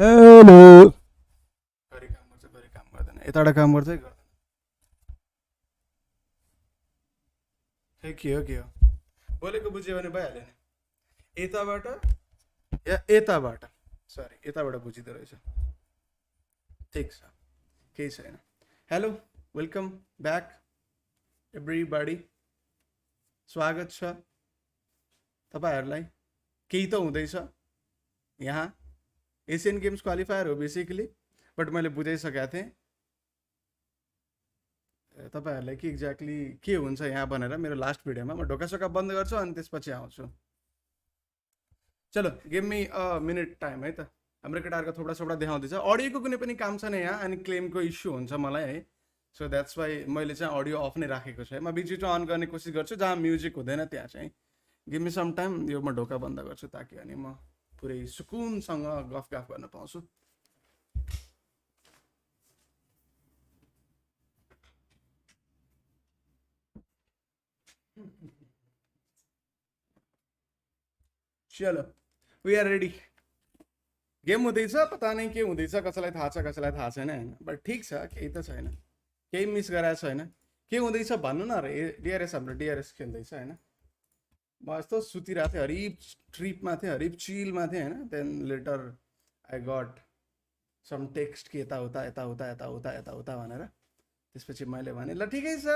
Hello गरी काम गर्छ गरी काम गर्दैन यताबाट काम गर्छ गर्दैन खै के हो बोलेको बुझ्यो भने भइहाल्यो नि यताबाट या यताबाट सरी यताबाट बुझिँदो रहेछ ठिक छ केही छैन हेलो वेलकम ब्याक एभ्रीबडी स्वागत छ तपाईँहरूलाई केही त हुँदैछ यहाँ एसियन गेम्स क्वालिफायर हो बेसिकली बट मैले बुझाइसकेको थिएँ तपाईँहरूलाई के एक्ज्याक्टली के हुन्छ यहाँ भनेर मेरो लास्ट भिडियोमा म ढोकासोका बन्द गर्छु अनि त्यसपछि आउँछु चलो give me a minute time है त हाम्रो केटाहरूको थोप्रा थोप्रा देखाउँदैछ अडियोको कुनै पनि काम छैन यहाँ अनि क्लेमको इस्यु हुन्छ मलाई है सो द्याट्स वाइ मैले चाहिँ अडियो अफ नै राखेको छु है म बिचमा अन गर्ने कोसिस गर्छु जहाँ म्युजिक हुँदैन त्यहाँ चाहिँ गिभ मी सम टाइम यो म ढोका बन्द गर्छु ताकि अनि म पुरै सुकुनसँग गफ गर्न पाउँछु चलो वी आर रेडी गेम हुँदैछ पता नै के हुँदैछ कसैलाई थाहा छ कसैलाई थाहा छैन होइन बट ठिक छ केही त छैन केही मिस गराएको छैन के हुँदैछ भन्नु न डिआरएस हाम्रो डिआरएस खेल्दैछ होइन म यस्तो सुतिरहेको थिएँ हरिब ट्रिपमा थिएँ हरिब चिलमा थिएँ होइन देन लेटर आई गट सम टेक्स्ट कि यताउता भनेर त्यसपछि मैले भने ल ठिकै छ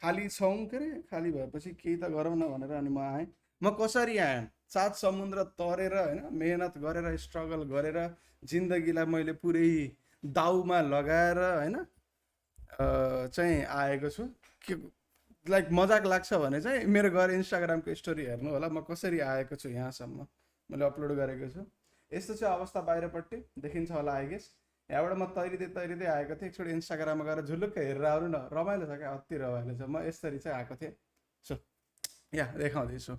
खाली छौँ के अरे खाली भएपछि केही त गरौँ न भनेर अनि म आएँ म कसरी आएँ 7 समुद्र तरेर होइन मेहनत गरेर स्ट्रगल गरेर जिन्दगीलाई मैले पुरै दाउमा लगाएर होइन चाहिँ आएको छु के लाइक मजाक लाग्छ भने चाहिँ मेरो गएर इन्स्टाग्रामको स्टोरी हेर्नु होला म कसरी आएको छु यहाँसम्म मैले अपलोड गरेको छु यस्तो चाहिँ अवस्था बाहिरपट्टि देखिन्छ होला आई गेस यहाँबाट म तैरिँदै आएको थिएँ एकचोटि इन्स्टाग्राममा गएर झुलुक्क हेरेर आउनु न रमाइलो छ क्या अति रमाइलो छ म यसरी चाहिँ आएको थिएँ सो यहाँ देखाउँदैछु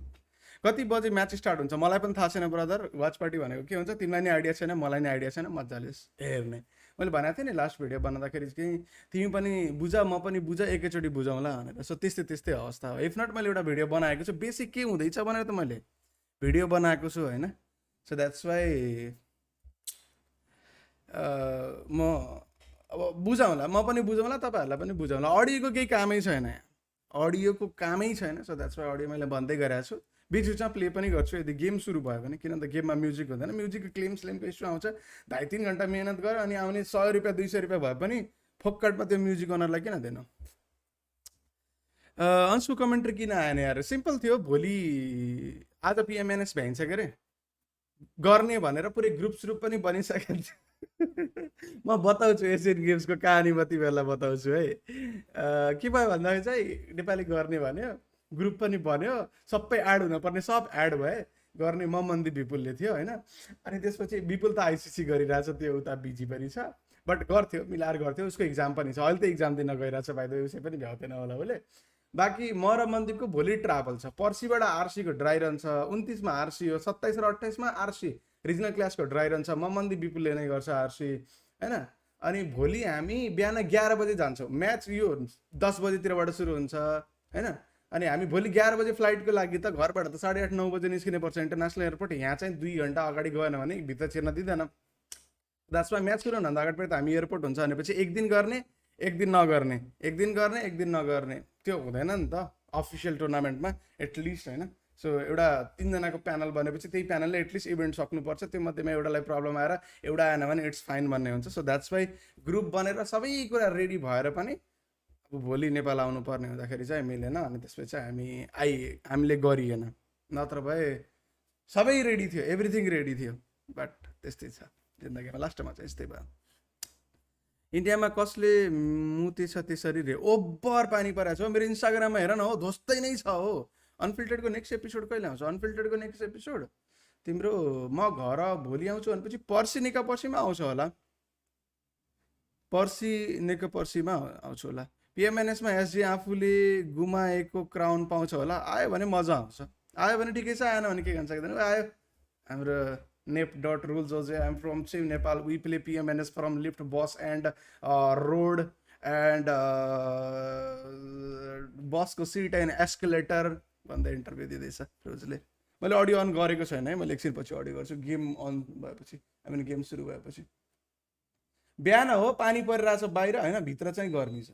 कति बजे म्याच स्टार्ट हुन्छ मलाई पनि थाहा छैन ब्रदर वाच पार्टी भनेको के हुन्छ तिमीलाई नि आइडिया छैन मलाई नि आइडिया छैन मजाले हेर्ने मैले भनेको थिएँ नि लास्ट भिडियो बनाउँदाखेरि चाहिँ तिमी पनि बुझ म पनि बुझ एकैचोटि बुझाउँला भनेर सो त्यस्तै अवस्था हो इफ नट मैले एउटा भिडियो बनाएको छु बेसिक के हुँदैछ भनेर त मैले भिडियो बनाएको छु होइन सो द्याट्स वाइ म अब बुझाउँला म पनि बुझाउँला तपाईँहरूलाई पनि बुझाउँला अडियोको केही कामै छैन यहाँ अडियोको कामै छैन सो द्याट्स वाइ अडियो मैले भन्दै गरेको छु बिचमा प्ले पनि गर्छु यदि गेम सुरु भयो भने किनभने गेममा म्युजिक हुँदैन म्युजिकको स्लेमको इस्यु आउँछ 2.5-3 घन्टा मेहनत गर अनि आउने 100 रुपियाँ 200 रुपियाँ भए पनि फोकटमा त्यो म्युजिक ओनरलाई किन दिनु अंशको कमेन्ट्री किन आएन यार सिम्पल थियो भोलि आज पिएमएनएस भ्याइन्छ के अरे गर्ने भनेर पुरै ग्रुप पनि बनिसकेको थियो म बताउँछु एसियन गेम्सको कहानी कति बेला बताउँछु है के भयो भन्दाखेरि चाहिँ नेपाली गर्ने भन्यो ग्रुप पनि बन्यो सबै एड हुनुपर्ने सब एड भए गर्ने म मन्दी विपुलले थियो होइन अनि त्यसपछि विपुल त आइसिसी गरिरहेछ त्यो उता बिजी पनि छ बट गर्थ्यो मिलाएर गर्थ्यो उसको इक्जाम पनि छ अहिले त इक्जाम दिन गइरहेछ भाइ त उसै पनि भ्याउँदैन होला उसले बाँकी म र मन्दिपको भोलि ट्राभल छ पर्सिबाट आरसीको ड्राई रन छ 29मा आरसी हो 27 र 28मा आरसी रिजनल क्लासको ड्राई रन छ म मन्दिप विपुलले नै गर्छ आरसी होइन अनि भोलि हामी बिहान 11 बजे जान्छौँ म्याच यो 10 बजेतिरबाट सुरु हुन्छ होइन अनि हामी भोलि 11 बजे फ्लाइटको लागि त घरबाट त 8:30-9 बजे निस्किने पर्छ इन्टरनेसनल एयरपोर्ट यहाँ चाहिँ 2 घन्टा अगाडि गएन भने भित्र छिर्न दिँदैन दासमा म्याच सुरु हुनुभन्दा अगाडि त हामी एयरपोर्ट हुन्छ भनेपछि एक दिन गर्ने एक दिन नगर्ने एक दिन गर्ने एक दिन नगर्ने त्यो हुँदैन नि त अफिसियल टुर्नामेन्टमा एटलिस्ट होइन सो एउटा 3 जनाको प्यानल बनेपछि त्यही प्यानलले एटलिस्ट इभेन्ट सक्नुपर्छ त्यो मध्येमा एउटालाई प्रब्लम आएर एउटा आएन भने इट्स फाइन भन्ने हुन्छ सो द्याट्स वाइ ग्रुप बनेर सबै कुरा रेडी भएर पनि अब भोलि नेपाल आउनुपर्ने हुँदाखेरि चाहिँ मिलेन अनि त्यसपछि चाहिँ हामीले गरिएन नत्र भए सबै रेडी थियो एभ्रिथिङ रेडी थियो बट त्यस्तै छ जिन्दगीमा लास्टमा चाहिँ यस्तै भयो इन्डियामा कसले मुतेछ त्यसरी रे ओभर पानी परेको छ मेरो इन्स्टाग्राममा हेर न हो ध्वस्तै नै छ हो अनफिल्टरको नेक्स्ट एपिसोड कहिले आउँछ अनफिल्टरको नेक्स्ट एपिसोड तिम्रो म घर भोलि आउँछु भनेपछि पर्सि निका पर्सिमा आउँछ होला पर्सि निका पर्सिमा आउँछु होला पिएमएनएसमा एसजी आफूले गुमाएको क्राउन पाउँछ होला आयो भने मजा आउँछ आयो भने ठिकै छ आएन भने के गर्न सक्दैन आयो हाम्रो nep.rules was I'm from Nepal. We play PMNS from lift, boss and road and boss को seat and escalator भन्दै इन्टरभ्यू दिँदैछ रोजले मैले अडियो अन गरेको छैन है, मैले एकछिनपछि अडियो गर्छु गेम अन भएपछि, गेम सुरु भएपछि। बिहान हो, पानी परिरहेछ बाहिर होइन, भित्र चाहिँ गर्मी छ।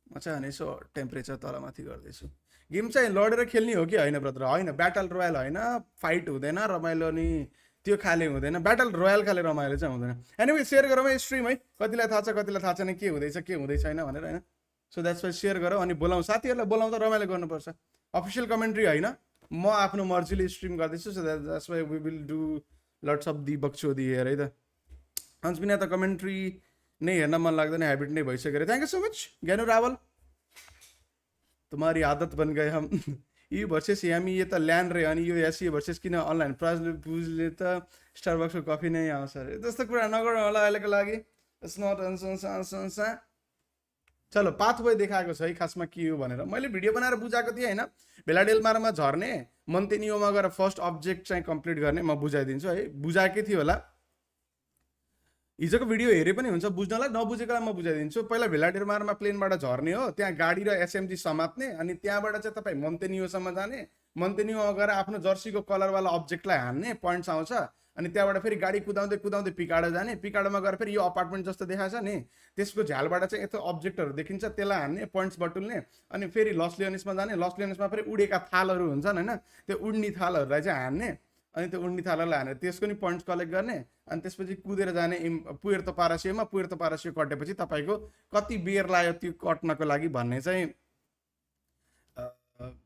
म चाहिँ अनि यसो टेम्परेचर तलमाथि गर्दैछु। गेम चाहिँ लडेर खेल्ने हो कि होइन ब्रदर? होइन, ब्याटल रोयल होइन, फाइट हुँदैन, रमाइलो नि त्यो खाले हुँदैन, ब्याटल रोयल खाले रमाइलो चाहिँ हुँदैन। एनिवे सेयर गरौँ है स्ट्रिम है, कतिलाई थाहा छ कतिलाई थाहा छैन के हुँदैछ के हुँदै छैन भनेर होइन। सो द्याट्स वाइ सेयर गरौँ अनि बोलाउँ, साथीहरूलाई बोलाउँदा रमाइलो गर्नुपर्छ। अफिसियल कमेन्ट्री होइन, म आफ्नो मर्जीले स्ट्रिम गर्दैछु। So that's why we will do lots of the बक्चोदी हेयर है त। अन्सबिना त कमेन्ट्री नै हेर्न मन लाग्दैन, ह्याबिट नै भइसक्यो। थ्याङ्क यू सो मच ज्ञानु रावल, तुम्हारी आदत बन गए हम। यी भर्सेस यामी ये त ल्यान्ड रे, अनि यो एसी भर्सेस किन अनलाइन? प्राजले बुझले त स्टारबक्सको कफी नै आउँछ अरे। त्यस्तो कुरा नगरौँ होला अहिलेको लागि। चलो पाथवे देखाएको छ है खासमा के हो भनेर। मैले भिडियो बनाएर बुझाएको थिएँ होइन, भेलाडेलमारमा झर्ने, मन्तेनियोमा गएर फर्स्ट अब्जेक्ट चाहिँ कम्प्लिट गर्ने, म बुझाइदिन्छु है। बुझाएकै थियो होला, हिजोको भिडियो हेरे पनि हुन्छ बुझ्नलाई, नबुझेकोलाई म बुझाइदिन्छु। पहिला भेलाडेलमारमा प्लेनबाट झर्ने हो, त्यहाँ गाडी र एसएमजी समात्ने, अनि त्यहाँबाट चाहिँ तपाईँ मन्तेनियोसम्म जाने, मन्तेनियोमा गएर आफ्नो जर्सीको कलरवाला अब्जेक्टलाई हान्ने, पोइन्ट्स आउँछ, अनि त्यहाँबाट फेरि गाडी कुदाउँदै कुदाउँदै पिकाडो जाने, पिकाडोमा गएर फेरि यो अपार्टमेन्ट जस्तो देखाएको छ नि, त्यसको झ्यालबाट चाहिँ यस्तो अब्जेक्टहरू देखिन्छ, त्यसलाई हान्ने, पोइन्ट्स बटुल्ने, अनि फेरि लस लियोनिसमा जाने, लस लियोनिसमा फेरि उडेका थालहरू हुन्छन् होइन, त्यो उड्ने थालहरूलाई चाहिँ हान्ने, अनि त्यो उड्ने थालहरूलाई हानेर त्यसको नि पोइन्ट्स कलेक्ट गर्ने, अनि त्यसपछि कुदेर जाने पुएर्तो पारासियोमा। पुएर्तो पारासियो कटेपछि तपाईँको कति बेर लाग्यो त्यो कट्नको लागि भन्ने चाहिँ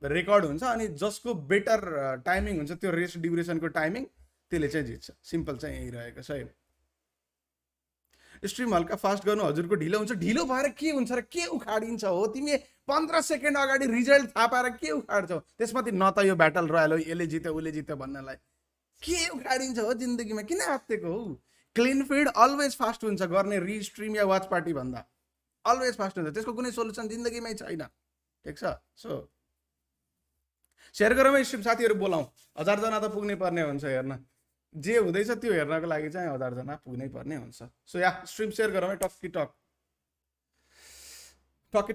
रेकर्ड हुन्छ, अनि जसको बेटर टाइमिङ हुन्छ त्यो रेस ड्युरेसनको टाइमिङ, त्यसले चाहिँ जित्छ। सिम्पल चाहिँ यही रहेको छ है। स्ट्रिम हल्का फास्ट गर्नु हजुरको ढिलो हुन्छ। ढिलो भएर के हुन्छ र के उखाडिन्छ हो? तिमी 15 सेकेन्ड अगाडि रिजल्ट थाहा पाएर के उखाड्छौ? त्यसमाथि न त यो ब्याटल रोयल हो, यसले जित्यो उसले जित्यो भन्नलाई के उखाडिन्छ हो जिन्दगीमा? किन आत्तेको हो? क्लिन फिड अलवेज फास्ट हुन्छ गर्ने रिस्ट्रिम या वाच पार्टी भन्दा, अलवेज फास्ट हुन्छ। त्यसको कुनै सोल्युसन जिन्दगीमै छैन, ठिक छ? सो सेयर गरौँ है स्ट्रिम, साथीहरू बोलाउँ। 1000 जना त पुग्नै पर्ने हुन्छ हेर्न, जे हुँदैछ त्यो हेर्नको लागि चाहिँ 1000 जना पुग्नै पर्ने हुन्छ। सो या स्ट्रिम सेयर गरौँ है, टक्की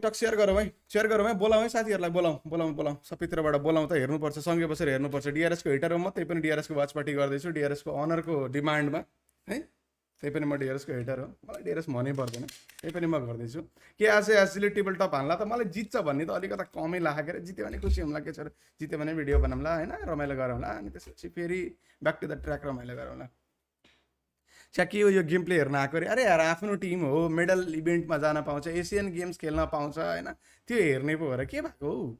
टक सेयर गरौँ है, सेयर गरौँ है, बोलाउँ है साथीहरूलाई, बोलाउँ सबैतिरबाट बोलाउँ त, हेर्नुपर्छ, सँगै बसेर हेर्नुपर्छ। डिआरएसको हेटर हो म, त्यही पनि डिआरएसको वाच पार्टी गर्दैछु, डिआरएसको अनरको डिमान्डमा है, त्यही पनि म डिआरएसको हेटर हो, मलाई डिआरएस मनै पर्दैन, त्यही पनि म गर्दैछु। के एसले टेबल टप हान्ला त मलाई जित्छ भन्ने त अलिकता कमै लाग्यो रे, जित्यो भने खुसी हुँला, के छ, जित्यो भने भिडियो बनाउँला होइन, रमाइलो गरौँला, अनि त्यसपछि फेरि ब्याक टु द ट्र्याक रमाइलो गरौँला। के हो यो गेम प्ले हेर्न आएको अरे? अरे यार आफ्नो टिम हो, मेडल इभेन्टमा जान पाउँछ, एसियन गेम्स खेल्न पाउँछ होइन, त्यो हेर्ने पो हो र के भएको हो?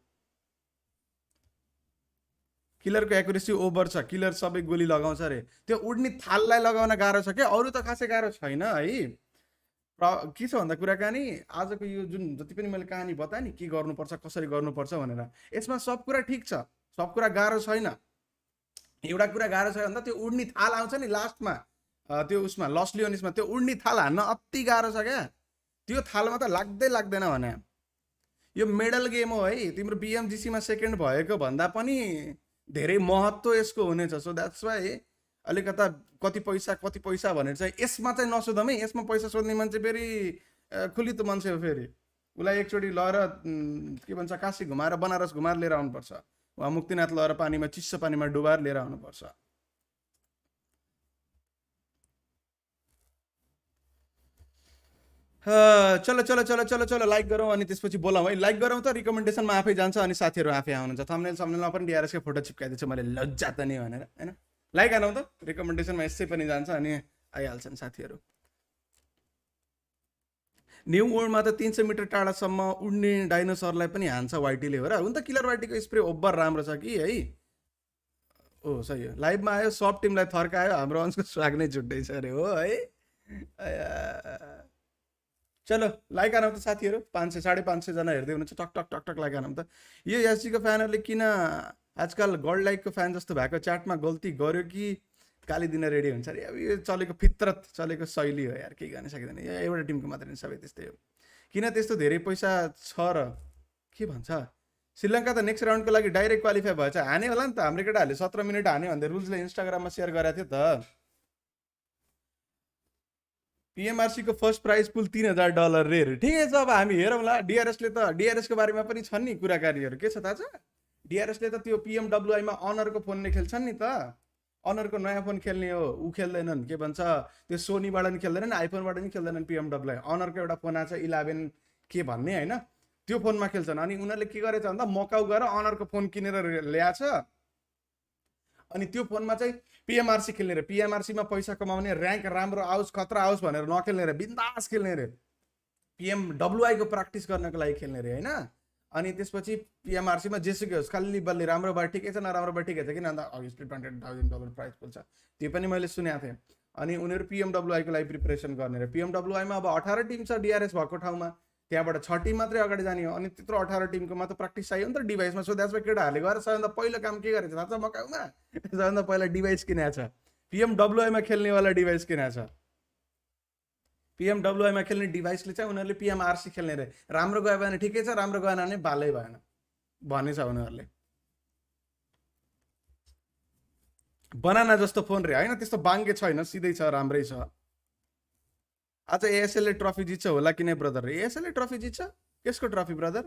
किलरको एक्युरेसी ओभर छ, किलर सबै गोली लगाउँछ अरे। त्यो उड्ने थाललाई लगाउन गाह्रो छ क्या, अरू त खासै गाह्रो छैन है। के छ भन्दा कुराकानी, आजको यो जुन जति पनि मैले कहानी बताएँ नि, के गर्नुपर्छ कसरी गर्नुपर्छ भनेर, यसमा सब कुरा ठिक छ, सब कुरा गाह्रो छैन। एउटा कुरा गाह्रो छ भन्दा त्यो उड्ने थाल आउँछ नि लास्टमा, त्यो उसमा लस लियोनिसमा त्यो उड्ने थाल हान्न अति गाह्रो छ क्या, त्यो थालमा त लाग्दैन भने। यो मेडल गेम हो है, तिम्रो बिएमजिसीमा सेकेन्ड भएको भन्दा पनि धेरै महत्त्व यसको हुनेछ। सो द्याट्स वाइ अलिकता कति पैसा भनेर चाहिँ यसमा चाहिँ नसोधौँ है। यसमा पैसा सोध्ने मान्छे फेरि खुलितो मान्छे हो, फेरि उसलाई एकचोटि लगेर के भन्छ काशी घुमाएर बनारस घुमाएर लिएर आउनुपर्छ, वा मुक्तिनाथ लगेर पानीमा चिसो पानीमा डुबाएर लिएर आउनुपर्छ। चलो लाइक गरौँ अनि त्यसपछि बोलाउँ है। लाइक गरौँ त रिकमेन्डेसनमा आफै जान्छ अनि साथीहरू आफै आउनुहुन्छ। थम्बनेलमा पनि डिआरएसको फोटो चिप्काइदिन्छु मैले, लज्जा त नि भनेर होइन। लाइक हानौँ त, रिकमेन्डेसनमा यसै पनि जान्छ अनि आइहाल्छन् साथीहरू। न्यू वर्ल्डमा त 300 मिटर टाढासम्म उड्ने डाइनोसरलाई पनि हान्छ वाइटीले हो र। हुन त किलर वाइटीको स्प्रे ओभर राम्रो छ कि है। ओ सही हो, लाइभमा आयो, सब टिमलाई थर्कायो, हाम्रो अंशको स्वाग नै छुट्टै छ अरे हो है। चलो लाइक हानौँ त साथीहरू, 500 550 जना हेर्दै हुनुहुन्छ, टक टक लाइक हानौँ त। यो एसजीको फ्यानहरूले किन आजकल गर्ल लाइकको फ्यान जस्तो भएको, च्याटमा गल्ती गर्यो कि गाली दिन रेडी हुन्छ अरे। अब यो चलेको फितरत, चलेको शैली हो यार, केही गर्न सकिँदैन। यो एउटा टिमको मात्रै सबै त्यस्तै हो। किन त्यस्तो धेरै पैसा छ र के भन्छ? श्रीलङ्का त नेक्स्ट राउन्डको लागि डाइरेक्ट क्वालिफाई भएछ, हाने होला नि त। हाम्रो केटाहरूले 17 मिनट हाने भन्दै रुल्सले इन्स्टाग्राममा सेयर गरेको थियो त। पिएमआरसीको फर्स्ट प्राइज पुल $3000 रे। ठिकै छ, अब हामी हेरौँला। डिआरएसले त डिआरएसको बारेमा पनि छन् नि कुराकानीहरू, के छ थाहा छ? डिआरएसले त त्यो PMWI मा अनरको फोनले खेल्छन् नि त, अनरको नयाँ फोन खेल्ने हो, ऊ खेल्दैनन्, के भन्छ त्यो सोनीबाट नि खेल्दैनन्, आइफोनबाट नि खेल्दैनन् PMWI। अनरको एउटा फोन आएको छ 11 के भन्ने होइन, त्यो फोनमा खेल्छन्। अनि उनीहरूले के गरेछ भन्दा मकाउ गएर अनरको फोन किनेर ल्याएछ, अनि त्यो फोनमा चाहिँ PMRC खेल्ने रे, PMRCमा पैसा कमाउने, ऱ्याङ्क राम्रो आओस् खतरा आओस् भनेर नखेल्ने रे, बिन्दास खेल्ने रे, PMWI को प्र्याक्टिस गर्नको लागि खेल्ने रे होइन। अनि त्यसपछि PMRCमा जेसुकै होस् खालि बल्ली राम्रो भए ठिकै छ, नराम्रो भए ठिकै छ, किन भन्दा अभियसली $20,000 प्राइस पुग्छ, त्यो पनि मैले सुनेको थिएँ। अनि उनीहरू PMWI को लागि प्रिपरेसन गर्ने रे। PMWI मा अब 18 टिम छ डिआरएस भएको ठाउँमा, त्यहाँबाट 6 टिम मात्रै अगाडि जाने हो। अनि त्यत्रो 18 टिमको मात्र प्र्याक्टिस चाहियो नि त डिभाइसमा। सो द्याट्स वाइ केटाहरूले गएर सबैभन्दा पहिलो काम के गरेछ थाहा छ मकाउमा? सबैभन्दा पहिला डिभाइस किनेको छ, PMWI मा खेल्नेवाला डिभाइस किनेको छ। PMWI मा खेल्ने डिभाइसले चाहिँ उनीहरूले PMRC खेल्ने रे, राम्रो गयो भने ठिकै छ, राम्रो गएन भने बालै भएन भनेछ उनीहरूले। बनाना जस्तो फोन रे होइन, त्यस्तो बाङ्गे छैन, सिधै छ, राम्रै छ। आज ASL ट्रफी जित्छ होला कि नै ब्रदर? ASL ट्रफी जित्छ? केसको ट्रफी ब्रदर?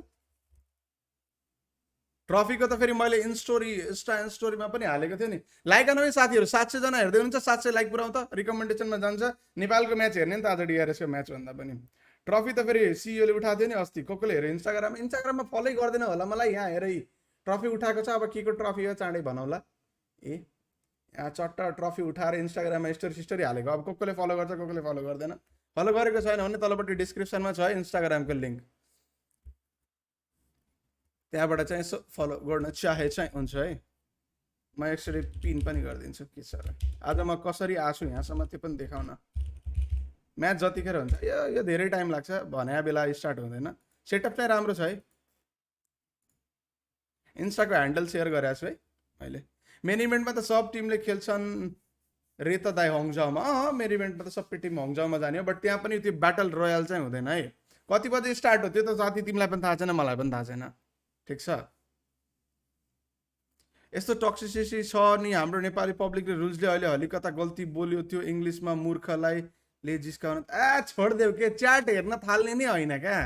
ट्रफीको त फेरि मैले इन्स्टा स्टोरीमा पनि हालेको थियो नि। लाइक नभए साथीहरू 700 जना हेर्दै हुनुहुन्छ, 700 लाइक पुऱ्याउँ त, रिकमेन्डेसनमा जान्छ। नेपालको म्याच हेर्ने नि त आज डिआरएसको म्याच भन्दा पनि। ट्रफी त फेरि सिइओले उठाएको थियो नि अस्ति, कसले हेऱ्यो इन्स्टाग्राममा फलै गर्दैन होला मलाई, यहाँ हेरै ट्रफी उठाएको छ, अब के को ट्रफी हो चाँडै भनौँला। ए यहाँ चट्ट ट्रफी उठाएर इन्स्टाग्राममा स्टोरी हालेको, अब कसले फलो गर्छ कसले फलो गर्दैन। फलो गरेको छैन भने तलपट्टि डिस्क्रिप्सनमा छ है इन्स्टाग्रामको लिङ्क, त्यहाँबाट चाहिँ यसो फलो गर्न चाहे चाहिँ हुन्छ है। म एकचोटि पिन पनि गरिदिन्छु के छ र। आज म कसरी आछु यहाँसम्म त्यो पनि देखाउन। म्याच जतिखेर हुन्छ, यो धेरै टाइम लाग्छ, भने बेला स्टार्ट हुँदैन। सेटअप चाहिँ राम्रो छ है। इन्स्टाको ह्यान्डल सेयर गरेको छु है मैले। मेन इभेन्टमा त सब टिमले खेल्छन् रे त दाइ हङजाउमा। मेन इभेन्टमा त सबै टिम हङजाउमा जाने हो, बट त्यहाँ पनि त्यो ब्याटल रोयल चाहिँ हुँदैन है। कति बजे स्टार्ट हो त्यो त साथी तिमीलाई पनि थाहा छैन, मलाई पनि थाहा छैन, ठिक छ। यस्तो टक्सिसिटी छ नि हाम्रो नेपाली पब्लिकले, रुल्सले अहिले हलिकता गल्ती बोल्यो त्यो इङ्ग्लिसमा मूर्खलाई ले जिस्काउन। छोडिदेऊ के, च्याट हेर्न थाल्ने नै होइन क्या,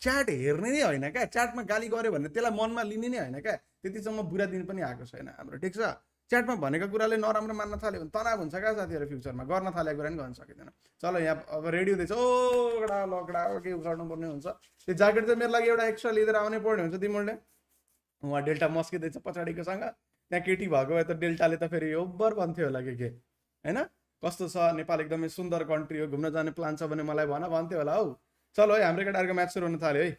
च्याट हेर्ने नै होइन क्या। च्याटमा गाली गऱ्यो भने त्यसलाई मनमा लिने नै होइन क्या, त्यतिसम्म बुरा दिन पनि आएको छैन हाम्रो, ठिक छ। च्याटमा भनेको कुराले नराम्रो मान्न थाल्यो भने तनाव हुन्छ क्या साथीहरू, फ्युचरमा गर्न थालेको कुरा नि गर्न सकिँदैन। चलो यहाँ अब रेडी हुँदैछ, ओकडा लकडा के उखाड्नु पर्ने हुन्छ। त्यो ज्याकेट चाहिँ मेरो लागि एउटा एक्स्ट्रा लिएर आउनै पर्ने हुन्छ तिमीहरूले। उहाँ डेल्टा मस्किँदैछ पछाडिकोसँग, त्यहाँ केटी भएको भए त डेल्टाले त फेरि ओभर भन्थ्यो होला के होइन। कस्तो छ नेपाल, एकदमै सुन्दर कन्ट्री हो, घुम्न जाने प्लान छ भने मलाई भन्थ्यो होला हौ। चलो है हाम्रो केटाहरूको म्याच सुरु हुन थाल्यो है,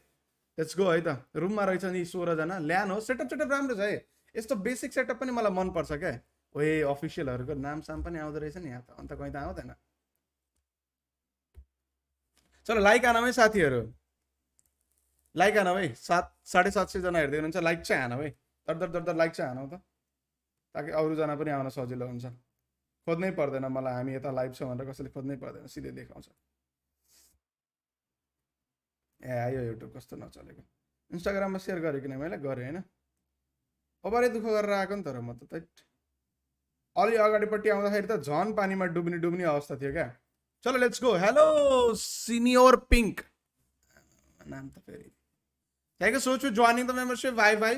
लेट्स गो है त। रुममा रहेछ नि 16 जना, ल्यान हो। सेटअप राम्रो छ है, यस्तो बेसिक सेटअप पनि मलाई मनपर्छ क्या। ओए अफिसियलहरूको नाम साम पनि आउँदो रहेछ नि यहाँ त, अन्त कहीँ त आउँदैन। चलो लाइक आनौँ है साथीहरू, लाइक हानौँ है। 750 जना हेर्दै हुनुहुन्छ, लाइक चाहिँ हानौँ है, दर लाइक चाहिँ हानौँ त, ताकि अरूजना पनि आउन सजिलो हुन्छ। खोज्नै पर्दैन मलाई हामी यता लाइभ छ भनेर, कसैले खोज्नै पर्दैन, सिधै देखाउँछ। ए आयो युट्युब कस्तो नचलेको। इन्स्टाग्राममा सेयर गरेँ किन मैले, गरेँ होइन। ओभरै दुःख गरेर आएको नि तर म त अलि अगाडिपट्टि आउँदाखेरि त झन् पानीमा डुब्ने अवस्था थियो क्या। चलो let's go. Hello senior pink नाम त फेरि। Thank you so much for joining the membership. भाइ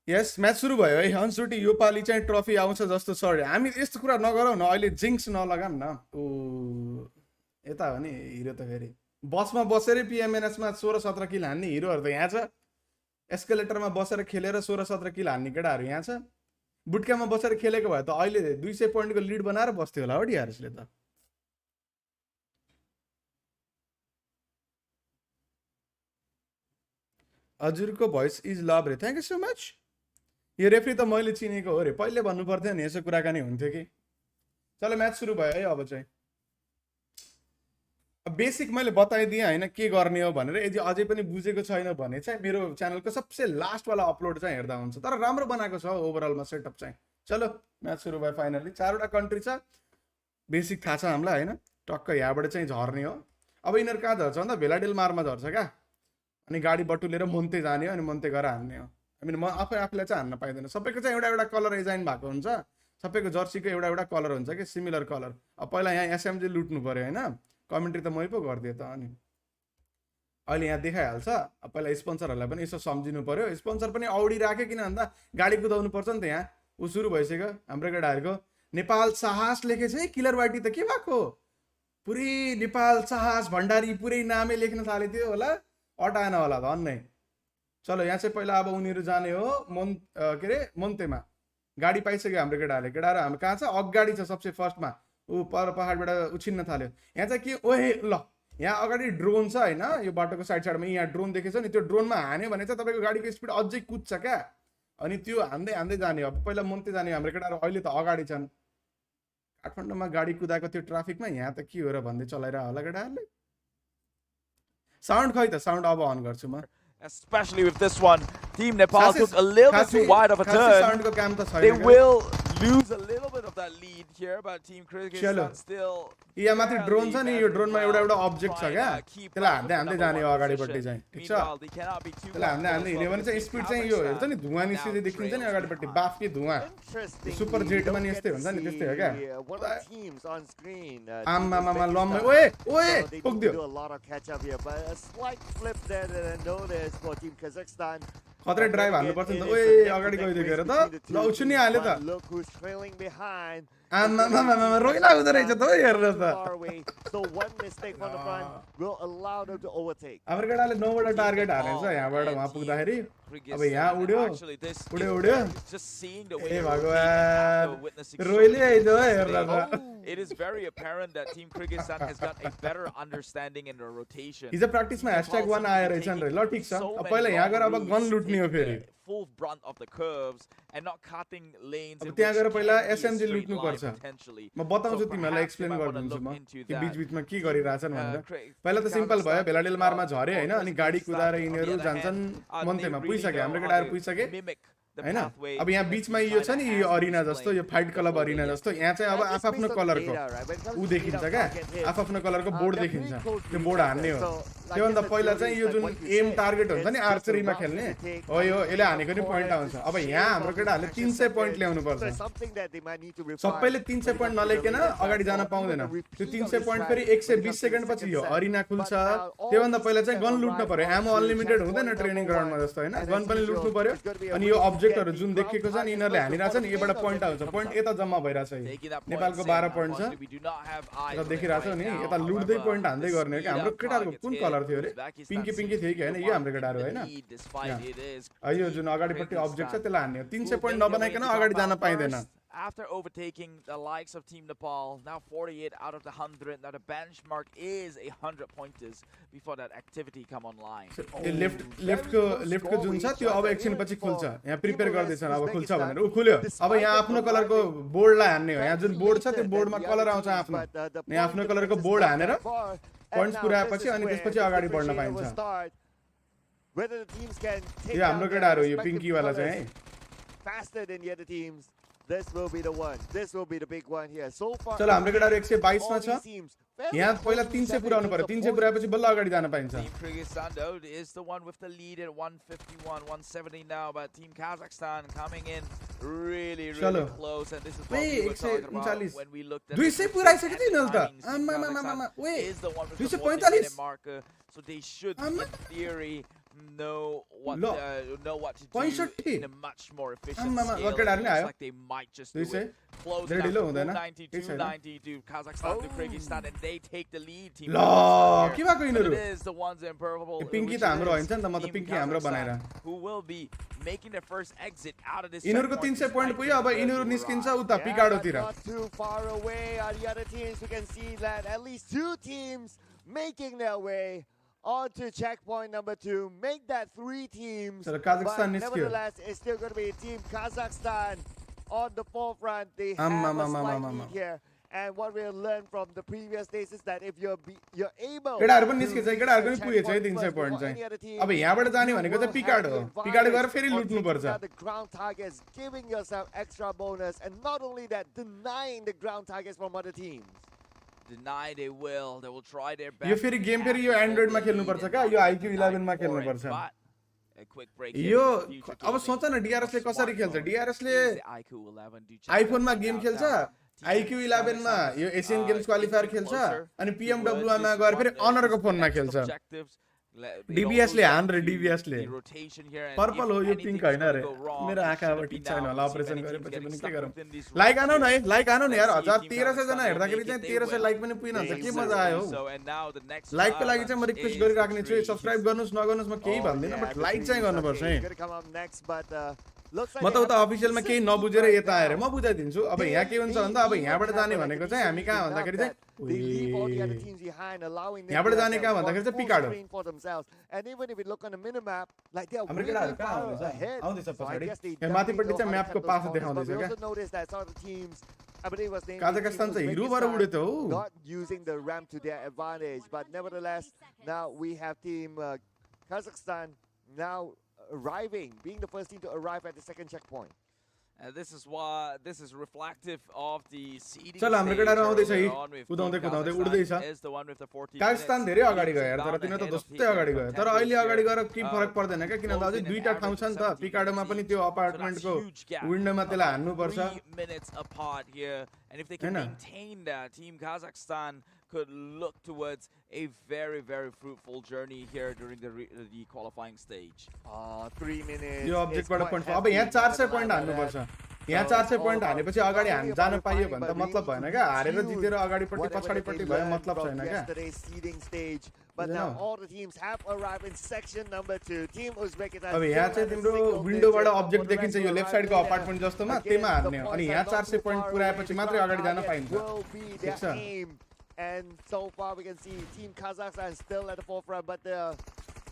यस म्याच सुरु भयो है। अन्सुटी यो पालि चाहिँ ट्रफी आउँछ जस्तो छ अरे। हामी यस्तो कुरा नगरौँ न, अहिले जिङ्क्स नलगाऊँ न। ओ यता हो नि हिरो त फेरि बसमा बसेरै पिएमएनएसमा 16-17 किल हान्ने हिरोहरू त यहाँ छ। एस्केलेटरमा बसेर खेलेर 16-17 किल हान्ने केटाहरू यहाँ छ। बुटक्यामा बसेर खेलेको भए त अहिले 200 पोइन्टको लिड बनाएर बस्थ्यो होला हो डिआरएसले त। हजुरको भोइस इज लभ रे, thank you so much. Yo referee त मैले चिनेको हो रे, पहिले भन्नु पर्थ्यो नि, यसो कुराकानी हुन्थ्यो कि। चलो म्याच सुरु भयो है। अब चाहिँ बेसिक मैले बताइदिएँ होइन के गर्ने हो भनेर। यदि अझै पनि बुझेको छैन भने चाहिँ मेरो च्यानलको सबसे लास्टवाला अपलोड चाहिँ हेर्दा हुन्छ, तर राम्रो बनाएको छ ओभरअलमा सेटअप चाहिँ। चलो म्याच सुरु भयो फाइनली। 4वटा कन्ट्री छ, बेसिक थाहा छ हामीलाई होइन। टक्क यहाँबाट चाहिँ झर्ने हो। अब यिनीहरू कहाँ झर्छ भन्दा भेलाडेल मारमा झर्छ क्या। अनि गाडी बटुलेर मोन्ते जाने हो, अनि मोन्ते गएर हान्ने हो। म आफूलाई चाहिँ हान्न पाइँदैन। सबैको चाहिँ एउटा कलर डिजाइन भएको हुन्छ, सबैको जर्सीको एउटा कलर हुन्छ कि सिमिलर कलर। अब पहिला यहाँ एसएमजी लुट्नु पऱ्यो होइन, कमेन्ट्री त मै पो गरिदिएँ त। अनि अहिले यहाँ देखाइहाल्छ पहिला स्पोन्सरहरूलाई पनि यसो सम्झिनु पर्यो स्पोन्सर पनि औडी राख्यो किन भन्दा गाडी कुदाउनु पर्छ नि त यहाँ ऊ सुरु भइसक्यो हाम्रो केटाहरूको नेपाल साहस लेखेछ है किलर वाटी त के भएको पुरै नेपाल साहस भण्डारी पुरै नामै लेख्न थाले थियो होला अटाएन होला धन्नै चलो यहाँ चाहिँ पहिला अब उनीहरू जाने हो के अरे मोन्तेमा गाडी पाइसक्यो हाम्रो केटाहरू हाम्रो कहाँ छ अगाडि छ सबसे फर्स्टमा ऊ पर पहाडबाट उछिन्न थाल्यो यहाँ चाहिँ के ओहे ल यहाँ अगाडि ड्रोन छ होइन यो बाटोको साइडमा यहाँ ड्रोन देखेछ नि त्यो ड्रोनमा हान्यो भने चाहिँ तपाईँको गाडीको स्पिड अझै कुद्छ क्या अनि त्यो हान्दै जाने अब पहिला मोन्ते जाने हाम्रो केटाहरू अहिले त अगाडि छन् काठमाडौँमा गाडी कुदाएको त्यो ट्राफिकमा यहाँ त के हो र भन्दै चलाइरह होला केटाहरूले साउन्ड खै त साउन्ड अब अन गर्छु म especially with this one. Team Nepal took a little bit too wide of a turn. They will lose a little bit of that lead here, but Team Kyrgyzstan still. यहाँ माथि drone छ नि यो ड्रोनमा एउटा object छ क्या त्यसलाई हान्दै जाने हो अगाडिपट्टि चाहिँ ठीक छ त्यसलाई हान्दै हिँड्यो भने चाहिँ स्पिड चाहिँ यो हेर्छ नि धुवा निस्किँदै देखिन्छ नि अगाडिपट्टि बाफकी धुवा सुपर जेटमा नि यस्तै हुन्छ नि त्यस्तै हो क्या आम्मामा लम्बे ओए ओए पुग्दियो खतरै ड्राइभ हाल्नुपर्छ नि त ओए अगाडि गइदियो हेर त ल उछिनी हाल्यो त आम्मामा रोइला हुँदो रहेछ त हेर्नु त हाम्रो केटाले 9 वटा टार्गेट हालेछ यहाँबाट वहाँ पुग्दाखेरि अब यहाँ उड्यो ए भगवान रोइले आइदियो हेर्नु त It is very apparent that Team Kyrgyzstan has got a better understanding in the rotation. हिजो प्र्याक्टिसमा #1 आएर रहेछ नि ल ठीक छ अब पहिला यहाँ गएर अब गन लुट्ने हो फेरि full brunt of the curves and not cutting lanes. अब त्यहाँ गएर पहिला एसएमजी लुट्नु पर्छ म बताउँछु तिमीहरूलाई एक्सप्लेन गरिदिन्छु म कि बीचमा के गरिरहेछन् भनेर पहिला त सिम्पल भयो भेलाडेल मारमा झरे हैन अनि गाडी कुदाएर यिनीहरू जान्छन् मन्तेमा पुगिसके हाम्रो केटाहरू पुगिसके हैन अब यहाँ बीचमा यो छ नि यो अरिना जस्तो यो फाइट क्लब अरिना जस्तो यहाँ चाहिँ अब आफ्नो कलरको उ देखिन्छ क्या आफ्नो कलरको बोर्ड देखिन्छ त्यो बोर्ड हान्ने हो त्योभन्दा पहिला चाहिँ यो जुन एम टार्गेट हुन्छ नि आर्चरीमा खेल्ने हो यो यसले हानेको नि पोइन्ट आउँछ अब यहाँ हाम्रो केटाहरूले 300 पोइन्ट ल्याउनु पर्छ सबैले 300 पोइन्ट नल्याइकन अगाडि जान पाउँदैन त्यो 300 पोइन्ट फेरि 120 सेकेन्ड पछि यो अरिना खुल्छ त्योभन्दा पहिला चाहिँ गन लुट्नु पर्यो एमो अनलिमिटेड हुँदैन ट्रेनिङ ग्राउन्डमा जस्तो हैन गन पनि लुट्नु पर्यो अनि यो अब्जेक्टहरु जुन देखिएको छ नि यिनीहरुले हानिरहेछ नि यबाट पोइन्ट आउँछ पोइन्ट यता जम्मा भइराछ नेपालको 12 पोइन्ट छ र देखिरहेछ नि यता लुट्दै पोइन्ट हान्दै गर्ने हो कि हाम्रो केटाहरुको कुन कलर थियो रे पिंकी थियो कि हैन यो हाम्रो केटाहरु हैन यो जुन अगाडिपट्टि अब्जेक्ट छ त्यसलाई हान्ने हो 300 पोइन्ट नबनाइकन अगाडि जान पाइदैन After overtaking the likes of Team Nepal, now 48 out of the 100. Now the benchmark is 100 pointers before that activity come online. Left को जुन छ त्यो अब एकछिन पछि खुल्छ यहाँ प्रिपेयर गर्दै छन् अब खुल्छ भनेर उ खुल्यो अब यहाँ आफ्नो कलरको बोर्डलाई हान्ने हो यहाँ जुन बोर्ड छ त्यो बोर्डमा कलर आउँछ आफ्नो यहाँ आफ्नो कलरको बोर्ड हानेर पोइन्ट्स पुर्याएपछि अनि त्यसपछि अगाडि बढ्न पाइन्छ यो हाम्रो केटाहरु यो पिंकी वाला चाहिँ है faster than the other teams. This will be the one. This will be the big one here. So far. चलो हाम्रो केटाहरु 122 मा छ यहाँ पहिला 300 पुराउनु पर्यो 300 पुराएपछि बल्ल अगाडि जान पाइन्छ Team Kyrgyzstan though is the one with the lead at 151 170 now but Team Kazakhstan coming in really close and this is what we were talking about when we looked at 200 पुराइसक्यो तिनीहरु त आम्मामामा ओए 245 marker so they should in theory know what to do in a much more efficient scale. Looks like they might just do it. Close it down 92 to Kazakhstan to Kyrgyzstan and they take the lead. Team it is the ones in purple Pinky त हाम्रो हैन नि त म त पिंकी हाम्रो बनाएर who will be making their first exit out of this. यिनीहरुको 300 point पुग्यो अब यिनीहरु निस्किन्छ उता पिकाडोतिर Not too far away are the other teams. We can see that at least 2 teams making their way on to checkpoint number 2, make that 3 teams. So Kazakhstan but nevertheless, it's still going to be Team Kazakhstan on the forefront. They have a slight lead here. And what we'll learn from the previous days is that if you're able केटाहरु पनि निस्केछ केटाहरु पनि पुगेछ है 300 point चाहिँ अब यहाँबाट जाने भनेको चाहिँ पिकाड हो पिकाड गएर फेरि लुट्नु पर्छ the ground targets, giving yourself extra bonus and not only that, denying the ground targets from other teams. Deny they will try their best. यो फेरि गेम फेरि यो एन्ड्रोइड मा खेल्नु पर्छ का यो IQ 11 मा खेल्नु पर्छ यो अब सोच न DRS ले कसरी खेल्छ DRS ले आइफोन मा गेम खेल्छ IQ 11 मा यो एशियन गेम्स क्वालिफायर खेल्छ अनि PMWI मा गएर फेरि अनर को फोन मा खेल्छ DBS ले हान रे DBS ले rotation here and पर्पल हो यो पिंक हैन रे मेरो आँखा अब ठिक छैन होला अपरेसन गरेपछि पनि के गरौँ लाइक आनो न है लाइक आनो न यार 1300 जना हेर्दाखेरि चाहिँ 1300 लाइक पनि पुगिन हुन्छ के मजा आयो लाइक को लागि चाहिँ म रिक्वेस्ट गरिराख्ने छु सब्स्क्राइब गर्नुस् नगर्नुस् म केही भन्दिन बट लाइक चाहिँ गर्नुपर्छ है म त उता अफिसियलमा केही नबुझेर यता आएर म बुझाइदिन्छु अब यहाँ के हुन्छ भन्दा अब यहाँबाट जाने भनेको चाहिँ हामी कहाँ भन्दाखेरि चाहिँ यहाँबाट जाने कहाँ भन्दाखेरि चाहिँ पिकाडो हाम्रो केटाहरू कहाँ आउँदैछ पछाडि यहाँ माथिपट्टि चाहिँ म्यापको पास देखाउँदैछ क्या काजाखस्तान चाहिँ हिरो भएर उड्यो त हो not using the ramp to their advantage, but nevertheless, now we have team Kazakhstan now arriving, being the first team to arrive at the second checkpoint. This is reflective of the seeding चल हाम्रो केटाहरू आउँदैछ है कुदाउँदै कुदाउँदै उड्दैछ काजाखस्तान धेरै अगाडि गयो यार तर तिनीहरू त जस्तै अगाडि गयो तर अहिले अगाडि गएर के फरक पर्दैन क्या किनभने अझै दुईटा ठाउँ छ नि त पिकाडोमा पनि त्यो अपार्टमेन्टको विन्डोमा त्यसलाई हान्नु पर्छ and if they can maintain that, Team Kazakhstan could look towards a very, very fruitful journey here during the qualifying stage. 3 minutes. Yo अब्जेक्टबाट point अब यहाँ 400 पॉइन्ट हान्नु पर्छ यहाँ 400 पॉइन्ट हानेपछि अगाडि हान जान पाइयो भने त मतलब भएन क्या हारेर जितेर अगाडिपट्टि पछाडिपट्टि भयो मतलब छैन क्या But now all the teams have arrived in section number 2. Team Uzbekistan. अब यहाँ चाहिँ तिम्रो विन्डोबाट अब्जेक्ट देखिन्छ यो लेफ्ट साइडको अपार्टमेन्ट जस्तोमा त्यसमा हान्ने हो अनि यहाँ 400 पॉइन्ट पुराएपछि मात्रै अगाडि जान पाइन्छ ठीक छ And so far we can see Team Kazakhstan still at the forefront, but the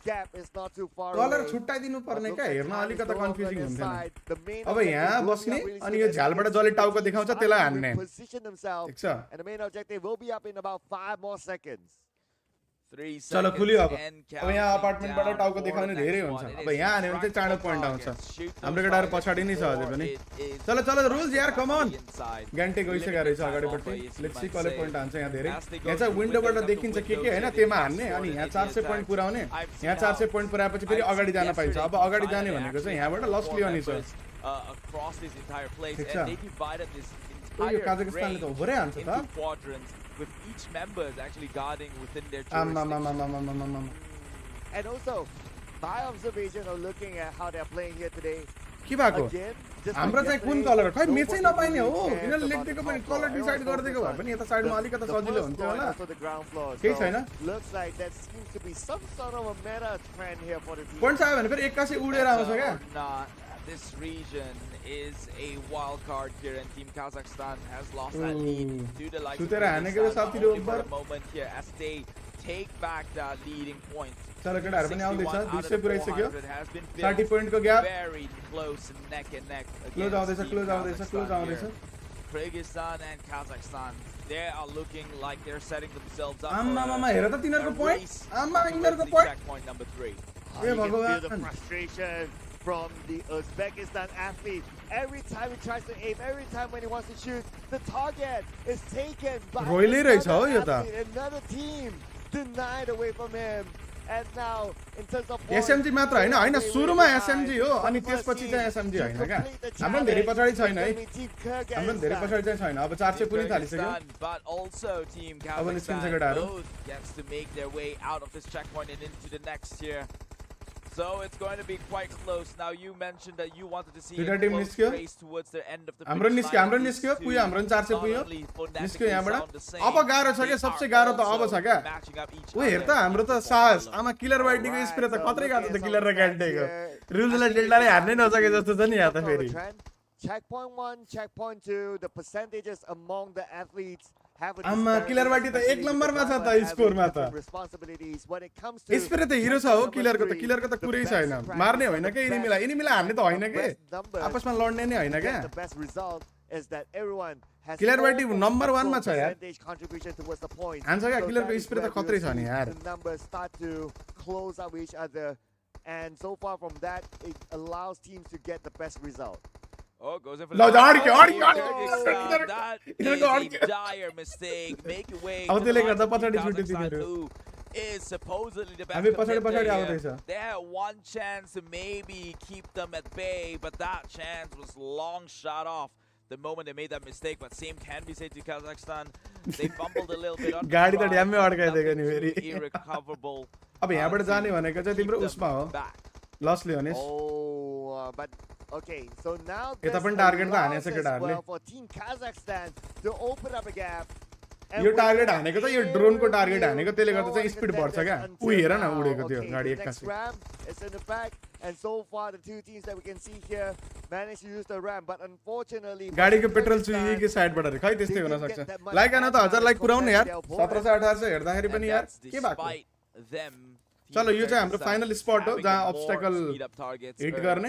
gap is not too far away. Colour छुट्टाइदिनु पर्ने क्या हेर्न अलिकति कन्फ्युजिङ हुन्छ अब यहाँ बस्ने अनि यो झ्यालबाट जले टाउको देखाउँछ त्यसलाई हान्ने ठीक छ And the main objective will be up in about 5 more seconds. चलो खुल्यो अब यहाँ अपार्टमेन्टबाट टाउको देखाउने धेरै हुन्छ अब यहाँ हान्यो भने चाहिँ चाँडो पोइन्ट आउँछ हाम्रो केटाहरू पछाडि नै छ अझै पनि चलो चलो रुल्स यार कम अन ग्यान्टे गइसकेको रहेछ अगाडिपट्टि लेट्स सी कसले पोइन्ट हान्छ यहाँ धेरै यहाँ चाहिँ विन्डोबाट देखिन्छ के हैन त्यसमा हान्ने अनि यहाँ 400 पोइन्ट पुराउने यहाँ 400 पोइन्ट पुराएपछि फेरि अगाडि जान पाइन्छ अब अगाडि जाने भनेको चाहिँ यहाँबाट लस लिउने छ यो काजाखस्तानले त ओभरै हान्छ त with each members actually guarding within their And also, by observation of looking at how they're playing here today, के भएको हाम्रो चाहिँ कुन कलर खै मेचै नपाइने हो किनले लेख्दिएको पनि कलर डिसाइड गर्दिएको भए पनि यता साइडमा अलिकति सजिलो हुन्थ्यो होला केही छैन पोइन्ट आयो भने फेरि एक्कासी उडेर आउँछ क्या This region is a wild card here, and Team Kazakhstan has lost that lead to the likes of Uzbekistan for a moment here as they take back that leading point. चलो केटाहरु पनि आउँदैछ 200 पुराइसक्यो 30 point को gap Very close neck and neck. Close आउँदैछ Kyrgyzstan and Kazakhstan, they are looking like they're setting themselves up. मामा हेर त तिनीहरुको point यिनीहरुको point point number 3. You can feel the frustration from the Uzbekistan athlete. Every time he tries to aim, every time when he wants to shoot, the target is taken by another team, denied away from him. And now, in terms of SMG मात्र हैन हैन सुरुमा SMG हो अनि त्यसपछि चाहिँ SMG हैन क्या हाम्रो धेरै पछाडी छैन है हाम्रो धेरै पछाडी चाहिँ छैन अब 400 पुग्न थालिसक्यो but also Team Kazakhstan gets to make their way out of this checkpoint and into the next here. So it's going to be quite close. Now you mentioned that you wanted to see a close race towards the end of the हाम्रो निस्क्यो पुयो हाम्रो 400 पुयो निस्क्यो यहाँबाट अब गाह्रो छ के सबसे गाह्रो त अब छ क्या ओ हेर त हाम्रो त साहस आमा किलर वाइटीको स्प्रे त खतरै गाह्रो त किलर र ग्यान्टेको रुललाई डेल्टाले हार्नै नसके जस्तो छ नि यहाँ त फेरि checkpoint 1 checkpoint 2 the percentages among the athletes आमा किलर वाटी त एक नम्बरमा छ त स्कोरमा त स्प्रे त हिरो छ हो किलरको त कुरै छैन मार्ने होइन के एनिमीलाई हान्ने त होइन के आपसमा लड्ने नै होइन के किलर वाटी नम्बर 1 मा छ यार हान्छ क्या किलरको स्प्रे त खतरै छ नि यार and so far from that it allows teams to get the best result. Oh, goes in for the that is a dire mistake. Make your way to Kazakhstan, who is supposedly the best player. They had one chance to maybe keep them at bay, but that chance was long shot off the moment they made that mistake. But same can be said to Kazakhstan. They fumbled a little bit on irrecoverable. अब यहाँबाट जाने भनेको चाहिँ तिम्रो उसमा हो लसले भनेस् Oh, but okay, so now यता there's पनि a टार्गेट त loss हानेछ as केटाहरूले well for Team Kazakhstan to open up a gap. And yo with target the हानेको चाहिँ यो ड्रोनको टार्गेट aerial हानेको त्यसले गर्दा no चाहिँ one स्पिड बढ्छ क्या contenders उ हेर न until उडेको now. त्यो Okay, गाडी the next एक्कासी ram is in the back, and so far the two teams that we can see here managed to use the ram, but unfortunately गाडीको petrol चुहिएको साइडबाट अरे खै त्यस्तै हुन सक्छ लाइक आन त 1000 लाइक पुराउनु यार 1700 1800 हेर्दाखेरि पनि यार के भएको चलो यो चाहिँ हाम्रो फाइनल स्पट हो जहाँ अब्स्टकल हिट गर्ने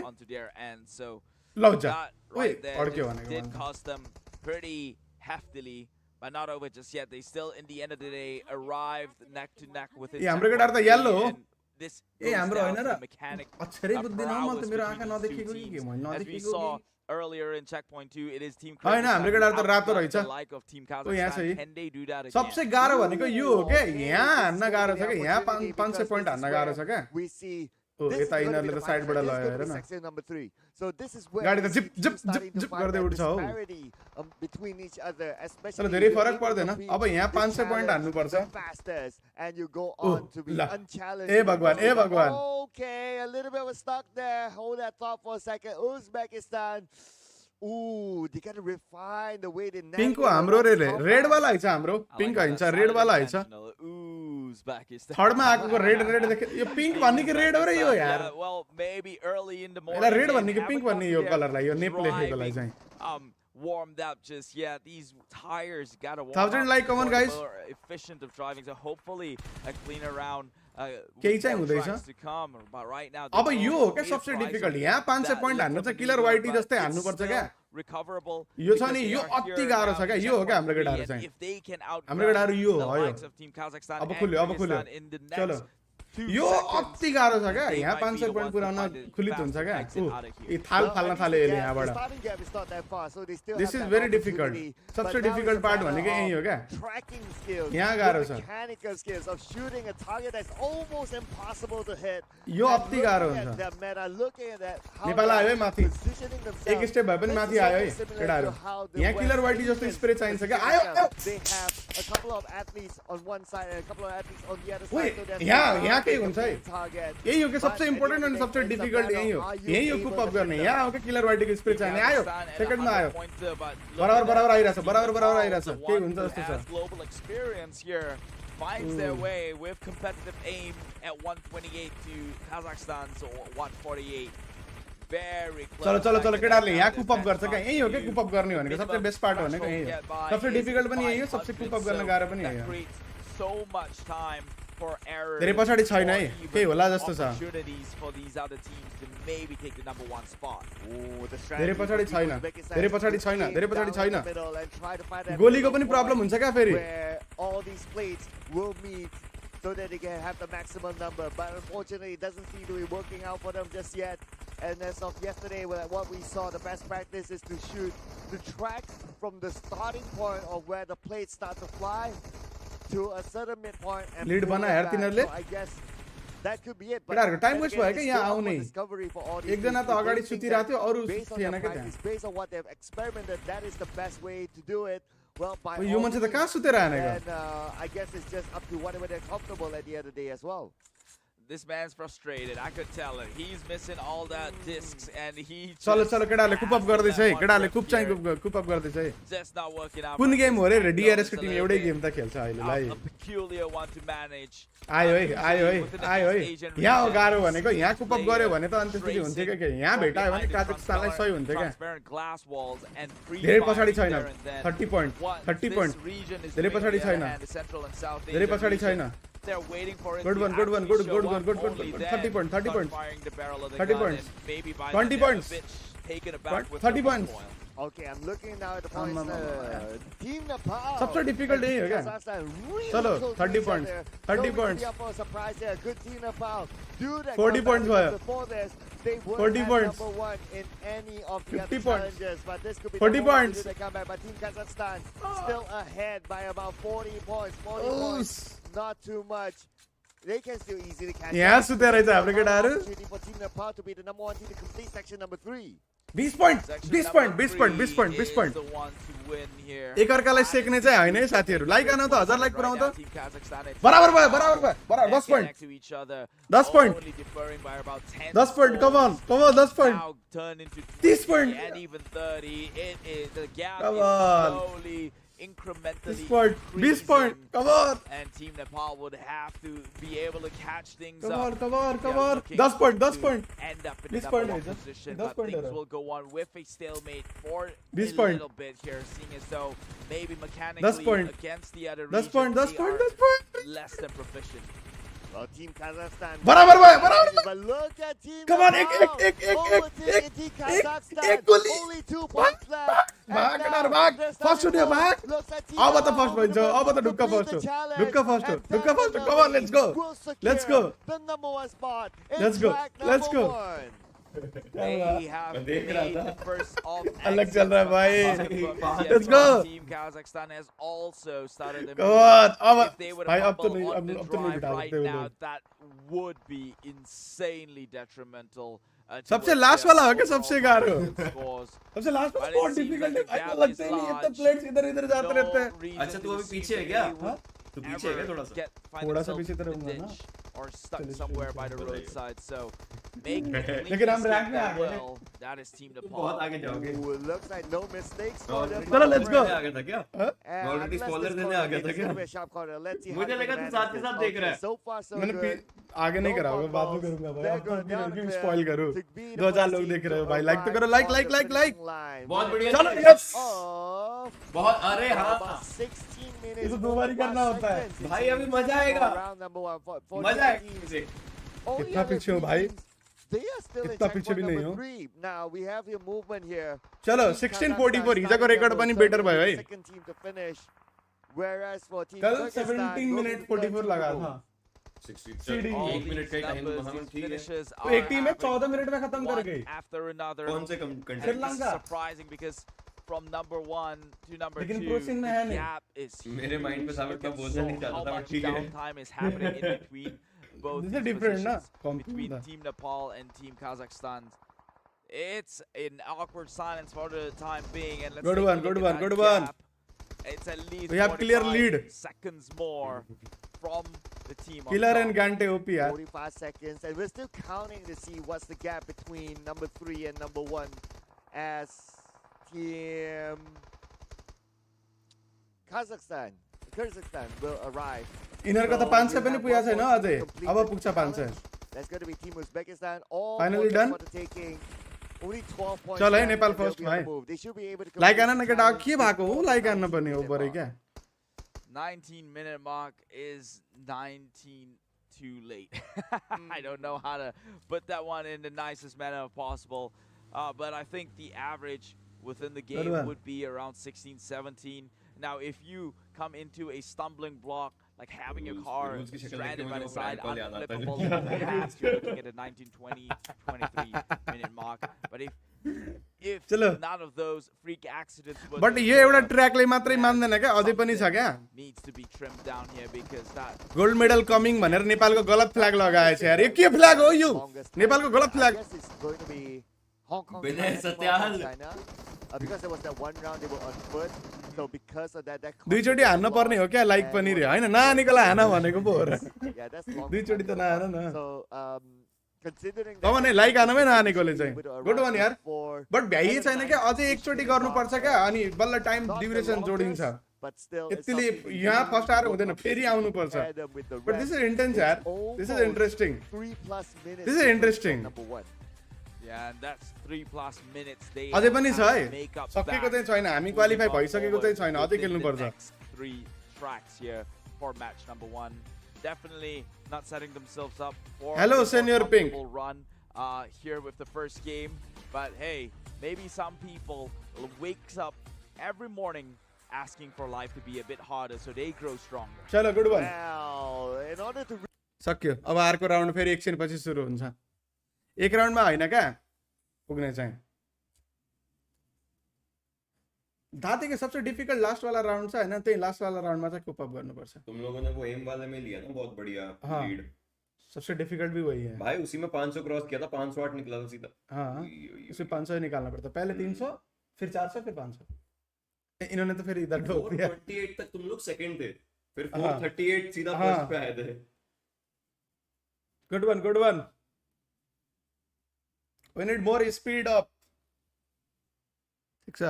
ल जा ओइ अड्क्यो भनेको But not over just yet. They still, in the end of the day, arrived neck to neck with it. ए हाम्रो केटाहरु त yellow हो This ए हाम्रो हैन र mechanic अक्षरै बुझ्दिन म त मेरो आँखा नदेखेको कि के मैले as we नदेखेको saw earlier in checkpoint 2, it is team हैन हाम्रो केटाहरु त रातो रहेछ like of team ओ यहाँ छ Can they do that again? सबसे गाह्रो भनेको यो हो के यहाँ हान्न गाह्रो छ के यहाँ 500 पोइन्ट हान्न गाह्रो छ के we see ओ यता यिनीहरुले त साइडबाट लगायो हेर न section number 3. So this is where गाडी त जिप जिप जिप जिप गर्दै उड्छ हौ between each other, तर especially धेरै फरक पर्दैन अब यहाँ 500 पोइन्ट हान्नु पर्छ fastest, and you go Oh, on to be la. unchallenged. ए भगवान Okay, a little bit of a stuck there. Hold that thought for a second. Uzbekistan. Ooh, they gotta refine the way they pink को हाम्रो रे red वाला हैछ हाम्रो pink हैछ red वाला हैछ third मा आको red red देखे यो पिंक भन्ने कि रेड हो रे यो यार Well, maybe early in the एला morning. रेड भन्ने कि पिंक भन्ने यो कलरलाई यो नेप लेखेकोलाई चाहिँ Warmed up just yet. These tires gotta warm 1000 up like, come on, before guys. more efficient of driving. So hopefully a cleaner round. केही चाहिँ हुँदैछ To come, but right now. अब यो हो के सबसे डिफिकल्ट यहाँ 500 पोइन्ट हान्नु चाहिँ किलर वाइटी जस्तै हान्नु पर्छ क्या recoverable. यो छ नि यो अति गाह्रो छ क्या यो हो क्या हाम्रो केटाहरु चाहिँ हाम्रो केटाहरु यो हो यो अब खुल्यो चलो यो अति गाह्रो छ क्या यहाँ 500 पोइन्ट पुराउन खुलित हुन्छ क्या ए थाल फाल्न थाले यसले यहाँबाट दिस इज भेरी डिफिकल्ट सबसे डिफिकल्ट पार्ट भनेको यही हो क्या यहाँ गाह्रो छ यो अति गाह्रो हुन्छ नेपाल आयो है माथि एक स्टेप भए पनि माथि आयो है केटाहरु यहाँ किलर वाइटी जस्तो स्प्रे चाहिन्छ क्या आयो यहाँ के हुन्छ है यही हो कि सबसे इम्पोर्टेन्ट अनि सबसे डिफिकल्ट यही हो कुप अप गर्ने यहाँ हो कि किलर वाइटीको स्प्रे चाहिने आयो सेकेन्डमा आयो बराबर आइरहेछ के हुन्छ जस्तो छ finds their way with competitive aim at 128 to Kazakhstan's 148. Very close. चलो केटाहरुले यहाँ कुप अप गर्छ क्या यही हो कि कुप अप गर्ने भनेको सबसे बेस्ट पार्ट भनेको यही हो सबसे डिफिकल्ट पनि यही हो सबसे कुप अप गर्न गाह्रो पनि यही हो so much time for error. धेरै पछाडी छैन है केही होला जस्तो छ for these other teams to maybe take the number 1 spot. धेरै पछाडी छैन गोलीको पनि प्रब्लम हुन्छ क्या फेरि all these plates will meet so that they can have the maximum number, but unfortunately it doesn't seem to be working out for them just yet. And as of yesterday, what we saw, the best practice is to shoot the track from the starting point of where the plates start to fly to a certain midpoint and lead bana yaar tinarle. So I guess that could be it. But केटाहरुको time waste भयो के यहाँ आउने एक जना त अगाडि सुतिरा थियो अरु थिएन के त्यहाँ based on what they've experimented, that is the best way to do it. Well, by यो मान्छे त कहाँ सुतेर आनेको and I guess it's just up to whatever they're comfortable at the end of the day as well. This man's frustrated. I could tell it. He's missing all that discs, and he. चलो केटाहरुले कुप up गर्दै छ है केटाहरुले कुप चाहिँ कुप up गर्दै छ है Just not working out. कुन game हो रे डीआरएस को टिम एउटै गेम त खेल्छ अहिले लाई A peculiar one to manage. आयो है यहाँ हो गाह्रो भनेको यहाँ कुप अप गर्यो भने त अनि त्यसपछि हुन्थ्यो के यहाँ भेटायो भने काजाखस्तानलाई सही हुन्थ्यो क्या धेरै पछाडी छैन 30 पोइन्ट धेरै पछाडी छैन They're waiting for it. Good one. 30 points. 30 points. Maybe by 20 points. Taken aback with 30 points. Okay, I'm looking now at the points. Team Nepal. सबसे difficult यही हो क्या? चलो 30 points. 30 points. Surprise there. Good Team Nepal. 40 points भयो. Before this, they were 40 points. number 1 in any of the 50 other points. challenges. But this could be 40 the moment points. to do the comeback. But Team Kazakhstan still ahead by about 40 points. 40 points. Not too much. They can still easily catch यहाँ सुतेर रहेछ हाम्रो केटाहरु opportunity for Team Nepal to be the number 1 team to complete section number 3. 20 point, Section 20 number point, 20 point, 20 point, 20 3 point. is the one to win here. एक अर्कालाई सेक्ने चाहिँ होइन है साथीहरु. Like आउन त 1000 लाइक पुराउँ त. Team Kazakhstan is बराबर भयो, बराबर भयो. बराबर 10 point. next to each other, 10 point. only differing by about 10 10 point, come on, scores. come on, 10 point. Now turn into 30 20 point. and even 30. It is the gap Come is on. slowly, 20 incrementally point, 20 point, increasing. come on. And Team Nepal would have to be able to catch things Come up. on, come on, They come are on. looking 10 point, 10 to point. End up in 20 the point number है, one position, 10 but point things है. will go on with a stalemate for 20 a point. little bit here, seeing as though maybe 10 mechanically point. against the other 10 point, regions, 10 they point, are 10 point. less than proficient. Well, Team Kazakhstan. बराबर भयो, बराबर. But look at Team Come on, Nepal. एक Overtaking Team Kazakhstan. गोली. Only 2 points left. And भाग now केटाहरु भाग. they're first starting हुने to भाग. looks like Team अब त Nepal फर्स्ट भइन्छ. will अब त ढुक्क complete फर्स्ट the हो. challenge. ढुक्क फर्स्ट हो. And ढुक्क फर्स्ट हो. Come on, let's go. will secure Let's go. The number 1 spot in Let's go. track Let's number go. 1. They have मैं देख रहा made था. the first of अलग exits चल रहा है from भाई. PUBGM. Let's go. Team Kazakhstan has also started their Come on. अब If they would भाई अब तो bubble नहीं on the अब तो नहीं drive बिठा right सकते वो now, लोग. that would be insanely detrimental. सबसे लास्ट वाला हो क्या सबसे गारो? सबसे लास्ट But वाला it बहुत seems डिफिकल्ट like है. the आई तो gap लगता is ही नहीं इतने large. प्लेयर्स इधर-इधर जाते रहते हैं. अच्छा तू अभी पीछे है क्या? तू पीछे है क्या थोड़ा सा? थोड़ा सा पीछे तरफ होगा ना. Or stuck चलिए, somewhere चलिए, by the चलिए. roadside, so make लेकिन हम रैंक में आ गए. well. That is Team तू Nepal. बहुत आगे जाओगे. Ooh, it looks like no mistakes for Already them. चलो, let's go. आ गया था क्या? And Already unless spoiler this देने corner आ गया is था क्या? gonna be a sharp corner. Let's see how मुझे they लगा can तू साथ manage के this. साथ देख रहा है. Okay, so far so मैंने good. आगे नहीं करा होगा बाद में करूंगा भाई. अब तो क्यों स्पॉइल करूं? 2000 लोग देख रहे हो भाई. लाइक तो करो. Like like like like. बहुत बढ़िया. चलो यस. बहुत अरे हाँ. ये तो दो बार ही करना होता है. भाई अभी मजा आएगा. मजा आएगा मुझे. कितना पीछे हो भाई? कितना पीछे भी नहीं हो. Now we have your movement here. चलो 1644 हिजोको रेकर्ड पनि बेटर भयो है. Second team to finish. Whereas for Team कल Kazakhstan, 17 मिनट 44 लगा था. 60 All एक मिनट का these टाइम numbers, हम these ठीक है. finishes तो are एक टीम में happening 14 मिनट में खत्म कर one गई. after another. कौन से And country? this is Sri Lanka. surprising because from number 1 to number लेकिन 2, pro scene में है the नहीं. gap is मेरे mind पे huge. साबित Look का at बोलना नहीं so चाहता how था, much ठीक है. downtime is happening in between both This is these different ना. positions, between Team Nepal and Team Kazakhstan. It's an awkward silence for the time being, and let's Good take one, a look good at one, that good one. gap. It's at least We have clear 45 lead. seconds more from the team. on Killer top. and Gante OP यार. 45 seconds, and we're still counting to see what's the gap between number 3 and number 1 as Team Kazakhstan will arrive. यिनीहरुको त 500 पनि पुगेको छैन अझै. अब पुग्छ 500. That's going to be Team Uzbekistan. All Finally points done. for the taking. Only 12 points. चल है left, Nepal and they'll first be on भाइ. the move. They should be able to like complete आन न the केटा challenge के भएको हो? before like आन्न Team पर्ने हो Nepal. बरे क्या? 19-minute mark is 19 too late. I don't know how to put that one in the nicest manner possible. But I think the average within the game one. would be around 16, 17. Now, if you come into a stumbling block, like having your car rules की शक्ल देख के stranded by मुझे the वो side, prank call याद आता है. unflippable, perhaps you're looking at a 19, 20, 23-minute mark. But if चलो. none of those freak accidents were but to यो एउटा occur, ट्र्याकले मात्रै मान्दैन क्या, अझै पनि छ क्या. needs to be trimmed down here because that gold medal coming भनेर नेपालको गलत फ्ल्याग लगाएछ यार. यो के फ्ल्याग हो यो? नेपालको गलत I flag. guess it's going to be Hong Kong Vinay versus Satyal. China. Because there was that one round they were on foot. So because of that दुई चोटी हान्न पर्ने हो क्या लाइक पनि रे हैन नहानेकोलाई हान भनेको पो हो र. Yeah, that's long. दुई चोटी त नहान न. So considering अब भने लाइक हानमै नहानेकोले चाहिँ गुड वान यार. बट भ्याइ छैन क्या, अझै एकचोटी गर्नुपर्छ क्या, अनि बल्ल टाइम ड्युरेसन जोडिन्छ. but still यतिले यहाँ फर्स्ट आएर हुँदैन, फेरि आउनुपर्छ. बट दिस इज इन्टेन्स यार. This is interesting. 3+ minutes. This is interesting. Number 1. Yeah, and that's 3+ minutes. They अझै पनि छ have है. to make up सकेको that. चाहिँ छैन, हामी क्वालिफाई भइसकेको चाहिँ छैन, अझै Within the खेल्नुपर्छ. next 3 tracks here for match number 1. Definitely not setting themselves up for Hello, a more Senior Pink. comfortable run here with the first game. But hey, maybe some people wakes up every morning asking for life to be a bit harder so they grow stronger. चलो good one. Well, in order to सक्यो. अब अर्को round फेरि एकछिन पछि सुरु हुन्छ. एक राउन्डमा होइन क्या पुग्ने चाहिँ. थाहा थियो कि सबसे डिफिकल्ट लास्ट वाला राउन्ड छ हैन, त्यही लास्ट वाला राउन्डमा चाहिँ कोप अप गर्नुपर्छ. तुम लोगों ने वो एम वाले में लिया ना बहुत बढ़िया हाँ. लीड. सबसे डिफिकल्ट भी वही है भाई। उसी में 500 क्रॉस किया था, 508 निकला था सीधा। हाँ उसे 500 ही निकालना पड़ता, पहले 300 फिर 400 फिर 500। इन्होंने तो फिर इधर ठोक दिया। 428 तक तुम लोग सेकंड थे, फिर हाँ। 438 सीधा हाँ। फर्स्ट पे आए थे। Good one good one. We need more speed up. ठिक छ।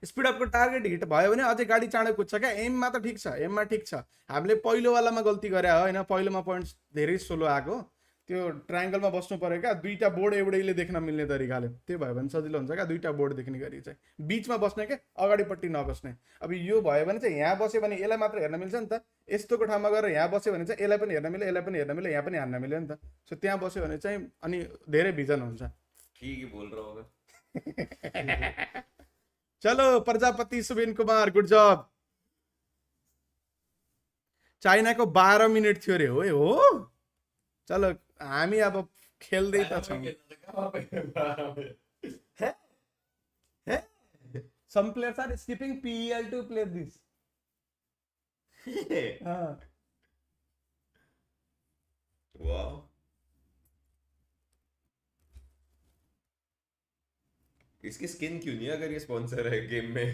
स्पिड अपको टार्गेट हिट भयो भने अझै गाडी चाँडै कुद्छ क्या। एममा त ठिक छ, एममा ठिक छ। हामीले पहिलोवालामा गल्ती गरे हो होइन, पहिलोमा पोइन्ट्स धेरै सोलो आएको। त्यो ट्रायङ्गलमा बस्नु पर्यो क्या, दुईटा बोर्ड एउटैले देख्न मिल्ने तरिकाले, त्यो भयो भने सजिलो हुन्छ क्या। दुईटा बोर्ड देख्ने गरी चाहिँ बिचमा बस्ने क्या, अगाडिपट्टि नबस्ने। अब यो भयो भने चाहिँ यहाँ बस्यो भने यसलाई मात्र हेर्न मिल्छ नि त, यस्तोको ठाउँमा गएर यहाँ बस्यो भने चाहिँ यसलाई पनि हेर्न मिल्यो, यसलाई पनि हेर्न मिल्यो, यहाँ पनि हान्न मिल्यो नि त। सो त्यहाँ बस्यो भने चाहिँ अनि धेरै भिजन हुन्छ। ठीक ही बोल रहा होगा। चलो प्रजापति सुबिन कुमार, गुड जब। चाइनाको 12 मिनट थियो रे हो। चलो हामी अब खेल्दै त छौँ। Some players are skipping PEL to play this. वाह। इसकी स्किन क्यों नहीं है अगर ये स्पॉन्सर है गेम में?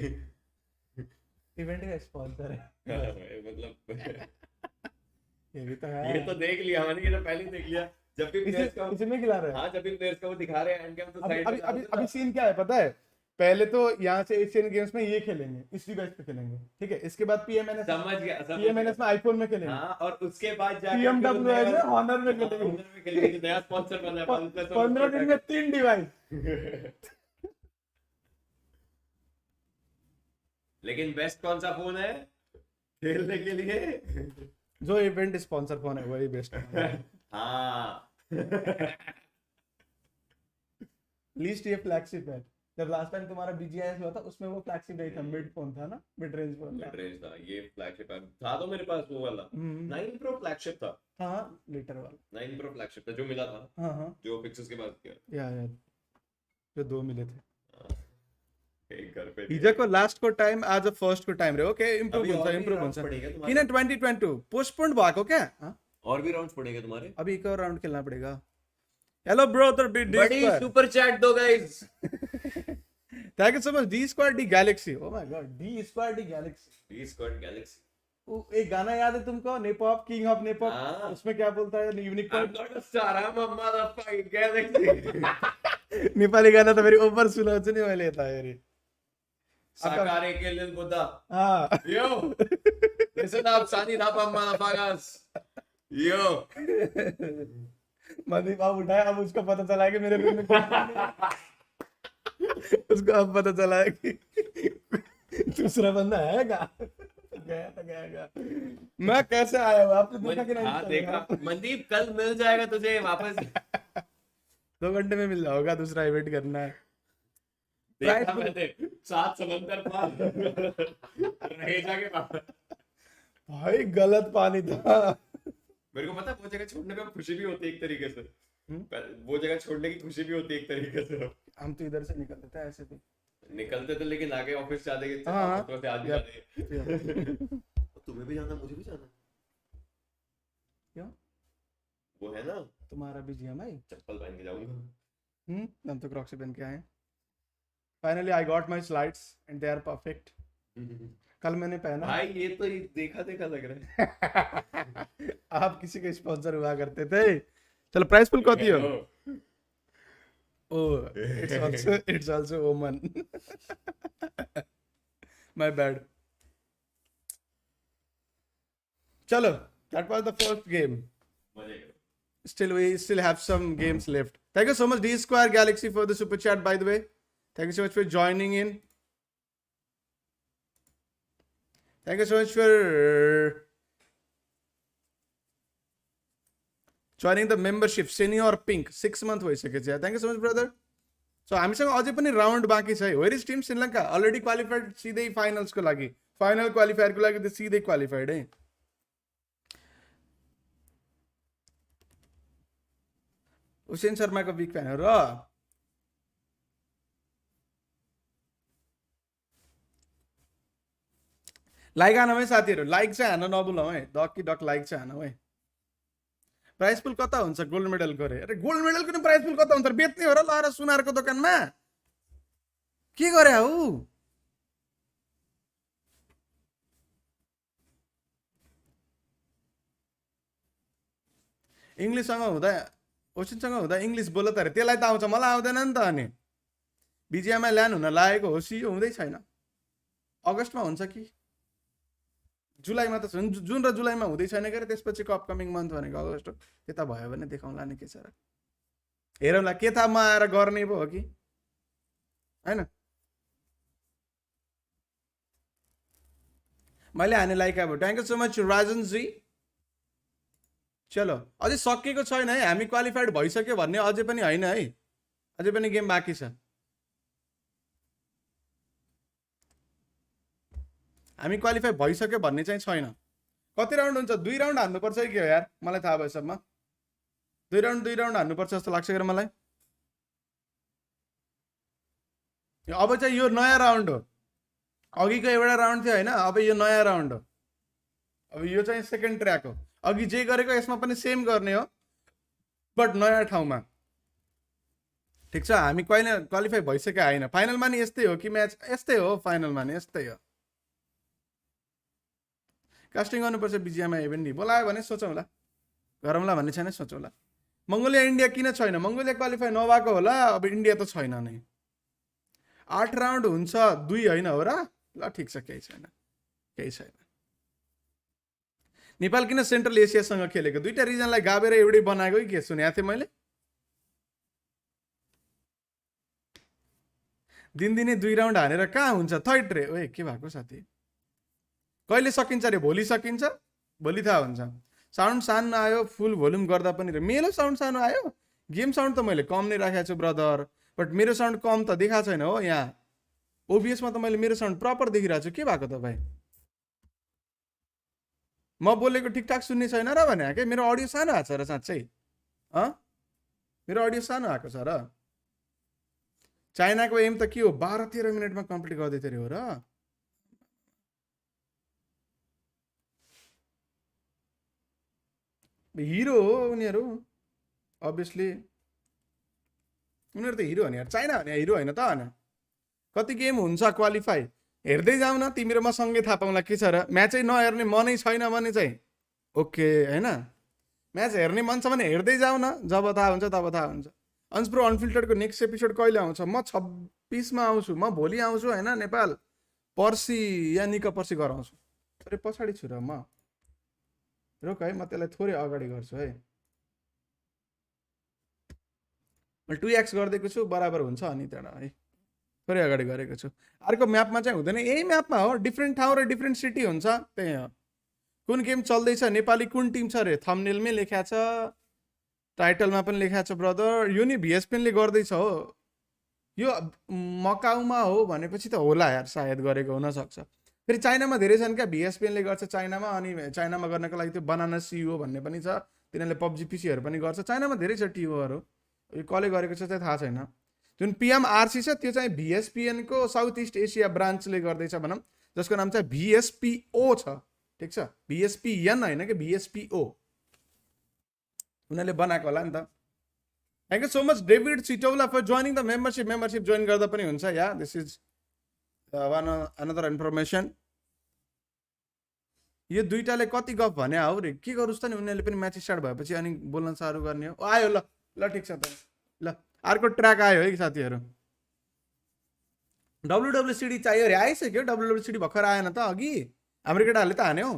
इवेंट का स्पॉन्सर है। मतलब ये भी तो है। ये तो देख लिया मैंने, ये तो पहले ही देख लिया। जब भी प्लेयर्स का इसी में खिला रहे हैं। हाँ, जब भी प्लेयर्स का वो दिखा रहे हैं एंड गेम तो साइड अभी अभी अभी सीन क्या है पता है? पहले तो यहाँ से एशियन गेम्स में ये खेलेंगे, इस डिवाइस पे खेलेंगे, ठीक है। इसके बाद पीएमएनएस समझ गया पीएमएनएस में आईफोन में खेलेंगे। हाँ, और उसके बाद जाके पीएमडब्ल्यूआई में ऑनर में खेलेंगे। ऑनर में खेलेंगे, नया स्पॉन्सर बना है 15 दिन में 3 डिवाइस। लेकिन बेस्ट कौन सा फोन है खेलने के लिए? जो इवेंट स्पॉन्सर फोन है वही बेस्ट है। हाँ। लीस्ट ये फ्लैगशिप है। जब लास्ट टाइम तुम्हारा बीजीआईएस हुआ था उसमें वो फ्लैगशिप नहीं था, मिड फोन था ना, मिड रेंज फोन था। मिड रेंज था, ये फ्लैगशिप था तो मेरे पास वो वाला 9 प्रो फ्लैगशिप था। हाँ लीटर वाला 9 प्रो फ्लैगशिप था जो मिला था। हाँ हाँ जो फिक्सेस के बाद किया या जो 2 मिले थे। एक घर पे हिजो को लास्ट को टाइम आज फर्स्ट को टाइम रे। ओके इम्प्रूव हुन्छ किन 2022 पोस्टपोन्ड भएको क्या? और भी राउंड्स पड़ेगा तुम्हारे? अभी एक और राउंड खेलना पड़ेगा। हेलो ब्रदर बड़ी सुपर चैट दो guys. Thank you so much D squad D Galaxy. Oh my God D squad D Galaxy. D squad Galaxy. वो एक गाना याद है तुमको, नेपॉप किंग ऑफ नेपॉप? उसमें क्या बोलता है unique I'm not a star, I'm a motherfucking galaxy। Nepali गाना तो मेरी ऊपर सुना नहीं मैं लेता है रे। साकारे के लिए बुद्धा। हाँ Yo, listen up, Sunny Napa motherfuckers। Yo, Mandeep आप उठाया, अब उसको पता चला है कि मेरे रूम में उसको अब पता चला है कि दूसरा बंदा है क्या? गया मैं कैसे आया हूँ आपने देखा कि नहीं? हाँ देखा। मनदीप कल मिल जाएगा तुझे वापस। 2 घंटे में मिल जाओगा, दूसरा इवेंट करना है। देखा मैंने 7 समंदर पार रहे जाके वापस। भाई गलत पानी था। मेरे को पता है वो जगह छोड़ने पे खुशी भी होती है एक तरीके से। वो जगह छोड़ने की खुशी भी होती है एक तरीके से। हम तो इधर से निकलते थे ऐसे भी निकलते थे, लेकिन आगे ऑफिस जाते के हाँ तो आज जाते। तुम्हें भी जाना, मुझे भी जाना। क्यों? वो है ना तुम्हारा भी जीएमआई चप्पल पहन के जाऊंगा। हम तो क्रॉक्स पहन के आए। Finally I got my slides and they are perfect. कल मैंने पहना। भाई ये तो देखा देखा लग रहा है। आप किसी का स्पॉन्सर हुआ करते थे। चलो प्राइस पुल कति हो? Oh, it's also woman. My bad. Chalo, that was the first game. We still have some games left. Thank you so much D Square Galaxy for the super chat, by the way. Thank you so much for joining in. Thank you so much for joining the membership. Senior Pink 6 month भइसकेछ। Thank you so much brother. So हामीसँग अझै पनि round बाँकी छ। Where is team Sri Lanka? Already qualified सिधै finals को लागि, final qualifier को लागि त सिधै क्वालिफाइड है। हुसेन शर्मा को बिग फैन हो र। लाइक हान है साथीहरु, लाइक चाहिँ हान नभुलौ है। डक कि डक लाइक चाहिँ हानौ है। प्राइस पुल कता हुन्छ गोल्ड मेडलको रे? अरे गोल्ड मेडलको नि प्राइस पुल कता हुन्छ? बेच्ने हो र लाएर सुनारको दोकानमा के गरे हौ? इङ्ग्लिससँग हुँदा ओसिनसँग हुँदा इङ्ग्लिस बोल त अरे त्यसलाई त आउँछ, मलाई आउँदैन नि त। अनि बिजिएमआई ल्यान्ड हुन लागेको हो, सियो हुँदै छैन। अगस्तमा हुन्छ कि जुलाईमा त जुन र जुलाईमा हुँदै छैन के अरे, त्यसपछिको अपकमिङ मन्थ भनेको अगस्त हो। त्यता भयो भने देखाउँला नि के छ र, हेरौँला। के थाहा म आएर गर्ने पो हो कि होइन। मैले हाने लाइक अब thank you so much Rajanji. चलो अझै सकिएको छैन है, हामी क्वालिफाइड भइसक्यो भन्ने अझै पनि होइन है, अझै पनि गेम बाँकी छ। हामी क्वालिफाई भइसक्यो भन्ने चाहिँ छैन। कति राउन्ड हुन्छ? 2 राउन्ड हान्नुपर्छ कि के हो यार, मलाई थाहा भएसम्म 2 राउन्ड हान्नुपर्छ जस्तो लाग्छ कि मलाई। अब चाहिँ यो नयाँ राउन्ड हो, अघिको एउटा राउन्ड थियो होइन, अब यो नयाँ राउन्ड हो। अब यो चाहिँ सेकेन्ड ट्र्याक हो। अघि जे गरेको यसमा पनि सेम गर्ने हो, बट नयाँ ठाउँमा। ठिक छ, हामी क्वालिफाई भइसक्यो होइन। फाइनलमा नि यस्तै हो कि म्याच यस्तै हो, फाइनलमा नि यस्तै हो। कास्टिङ गर्नुपर्छ बिजिएमआई इभेन्ट नि, बोलायो भने सोचौँला, गरौँला भन्ने छैन, सोचौँला। मङ्गोलिया इन्डिया किन छैन? मङ्गोलिया क्वालिफाई नभएको होला, अब इन्डिया त छैन नै। 8 राउन्ड हुन्छ, 2 होइन हो र? ल ठिक छ, केही छैन, केही छैन। नेपाल किन सेन्ट्रल एसियासँग खेलेको? 2टा रिजनलाई गाबेर एउटै बनाएको कि के सुनेको थिएँ मैले। दिनदिनै 2 राउन्ड हानेर कहाँ हुन्छ थैट रे? ओए के भएको साथी? कहिले सकिन्छ रे? भोलि सकिन्छ, भोलि थाहा हुन्छ। साउन्ड सानो आयो, फुल भोल्युम गर्दा पनि रे। मेरो साउन्ड सानो आयो? गेम साउन्ड त मैले कम नै राखेको छु ब्रदर, बट मेरो साउन्ड कम त देखाएको छैन हो। यहाँ ओबिएसमा त मैले मेरो साउन्ड प्रपर देखिरहेको छु। के भएको त भाइ? म बोलेको ठिकठाक सुन्ने छैन र भने के? मेरो अडियो सानो आएको छ र साँच्चै? मेरो अडियो सानो आएको छ र? चाइनाको एम त के हो, 12-13 मिनटमा कम्प्लिट गर्दै थियो हो र? हिरो हो उनीहरू, अभियसली उनीहरू त हिरो हो नि यार। चाइना हो नि हिरो होइन त? होइन, कति गेम हुन्छ क्वालिफाई हेर्दै जाऊ न, तिम्रो म सँगै थाहा पाउँला के छ र। म्याचै नहेर्ने मनै छैन भने चाहिँ ओके होइन, म्याच हेर्ने मन छ भने हेर्दै जाऊ न, जब थाहा हुन्छ तब थाहा हुन्छ। अन्स प्रो अनफिल्टरको नेक्स्ट एपिसोड कहिले आउँछ? म 26मा आउँछु, म भोलि आउँछु होइन नेपाल, पर्सि या निका पर्सि गराउँछु। अरे पछाडि छु र म, रोक है, म त्यसलाई थोरै अगाडि गर्छु है। म 2x गरिदिएको छु, बराबर हुन्छ अनि त्यहाँ है, थोरै अगाडि गरेको छु। अर्को म्यापमा चाहिँ हुँदैन, यही म्यापमा हो, डिफ्रेन्ट ठाउँ र डिफ्रेन्ट सिटी हुन्छ, त्यही हो। कुन गेम चल्दैछ, नेपाली कुन टिम छ रे? थम्बनेलमै लेखा छ, टाइटलमा पनि लेखा छ ब्रदर। यो नि भिएसपिएनले गर्दैछ हो, यो मकाउमा हो भनेपछि त होला यार, सायद गरेको हुनसक्छ। फेरि चाइनामा धेरै छन् क्या, भिएसपिएनले गर्छ चाइनामा, अनि चाइनामा गर्नको लागि त्यो बनाना सिओ भन्ने पनि छ, तिनीहरूले पब्जी पिसीहरू पनि गर्छ। चाइनामा धेरै छ टिओहरू, यो कसले गरेको छ चाहिँ थाहा छैन। जुन पिएमआरसी छ त्यो चाहिँ भिएसपिएनको साउथ इस्ट एसिया ब्रान्चले गर्दैछ भनौँ, जसको नाम चाहिँ भिएसपिओ छ। ठिक छ, भिएसपिएन होइन कि भिएसपिओ, उनीहरूले बनाएको होला नि त। Thank you so much David Sitaula for joining the membership join गर्दा पनि हुन्छ या। This is one another information. यो दुइटाले कति गफ भने हौ रे, के गरोस् त नि, उनीहरूले पनि म्याच स्टार्ट भएपछि अनि बोल्न साह्रो गर्ने हो। आयो ल ल ठिक छ त, ल अर्को ट्र्याक आयो है साथीहरू। डब्लुडब्लुसिडी चाहियो अरे, आइसक्यो। डब्लुडब्लुसिडी भर्खर आएन त, अघि हाम्रो केटाहरूले त हान्यो।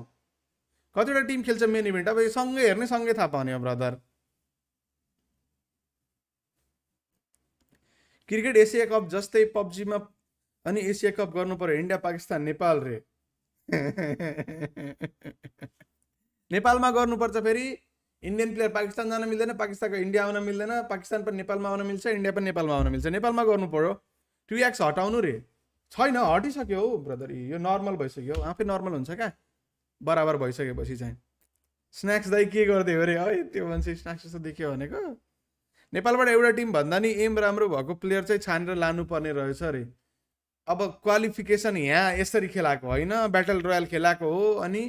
कतिवटा टिम खेल्छ मेन इभेन्ट, अब यो सँगै हेर्ने सँगै थाहा पाउने हो ब्रदर। क्रिकेट एसिया कप जस्तै पब्जीमा अनि एसिया कप गर्नु पर्यो, इन्डिया पाकिस्तान नेपाल रे। नेपालमा गर्नुपर्छ, फेरि इन्डियन प्लेयर पाकिस्तान जान मिल्दैन, पाकिस्तानको इन्डिया आउन मिल्दैन, पाकिस्तान पनि नेपालमा आउन मिल्छ, इन्डिया पनि नेपालमा आउन मिल्छ। नेपालमा गर्नु पर्यो। 2x हटाउनु रे, छैन, हटिसक्यो हौ ब्रदर, यो नर्मल भइसक्यो, आफै नर्मल हुन्छ क्या बराबर भइसकेपछि चाहिँ। स्न्याक्स दाइ के गर्दै हो रे है, त्यो मान्छे स्न्याक्स जस्तो देखियो भनेको। नेपालबाट एउटा टिम भन्दा नि एम राम्रो भएको प्लेयर चाहिँ छानेर लानुपर्ने रहेछ अरे। अब क्वालिफिकेसन यहाँ यसरी खेलाएको होइन, ब्याटल रोयल खेलाएको हो, अनि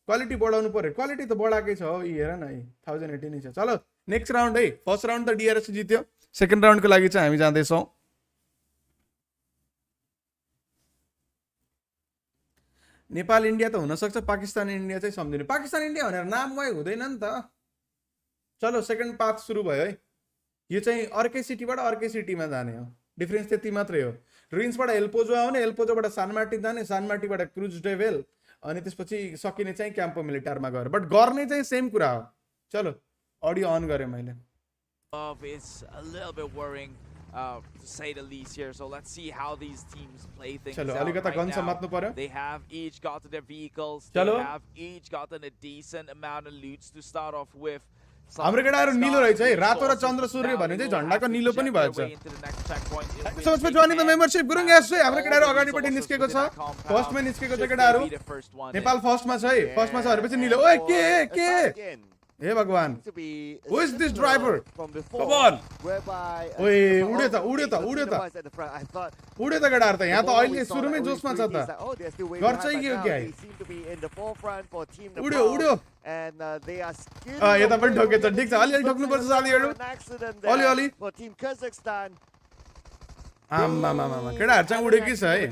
क्वालिटी बढाउनु पर्यो क्वालिटी त बढाएकै छ यी हेर न 1080 नै छ चलो नेक्स्ट राउन्ड है फर्स्ट राउन्ड त डिआरएस जित्यो सेकेन्ड राउन्डको लागि चाहिँ हामी जाँदैछौँ नेपाल इन्डिया त हुनसक्छ पाकिस्तान इन्डिया चाहिँ सम्झिनु पाकिस्तान इन्डिया भनेर नाममै हुँदैन नि त चलो सेकेन्ड पाथ सुरु भयो है यो चाहिँ अर्कै सिटीबाट अर्कै सिटीमा जाने हो डिफरेन्स त्यति मात्रै हो रुइन्सबाट एल्पोजो आउने एल्पोजोबाट सानमार्टी जाने सानमार्टीबाट क्रुज डेभेल अनि त्यसपछि सकिने चाहिँ क्याम्पो मिलिटारमा गएर बट गर्ने चाहिँ सेम कुरा हो चलो अडियो अन गरेँ मैले It's a little bit worrying, to say the least here. So let's see how these teams play things चलो out अलिकता right गन now. समात्नु पर्यो They have each gotten their vehicles. चलो. They have each gotten a decent amount of loots to start off with. हाम्रो केटाहरू निलो रहेछ है रातो र चन्द्र सूर्य भने चाहिँ झन्डाको निलो पनि भएछ सोचमा joining the membership Gurung S है हाम्रो केटाहरू अगाडिपट्टि निस्केको छ फर्स्टमा निस्केको छ केटाहरू नेपाल फर्स्टमा छ है फर्स्टमा छ भनेपछि निलो ओए के हे भगवान हु इज दिस ड्राइभर कम अन ओए उड्यो त उड्यो त केटाहरू त यहाँ त अहिले सुरुमै जोसमा छ त गर्छ कि क्या उड्यो यता पनि ठोकेछ ठिक छ अलिअलि ठोक्नुपर्छ साथीहरू अलि आमामामा केटाहरू चाहिँ उडेकै छ है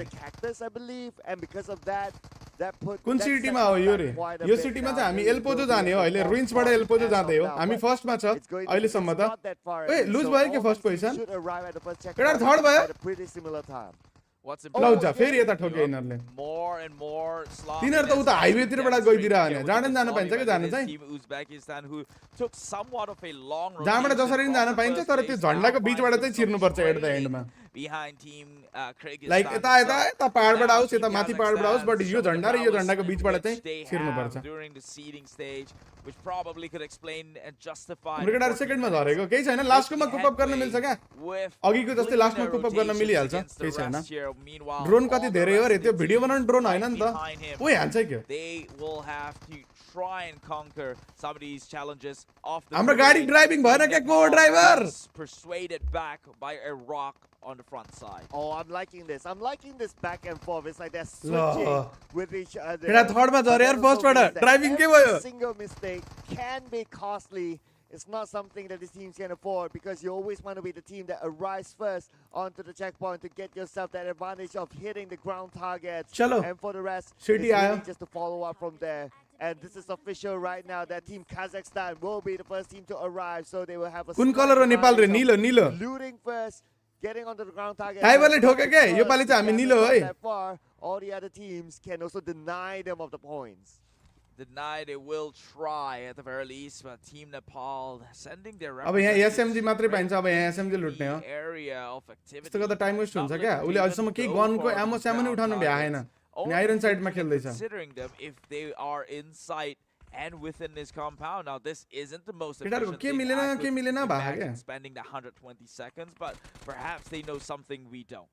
कुन सिटीमा हो यो रे यो सिटीमा चाहिँ हामी एल्पोजो जाने हो अहिले रुइन्सबाट एल्पोजो जाँदै हो हामी फर्स्टमा छ अहिलेसम्म त ए लुज भयो के फर्स्ट पोजिसन केटाहरू थर्ड भयो लौजा फेरि यता ठोके यिनीहरूले तिनीहरू त उता हाइवेतिरबाट गइदिएर भने जान पाइन्छ कि जानु चाहिँ जहाँबाट जसरी पनि जान पाइन्छ तर त्यो झन्डाको बिचबाट चाहिँ छिर्नुपर्छ एट द एन्डमा लाइक यता पहाडबाट आओस् यता माथि पहाडबाट आओस् बट यो झन्डा र यो झन्डाको बिचबाट चाहिँ छिर्नुपर्छ क्रिकेटर सेकेन्डमा झरेको केही छैन लास्टकोमा कुपअप गर्न मिल्छ क्या अघिको जस्तै लास्टमा कुपअप गर्न मिलिहाल्छ केही छैन ड्रोन कति धेरै हो रे त्यो भिडियो बनाउने ड्रोन होइन नि त ओइ हान्छ के हाम्रो गाडी ड्राइभिङ भएन क्या को driver on the front side. Oh, I'm liking this. I'm liking this back and forth. It's like they're switching with each other. केटा थर्डमा झरे यार फर्स्टबाट ड्राइभिङ के भयो Single mistake can be costly. It's not something that these teams can afford because you always want to be the team that arrives first onto the checkpoint to get yourself that advantage of hitting the ground targets. Chalo. And for the rest, City it's really just to follow up from there. And this is official right now that Team Kazakhstan will be the first team to arrive. So they will have a कुन colour हो नेपाल रे नीलो looting first. Getting onto the ground target. टाइबरले ठोके के यो पाली चाहिँ हामी नीलो है all the other teams can also deny them of the points. Deny they will try at the very least, but Team Nepal sending their अब यहाँ SMG मात्रै पाइन्छ अब यहाँ एसएमजी लुट्ने हो area of activity. त्यस्तो गर्दा टाइम वेस्ट हुन्छ क्या उले अझसम्म केही गनको एमो स्यामो नि उठाउनु भ्याएन अनि आइरन साइडमा खेल्दै छ Considering them if they are inside and within this compound. Now this isn't the most केटाहरुको efficient के thing मिलेन I के could मिलेन भा imagine क्या spending the 120 seconds, but perhaps they know something we don't.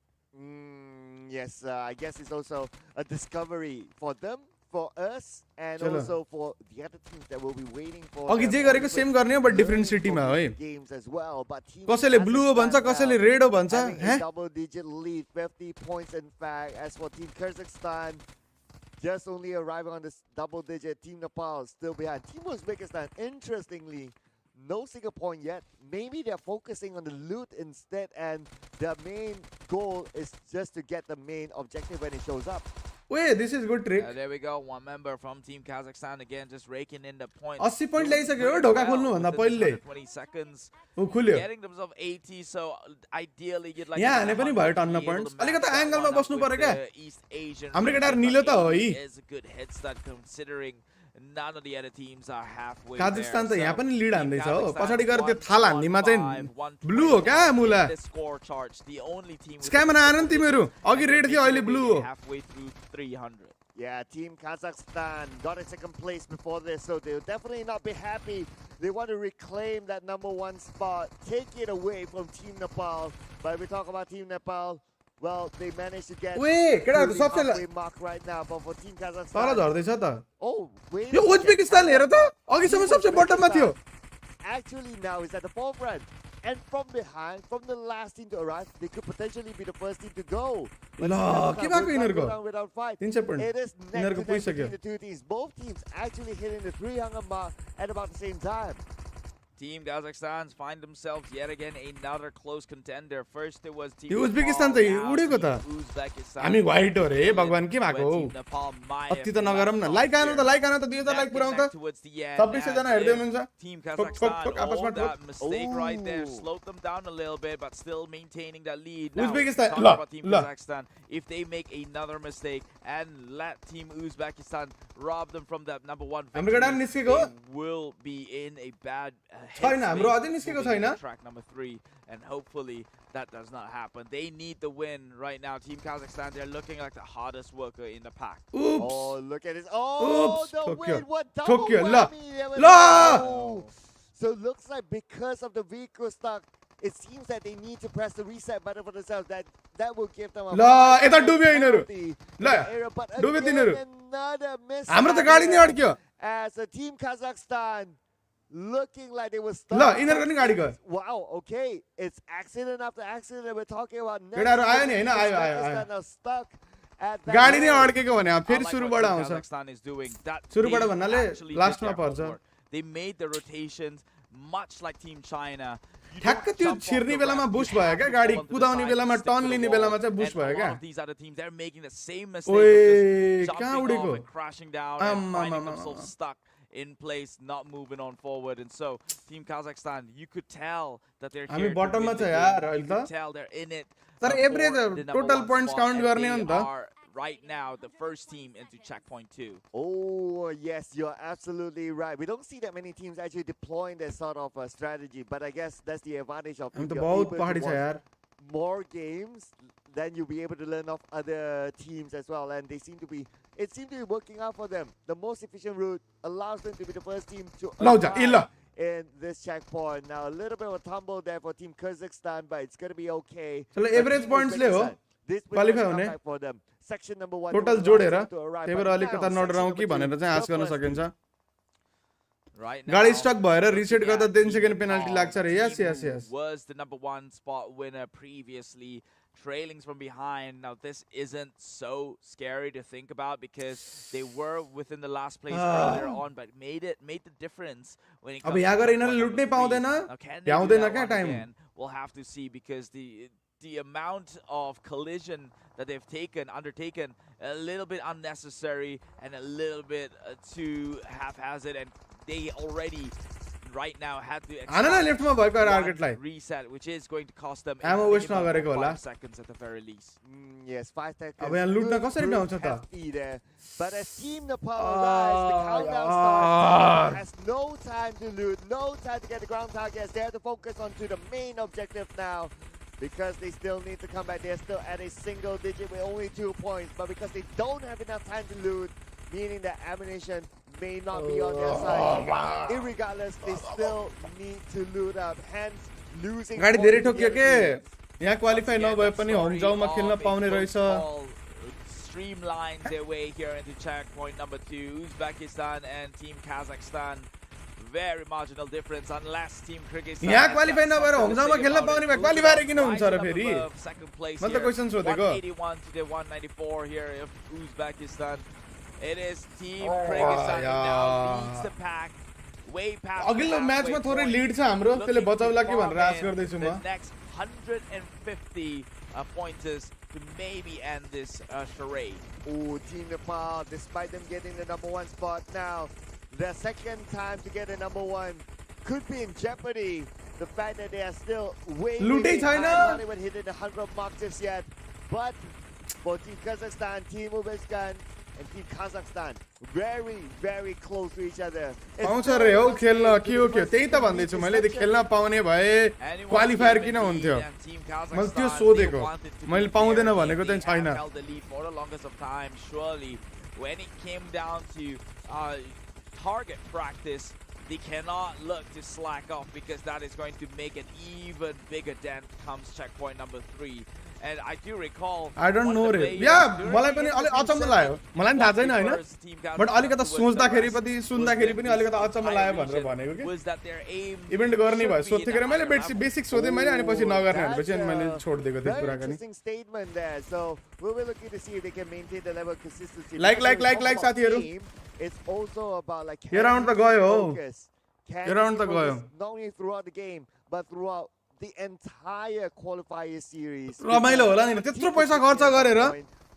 Yes, I guess it's also a discovery for them, for us, and चलो also for the other teams that will be waiting for अघि जे गरेको same गर्ने हो but different सिटीमा हो है games as well. But Team कसैले blue हो भन्छ कसैले रेड हो भन्छ having हैं a double-digit lead, 50 points in fact. As for Team Kazakhstan, just only arriving on this double-digit. Team Nepal still behind. Team Uzbekistan, interestingly, no single point yet. Maybe they're focusing on the loot instead, and their main goal is just to get the main objective when it shows up. Wait, this is good trick. There we go. One member from Team Kazakhstan again, just raking in the points. 80 point ल्याइसक्यो हो ढोका खोल्नु भन्दा पहिले 20 seconds. उ खुल्यो Getting themselves 80, so ideally you'd like यहाँ हाने पनि भयो टन्न पोइन्ट्स अलिकता एंगलमा बस्नु पर्यो क्या हाम्रो केटाहरु निलो त हो यी is a good head start considering none of the other teams are halfway there. काजाखस्तान त यहाँ पनि लीड हान्दै छ हो पछाडी गएर त्यो थाल हान्नेमा चाहिँ ब्लू हो क्या मुला स्क्यामर आएन नि तिमीहरु अघि रेड थियो अहिले ब्लू हो halfway through 300. Yeah, Team Kazakhstan got a second place before this, so they'll definitely not be happy. They want to reclaim that #1 spot, take it away from Team Nepal. But if we talk about Team Nepal, well, they managed to get केटाहरु the सबसे halfway mark right now. But for Team तल Kazakhstan, झर्दै छ त oh, wait. यो Uzbekistan हेर त अघिसम्म सबसे बटममा थियो Actually now is at the forefront. And from behind, from the last team to arrive, they could potentially be the first team to go. But La, के भएको यिनीहरुको? go down without fight. 300 point. It is neck यिनीहरुको to neck पुगिसक्यो. between the two teams. Both teams actually hitting the 300 mark at about the same time. Team Kazakhstan find themselves yet again another close contender. First it was Team yo Uzbekistan Nepal, त now उडेको Team त Uzbekistan. हामी white हो रे भगवान के भएको When हो Team Nepal might अति have त नगरम न left लाइक आउनु त off लाइक आउनु त 2000 here. लाइक पुराउँ Back त towards the end, 26 जना हेर्दै and हुनुहुन्छ Team ठोक, ठोक, Kazakhstan, ठोक, आपसमा oh, that ठोक. mistake right there Ooh. slowed them down a little bit, but still maintaining that lead. Now, Uzbekistan, talking ल, about Team ल. Kazakhstan, if they make another mistake and let Team Uzbekistan rob them from that number one हाम्रो केटाहरु victory, निस्केको हो? they will be in a bad छैन, हाम्रो headspace अझै निस्केको moving into छैन. track number 3, and hopefully that does not happen. They need the win right now. Team Kazakhstan, they're looking like the hardest worker in the pack. Oops. Oh, look at this. Oh, Oops. the Tokyo. win. What double Tokyo, la. whammy there with La. oh. So it looks like because of the vehicle stuck, it seems that they need to press the reset button for themselves. That will give them a La, five यता डुब्यो यिनीहरु. penalty in La, the area. But डुब्यो again, तिनीहरु. another miss. हाम्रो त गाडी नै अड्क्यो As a Team Kazakhstan looking like they were stuck. ल यिनीहरुको नि गाडी गयो Wow, okay. It's accident after accident. We're talking about केटाहरु आयो नि हैन आयो आयो आयो Uzbekistan are stuck at that गाडी नै road. अड्केको भने अब फेरि I like what सुरुबाट Team आउँछ Kazakhstan is doing. That सुरुबाट they भन्नाले actually did लास्टमा their पर्छ homework. They made the rotations much like Team China. You ठ्याक्क don't त्यो jump off छिर्ने the बेलामा ramp, बुस्ट you भयो have क्या to गाडी fall onto the कुदाउने side, बेलामा stick to टर्न the लिने wall. बेलामा चाहिँ बुस्ट And भयो a lot क्या of these other teams, they're making the same mistake ओए of just कहाँ jumping उडेको off and crashing down and finding themselves stuck in place, not moving on forward. And so, Team Kazakhstan, you could tell that they're हामी here to bottom मा win the छ game. यार You अहिले could त tell they're in it. तर for average the number total one points spot, count and गर्ने हो they नि त are right now the first team into checkpoint 2. Oh, yes, you're absolutely right. We don't see that many teams actually deploying that sort of strategy, but I guess that's the advantage of हामी if त you're बहुत able to पहाडी छ watch यार more games, then you'll be able to learn off other teams as well. And it seemed to be working out for them. The most efficient route allows them to be the first team to ल जा ए ल arrive in this checkpoint. Now, a little bit of a tumble there for Team Kazakhstan, but it's going to be okay. चलो But average Team points ले हो Uzbekistan, this will qualify come हुने back for them. Section number 1. Total जोडेर त्यही भएर अलिकता नडराउँ कि भनेर चाहिँ आश गर्न सकिन्छ Right गाडी now, स्टक भएर रिसेट looking गर्दा at 10 second Team penalty Nepal, लाग्छ रे yes team yes who yes was the number 1 spot winner previously, trailing from behind. Now this isn't so scary to think about because they were within the last place earlier on, but made the difference when it अब comes यहाँ to गएर point यिनीहरूले number लुट्नै 3. पाउँदैन Now, can they do भ्याउँदैन that क्या one time again? We'll have to see because the amount of collision that they've undertaken, a little bit unnecessary and a little bit too haphazard, and they already right now had to आन न लेफ्टमा भएको one टार्गेटलाई reset, which is going to cost them a Ammo waste minimum नगरेको of होला 5 seconds at the very least. Yes, 5 seconds. अब यहाँ लुट्न Good कसरी group भ्याउँछ त hefty there. But as Team Nepal arrives, the countdown starts. Has no time to loot, no time to get the ground targets. They have to focus onto the main objective now because they still need to come back. They're still at a single digit with only 2 points. But because they don't have enough time to loot, meaning that ammunition may not be on their side. Irregardless, they still need to loot up. Hence, losing गाडी points धेरै to the ठोक्यो other के teams. यहाँ qualify Yeah, नभए the पनि home story जाउमा of खेल्न a पाउने रहेछ football streamlines their way here into checkpoint number 2. Uzbekistan and Team Kazakhstan, very marginal difference unless Team Kyrgyzstan यहाँ has क्वालिफाई got नभएर something home to जाउमा say खेल्न about पाउने it. भए qualifier किन हुन्छ Uzbekistan र फेरि rising up above second place मैले त here. क्वेसन सोधेको 181 to the 194 here of Uzbekistan. It is Team Kyrgyzstan who now leads the pack. Way past the अघिल्लो halfway म्याचमा थोरै point. लिड छ हाम्रो त्यसले Looking to बचाउला कि भनेर आश farm in गर्दैछु the म next 150 pointers to maybe end this charade. Oh, Team Nepal, despite them getting the number 1 spot now, their second time to get the number 1 could be in jeopardy. The fact that they are still way लुटै छैन। not even hitting the 100 mark just yet. But for Team Kazakhstan, Team Uzbekistan, and Team Kazakhstan, very, very close to each other. It's पाउँछ very रे हौ much खेल्न to के the हो के first त्यही त team to भन्दैछु reach मैले this त खेल्न section. पाउने भए Anyone क्वालिफायर given किन the हुन्थ्यो lead, and Team मैले त्यो Kazakhstan, सोधेको they wanted to मैले be पाउँदैन there. भनेको They चाहिँ छैन have held the lead for the longest of time. Surely, when it came down to target practice, they cannot look to slack off because that is going to make an even bigger dent comes checkpoint number 3. And I do recall I don't one know of the रे players या during मलाई the पनि अलि interview अचम्म said लाग्यो मलाई पनि थाहा छैन हैन Qualifiers team got बट अलिकता was the सोच्दाखेरि rest पनि was सुन्दाखेरि them पनि this अलिकता अचम्म entire लाग्यो भनेर region भनेको के was that their aim event गर्ने भयो should be सोध्थेँ in a मैले higher level. बेसिक सोधेँ मैले अनि पछि नगर्ने भनेपछि अनि मैले That's, छोडिदिएको थिएँ Very कुराकानी interesting statement there. So we'll be looking to see if they can maintain the level of consistency. Like, Because when we talk about साथीहरु। team, it's also about like yo round त गयो हो। focus. Can yo round he त गयो। focus not only throughout the game but throughout the entire qualifier series. रमाइलो होला नि त्यत्रो पैसा खर्च गरेर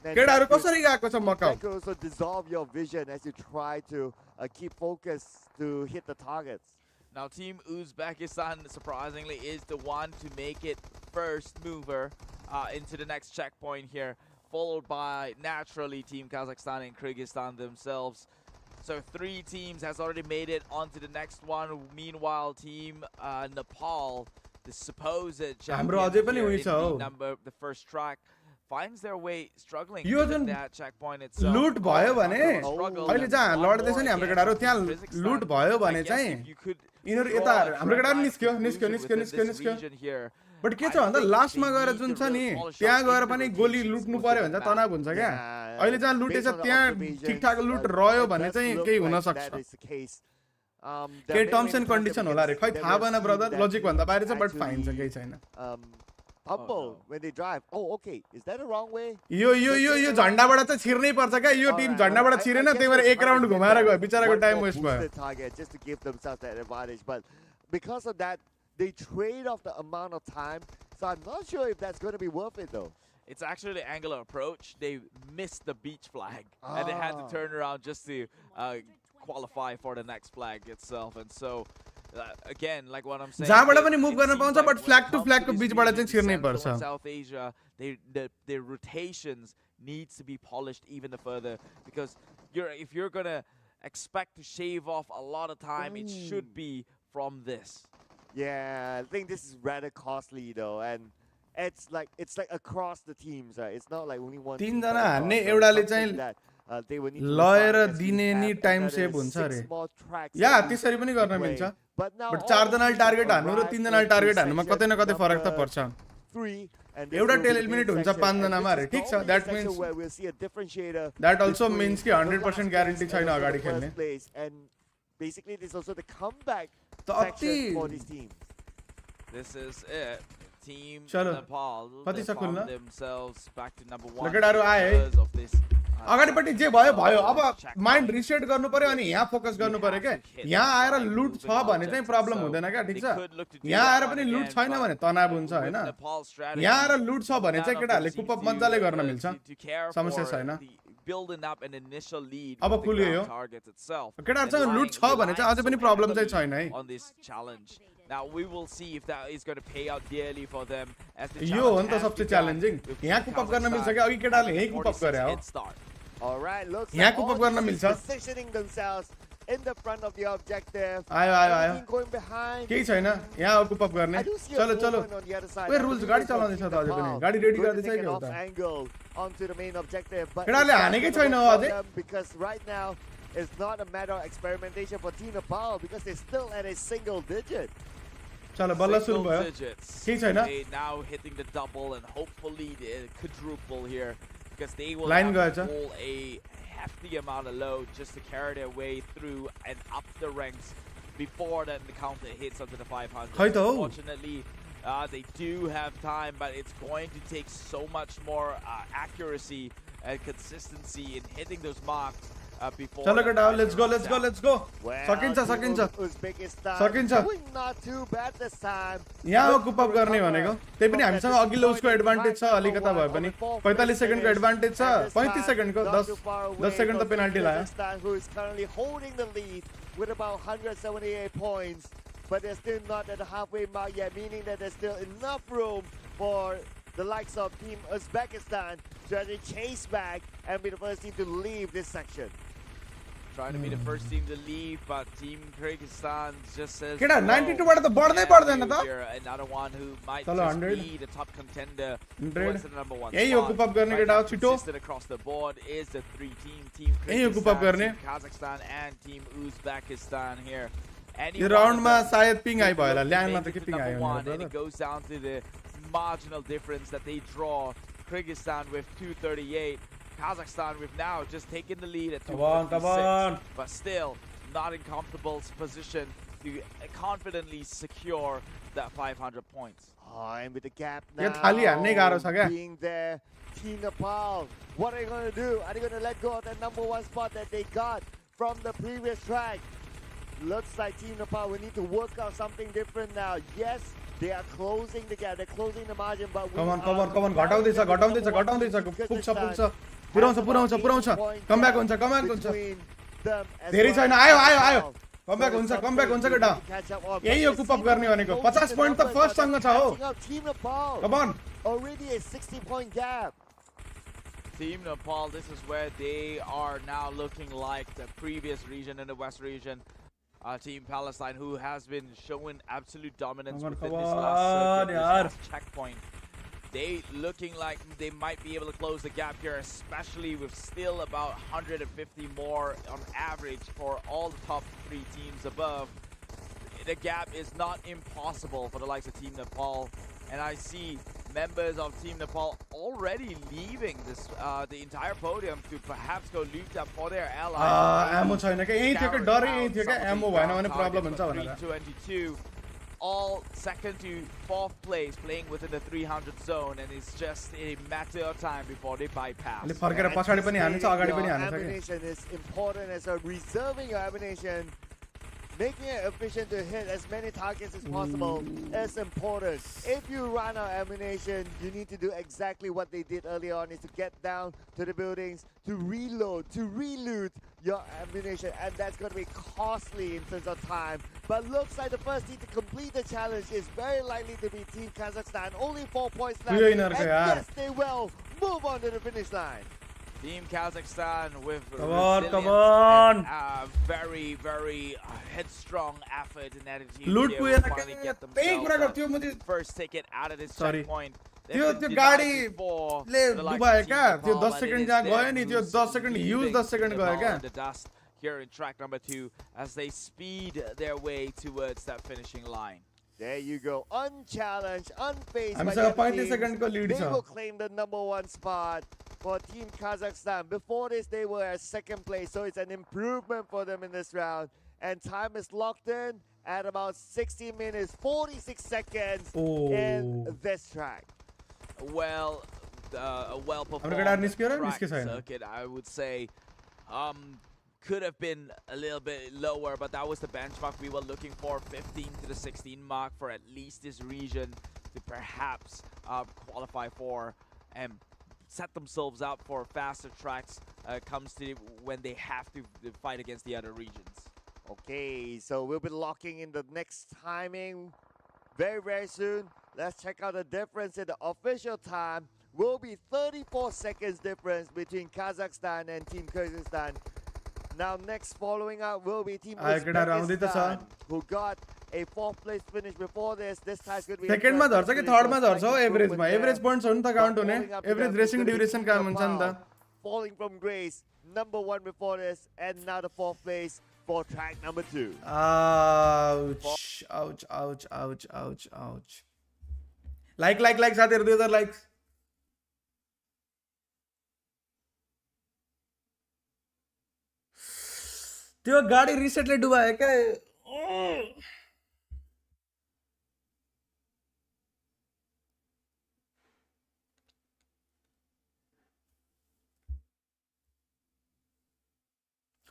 Then केटाहरु that could- कसरी गएको छ Macau that could also dissolve your vision as you try to keep focus to hit the targets. Now, Team Uzbekistan, surprisingly, is the one to make it first mover into the next checkpoint here, followed by, naturally, Team Kazakhstan and Kyrgyzstan themselves. So 3 teams has already made it onto the next one. Meanwhile, Team Nepal, the supposed champion अझै पनि here उही in छ हौ। the first track, finds their way struggling yo to Jun that checkpoint itself. लुट भयो भने Struggle अहिले जहाँ one लड्दैछ more नि हाम्रो against केटाहरु त्यहाँ Kazakhstan. लुट भयो भने I guess चाहिँ if you could यिनीहरु draw यता a हाम्रो केटाहरु trend निस्क्यो line निस्क्यो conclusion निस्क्यो within निस्क्यो this निस्क्यो region here, बट के छ I भन्दा think लास्टमा they गएर need जुन to छ नि really polish त्यहाँ up गएर in the पनि गोली rotations लुट्नु for पर्यो the भने map. तनाव हुन्छ क्या Yeah, अहिले जहाँ लुटेछ based on the त्यहाँ observations, ठिकठाक लुट it रह्यो does भने चाहिँ look केही like हुन that सक्छ is the case. There केही may terms be end times condition that होला रे we खै can- थाहा that भएन we've ब्रदर seen लजिक भन्दा बाहिर छ बट actually, फाइन छ केही छैन humble no. when they drive. Oh, okay. Is that a wrong way? यो झन्डाबाट चाहिँ छिर्नै पर्छ क्या यो टिम झन्डाबाट छिरेन त्यही भएर एक राउन्ड घुमाएर गयो बिचराको टाइम वेस्ट भयो Target just to give themselves that advantage, but because of that, they trade off the amount of time. So I'm not sure if that's going to be worth it though. It's actually the angular approach. They missed the beach flag, and they had to turn around just to qualify for the next flag itself. And so, again, like what I'm saying, जहाँबाट it- पनि move it गर्न seems पाउँछ like but when flag it to comes फ्ल्यागको this बिचबाट region, चाहिँ छिर्नै Central पर्छ and South Asia, their rotations needs to be polished even further, because if you're gonna expect to shave off a lot of time, it should be from this. Yeah, I think this is rather costly though, and it's like across the teams, right? It's not like only one. team तीनजना across, हान्ने so एउटाले it's something चाहिँ that, they will need to लएर refine as we दिने नि have time another save हुन्छ 6 अरे more tracks या that we त्यसरी पनि गर्न play. मिल्छ But now but all 4 the जनाले teams टार्गेट हान्नु र arrive 3 जनाले into टार्गेट हान्नुमा कतै न कतै फरक त section पर्छ number 3, and this एउटा will be टेल the एलिमिनेट main हुन्छ section, 5 and जनामा this अरे is ठिक छ normally the that section means where we'll see a differentiator that also between means कि the 100% last ग्यारेन्टी place छैन and also अगाडि the खेल्ने first place, and basically this is also the comeback त section for अति these teams. This is it. Team चलो, Nepal, कति they छ found खुल्न? themselves back to number 1 केटाहरु आए है because of this. अगाडिपट्टि जे भयो भयो अब माइन्ड रिसेट गर्नु पर्यो अनि यहाँ फोकस गर्नु पर्यो क्या यहाँ आएर लुट छ भने चाहिँ प्रब्लम हुँदैन क्या ठिक छ यहाँ आएर पनि लुट छैन भने तनाव हुन्छ हैन यहाँ आएर लुट छ भने चाहिँ केटाहरूले कुपअप मजाले गर्न मिल्छ समस्या छैन building up an initial lead अब with the खुल्यो ground target itself. केटाहरुसँग and लुट छ भने चाहिँ अझै पनि relying प्रब्लम चाहिँ so छैन है heavily on this challenge. Now we will see if that is going to pay out dearly for them as the यो हो नि challenge त has सबसे begun च्यालेन्जिङ with यहाँ कुपअप गर्न मिल्छ क्या अघि केटाले यही कुपअप 46 गरे हो head start. All right, looks यहाँ like कुपअप all गर्न teams मिल्छ positioning themselves in the front of the objective. आयो आयो आयो Team going behind. केही छैन यहाँ हो कुपअप गर्ने I do see a चलो चलो movement on the other side. ओए I रुल्स believe गाडी it's चलाउँदैछ Team त अझै पनि Nepal. गाडी रेडी Going to गर्दैछ take के an हो off त angle onto the main objective, but केटाले it's not हानेकै gonna छैन work for अझै them because right now it's not a matter of experimentation for Team Nepal because they're still at a single digit. चलो बल्ल सुरु Single भयो digits. केही छैन They now hitting the double and hopefully the quadruple here because they will Line have to गएछ pull a hefty amount of load just to carry their way through and up the ranks before then the counter hits onto the 500. खै त हौ Unfortunately, they do have time, but it's going to take so much more accuracy and consistency in hitting those marks before. चलो the केटा time let's go runs let's go out. Let's go Well, सकिन्छ Team सकिन्छ Uzbekistan सकिन्छ। doing not too bad this time. यहाँ हो कुपअप गर्ने भनेको त्यही पनि हामीसँग अघिल्लो उसको एडभान्टेज छ अलिकता भए पनि 45 सेकेन्डको एडभान्टेज छ 35 सेकेन्डको 10 सेकेन्ड त पेनाल्टी लाग्यो Uzbekistan, who is currently holding the lead with about 178 points, but they're still not at the halfway mark yet, meaning that there's still enough room for the likes of Team Uzbekistan to actually chase back and be the first team to leave this section. Trying to be the first team to leave, but Team Kyrgyzstan just says केटा no. 92 बाट त बढ्दै Yeah, पर्दैन त here, another one who might चलो, just 100. be the top contender 100. towards the number 1 यही हो spot. कुपअप गर्ने Right केटा now, हो छिटो consistent across the board is the 3 team यही हो कुपअप Kyrgyzstan, गर्ने Team Kazakhstan and Team Uzbekistan here. यो राउन्डमा सायद पिङ आइ भयो होला ल्यान्डमा त के पिङ आयो one, भने and it goes down to the marginal difference that they draw. Kyrgyzstan with 238, Kazakhstan with now just taking the lead at 256, but still not in comfortable position to confidently secure that 500 points. Oh, and with the gap यो थाली हान्नै गाह्रो छ now क्या being there, Team Nepal, what are they going to do? Are they going to let go of that #1 spot that they got from the previous track? Looks like Team Nepal will need to work out something different now. Yes, they are closing the gap, they're closing the margin, but we Come on, are घटाउँदैछ comparing घटाउँदैछ the घटाउँदैछ #1 पुग्छ Kyrgyzstan पुग्छ पुऱ्याउँछ पुऱ्याउँछ पुऱ्याउँछ comeback हुन्छ comeback हुन्छ between them as धेरै well छैन as आयो आयो Nepal. आयो comeback हुन्छ केटा Catch up on, यही हो but कुप अप they गर्ने seem भनेको to be 50 पोइन्ट त numbers, फर्स्ट but सँग छ they're हो catching up. Team Nepal come on already a 60-point gap. Team Nepal, this is where they are now looking like the previous region in the West region. Team Palestine, who has been showing absolute dominance within this last circuit, this last checkpoint. They looking like they might be able to close the gap here, especially with still about 150 more on average for all the top 3 teams above. The gap is not impossible for the likes of Team Nepal, and I see members of Team Nepal already leaving this the entire podium to perhaps go loot up for their allies. एमो छैन के यही थियो के डरै यही थियो के एमो भएन भने प्रब्लम हुन्छ भनेर 322, all second to 4th place, playing within the 300 zone, and it's just a matter of time before they bypass. अहिले फर्केर पछाडी पनि हान्छ अगाडि पनि हान्छ के Ammunition is important as well. Reserving your ammunition, making it efficient to hit as many targets as possible is important. If you run out of ammunition, you need to do exactly what they did early on, is to get down to the buildings, to reload, to reloot your ammunition, and that's going to be costly in terms of time. But looks like the first team to complete the challenge is very likely to be Team Kazakhstan. Only 4 points left, and yes, they will move on to the finish line. Team Kazakhstan with Come on, resilience and very, very headstrong effort and attitude. लुट They will पुगेन finally के get त्यही कुरा themselves गर्थ्यो मैले that first ticket out of this Sorry. checkpoint. त्यो गाडीले डुबायो क्या त्यो 10 सेकेन्ड जहाँ गयो नि त्यो 10 सेकेन्ड ह्युज 10 सेकेन्ड गयो क्या The dust here in track number 2 as they speed their way towards that finishing line. There you go, unchallenged, unfazed by हामीसँग the 35 teams. सेकेन्डको लिड They छ will claim the #1 spot for Team Kazakhstan. Before this, they were at 2nd place, so it's an improvement for them in this round. And time is locked in at about 60 minutes, 46 seconds in this track. Well, a well-performed केटाहरु निस्क्यो र track निस्के छैन circuit, I would say, could have been a little bit lower, but that was the benchmark we were looking for, 15 to the 16 mark for at least this region to perhaps qualify for and set themselves up for faster tracks comes to when they have to fight against the other regions. Okay, so we'll be locking in the next timing very, very soon. Let's check out the difference in the official time. Will be 34 seconds difference between Kazakhstan and Team Kyrgyzstan. Now next following up will be Team Uzbekistan, who got a 4th place finish before this. This time is going to be second मा झर्छ कि third मा झर्छ हो एभरेजमा average points हो नि त count हुने average racing duration काम हुन्छ नि त falling from grace, #1 before this, and now the 4th place for track number 2. ouch ouch ouch ouch ouch ouch like साथीहरु 2000 लाइक्स त्यो गाडी रिसेटले डुबायो क्या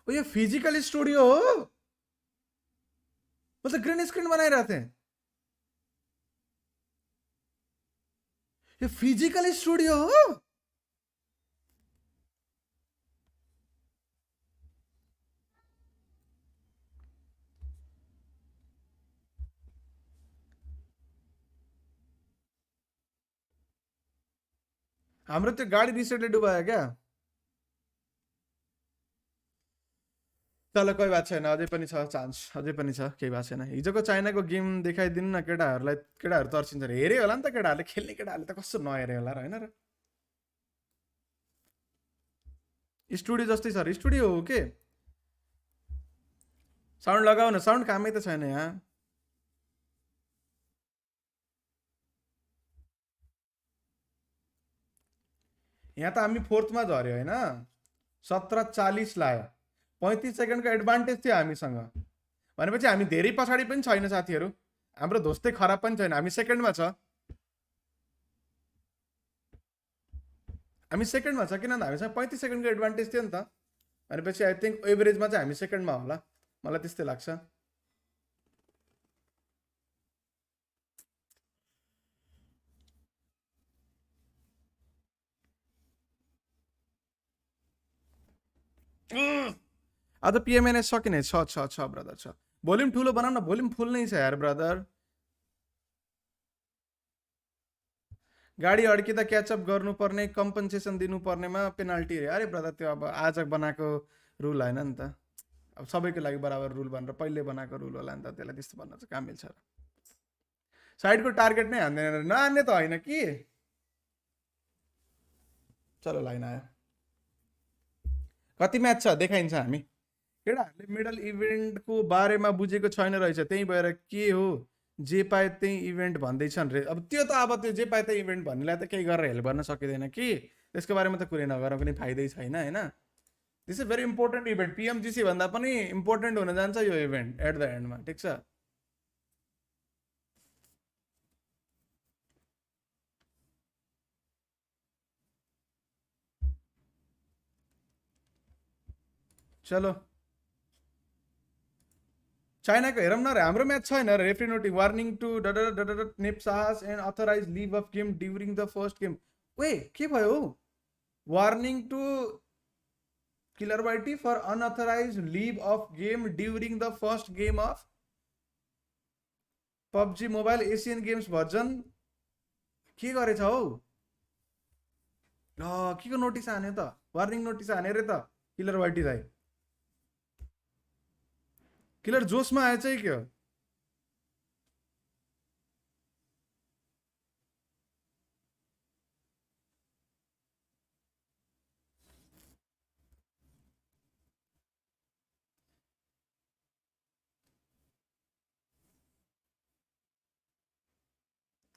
ओ ये फिजिकल स्टूडियो हो मतलब ग्रीन स्क्रीन बनाइरहेको थिएँ यो फिजिकल स्टूडियो हो हाम्रो त्यो गाडी रिसेटले डुबायो क्या चलो कोही बात छैन अझै पनि छ चान्स अझै पनि छ केही बात छैन हिजोको चाइनाको गेम देखाइदिनु न केटाहरु तर्सिन्छ रे हेरे होला नि त केटाहरुले खेल्ने केटाहरुले त कस्तो नहेरे होला र हैन र स्टुडियो जस्तै छ र स्टुडियो हो के साउन्ड लगाउ न साउन्ड कामै त छैन यहाँ यहाँ त हामी 4th मा झर्यो होइन 17:40 लायो 35 सेकेन्डको एडभान्टेज थियो हामीसँग भनेपछि हामी धेरै पछाडि पनि छैन साथीहरू हाम्रो दोस्तै खराब पनि छैन हामी सेकेन्डमा छ किन भन्दा हामीसँग 35 सेकेन्डको एडभान्टेज थियो नि त भनेपछि आई थिङ्क एभरेजमा चाहिँ हामी सेकेन्डमा होला मलाई त्यस्तै लाग्छ आज पिएमएनएस सकिने छ ब्रदर छ भोल्युम ठुलो बनाउन भोल्युम फुल नै छ यार ब्रदर गाडी अड्किँदा क्याचअप गर्नुपर्ने कम्पन्सेसन दिनुपर्नेमा पेनाल्टी अरे ब्रदर त्यो अब आज बनाएको रुल होइन नि त अब सबैको लागि बराबर रुल भनेर पहिले बनाएको रुल होला नि त त्यसलाई त्यस्तो भन्न चाहिँ काम मिल्छ र साइडको टार्गेट नै हान्दैन नहान्ने त होइन कि चलो लाइन आयो कति म्याच छ देखाइन्छ हामी केटाहरूले मेडल इभेन्टको बारेमा बुझेको छैन रहेछ त्यही भएर के हो जे पाए त्यही इभेन्ट भन्दैछन् रे अब त्यो त्यो जे पाए त्यही इभेन्ट भन्नेलाई त केही गरेर हेल्प गर्न सकिँदैन कि त्यसको बारेमा त कुरै नगरौँ कुनै फाइदै छैन होइन this is very important event PMGC भन्दा पनि इम्पोर्टेन्ट हुन जान्छ यो इभेन्ट एट द एन्डमा ठिक छ चलो चाइनाको हेरौँ न हाम्रो म्याच छैन referee noting warning to Nep Sahas and authorize leave of game during the first game ओए के भयो warning to killer whitey for unauthorize leave of game during the first game of PUBG mobile Asian games version के गरेछ हौ के को notice हान्यो त warning notice हान्यो रे त किलर वाइटीलाई किलर जोसमा आएछ है क्या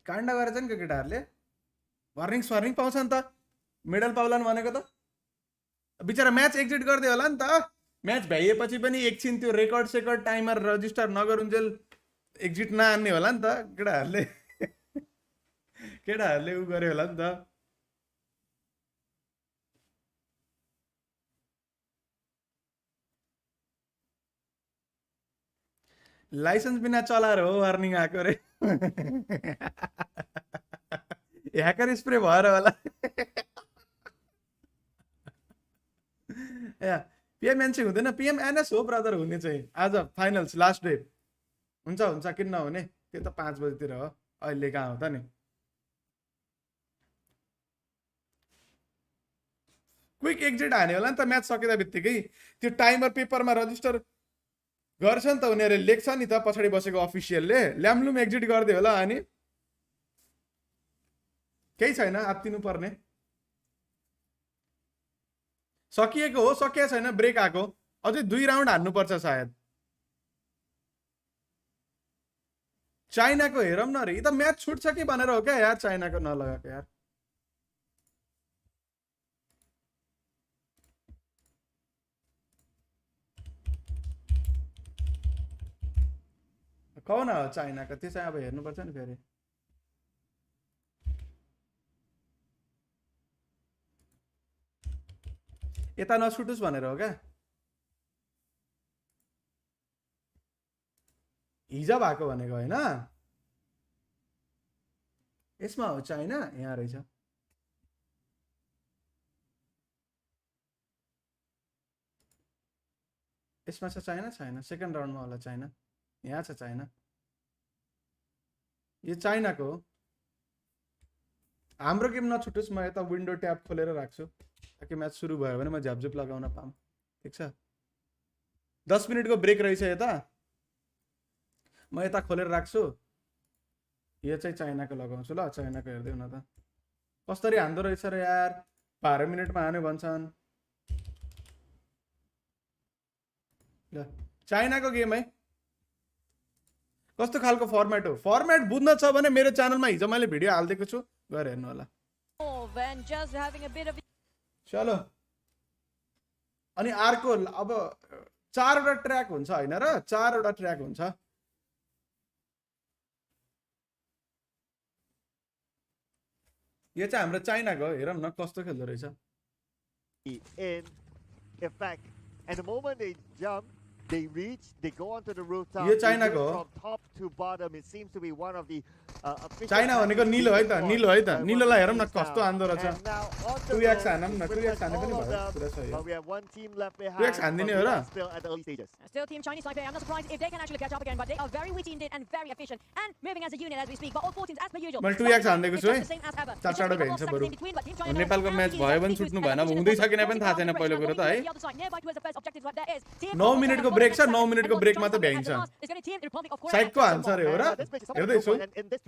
काण्ड गरेछ नि केटाहरूले वार्निङ पाउँछ नि त मेडल पाउलान् भनेको त बिचरा म्याच एक्जिट गर्दै होला नि त म्याच भ्याइएपछि पनि एकछिन त्यो रेकर्ड सेकर्ड टाइमर रजिस्टर नगरुन्जेल एक्जिट नआन्ने होला नि त केटाहरूले उ गर्यो होला नि त लाइसेन्स बिना चलाएर हो वार्निङ आएको रे ह्याकर स्प्रे भएर होला पिएमएनसी हुँदैन पिएमएनएस हो ब्रदर हुने चाहिँ आज फाइनल्स लास्ट डे हुन्छ किन नहुने त्यो त 5 बजीतिर हो अहिले कहाँ हो त नि क्विक एक्जिट हान्यो होला नि त म्याच सकिँदा बित्तिकै त्यो टाइमर पेपरमा रजिस्टर गर्छ नि त उनीहरूले लेख्छ नि त पछाडि बसेको अफिसियलले ल्याम्लुम एक्जिट गरिदियो होला अनि केही छैन आत्तिनु पर्ने सकिएको हो सकिया छैन ब्रेक आएको अझै 2 राउन्ड हान्नुपर्छ सायद चाइनाको हेरौँ न रे त म्याच छुट्छ कि भनेर हो क्या यार चाइनाको नलगाएको यार कौन हो चाइनाको त्यो चाहिँ अब हेर्नुपर्छ नि फेरि यता नछुटुस् भनेर हो क्या हिजो भएको भनेको होइन यसमा हो चाइना यहाँ रहेछ यसमा छ चाइना छैन सेकेन्ड राउन्डमा होला चाइना यहाँ छ चाइना यो चाइनाको हो हाम्रो गेम नछुटुस् म यता विन्डो ट्याब खोलेर राख्छु ताकि म्याच सुरु भयो भने म झ्यापझुप लगाउन पाऊँ ठिक छ 10 मिनटको ब्रेक रहेछ यता म यता खोलेर राख्छु यो चाहिँ चाइनाको लगाउँछु ल चाइनाको हेर्दै हुन त कसरी हान्दो रहेछ र यार 12 मिनटमा हान्यो भन्छन् ल चाइनाको गेम है कस्तो खालको फर्मेट हो फर्मेट बुझ्न छ भने मेरो च्यानलमा हिजो मैले भिडियो हाल्दिएको छु गएर हेर्नु होला चलो अनि अर्को अब 4 वटा ट्र्याक हुन्छ हैन र 4 वटा ट्र्याक हुन्छ यो चाहिँ हाम्रो चाइनाको हेरौँ न कस्तो खेल्दो रहेछ in effect, and the moment they jump, they reach, they go onto the rooftop. यो चाइनाको हो From top to bottom, it seems to be one of the official China भनेको निलो है त निलो है त निलोलाई हेरौँ न कस्तो आन्दो रहेछ And now on the 2x road, हानौँ न 2x हाने पनि all of भयो them, कुरा छ यो but we have one team left behind. 2x हान्दिने हो but we raw are still at the early stages. Still Team Chinese Taipei. I'm not surprised if they can actually catch up again, but they are very witty indeed and very efficient and moving as a unit as we speak. But all 14s as per usual. मैले 2x हान्दिएको छु है It's just the same as ever. चार चारवटा भ्याइन्छ बरु नेपालको match भयो भने छुट्नु भएन अब हुँदैछ कि नै पनि थाहा छैन पहिलो कुरो त है 9 मिनेटको ब्रेक छ 9 मिनेटको ब्रेकमा त भ्याइन्छ साइडको हान्छ रे हो र हेर्दैछु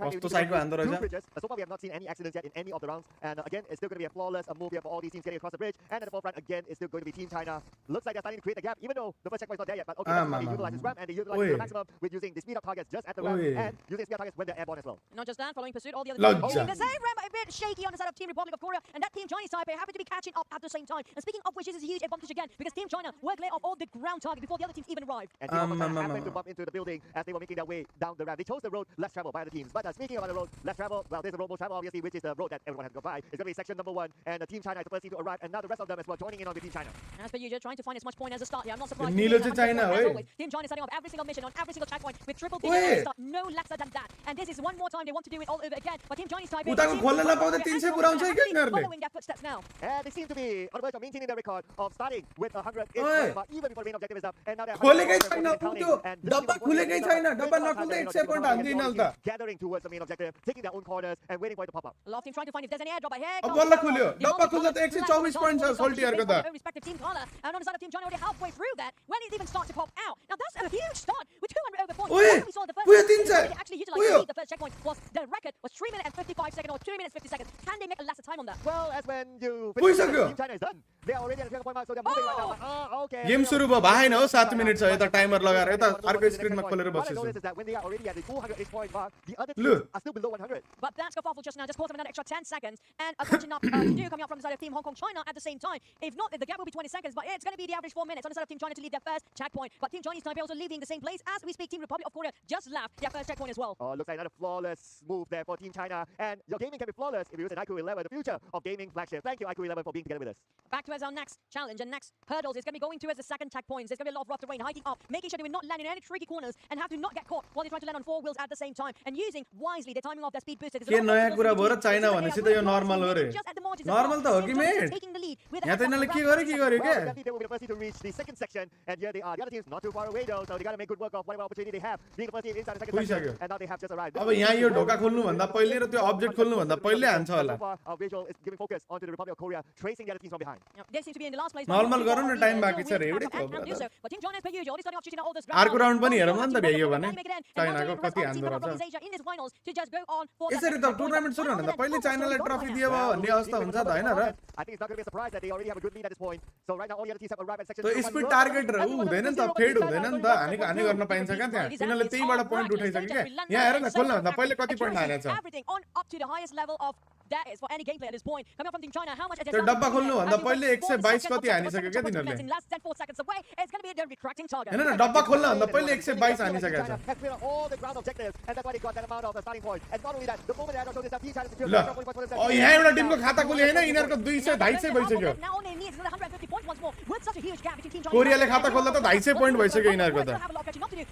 कस्तो साइडको हान्दो रहेछ So far, we have not seen any accidents yet in any of the rounds. And again, it's still going to be a flawless move here for all these teams getting across the bridge. And at the forefront, again, it's still going to be Team China. Looks like they're starting to create a gap, even though the first checkpoint is not there yet. But okay, they utilize this ramp and they utilize it to the maximum with using the speed up targets just at the ramp and using speed up targets when they're airborne as well. Not just that, following pursuit, all the other Lodge. teams. The same ramp a bit shaky on the side of Team Republic of Korea, and that Team Chinese Taipei happen to be catching up at the same time. And speaking of which, this is a huge advantage again because Team China were clear of all the ground target before the other teams even arrived. And Team China happened to bump into the building as they were making their way down the ramp. They chose the road less traveled by the teams. But speaking about the road less traveled, well, there's a road most traveled, obviously, which is the road that everyone has to go by. It's going to be section number 1, and Team China is the first team to arrive, and now the rest of them as well joining in on the Team China. As per usual, trying to find as much point as a start here. I'm not surprised. Nilo to China, as oi. always. Team China setting up every single mission on every single checkpoint with triple digit start, no lesser than that. And this is one more time they want to do it all over again. But Team Chinese Taipei उताको खोल्न नपाउँदा 300 पुराउँछ के यिनीहरुले following their footsteps now. And they seem to be on the verge of maintaining their record of starting with 100 even before the main objective is up. And now they're खोलेकै छैन त्यो डब्बा खुलेकै छैन डब्बा नखुल्दै 100 point हान्दिन ल त gathering towards the main objective, taking their own corners and waiting for it to pop up. A lot of teams trying to find if there's any airdrop ahead. अब बल्ल खुल्यो डब्बा खुल्दा त 124 पोइन्ट छ सोल्टियरको त Respective team color, and on the side of Team China already halfway through that when it even starts to pop out. Now that's a huge start with 200 over points. Oi, We saw the first oi, 300. actually utilized the first checkpoint was the record was 3 minutes and 55 seconds or 2 minutes 50 seconds. Can they make a lesser time on that? Well, as when you पुगिसक्यो Team China is done. They are already at the point mark, so they're moving right now. Okay. Game सुरु भयो भएन हो 7 minute छ यता timer लगाएर यता अर्को स्क्रिनमा खोलेर What I बसेछु noticed is that when they are already at the 200 point mark, the other Look. teams are still below 100. But that's Kerfuffle just now, just paused for another extra 10 seconds. And a bunch enough to do coming up from the side of Team Hong Kong China at the same time. If not, the gap will be 20 seconds, but it's going to be the average 4 minutes on the side of Team China to lead their first checkpoint. But Team Chinese Taipei also leaving the same place as we speak. Team Republic of Korea just left their first checkpoint as well. Oh, looks like another flawless move there for Team China. And your gaming can be flawless if you use an IQ 11, the future of gaming flagship. Thank you, IQ 11, for being together with us. Back towards our next challenge and next hurdles. It's going to be going towards the second checkpoints. There's going to be a lot of rough terrain, hiking up, making sure they will not land in any tricky corners and have to not get caught while they're trying to land on 4 wheels at the same time. And using wisely the timing of their speed booster. के नयाँ कुरा भयो र China भनेपछि त यो normal हो रे normal त हो कि मेट यहाँ त यिनीहरूले के गर्यो Well, के definitely they will be the first team to reach the second section, and here they are. The other teams not too far away though, so they got to make good work of whatever opportunity they have. Being the first team inside the second section, and now they have just arrived. अब यहाँ यो ढोका खोल्नु भन्दा पहिले र त्यो object खोल्नु भन्दा पहिले हान्छ होला So far, our visual is giving focus onto the Republic of Korea, tracing the other teams from behind. They seem to be in the last place. Normal गरौँ न टाइम बाँकी छ रे एउटै But Team China per usual, starting off shooting at all those अर्को round पनि हेरौँ न त भ्याइयो भने चाइनाको चाइनाको कति हान्दो रहेछ रहेछ यसरी त टुर्नामेन्ट सुरु भन्दा पहिले चाइनालाई ट्रफी दियो भन्ने अवस्था हुन्छ त हैन र I think it's not going to be a surprise that they already have a good lead at this point. So right now all the other teams have arrived at section त्यो speed target र उ हुँदैन नि त fade हुँदैन नि त हानि गर्न पाइन्छ क्या त्यहाँ तिनीहरूले त्यहीबाट पोइन्ट उठाइसक्यो क्या यहाँ हेर न खोल्न भन्दा पहिले कति point हानेछ Everything on up to the highest level of that is for any gameplay at this point. Coming up from Team China, how much त्यो डब्बा खोल्नु भन्दा पहिले 122 कति हानिसक्यो क्या तिनीहरूले in less than 4 seconds away. It's going to be the retracting target. हैन न डब्बा खोल्न भन्दा पहिले 122 हानिसकेको छ has cleared all the ground objectives, and that's why they got that amount of the starting point. And not only that, the moment they had shown this that Team China secured ल यहाँ एउटा Timko खाता खोल्यो हैन यिनीहरुको 200 250 भइसक्यो Now all they need is another 150 points once more. With such a huge gap between Team China कोरियाले खाता खोल्दा त 250 point भइसक्यो यिनीहरुको त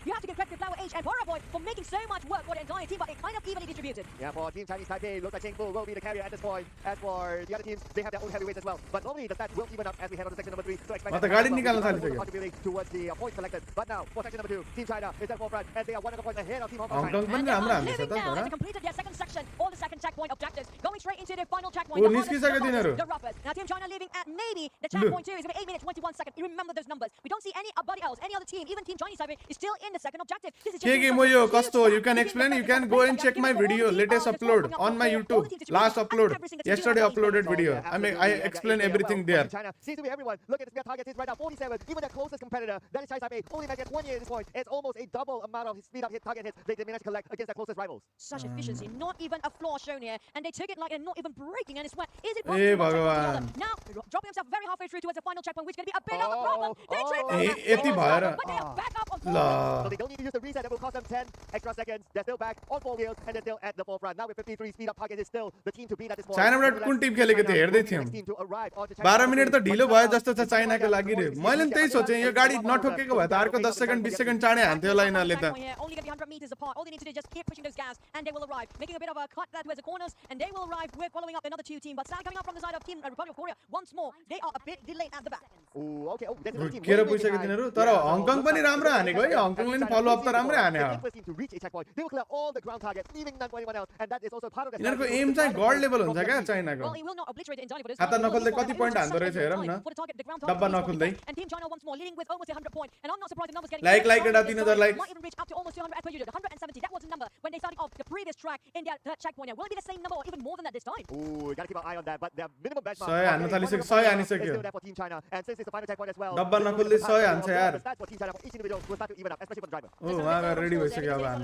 You have to give credit to Flower H and Paraboy for making so much work for the entire team, but it kind of evenly distributed. Yeah, for Team Chinese Taipei, looks like Cheng Fu will be the carrier at this point. As for the other teams, they have their own heavyweights as well. But normally the stats will even up as we head on to section number 3. So expect गाडी निकाल्न थालिसक्यो contributing towards the points collected. But now for section number 2, Team China is at forefront as they are 100 points ahead of Team Hong Kong. Hong Kong पनि राम्रो हान्दैछ त Now, तर they completed their second section, all the second checkpoint objectives, going straight into the final checkpoint. O The निस्किसक्यो तिनीहरु the roughest. Now Team China leaving at maybe the checkpoint 2, it's going to be 8 minutes, 21 seconds. You remember those numbers. We don't see anybody else, any other team, even Team Chinese Taipei is still in the second objective. This is just के game हो यो कस्तो you can explain, you can go and check my video, latest upload on my YouTube, last upload, yesterday uploaded video. I explain everything there. China seems to be everyone. Look at the target is right now 47. Even their closest competitor, that is Chinese Taipei, only managed 20 at this point. It's almost a double amount of speed up hit target hits they managed to collect against their closest rivals. Such efficiency, not even a flaw shown here, and they took it like not even breaking, and it's wet. Is it Hey, possible? Bhagavan. Now dropping himself very halfway through towards the final checkpoint, which is going to be a bit of a problem. They यति भएर but they are back up on ल So they don't need to use the reset that will cost them 10 extra seconds. They're still back on 4 wheels and they're still at the forefront. Now with 53 speed up target is still the team to beat at this point. चाइनाबाट कुन Tim खेलेको थियो हेर्दै थियौँ 12 minute त ढिलो भयो जस्तो छ चाइनाको लागि रे मैले पनि त्यही सोचेँ यो गाडी नठोकेको भए त अर्को 10 सेकेन्ड 20 सेकेन्ड चाँडै हान्थ्यो होला यिनीहरूले त Only going to be 100 meters apart. All they need to do is just keep pushing those gas, and they will arrive, making a bit of a cut there towards the corners, and they will arrive. We're following up another 2 team, but coming up from the side of Team Republic of Korea once more. They are a bit delayed at the back. Oh, okay. Oh, there's a team. रुकेर पुगिसक्यो तिनीहरू तर हङकङ पनि राम्रो हानेको है हङकङले नि follow up त राम्रै हाने हो First team to reach a checkpoint. They will clear all the ground targets, leaving none for anyone else, and that is also part of the यिनीहरूको एम चाहिँ गड लेभल हुन्छ क्या चाइनाको Well, he will not obliterate it entirely, but it's खाता नखोल्दै कति point हान्दो रहेछ हेरौँ न डब्बा नखोल्दै and Team China once more leading with almost 100 points, and I'm not surprised the numbers getting Like एडा 3000 like might even reach up to almost 200 as per usual. 170, that was the number when they started off the previous track in their checkpoint here. Will it be the same number or even more than that this time? Oh, you gotta keep an eye on that, but their minimum benchmark 100 हान्न थालिसक्यो 100 हानिसक्यो is still there for Team China, and since it's the final checkpoint as well. डब्बा नखोल्दै 100 हान्छ यार The stats for Team China for each individual will start to even up, especially for the driver. ओ उहाँ ready भइसक्यो अब हान्न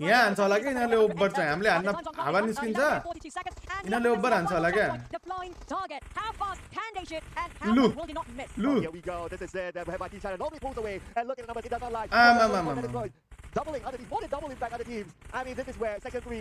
यहाँ हान्छ होला कि यिनीहरूले ओभर चाहिँ हामीले हान्न हावा निस्किन्छ यिनीहरूले ओभर हान्छ होला क्या The flying target. How fast can they shoot, and how Lu. fast will they not miss? लु Here we go. This is it. By Team China normally pulls away, and look at the numbers. It does not lie. Doubling other teams, more than doubling back other teams. I mean, this is where section 3.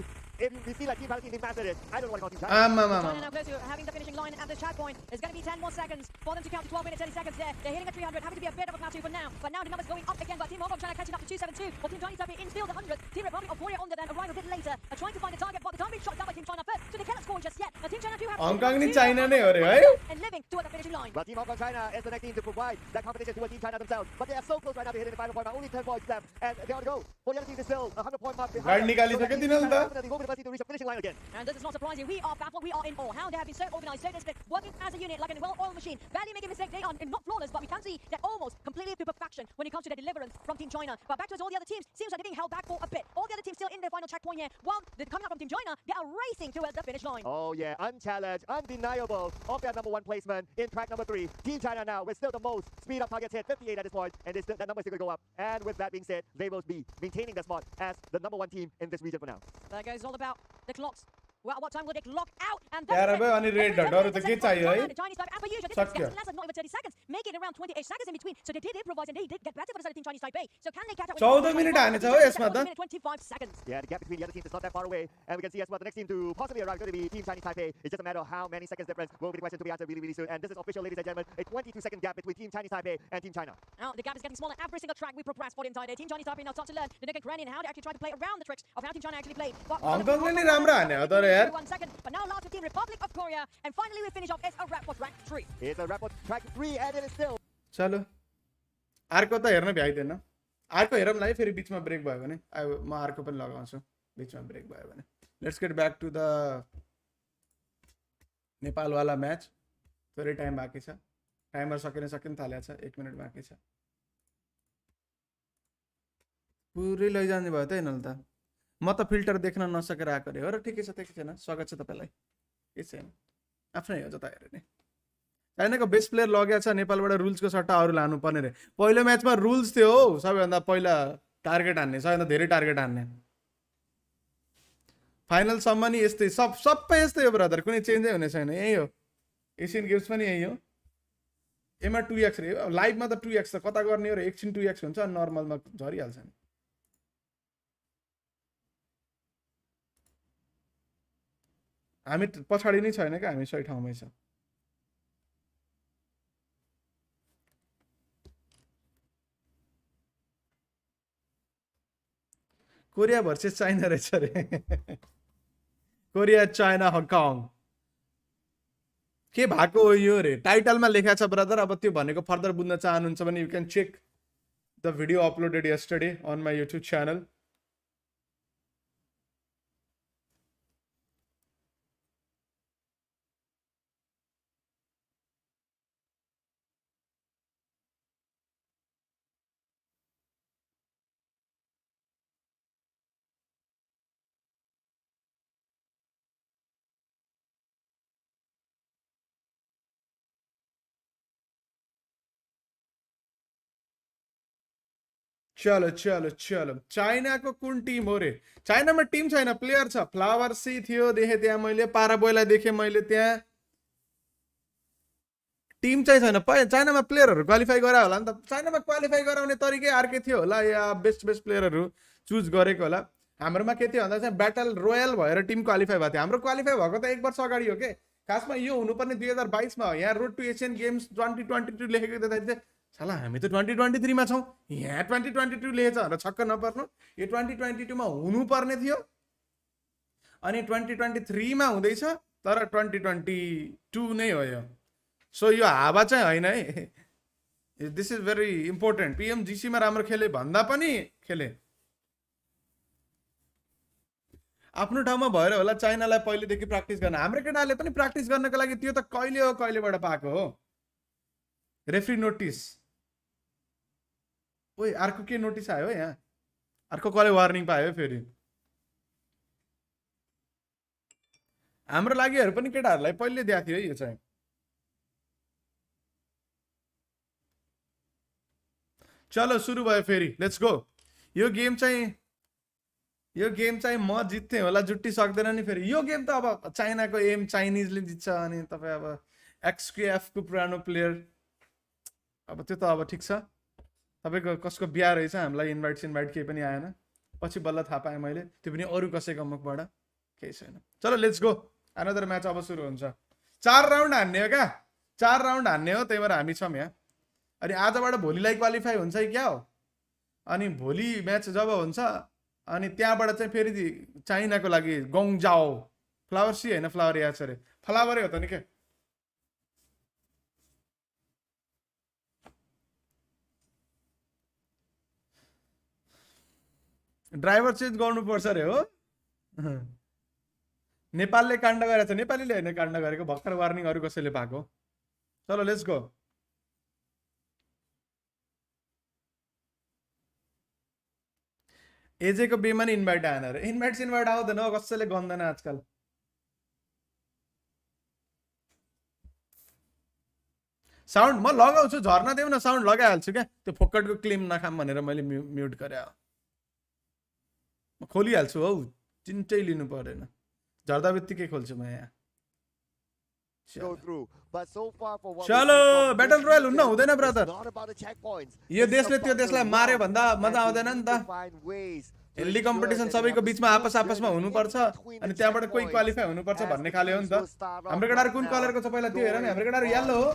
If we see like Team Paladin, they mastered it. I don't want to call Team China. China now close to having the finishing line at the checkpoint. It's going to be 10 more seconds for them to count to 12 minutes, 30 seconds there. They're hitting a 300, having to be a bit of a plateau for now. But now the numbers going up again, but Team Hong Kong China catching up to 272. But Team Chinese Taipei in still the 100. Team Republic of Korea on the then arrive a bit later. Trying to find the target, but the time being shot down by Team China first. So they cannot score just yet. Now Team China do have Hong Kong नि China नै हो रे है and living toward the finishing line. But Team Hong Kong China is the next team to provide that competition towards Team China themselves. But they are so close right now to hitting the final point. Only 10 points left, and they are to go. For the other team is still 100 point mark behind. गाडी निकालिसक्यो तिनीहरूले त Definitely will be the first team to reach the finishing line again. And this is not surprising. We are baffled. We are in awe. How they have been so organized, so disciplined, working as a unit like a well-oiled machine. Barely making mistakes. They are not flawless, but we can see they're almost completely to perfection when it comes to their deliverance from Team China. But back towards all the other teams, seems like they're being held back for a bit. All the other teams still in their final checkpoint here. While they're coming up from Team China, they are racing towards the finish line. Oh yeah, unchallenged, undeniable of their number 1 placement in track number 3. Team China now with still the most speed up targets hit, 58 at this point, and that number is still going to go up. And with that being said, they will be maintaining the spot as the number 1 team in this region for now. That goes all about the clocks. Well, what time will they clock out? And यार अब अनि red डट अरु त के चाहियो है the Chinese Taipei, as per usual, this सक्यो is less than not even 30 seconds, making it around 28 seconds in between. So they did improvise and they did get better for the side of Team Chinese Taipei. So can they catch up? 14 minute हानेछ हो यसमा त 25 seconds. Yeah, the gap between the other teams is not that far away, and we can see as well the next team to possibly arrive is going to be Team Chinese Taipei. It's just a matter of how many seconds difference will be the question to be answered really, really soon. And this is official, ladies and gentlemen, a 22-second gap between Team Chinese Taipei and Team China. Now the gap is getting smaller every single track we progress for the entire day. Team Chinese Taipei now start to learn the naked granny and how they actually try to play around the tricks of how Team China actually play. हङकङले नि राम्रो हाने हो तर यार 1 second, but now last with Team Republic of Korea, and finally we finish off. It's a wrap for track 3. It's a wrap on track 3, and it is still. चलो अर्को त हेर्न भ्याइदैन अर्को हेरौँला है फेरि बिचमा ब्रेक भयो भने म अर्को पनि लगाउँछु बिचमा ब्रेक भयो भने let's get back to the Nepal वाला म्याच थोरै टाइम बाँकी छ टाइमर सकिन थालेको छ 1 मिनेट बाँकी छ पुरै लैजाने भयो त यिनीहरूले त म त फिल्टर देख्न नसकेर आएको रे हो र ठिकै छैन स्वागत छ तपाईँलाई के छैन आफ्नै हो जता हेरे नि चाइनाको बेस्ट प्लेयर लगेको छ नेपालबाट रुल्सको सट्टा अरू लानुपर्ने रे पहिलो म्याचमा रुल्स थियो हो सबैभन्दा पहिला टार्गेट हान्ने सबैभन्दा धेरै टार्गेट हान्ने फाइनलसम्म नि यस्तै सबै यस्तै हो ब्रदर कुनै चेन्जै हुने छैन यही हो एसियन गेम्स पनि यही हो एमा 2x रे लाइभमा त 2x त कता गर्ने हो र एकछिन 2x हुन्छ अनि नर्मलमा झरिहाल्छ नि हामी पछाडि नै छैन क्या हामी सही ठाउँमै छ कोरिया भर्सेस चाइना रहेछ रे कोरिया चाइना हङकङ के भएको हो यो रे टाइटलमा लेखा छ ब्रदर अब त्यो भनेको फर्दर बुझ्न चाहनुहुन्छ भने you can check the video uploaded yesterday on my YouTube channel चलो चलो चलो चाइनाको कुन टिम हो रे चाइनामा टिम छैन प्लेयर छ फ्लावर्सी थियो देखेँ त्यहाँ मैले पाराबोइला देखेँ मैले त्यहाँ टिम चाहिँ छैन चाइनामा प्लेयरहरू क्वालिफाई गरा होला नि त चाइनामा क्वालिफाई गराउने तरिकै अर्कै थियो होला या बेस्ट प्लेयरहरू चुज गरेको होला हाम्रोमा के थियो भन्दा चाहिँ ब्याटल रोयल भएर टिम क्वालिफाई भएको थियो हाम्रो क्वालिफाई भएको त 1 वर्ष अगाडि हो के खासमा यो हुनुपर्ने 2022 मा हो यहाँ रोड टु एसियन गेम्स 2022 लेखेको देख्दाखेरि चाहिँ साला हामी त 2023 मा छौँ यहाँ 2022 लेखेछ भनेर छक्क नपर्नु यो 2022 मा हुनुपर्ने थियो अनि 2023 मा हुँदैछ तर 2022 नै हो यो सो यो हावा चाहिँ होइन है दिस इज भेरी इम्पोर्टेन्ट पिएमजिसी मा राम्रो खेले भन्दा पनि खेले आफ्नो ठाउँमा भएर होला चाइनालाई पहिलेदेखि प्र्याक्टिस गर्न हाम्रो केटाहरूले पनि प्र्याक्टिस गर्नको लागि त्यो त कहिले हो कहिलेबाट पाएको हो रेफ्री नोटिस ओइ अर्को के नोटिस आयो यहाँ अर्को कसले वार्निङ पायो फेरि हाम्रो लागिहरू पनि केटाहरूलाई पहिले दिएको थियो यो चाहिँ चलो सुरु भयो फेरि लेट्स गो यो गेम चाहिँ म जित्थे होला जुट्टी सक्दैन नि फेरि यो गेम त अब चाइनाको एम चाइनिजले जित्छ अनि तपाईँ अब एक्सकेएफ को पुरानो प्लेयर अब त्यो त अब ठिक छ तपाईँको कसको बिहा रहेछ हामीलाई इन्भाइट केही पनि आएन पछि बल्ल थाहा पाएँ मैले त्यो पनि अरू कसैको मुखबाट केही छैन चलो लेट्स गो अनदर म्याच अब सुरु हुन्छ 4 राउन्ड हान्ने हो क्या 4 राउन्ड हान्ने हो त्यही भएर हामी छौँ यहाँ अनि आजबाट भोलिलाई क्वालिफाई हुन्छ कि क्या हो अनि भोलि म्याच जब हुन्छ अनि त्यहाँबाट चाहिँ फेरि चाइनाको लागि गङजाओ फ्लावर्सी होइन फ्लावर याद छ अरे फ्लावरै हो त नि के ड्राइभर चेन्ज गर्नुपर्छ अरे हो नेपालले काण्ड गरेको छ नेपालीले होइन काण्ड गरेको भर्खर वार्निङ अरू कसैले पाएको चलो लेट्स गो एजेको बेमा नि इन्भाइट आएन अरे इन्भाइट आउँदैन कसैले गन्दैन आजकल साउन्ड म लगाउँछु झर्न देऊ न साउन्ड लगाइहाल्छु क्या त्यो फोकटको क्लेम नखाम भनेर मैले म्युट गरे म खोलिहाल्छु हौ चिन्टै लिनु परेन झर्दा बित्तिकै खोल्छु म यहाँ चलो ब्याटल रोयल हुन्न हुँदैन ब्रदर यो देशले त्यो देशलाई मार्यो भन्दा मजा आउँदैन नि त हेल्दी कम्पिटिसन सबैको बिचमा आपसमा हुनुपर्छ अनि त्यहाँबाट कोही क्वालिफाई हुनुपर्छ भन्ने खाले हो नि त हाम्रो केटाहरू कुन कलरको छ पहिला त्यो हेर नि हाम्रो केटाहरू येल्लो हो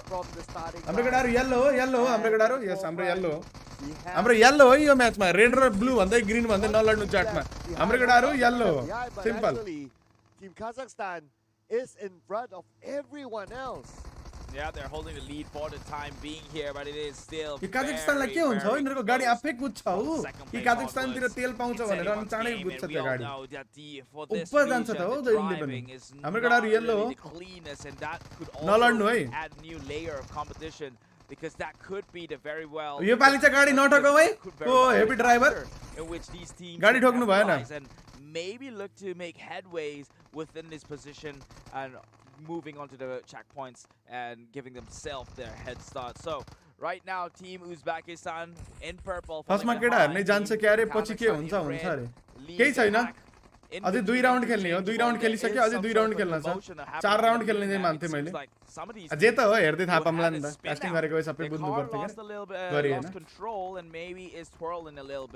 हाम्रो केटाहरू येल्लो हो हाम्रो केटाहरू यस हाम्रो येल्लो हो यो म्याचमा रेड र ब्लू भन्दै ग्रीन भन्दै नलड्नु चाटमा हाम्रो केटाहरू येल्लो हो simple Team Kazakhstan is in front of everyone else. Yeah, they're holding the lead for the time being here, but it is still कि काजाकिस्तानलाई के हुन्छ हो यिनीहरुको गाडी आफै कुद्छ हो कि काजाकिस्तानतिर तेल पाउँछ भनेर अनि चाँडै कुद्छ त्यो गाडी ऊपर जान्छ त हो जहिले पनि हाम्रो केटाहरु येल्लो हो नलड्नु है because that could be the very well यो पाली चाहिँ गाडी नठोकौ है ओ हेभी ड्राइभर गाडी ठोक्नु भएन and maybe look to make headways within this position and moving on to the checkpoints and giving themselves their head start. So right now team Uzbekistan in purple फर्स्टमा केटाहरु नै जान्छ के अरे पछि के हुन्छ अरे केही छैन अझै 2 राउन्ड खेल्ने हो 2 राउन्ड खेलिसक्यो अझै 2 राउन्ड खेल्न छ 4 राउन्ड खेल्ने चाहिँ मान्थे मैले जे त हो हेर्दै थाहा पाम्ला नि त कास्टिङ गरेको सबै बुझ्नु पर्थ्यो के गरिएन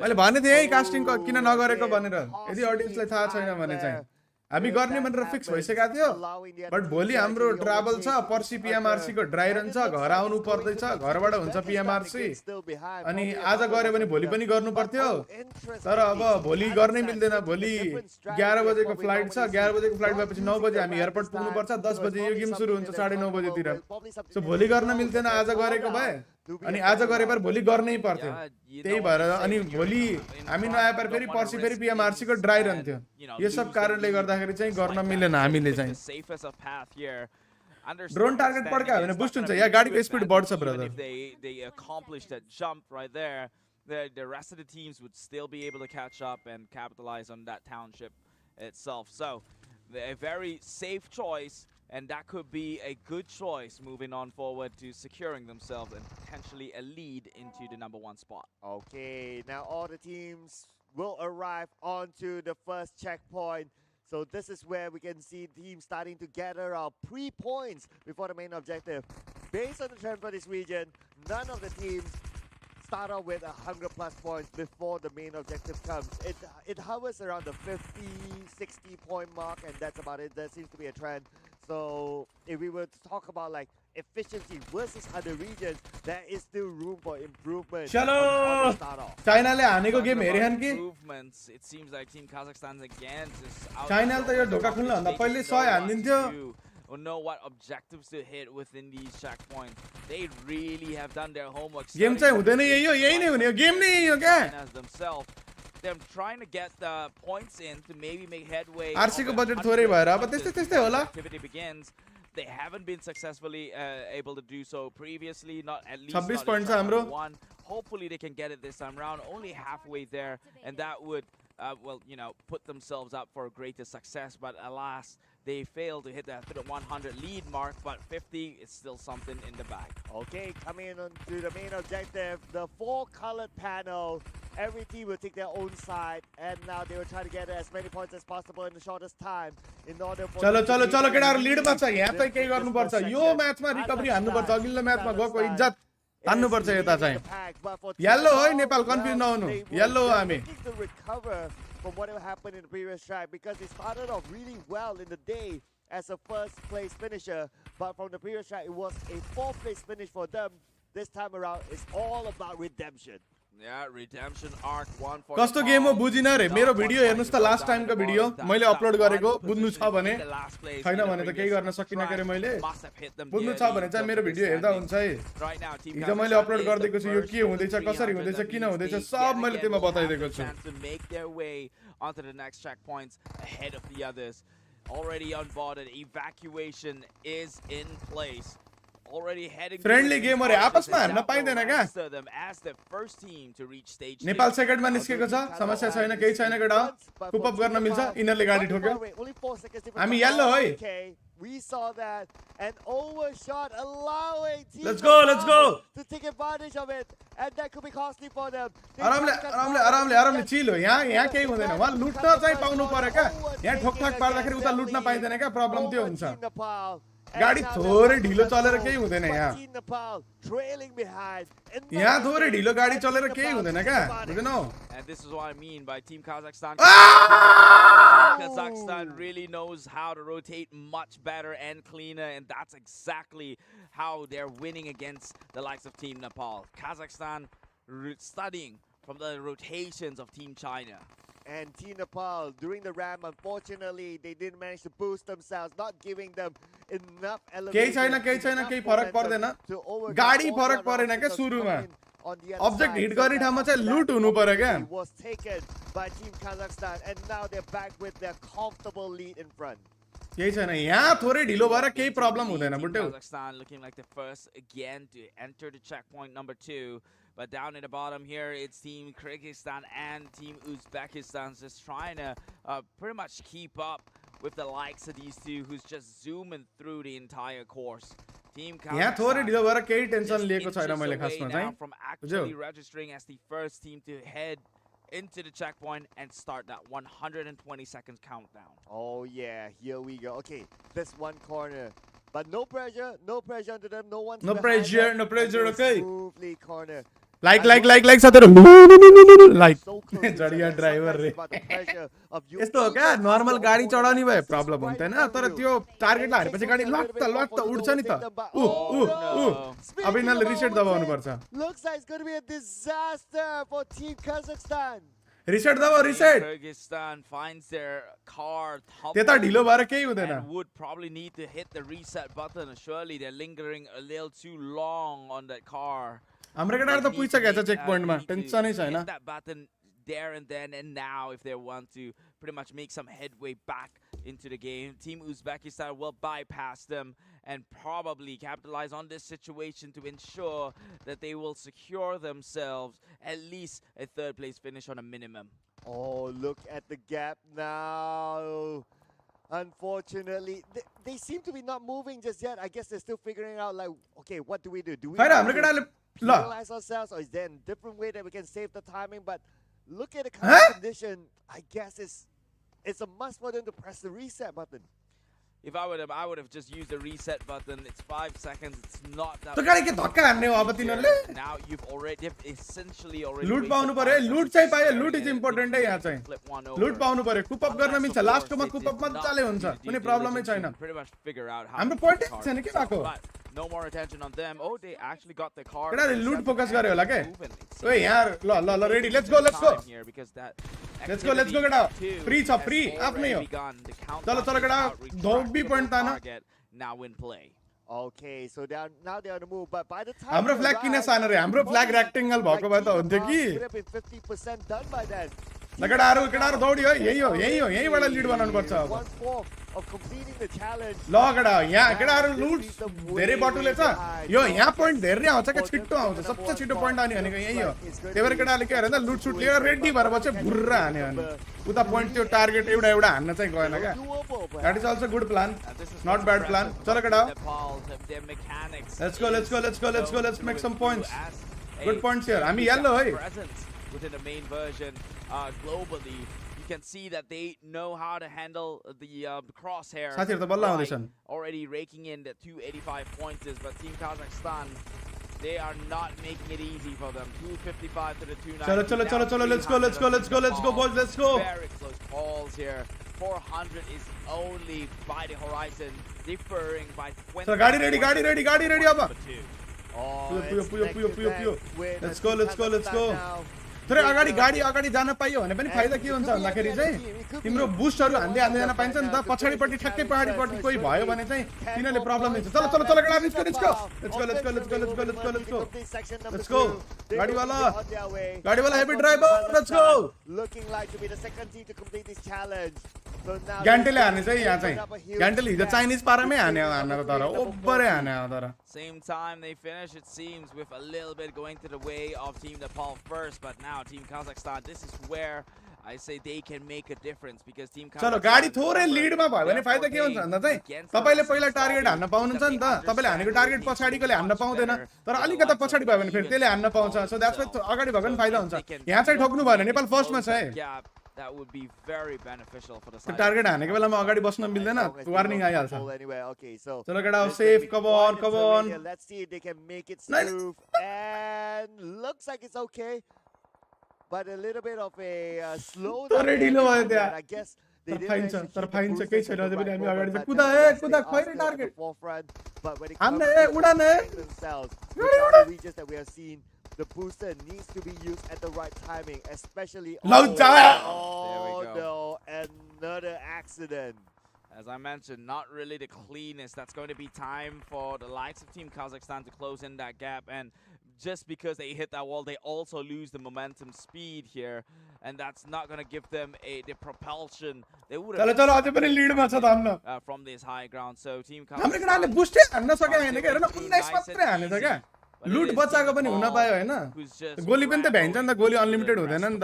मैले भने थिएँ कास्टिङ किन नगरेको भनेर यदि ऑडियन्सलाई थाहा छैन भने चाहिँ हामी गर्ने भनेर फिक्स भइसकेको थियो बट भोलि हाम्रो ट्राभल छ पर्सि पिएमआरसी को ड्राई रन छ घर आउनु पर्दैछ घरबाट हुन्छ पिएमआरसी अनि आज गरे भने भोलि पनि गर्नु पर्थ्यो तर अब भोलि गर्नै मिल्दैन भोलि 11 बजेको फ्लाइट छ 11 बजेको फ्लाइट भएपछि 9 बजे हामी एयरपोर्ट पुग्नु पर्छ 10 बजे यो गेम सुरु हुन्छ 9:30 बजेतिर सो भोलि गर्न मिल्दैन आज गरेको भए अनि आज गरे पर भोलि गर्नै पर्थ्यो त्यही भएर अनि भोलि हामी नआए पर फेरि पर्सि फेरि पिएमआरसी को ड्राई रन थियो यो सब कारणले गर्दाखेरि चाहिँ गर्न मिलेन हामीले चाहिँ ड्रोन टार्गेट पड्कायो भने बुस्ट हुन्छ या गाडीको स्पिड बढ्छ brother the rest of the teams would still be able to catch up and capitalize on that township itself. So a very safe choice And that could be a good choice moving on forward to securing themselves and potentially a lead into the #1 spot. Okay, now all the teams will arrive onto the first checkpoint. So this is where we can see teams starting to gather up 3 points before the main objective. Based on the trend for this region, none of the teams start off with 100+ points before the main objective comes. It hovers around the 50, 60 point mark, and that's about it. That seems to be a trend. So if we were to talk about like efficiency versus other regions, there is still room for improvement. Chalo! China le हानेको game हेरे हन कि Improvements. It seems like Team Kazakhstan again just out. China ले त यो ढोका खुल्न भन्दा पहिले 100 हान्दिन्थ्यो. Or know what objectives to hit within these checkpoints. They really have done their homework. Game चाहिँ हुँदैन यही हो, यही नै हुने हो, गेम नै यही हो क्या. Themselves. They're trying to get the points in to maybe make headway. RC को बजेट थोरै भएर अब त्यस्तै त्यस्तै होला. Activity begins. They haven't been successfully able to do so previously, not at least 26 points छ हाम्रो. one. Hopefully they can get it this time round. Only halfway there, and that would, well, you know, put themselves up for greater success. But alas, they failed to hit that 100 lead mark. But 50 is still something in the bag. Okay, coming in on to the main objective, the 4-colored panel. Every team will take their own side, and now they will try to get as many points as possible in the shortest time in order for. चलो चलो चलो केटाहरु लिडमा छ. यहाँ चाहिँ केही गर्नु पर्छ. यो म्याचमा रिकभरी हान्नु पर्छ. अघिल्लो म्याचमा गएको इज्जत हान्नु पर्छ यता चाहिँ. येल्लो हो नेपाल, कन्फ्युज नहुनु. येल्लो हो हामी. To recover from whatever happened in the previous track, because they started off really well in the day as a first place finisher, but from the previous track it was a 4th place finish for them. This time around it's all about redemption. Yeah, redemption arc 1 for कस्तो game हो बुझिन रे. मेरो video हेर्नुस् त, last टाइमको video मैले upload गरेको. बुझ्नु छ भने, छैन भने त केही गर्न सकिन के रे मैले. बुझ्नु छ भने चाहिँ मेरो भिडियो हेर्दा हुन्छ है. हिजो मैले अपलोड गरिदिएको छु. यो के हुँदैछ, कसरी हुँदैछ, किन हुँदैछ, सब मैले त्यसमा बताइदिएको छु. To make their way onto the next checkpoints ahead of the others. Already onboarded, evacuation is in place. Already heading friendly game अरे आपसमा हान्न पाइदैन क्या. as the first team to reach stage Nepal सेकेन्डमा निस्केको छ. समस्या छैन, केही छैन केटा. कुप अप गर्न मिल्छ. इनरले गाडी ठोक्यो. Only 4 seconds difference. हामी येल्लो है. Okay, we saw that, an overshot allowing team Let's go. to take advantage of it, and that could be costly for them. आरामले चिल हो. यहाँ केही हुँदैन. वहाँ लुट्न चाहिँ पाउनु पर्यो क्या. यहाँ ठोकठाक पार्दाखेरि उता लुट्न पाइदैन क्या. प्रब्लम त्यो हुन्छ. गाडी थोरै ढिलो चलेर केही हुँदैन यहाँ. यहाँ थोरै ढिलो गाडी चलेर केही हुँदैन क्या. बुझ्नौ? And this is what I mean by Team Kazakhstan. Kazakhstan really knows how to rotate much better and cleaner, and that's exactly how they're winning against the likes of Team Nepal. Kazakhstan studying from the rotations of Team China. And Team Nepal, during the ramp, unfortunately, they didn't manage to boost themselves, not giving them enough elevation. केही छैन, केही फरक पर्दैन. गाडी फरक परेन क्या सुरुमा. अब्जेक्ट हिट गर्ने ठाउँमा चाहिँ लुट हुनु पर्यो क्या. Was taken by Team Kazakhstan, and now they're back with their comfortable lead in front. केही छैन. यहाँ थोरै ढिलो भएर केही प्रब्लम हुँदैन बुट्टो. Kazakhstan looking like the first again to enter the checkpoint number 2. But down in the bottom here, it's Team Kyrgyzstan and Team Uzbekistan just trying to pretty much keep up with the likes of these two, who's just zooming through the entire course. Team यहाँ थोरै ढिलो भएर केही tension लिएको छैन मैले Kazakhstan खासमा now चाहिँ. from actually registering as the first team to head into the checkpoint and start that 120 seconds countdown. Oh yeah, here we go. Okay, this one corner. But no pressure onto them. No one's No behind pressure, them, no pressure, and they okay. smoothly corner. Like साथीहरु like जडिया driver रे. यस्तो हो क्या, normal गाडी चढाउने भए problem हुन्थेन, तर त्यो टार्गेट हारेपछि गाडी लत्त उड्छ नि त. अब यिनीहरूले रिसेट दबाउनु पर्छ. Looks like it's going to be a disaster for Team Kazakhstan. Reset दबाउ, reset. Kyrgyzstan finds their car त्यता ढिलो भएर केही हुँदैन. and would probably need to hit the reset button. Surely they're lingering a little too long on that car. हाम्रो केटाहरु त पुगिसकेको छ चेक पोइन्टमा, टेन्सनै छैन. Hit that button there and then and now if they want to pretty much make some headway back into the game. Team Uzbekistan will bypass them and probably capitalize on this situation to ensure that they will secure themselves at least a 3rd place finish on a minimum. Oh, look at the gap now. Unfortunately, they seem to be not moving just yet. I guess they're still figuring out, like, okay, what do we do? Do we penalize ourselves, or is there a different way that we can save the timing? But look at the kind of condition. I guess it's a must for them to press the reset button. If I would have just used the reset button. It's 5 seconds. It's not that. Now you've essentially already. Loot पाउनु पर्यो. Loot चाहिँ पायो. Loot is important है यहाँ चाहिँ. Loot पाउनु पर्यो. Coup up गर्न मिल्छ. Last मा coup up मजाले हुन्छ. कुनै प्रब्लमै छैन. हाम्रो point छैन के भएको. No more attention on them. Oh, they actually got the car. केटाले loot focus गर्यो होला के. ओए यार ल ready. Let's go. Let's go केटा. Free छ free. आफ्नै हो. चलो केटा. भी point था ना. Now in play. Okay, so now they're on the move, but by the time हाम्रो flag किन सानो रे? हाम्रो flag rectangle भएको भए त हुन्थ्यो कि. Would have been 50% done by then. केटाहरु दौडियो यहीबाट lead बनाउनु पर्छ अब. 1/4 of completing the challenge. ल केटा यहाँ केटाहरु लुट धेरै बटुले छ. यो यहाँ point धेरै आउँछ के छिट्टो आउँछ. सबसे छिटो point आउने भनेको यही हो. त्यही भएर केटाले के गरे त लुट सुट लिएर रेडी भएर बस्यो भुर्रा हान्यो अनि. उता point त्यो टार्गेट एउटा हान्न चाहिँ गएन क्या. That is also good plan. Not bad plan. चलो केटा. Let's make some points. Good points here. हामी yellow है. Within the main version, globally, you can see that they know how to handle the crosshair. Already raking in the 285 pointers, but Team Kazakhstan, they are not making it easy for them. 255 to the 290. Chalo, let's go, boys, let's go. Very close calls here. 400 is only by the horizon, differing by 20. So, गाड़ी ready अब. Oh, Let's go. तर अगाडि जान पाइयो भने पनि फाइदा के हुन्छ भन्दाखेरि चाहिँ तिम्रो बुस्टहरु हान्दै जान पाइन्छ नि त. पछाडीपट्टि ठ्याक्कै पहाडीपट्टि कोही भयो भने चाहिँ तिनीले प्रब्लम हुन्छ. चलो केटा let's go. गाडीवाला heavy driver let's go. Looking like to be the second team to complete this challenge. So now ग्यान्टेले हाने चाहिँ यहाँ चाहिँ ग्यान्टेले हिजो चाइनिज पारामै हाने तर ओभरै हाने तर. Same time they finish, it seems, with a little bit going to the way of Team Nepal first, but now Team Kazakhstan, this is where I say they can make a difference because Team Kazakhstan. चलो गाडी थोरै लीडमा भयो भने फाइदा के हुन्छ भन्दा चाहिँ तपाईले पहिला टार्गेट हान्न पाउनुहुन्छ नि त. तपाईले हानेको टार्गेट पछाडीकोले हान्न पाउँदैन. तर अलिकता पछाडी भयो भने फेरि त्यसले हान्न पाउँछ. सो द्याट्स व्हाई अगाडि भएको नि फाइदा हुन्छ. यहाँ चाहिँ ठोक्नु भयो भने नेपाल फर्स्टमा छ है. That would be very beneficial for the side. Target हानेको बेलामा अगाडि बस्न मिल्दैन. वार्निङ आइहाल्छ. Anyway, okay, so चलो केटा safe come on. Let's see if they can make it smooth. And looks like it's okay. But a little bit of a slow down. I guess they didn't केही छैन अझै पनि हामी अगाडि चाहिँ कुदा खैरे target. But when it comes to themselves, the regions that we have seen, the booster needs to be used at the right timing, especially. Oh no, another accident. As I mentioned, not really the cleanest. That's going to be time for the likes of Team Kazakhstan to close in that gap. And just because they hit that wall, they also lose the momentum speed here. And that's not going to give them the propulsion they would have from this high ground. So Team Kazakhstan... लुट बचाएको पनि हुन पायो हैन. गोली पनि त भ्याइन्छ नि त. गोली अनलिमिटेड हुँदैन नि त.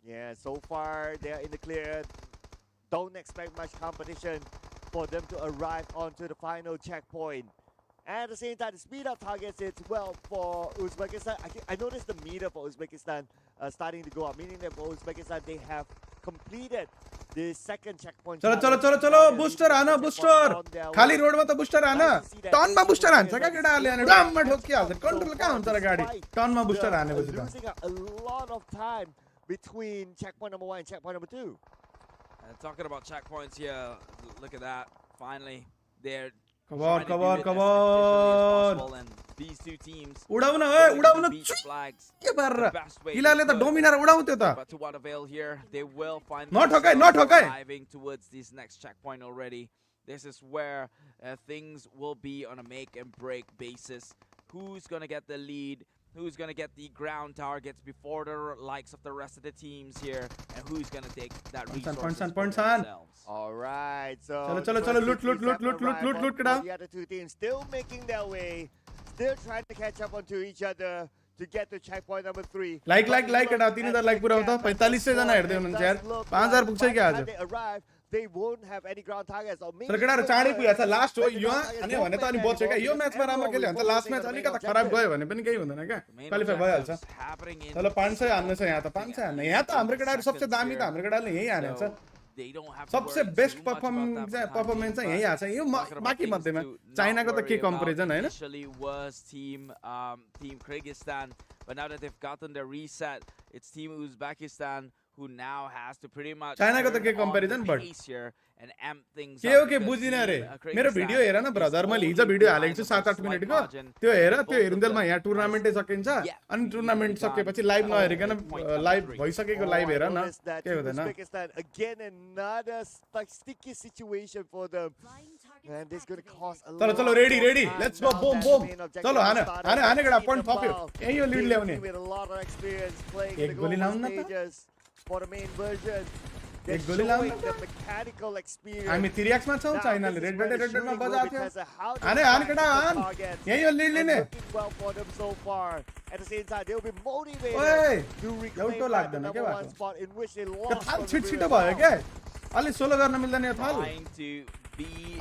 Yeah, so far they are in the clear. Don't expect much competition for them to arrive onto the final checkpoint. And at the same time, the speed up targets it well for Uzbekistan. I noticed the meter for Uzbekistan starting to go up, meaning that for Uzbekistan they have completed the second checkpoint. चलो booster आना booster. खाली रोडमा त booster आना. टनमा booster हान्छ का केटाहरुले अनि डममा ठोकिहाल्छ. Control कहाँ हुन्छ र गाडी. टनमा बुस्टर हानेपछि त. Losing a lot of time between checkpoint number 1 and checkpoint number 2. Talking about checkpoints here, look at that. Finally, they're come on. And these two teams उडाउन beat the flags. के भर्र किलाले त डोमिनार उडाउँथ्यो त. But to what avail here? They will find not okay. driving towards this next checkpoint already. This is where things will be on a make and break basis. Who's going to get the lead? Who's going to get the ground targets before the likes of the rest of the teams here, and who's going to take that resource for themselves. All right, so chalo loot the other two teams still making their way, still trying to catch up onto each other to get to checkpoint number 3. Like केटा 3000 like पुरा हुन्छ 4500 जना हेर्दै हुनुहुन्छ यार 5000 पुग्छ के आज. they won't have any ground targets or maybe तर केटाहरु चाँडै पुगेछ लास्ट हो यो अनि भने त अनि बच्यो क्या यो म्याचमा राम्रो खेल्यो भने त लास्ट म्याच अलिकति खराब गयो भने पनि केही हुँदैन क्या क्वालिफाई भइहाल्छ ल 500 हान्नु छ यहाँ त 500 हान्नु यहाँ त हाम्रो केटाहरु सबसे दामी त हाम्रो केटाहरुले यही हानेछ सबसे बेस्ट परफर्मेन्स चाहिँ यही आछ यो बाकी मध्येमा चाइनाको त के कम्पेरिजन हैन team Kyrgyzstan, but now that they've gotten their reset, it's team Uzbekistan who now has to pretty much China को तो के comparison but and amp things के हो के बुझिन रे मेरो भिडियो हेर न ब्रदर मैले हिजो भिडियो हालेको छु 7-8 मिनेटको त्यो हेर त्यो हेरुन्जेलमा यहाँ टुर्नामेन्टै सकिन्छ अनि टुर्नामेन्ट सकेपछि लाइभ नहेरिकन लाइभ भइसकेको लाइभ हेर न के हुँदैन again another sticky situation for them and this going to cost a lot. चलो चलो ready ready let's go boom boom चलो हाने केटा पॉइंट थप्यो यही हो लीड ल्याउने एक गोली लाउन न त for the main version. एक गोली लाउन the mechanical experience. हामी 3x मा छौ चाइनाले रेड मा बजाथ्यो हाने केटा हान यही हो लीड लिने well for them so far. At the same time, they will be motivated to reclaim the number one spot in which they lost. थाल छिटो भयो के अलि सोलो गर्न मिल्दैन यो थाल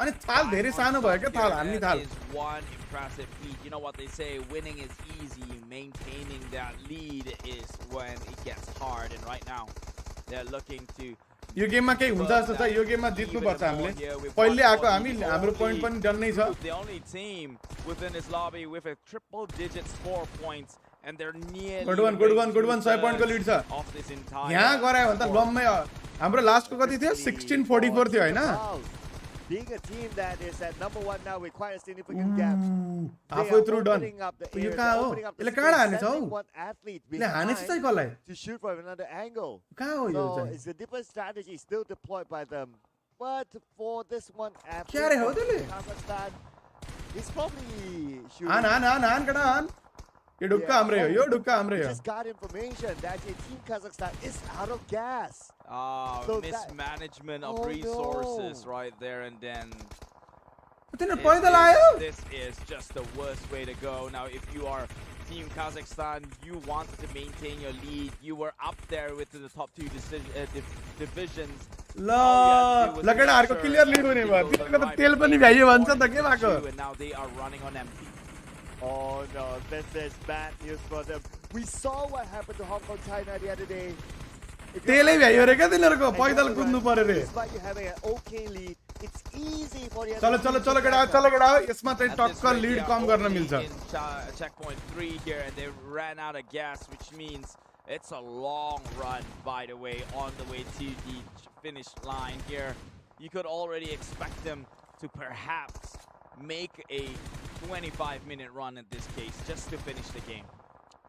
अनि थाल धेरै सानो भयो के थाल हान्ने थाल one impressive feat. You know what they say, winning is easy, maintaining that lead is when it gets hard, and right now they're looking to यो गेममा केही हुन्छ जस्तो छ यो गेममा जित्नु पर्छ हामीले पहिले आको हामी हाम्रो पोइन्ट पनि डन्नै छ the only team within this lobby with a triple digit score points and they're nearly good one 100 point को लीड छ यहाँ गरायो भने त लम्मै हाम्रो लास्टको कति थियो 1644 थियो हैन being a team that is at number 1 now with quite a significant gap. Halfway through done. You कहाँ हो? यसले कहाँ हानेछ हौ? यसले हानेछ चाहिँ कसलाई? To shoot from another angle. कहाँ हो यो चाहिँ? It's a different strategy still deployed by them. But for this one, क्या रे हो त्यसले? Kazakhstan, he's probably shooting. हान केटा हान. यो ढुक्का हाम्रै हो यो ढुक्का हाम्रै हो. Just got information that Team Kazakhstan is out of gas. So mismanagement of resources right there and then. This is just the worst way to go. Now, if you are Team Kazakhstan, you wanted to maintain your lead. You were up there with the top 2 divisions. ल केटाहरुको clear lid हुने भयो तिनीहरुको त तेल पनि भ्याइयो भन्छ त के भएको and now they are running on empty. Oh no, this is bad news for them. We saw what happened to Hong Kong China the other day. तेलै भ्याइयो रे के तिनीहरुको पैदल कुद्नु पर्यो रे Despite you having an okay lead, it's easy for the चलो केटा यसमा चाहिँ टक्क लिड कम गर्न मिल्छ checkpoint 3 here and they ran out of gas, which means it's a long run, by the way, on the way to the finish line here. You could already expect them to perhaps make a 25-minute run in this case just to finish the game.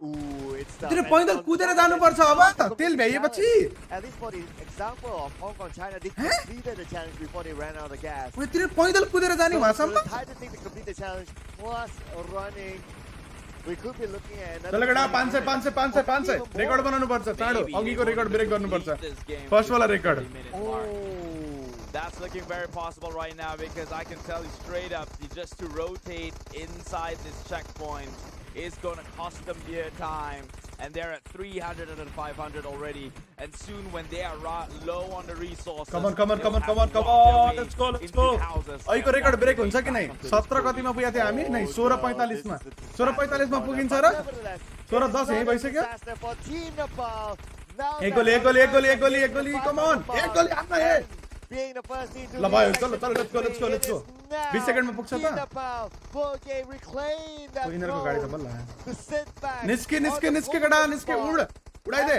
Ooh, it's tough. तिनीहरु पैदल कुदेर जानु पर्छ अब तेल भ्याइएपछि At least for the example of Hong Kong China, they completed the challenge before they ran out of gas. ओइ तिनीहरु पैदल कुदेर जाने वहाँसम्म Tried to complete the challenge plus running. We could be looking at चलो केटा 500 record बनाउनु पर्छ चाँडो अघिको रेकर्ड ब्रेक गर्नु पर्छ फर्स्ट वाला record That's looking very possible right now because I can tell you straight up, just to rotate inside this checkpoint is going to cost them their time, and they're at 300 and 500 already, and soon when they are low on the resources, come on, let's go अहिको record break हुन्छ कि नै 17 कतिमा पुगेको थियो हामी नै 16:45 मा 16:45 मा पुगिन्छ र 16:10 यही भइसक्यो एक गोली कम ऑन एक गोली हान्न हे being the first team to ल भयो चलो let's go 20 सेकेन्ड मा पुग्छ त यिनीहरुको गाडी त बल्ल निस्के केटा उडाइदे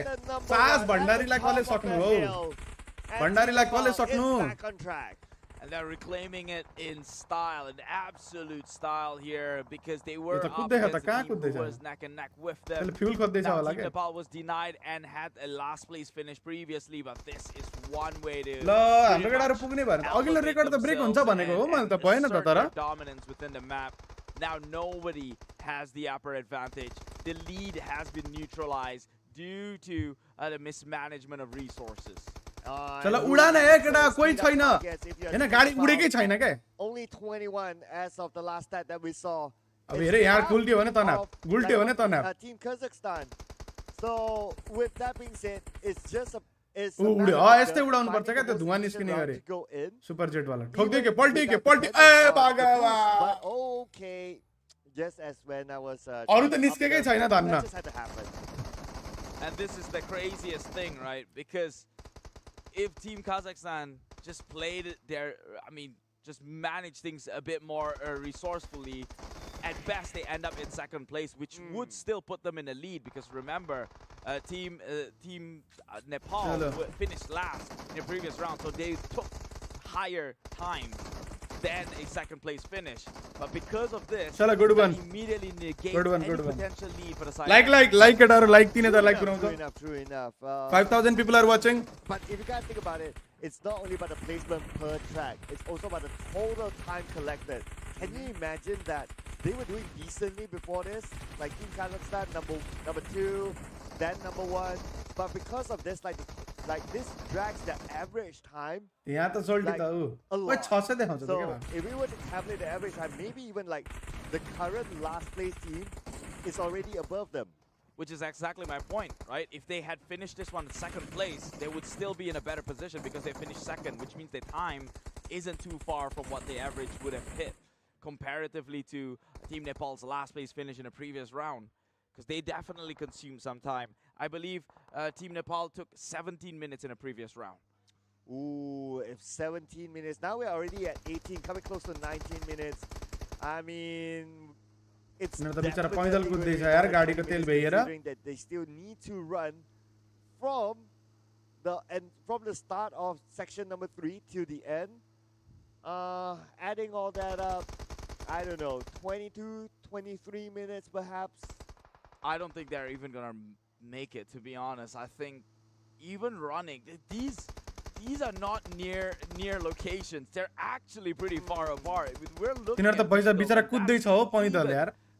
सास भण्डारीलाई कसले सक्नु हो भण्डारीलाई कसले सक्नु and they're reclaiming it in style, in absolute style here, because they were up against the team who was neck and neck with them. Now, Team Nepal was denied and had a last place finish previously, but this is one way to dominance within the map. Now nobody has the upper advantage. The lead has been neutralized due to the mismanagement of resources. चलो उडान है केटा कोही छैन हैन गाडी उडेकै छैन के only 21 as of the last stat that we saw. अब हेरे यहाँ गुल्ट्यो भने तनाव Team Kazakhstan. So with that being said, it's just a It's उड्यो यस्तै उडाउनु पर्छ क्या त्यो धुवा निस्किने गरे go in. सुपर जेट वाला ठोक्दै के पल्टी ए भगवान But okay, just as when I was अरु त निस्केकै छैन धन्न that just had to happen. And this is the craziest thing, right? Because if Team Kazakhstan just played their, I mean, just manage things a bit more resourcefully, at best they end up in second place, which would still put them in the lead. Because remember, Team Nepal finished last in the previous round, so they took higher time than a second place finish. But because of this, good one. Immediately negates Good one. potential lead for the side. Like it or like 3000 like True enough. 5000 people are watching. But if you guys think about it, it's not only about the placement per track, it's also about the total time collected. Can you imagine that they were doing decently before this? Like Team Kazakhstan, number 2, then number 1. But because of this, like this drags the average time. यहाँ त सोल्टी त a lot. 600 देखाउँछ त के So भयो if we were to calculate the average time, maybe even like the current last place team is already above them. Which is exactly my point, right? If they had finished this one in second place, they would still be in a better position because they finished second, which means their time isn't too far from what the average would have hit comparatively to Team Nepal's last place finish in a previous round. Because they definitely consumed some time. I believe Team Nepal took 17 minutes in a previous round. Ooh, if 17 minutes. Now we're already at 18, coming close to 19 minutes. I mean, it's definitely considering that they still need to run from the start of section number 3 to the end. Adding all that up, I don't know, 22, 23 minutes perhaps. I don't think they're even gonna make it, to be honest. I think even running, these are not near locations. They're actually pretty far apart. We're looking at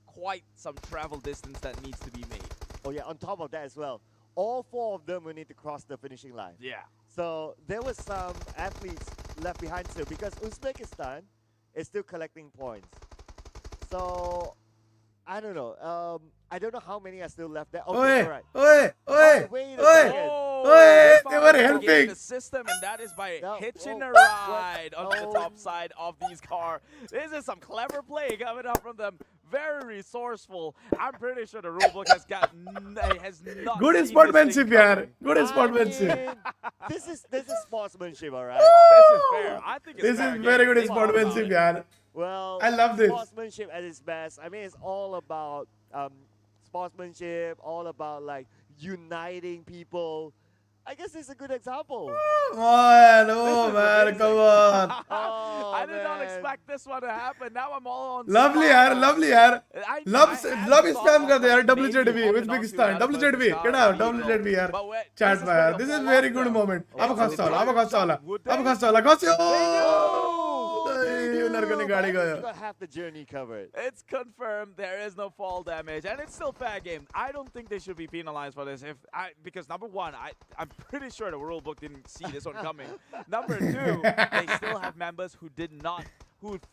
quite some travel distance that needs to be made. Oh yeah, on top of that as well, all 4 of them will need to cross the finishing line. Yeah. So there was some athletes left behind still because Uzbekistan is still collecting points. So I don't know. I don't know how many are still left there. Okay, all right. Wait a second. They were helping the system, and that is by hitching a ride on the top side of these cars. This is some clever play coming up from them. Very resourceful. I'm pretty sure the rulebook has not. Good sportsmanship, yaar. Good sportsmanship. This is sportsmanship, all right. This is fair. I think this is very good sportsmanship, yaar. Well, I love this. Sportsmanship at its best. I mean, it's all about sportsmanship, all about like uniting people. I guess it's a good example. Come on, come on. Oh, I did not expect this one to happen. Now I'm all on. Lovely, yaar. Love spam karte yaar. WZB, Uzbekistan. WZB. Get out. WZB, yaar. Chat में यार. This is very good moment. अब खस्ता होला. Half the journey covered. It's confirmed there is no fall damage, and it's still fair game. I don't think they should be penalized for this. Because number 1, I'm pretty sure the rulebook didn't see this one coming. Number 2, they still have members who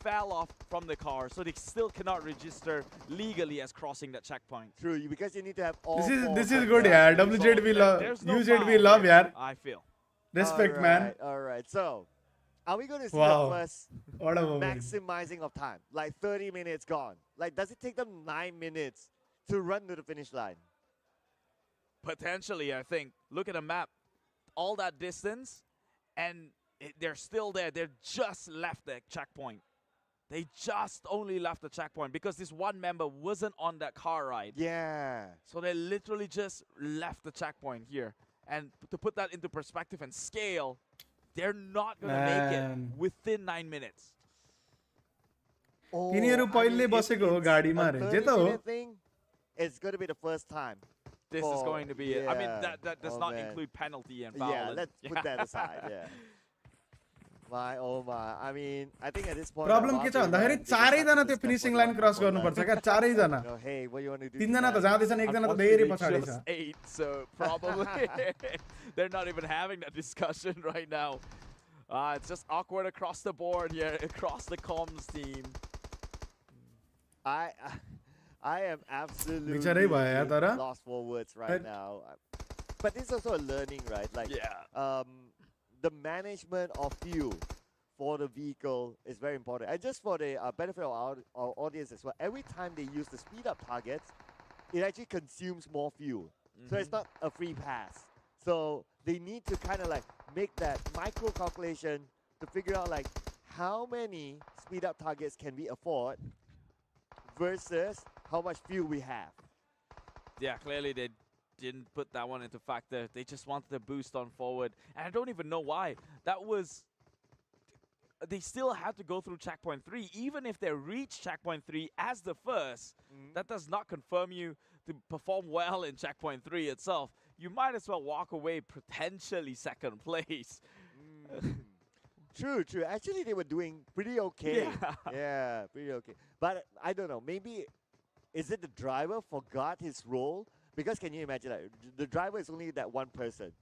fell off from the car, so they still cannot register legally as crossing that checkpoint. True, because you need to have all. This is good, yaar. WZB love. UZB love, yaar. I feel. Respect, man. All right. So, are we going to see Wow. the first What a moment. maximizing of time? Like 30 minutes gone. Like, does it take them 9 minutes to run to the finish line? Potentially, I think. Look at the map. All that distance, and they're still there. They're just left the checkpoint. They just only left the checkpoint because this one member wasn't on that car ride. Yeah. So they literally just left the checkpoint here. And to put that into perspective and scale, they're not going to make it within 9 minutes. तिनीहरु पहिले बसेको हो गाडीमा रे जे त हो It's going to be the first time. This is going to be it. I mean, that does not include penalty and foul. Yeah, let's put that aside. Yeah. My oh my. I mean, I think at this point. Problem के छ भन्दाखेरि चारै जना त्यो finishing line cross गर्नुपर्छ क्या चारै जना Hey, what do you want to do? 3 जना त जाँदैछन् एक जना त धेरै पछाडी छ. Just 8, so probably they're not even having that discussion right now. It's just awkward across the board here, across the comms team. I am absolutely बिचारै भयो यार तर lost for words right now. but this is also a learning, right? Like, the management of fuel for the vehicle is very important. And just for the benefit of our audience as well, every time they use the speed up targets, it actually consumes more fuel. So it's not a free pass. So they need to kind of like make that micro calculation to figure out like how many speed up targets can we afford versus how much fuel we have. Yeah, clearly they didn't put that one into factor. They just wanted to boost on forward. And I don't even know why. That was... They still had to go through checkpoint 3. Even if they reach checkpoint 3 as the first, that does not confirm you to perform well in checkpoint 3 itself. You might as well walk away potentially second place. True. Actually, they were doing pretty okay. Yeah, pretty okay. But I don't know. Maybe, is it the driver forgot his role? Because can you imagine, like, the driver is only that one person.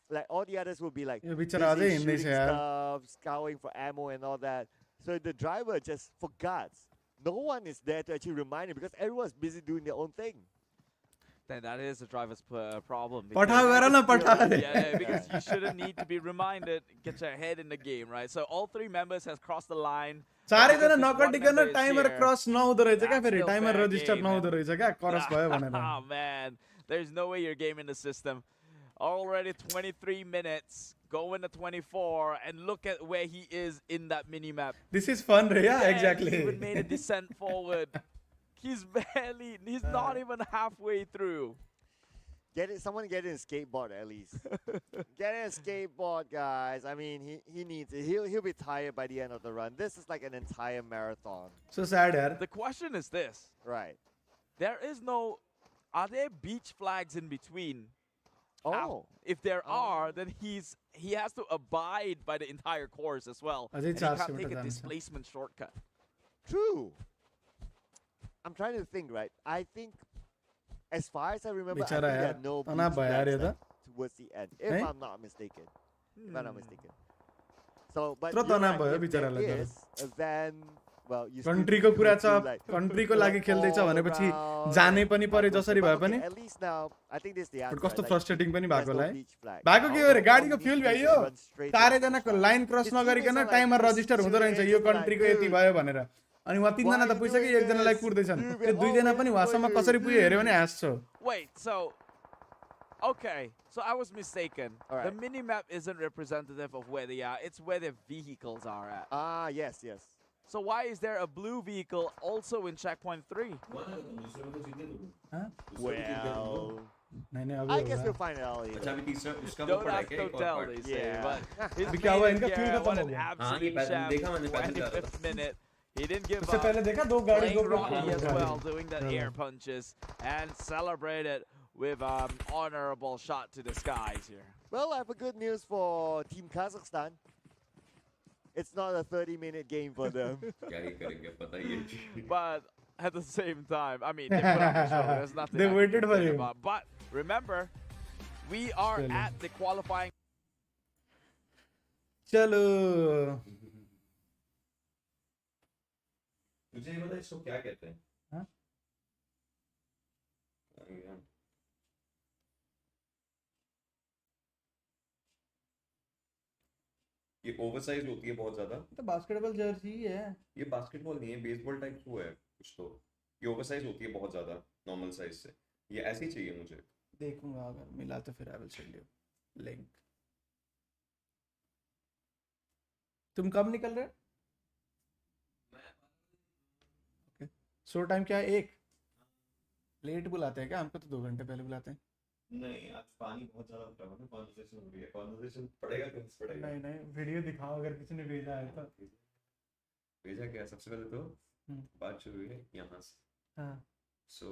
Like, all the others will be like busy shooting stuff, scouting for ammo and all that. So the driver just forgot. No one is there to actually remind him because everyone's busy doing their own thing. Then that is the driver's problem. Yeah, because you shouldn't need to be reminded. Get your head in the game, right? So all 3 members has crossed the line. timer cross नहुँदो रहेछ क्या फेरि timer register नहुँदो रहेछ क्या cross भयो भनेर. Oh man, there's no way you're gaming the system. Already 23 minutes, going to 24, and look at where he is in that mini map. This is fun, yeah, exactly. He even made a descent forward. He's not even halfway through. Someone get in a skateboard at least. Get in a skateboard, guys. I mean, he needs it. He'll be tired by the end of the run. This is like an entire marathon. So sad, yaar. The question is this. Right. Are there beach flags in between? Oh. If there are, then he has to abide by the entire course as well. And he can't take a displacement shortcut. True. I'm trying to think, right? I think, as far as I remember, I think there are no beach flags towards the end, if I'm not mistaken. If I'm not mistaken. So, but there is, then, well, you country को कुरा छ country को लागि खेल्दै छ भनेपछि जानै पनि पर्यो जसरी भए पनि. At least now, I think this is the answer. कस्तो frustrating पनि भएको होला है. भएको के हो रे गाडीको फ्युल भ्याइयो. चारै जनाको लाइन क्रस नगरिकन टाइमर रजिस्टर हुँदो रहेछ यो country को यति भयो भनेर. अनि वहाँ 3 जना त पुगिसक्यो 1 जनालाई कुर्दैछन्. त्यो 2 जना पनि वहाँसम्म कसरी पुग्यो हेर्यो भने हाँस्छौ. Wait, so okay, so I was mistaken. The mini map isn't representative of where they are. It's where their vehicles are at. Ah, yes. So why is there a blue vehicle also in checkpoint 3? Huh? Well, I guess we'll find out later. Don't ask, don't tell, they say. But what an absolute sham. 25th minute. He didn't give up. Playing Rocky as well, doing the air punches and celebrated with honorable shot to the skies here. Well, I have a good news for Team Kazakhstan. It's not a 30-minute game for them. But at the same time, I mean, they put up the show. There's nothing they waited for him. About. But remember, we are at the qualifying. Chalo. तुझे ये बता इसको क्या कहते हैं? हाँ? ये oversize होती है बहुत ज्यादा. तो बास्केटबॉल जर्सी है. ये बास्केटबॉल नहीं है, बेसबॉल टाइप वो है कुछ तो. ये ओवरसाइज होती है बहुत ज्यादा नॉर्मल साइज से. ये ऐसे ही चाहिए मुझे. देखूंगा अगर मिला तो फिर I will send you link. तुम कब निकल रहे? शो टाइम क्या है? 1 लेट बुलाते हैं क्या? हमको तो 2 घंटे पहले बुलाते हैं. नहीं, आज पानी बहुत ज्यादा उठा है. कॉन्वर्सेशन हो रही है. कॉन्वर्सेशन पड़ेगा कि नहीं पड़ेगा? नहीं वीडियो दिखाओ अगर किसी ने भेजा है तो. भेजा क्या? सबसे पहले तो बात शुरू हुई है यहाँ से. हाँ. सो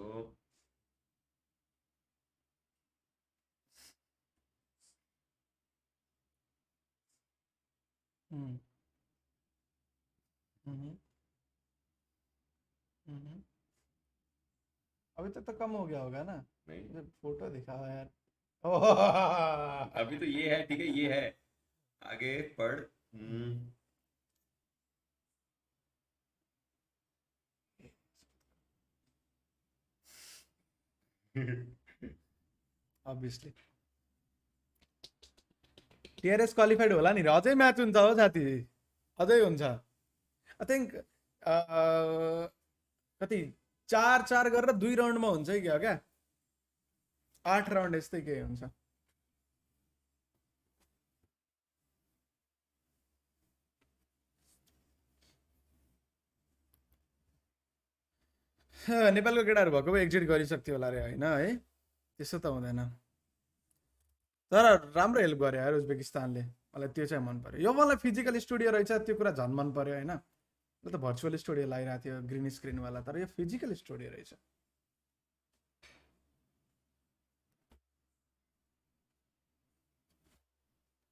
अभी तक तो कम हो गया होगा ना? नहीं, फोटो दिखाओ यार. अभी तो ये है, ठीक है, ये है. आगे पढ़. Obviously. टिआरएस क्वालिफाइड होला नि र अझै म्याच हुन्छ हो साथी अझै हुन्छ आई थिङ्क कति 4-4 गरेर 2 राउन्डमा हुन्छ कि क्या 8 राउन्ड यस्तै के हुन्छ नेपालको केटाहरू भएको भए एक्जिट गरिसक्थ्यो होला रे होइन है त्यसो त हुँदैन तर राम्रो हेल्प गर्यो यार उज्बेकिस्तानले मलाई त्यो चाहिँ मन पर्यो यो मलाई फिजिकल स्टुडियो रहेछ त्यो कुरा झन् मन पर्यो होइन ल त भर्चुअल स्टुडियो लगाइरहेको थियो ग्रिन स्क्रिनवाला तर यो फिजिकल स्टुडियो रहेछ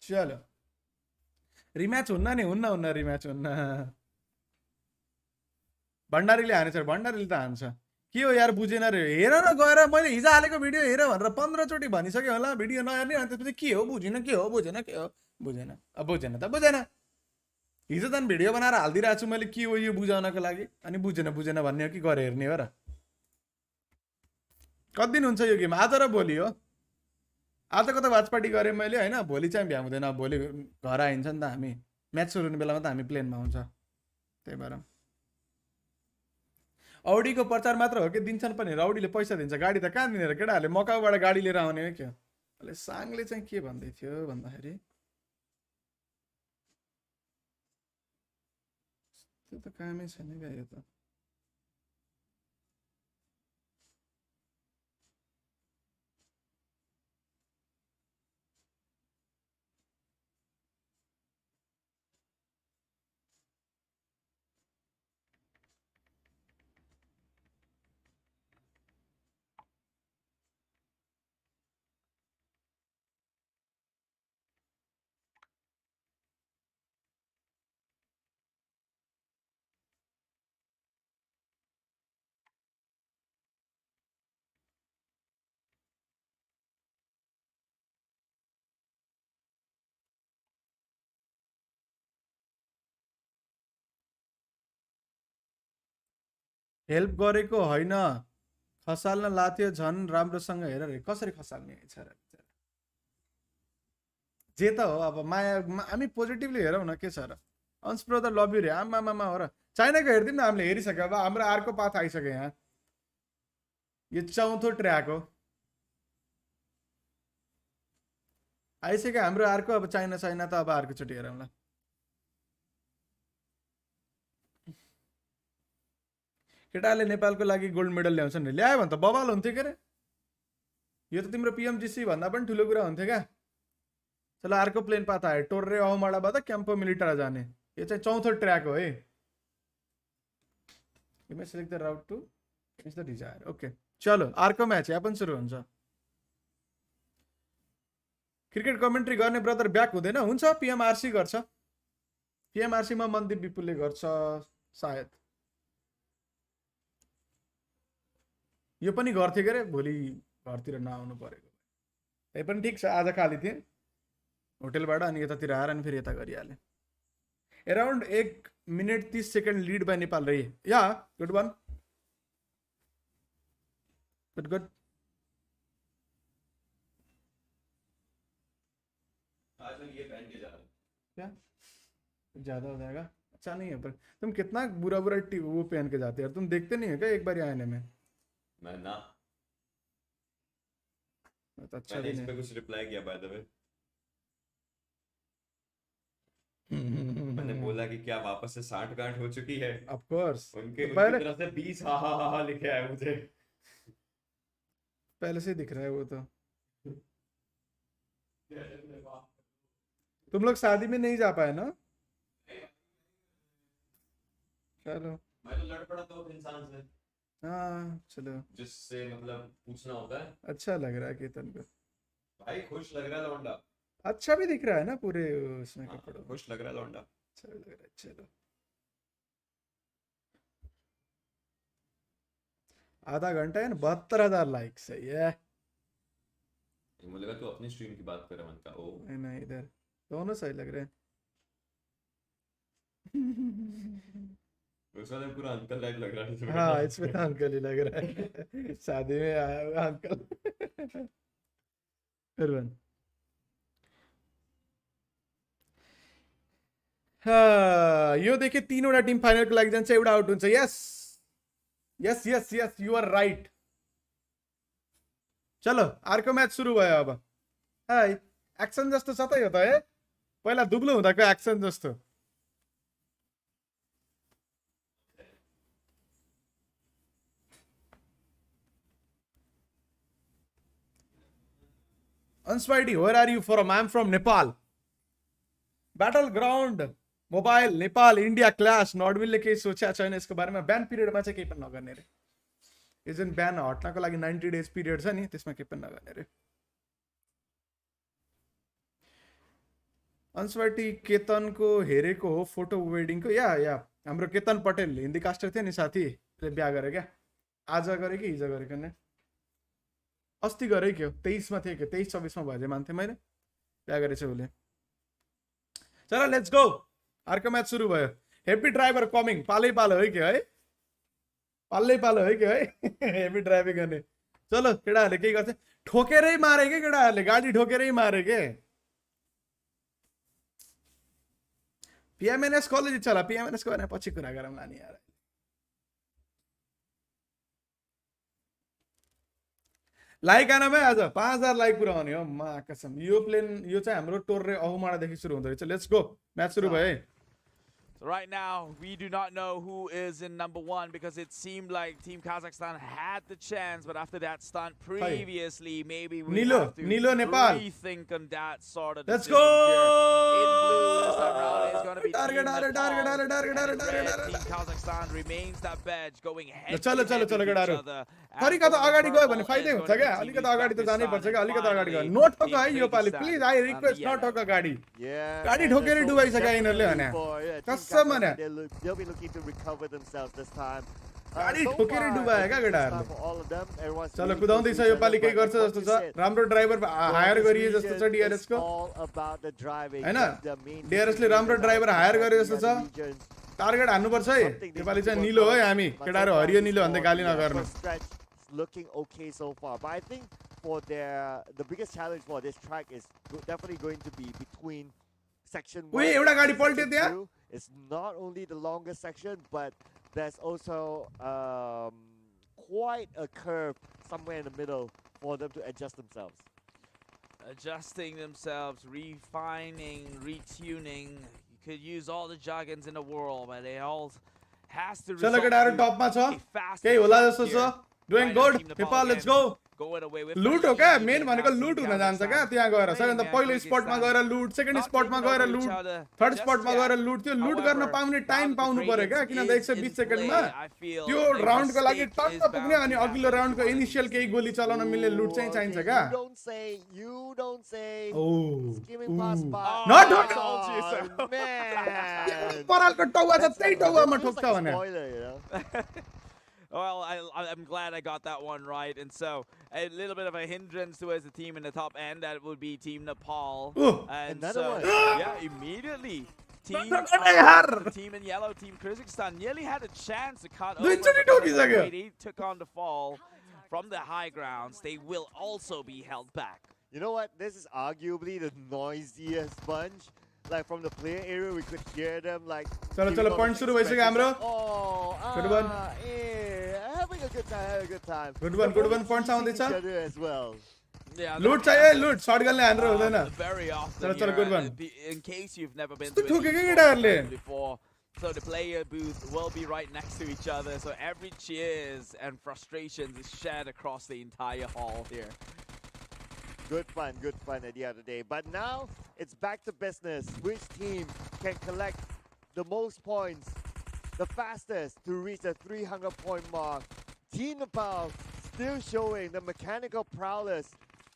चलो रिम्याच हुन्न नि हुन्न रिम्याच हुन्न भण्डारीले हानेछ भण्डारीले त हान्छ के हो यार बुझेन रे हेर न गएर मैले हिजो हालेको भिडियो हेर भनेर 15 चोटि भनिसकेँ होला भिडियो नहेर्ने अनि त्यसपछि के हो बुझिन के हो बुझेन के हो बुझेन अब बुझेन त बुझेन हिजो त भिडियो बनाएर हालिदिरहेको छु मैले के हो यो बुझाउनको लागि अनि बुझेन भन्ने हो कि गएर हेर्ने हो र कति दिन हुन्छ यो गेम आज र भोलि हो आजको त वाच पार्टी गरेँ मैले होइन भोलि चाहिँ भ्याउ हुँदैन भोलि घर आइन्छ नि त हामी म्याच सुरु हुने बेलामा त हामी प्लेनमा हुन्छ त्यही भएर औडीको प्रचार मात्र हो कि दिन्छन् पनि रौडीले पैसा दिन्छ गाडी त कहाँ दिने र केटाहरूले मकाउबाट गाडी लिएर आउने हो क्या अहिले साङले चाहिँ के भन्दै थियो भन्दाखेरि त्यो त कामै छैन क्या यो त हेल्प गरेको होइन खसाल्न लाथ्यो झन् राम्रोसँग हेर रे कसरी खसाल्ने छ र जे त हो अब माया हामी पोजिटिभली हेरौँ न के छ र अंश ब्रदर लभ यु रे आमामा हो र चाइनाको हेरिदिउँ न हामीले हेरिसक्यो अब हाम्रो अर्को पाथ आइसक्यो यहाँ यो चौथो ट्र्याक हो आइसक्यो हाम्रो अर्को अब चाइना त अब अर्कोचोटि हेरौँ ल केटाले नेपालको लागि गोल्ड मेडल ल्याउँछन् ल्यायो भने त बवाल हुन्थ्यो के अरे यो त तिम्रो पिएमजिसी भन्दा पनि ठुलो कुरा हुन्थ्यो क्या चल अर्को प्लेन पाता आयो टोर्रे अहमाडाबाट क्याम्पो मिलिटारा जाने यो चाहिँ चौथो ट्र्याक हो है you may select the route to is the desire okay चलो अर्को म्याच यहाँ पनि सुरु हुन्छ क्रिकेट कमेन्ट्री गर्ने ब्रदर ब्याक हुँदैन हुन्छ पिएमआरसी गर्छ पिएमआरसीमा मनदीप विपुलले गर्छ सायद यो पनि गर्थ्यो के अरे भोलि घरतिर नआउनु परेको त्यही पनि ठिक छ आज खाली थिएँ होटेलबाट अनि यतातिर आएर अनि फेरि यता गरिहालेँ around 1 minute 30 second lead by Nepal रहे या गुड वान गुड क्या ज्यादा हो जाएगा अच्छा नहीं है पर तुम कितना बुरा वो पहन के जाते यार तुम देखते नहीं है क्या एक बार आने में मैं ना तो अच्छा मैंने इस पे कुछ रिप्लाई किया बाय द वे मैंने बोला कि क्या वापस से 60 गांठ हो चुकी है ऑफ कोर्स उनके तो पहले तरफ से 20 हा लिखे आए मुझे पहले से दिख रहा है वो तो तुम लोग शादी में नहीं जा पाए ना चलो मैं तो लड़ पड़ा तो इंसान से हाँ चलो जिससे मतलब पूछना होता है अच्छा लग रहा है केतन को भाई खुश लग रहा है लौंडा अच्छा भी दिख रहा है ना पूरे उसमें कपड़ों खुश लग रहा है लौंडा अच्छा लग रहा है चलो आधा घंटा है ना 72,000 लाइक्स है ये मुझे लगा तू अपनी स्ट्रीम की बात कर रहा है मन का ओ नहीं इधर दोनों सही लग रहे हैं उसका तो पूरा अंकल टाइप लग रहा है हाँ इसमें तो अंकल ही लग रहा है शादी में आया हुआ अंकल फिर यो देखे 3वटा टिम फाइनलको लागि जान्छ, एउटा आउट हुन्छ. Yes yes yes yes you are right. चलो अर्को म्याच सुरु भयो अब. है एक्सन जस्तो छ त यो त है, पहिला दुब्लो हुँदाको एक्सन जस्तो. Ansh, where are you from? I'm from Nepal. Battleground mobile Nepal India class. नर्डविलले केही सोचेको छैन यसको बारेमा. ब्यान पिरियडमा चाहिँ केही पनि नगर्ने रे. यो जुन ब्यान हट्नको लागि 90 डेज पिरियड छ नि, त्यसमा केही पनि नगर्ने रे. अन्सवाटी केतनको हेरेको हो फोटो वेडिङको. या हाम्रो केतन पटेल हिन्दी कास्टर थियो नि साथी, त्यसले बिहा गरे क्या. आज गरे कि हिजो गरेको नि, अस्ति गरे के हो, 23 मा थियो कि 23-24 मा भए मान्थे मैले. बिहा गरेछ उसले. चलो लेट्स गो. अर्को म्याच सुरु भयो. Heavy driver coming. पालै पालो है के है, पालै पालो है के है. हेभी ड्राइभिङ गर्ने. चलो केटाहरूले के गर्छ, ठोकेरै मारे के केटाहरूले, गाडी ठोकेरै मारे के. पिएमएनएस कसले जित्छ होला, पिएमएनएस को भने पछि कुरा गरौँला नि यार. लाइक आनमै आज 5000 लाइक पुऱ्याउने हो मा कसम. यो प्लेन यो चाहिँ हाम्रो टोर्रे अहुमाडादेखि सुरु हुँदै रहेछ. Let's go. म्याच सुरु भयो है. Right now, we do not know who is in number 1 because it seemed like Team Kazakhstan had the chance, but after that stunt previously, maybe we have to Nepal. rethink on that sort of Let's decision go! here. In blue this time round is going to be Target, Team Nepal. target. And in red, Team Kazakhstan remains that badge, going head चलो to head with each केटाहरू. other. अलिकति अगाडि गयो भने फाइदै हुन्छ क्या. अलिकति अगाडि त जानै पर्छ क्या. अलिकति अगाडि गयो. नो ठोक है यो पालि प्लिज. आई रिक्वेस्ट नो ठोक गाडी. गाडी ठोकेरै डुबाइसक्यो यिनीहरूले भने. कसम भने they'll be looking to recover themselves this time. गाडी ठोकेरै डुबायो क्या केटाहरूले. all of them, everyone's चलो कुदाउँदैछ यो पालि केही गर्छ जस्तो छ. राम्रो ड्राइभर हायर गरिए जस्तो छ डीआरएस को. हैन डीआरएस ले राम्रो ड्राइभर हायर गरे जस्तो छ. टार्गेट हान्नुपर्छ है. नेपाली चाहिँ निलो है हामी. केटाहरू हरियो निलो भन्दै गाली नगर्नु. Looking okay so far, but I think for the biggest challenge for this track is definitely going to be between section 1 एउटा गाडी पल्ट्यो त्यहाँ. It's not only the longest section, but there's also quite a curve somewhere in the middle for them to adjust themselves. Adjusting themselves, refining, retuning. You could use all the jargons in the world, but they all has to result केटाहरू टपमा छ. केही होला जस्तो छ. Doing good. Nepal, let's go. लुट हो क्या. Main भनेको लुट हुन जान्छ क्या त्यहाँ गएर. सेकेन्ड त पहिलो स्पटमा गएर लुट, सेकेन्ड स्पटमा गएर लुट, थर्ड स्पटमा गएर लुट. त्यो लुट गर्न पाउने टाइम पाउनु पर्यो क्या. किनभने 120 सेकेन्डमा त्यो राउन्डको लागि टक्क पुग्ने अनि अघिल्लो राउन्डको इनिशियल केही गोली चलाउन मिल्ने लुट चाहिँ चाहिन्छ क्या. You don't say. Oh. Skimming past by. Not Man. परालको टाउवा छ त्यही टाउवामा ठोक्छ भने. Spoiler, you know. Well, I'm glad I got that one right. And so, a little bit of a hindrance towards the team in the top end. That would be Team Nepal. And another so, one. yeah, immediately. Team in yellow, Team Kazakhstan, nearly had a chance to cut over. They took on the fall from the high grounds. They will also be held back. You know what? This is arguably the noisiest bunch. Like from the player area, we could hear them like. चलो point सुरु भइसक्यो हाम्रो. Oh, good one. Having a good time, Good one. Points आउँदैछ. as well. Yeah, लुट चाहिए लुट. Shot गनले हान्नु हुँदैन. Very often. चलो good one. In case you've never been to it before, so the player booth will be right next to each other. So every cheers and frustrations is shared across the entire hall here. Good fun at the end of the day. But now it's back to business. Which team can collect the most points, the fastest to reach the 300-point mark? Team Nepal still showing the mechanical prowess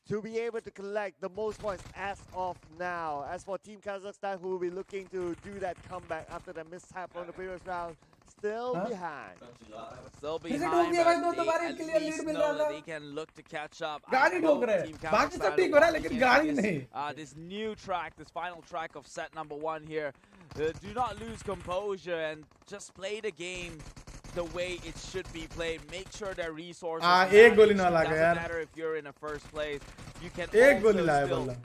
to be able to collect the most points as of now. As for Team Kazakhstan, who will be looking to do that comeback after the mishap from the previous round, still behind. Still behind, but they at least know that they can look to catch up. This new track, this final track of set number 1 here. Do not lose composure and just play the game the way it should be played. Make sure their resources. Doesn't matter if you're in a first place. You can also still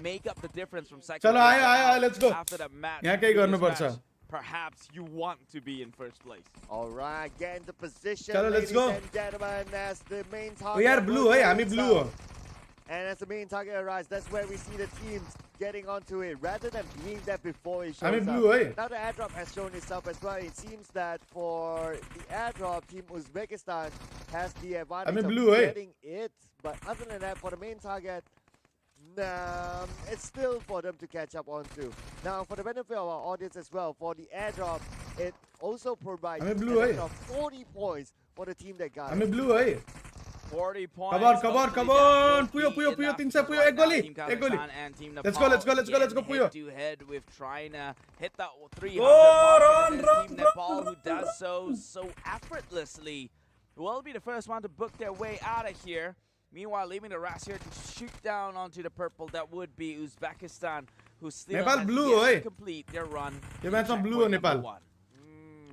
make up the difference from second चलो place आयो let's go. after that match. यहाँ केही गर्नुपर्छ. Perhaps you want to be in first place. All right, get into position, चलो, let's ladies go. and gentlemen, as the main O target. यार blue है हामी blue हो. And as the main target arrives, that's where we see the teams getting onto it rather than being there before it shows हामी up. blue है. Now the airdrop has shown itself as well. It seems that for the airdrop, Team Uzbekistan has the advantage हामी of blue है. getting it. But other than that, for the main target, it's still for them to catch up onto. Now, for the benefit of our audience as well, for the airdrop, it also provides हामी blue an है. extra 40 points for the team that got हामी it. blue है. 40 points. Come on, Puyo, 300 Puyo, एक गोली. Let's go, Puyo. Head to head with trying to hit that 300 run, mark. Team Nepal, who does so effortlessly, will be the first one to book their way out of here. Meanwhile, leaving the rest here to shoot down onto the purple, that would be Uzbekistan, who still Nepal has blue, yet oi. to complete their run. Yo match मा blue हो Nepal.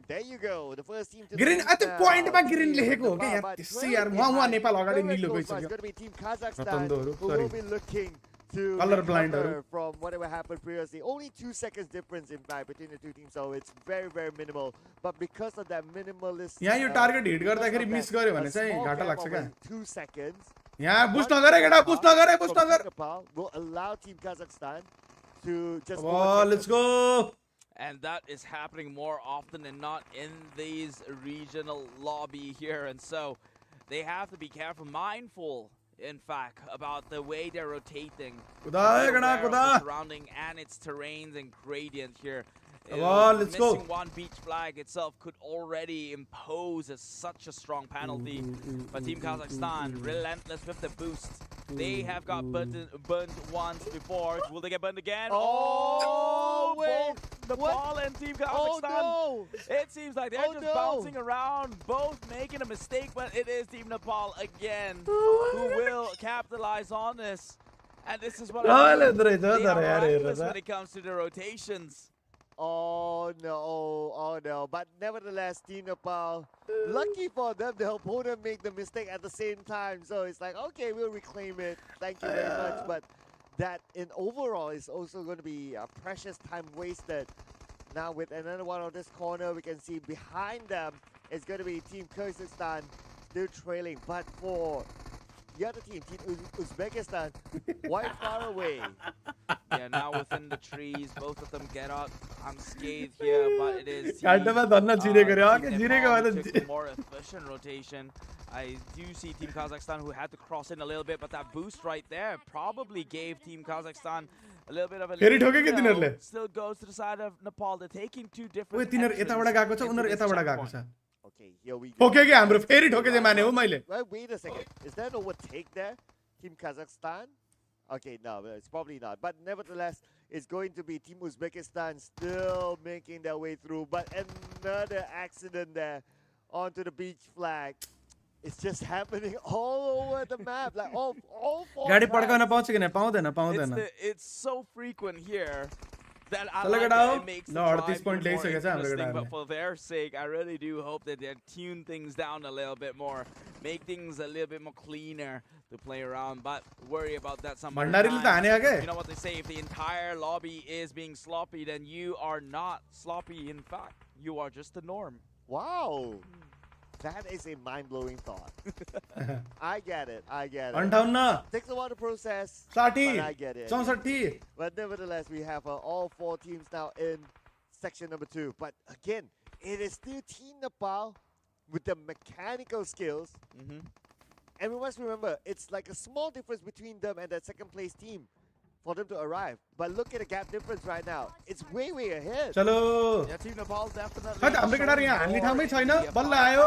There you go, the first team to Green lose at the now. point मा green Team लेखेको हो Nepal, के यार but त्यसै very यार वहाँ behind. नेपाल अगाडि Very निलो close by. गइसक्यो. It's going to be Team Kazakhstan, रतन्दोहरु, who sorry. will be looking to Color recover blindहरु. from whatever happened previously. Only 2 seconds difference, in fact, between the two teams, so it's very, very minimal. But because of that minimalist, यहाँ यो target hit because गर्दाखेरि of miss that, गर्यो a भने चाहिँ small घाटा gap लाग्छ of क्या. only 2 seconds. यहाँ push नगर केटा, push Nagar, push From Nagar. Nepal will allow Team Kazakhstan to just Oh, let's go. And that is happening more often than not in these regional lobby here. And so they have to be careful, mindful, in fact, about the way they're rotating. Kuda, Be kuda, aware of kuda. the surrounding and its terrains and gradient here. Come on, let's go. Missing one beach flag itself could already impose such a strong penalty. But Team Kazakhstan, relentless with the boost. They have got burned once before. Will they get burned again? Oh, wait. Both Nepal and Team Kazakhstan. Oh, no. It seems like they're Oh, just no. bouncing around, both making a mistake, but it is Team Nepal again who will capitalize on this. And this is what I mean. They are reckless when it comes to the rotations. Oh no. But nevertheless, Team Nepal, lucky for them, the opponent made the mistake at the same time. So it's like, okay, we'll reclaim it. Thank you very much. But that in overall is also going to be a precious time wasted. Now with another one on this corner, we can see behind them is going to be Team Kyrgyzstan still trailing. But for the other team, Team Uzbekistan, quite far away. Yeah, now within the trees, both of them get up unscathed here, but it is Team Nepal who took a more efficient rotation. I do see Team Kazakhstan who had to cross in a little bit, but that boost right there probably gave Team Kazakhstan a little bit of a lead. Still goes to the side of Nepal. They're taking two different Okay, here we go. Okay, हाम्रो फेरि ठोके माने हो मैले. Well, wait a second. Is there an overtake there? Team Kazakhstan? Okay, no, it's probably not. But nevertheless, it's going to be Team Uzbekistan still making their way through. But another accident there onto the beach flag. It's just happening all over the map. Like all four गाडी flags. पड्काउन पाउँछ कि न पाउँदैन. It's so frequent here that I चलो like केटा that हो. it makes the ल drive 38 point even more ल्याइसकेछ हाम्रो interesting, केटाहरूले. but for their sake, I really do hope that they tune things down a little bit more, make things a little bit more cleaner to play around. But worry about that some other भण्डारीले त time. हान्यो के. You know what they say, if the entire lobby is being sloppy, then you are not sloppy. In fact, you are just the norm. Wow. That is a mind-blowing thought. I get it. 58 Takes a while to process, 60 but I get it. 64 But nevertheless, we have all four teams now in section number 2. But again, it is still Team Nepal with the mechanical skills. And we must remember, it's like a small difference between them and that second place team for them to arrive. But look at the gap difference right now. It's way ahead. चलो Yeah, Team Nepal definitely. खै त हाम्रो केटाहरु यहाँ हान्ने ठाउँमै छैन. बल्ल आयो.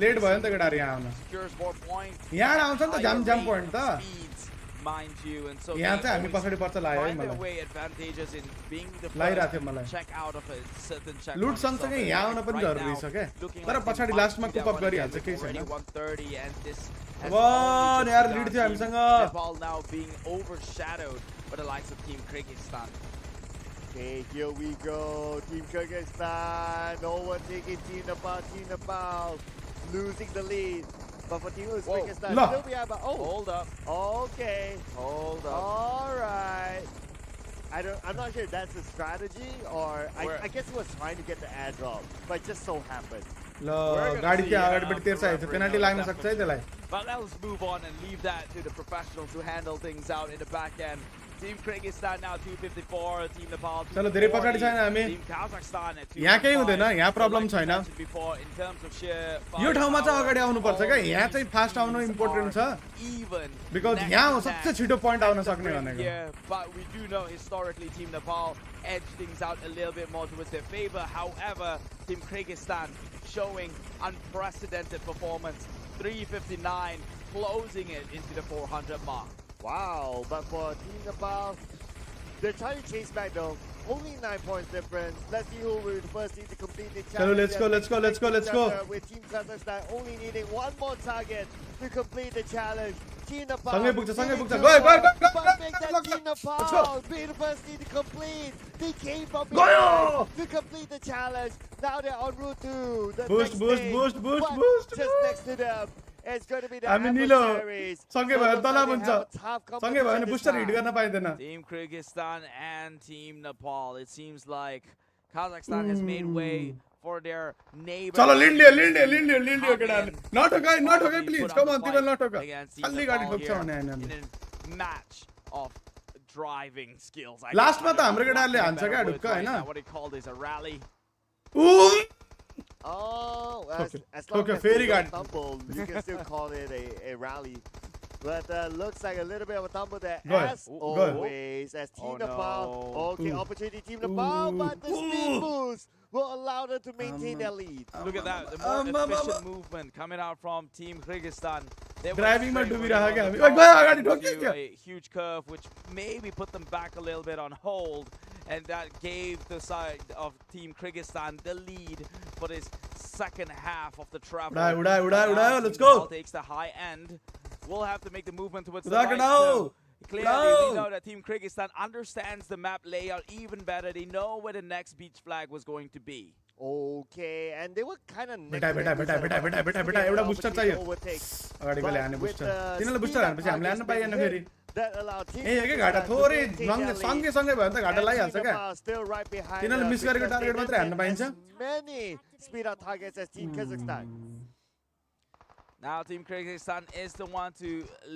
Late भयो नि त केटाहरु यहाँ आउन. Secures more points. यहाँ आउँछ नि त जाम point त. Speeds, mind you, and so यहाँ चाहिँ हामी पछाडि पर्छ लाग्यो है find their मलाई. way advantages in being the लागिरहेको थियो first मलाई. check out of a certain check. लुट सँगसँगै यहाँ आउन पनि जरुरी छ के. तर पछाडि लास्टमा कुप अप गरिहाल्छ केही छैन. 130 and this वाह यार लीड थियो हामीसँग. Nepal now being overshadowed by the likes of Team Kyrgyzstan. Okay, here we go. Team Kyrgyzstan overtaking Team Nepal. Team Nepal losing the lead. But for Team Uzbekistan, Whoa. still behind. But Hold up. Okay. Hold up. All right. I'm not sure if that's a strategy or I guess he was trying to get the airdrop, but it just so happened. ल गाडी त्यहाँ अगाडिपट्टि तेर्छ आइछ penalty लाग्न सक्छ है त्यसलाई But let's move on and leave that to the professionals to handle things out in the back end. Team Kyrgyzstan now 254, Team Nepal. चलो धेरै पछाडी छैन हामी Team Kazakhstan at 255. यहाँ केही हुँदैन यहाँ प्रब्लम छैन Before in terms of sheer यो ठाउँमा चाहिँ अगाडि आउनु पर्छ क्या यहाँ चाहिँ फास्ट आउनु इम्पोर्टेन्ट छ even बिकज यहाँ हो सबसे छिटो पॉइन्ट आउन सक्ने भनेको Yeah, but we do know historically Team Nepal edged things out a little bit more towards their favor. However, Team Kyrgyzstan showing unprecedented performance. 359, closing it into the 400 mark. Wow, but for Team Nepal, they're trying to chase back though. Only 9 points difference. Let's see who will be the first team to complete the challenge. let's go. With Team Kazakhstan only needing one more target to complete the challenge. Team Nepal. सँगै पुग्छ But make that Team Nepal be the first team to complete. They came from behind to complete the challenge. Now they're en route to the Boost, next boost, stage. boost, boost, But boost. just next to them, it's going to be the हामी निलो adversaries. सँगै So भयो looks like तनाव they हुन्छ have a tough सँगै भयो भने competition booster this hit time. गर्न पाइदैन Team Kyrgyzstan and Team Nepal. It seems like Kazakhstan has made way for their neighbor. चलो लिड लियो केटाहरुले नठोकाई प्लिज कम अन तिमीले नठोका खाली गाडी ठोक्छ भने हैन in a match of driving skills. लास्टमा त हाम्रो केटाहरुले हान्छ क्या ढुक्क हैन What he called is a rally. Oh, as Okay, long as very they don't good. tumble, you can still call it a rally. But looks like a little bit of a tumble there, Go ahead. as Go ahead. always. As Team Oh, Nepal, no. okay, opportunity Team Nepal, but the speed boost will allow them to maintain their lead. Look at that, the more efficient movement coming out from Team Kyrgyzstan. They went Driving straight मा away डुबिरहा on क्या the हामी ball ओइ अगाडि ठोक्यो into क्या a huge curve, which maybe put them back a little bit on hold, and that gave the side of Team Kyrgyzstan the lead for this second half of the travel. Uda, let's Team go. Nepal takes the high end. We'll have to make the movement towards the Uda right. केटाउ So clearly, we know that Team Kyrgyzstan understands the map layout even better. They know where the next beach flag was going to be. Okay, and they were kind of बेटा एउटा booster चाहियो अगाडि गले हाने booster तिनीले booster हानेपछि हामीले हान्न पाइएन फेरि ए के घाटा थोरै सँगै भयो त घाटा लागिहाल्छ क्या तिनीले मिस गरेको टार्गेट मात्रै हान्न पाइन्छ many speed out targets as Team Kazakhstan. Now Team Kyrgyzstan is the one to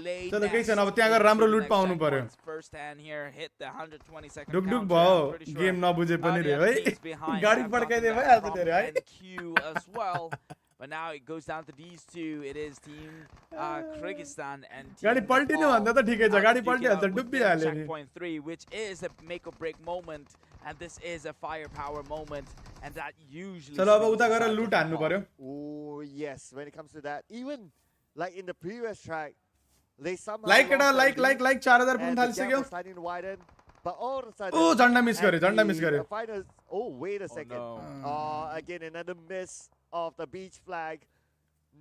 lay चलो केही छैन अब त्यहाँ गएर राम्रो लुट पाउनु पर्यो First hand here hit the 122nd ढुकढुक counter. भयो I'm pretty sure गेम नबुझे पनि रे है teams behind गाडी have पड्काइदिए gotten that भइहाल्छ from तेरो है NQ as well. But now it goes down to these two. It is Team Kyrgyzstan and Team गाडी पल्टिनु Nepal, भन्दा त ठिकै छ गाडी duking पल्टिहाल्छ out within डुबिहाल्यो नि checkpoint 3, which is a make or break moment, and this is a firepower moment, and that usually चलो अब swings उता the गएर side of लुट हान्नु Nepal. पर्यो Oh yes, when it comes to that, even like in the previous track, they somehow like केटा lost like their like lead like 4000 पुग्न and the gap थालिसक्यो was starting to widen. But all of a sudden, ओ झन्डा miss at गर्यो झन्डा miss the गर्यो finals, oh wait a second. no. Again another miss of the beach flag,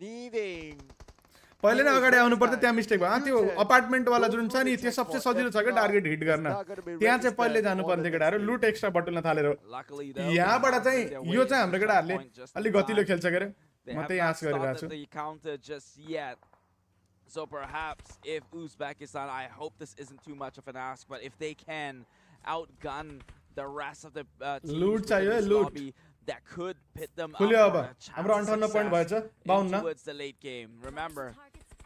needing. पहिले नै अगाडि आउनु पर्थ्यो त्यहाँ मिस्टेक भयो त्यो अपार्टमेन्ट वाला जुन छ नि त्यो सबसे सजिलो छ क्या टार्गेट हिट गर्न त्यहाँ चाहिँ पहिले जानु पर्ने केटाहरू लुट एक्स्ट्रा बटुल्न थालेर Luckily, यहाँबाट चाहिँ यो चाहिँ हाम्रो केटाहरूले अलिक गतिलो खेल्छ के अरे They म have त्यही not आश गरिरहेको started छु the counter just yet. So perhaps if Uzbekistan, I hope this isn't too much of an ask, but if they can outgun the rest of the teams Loot within चाहियो, this loot. lobby, that could pit them up खुल्यो अब for a chance हाम्रो of 58 point भएछ success 52 towards the late game. Remember,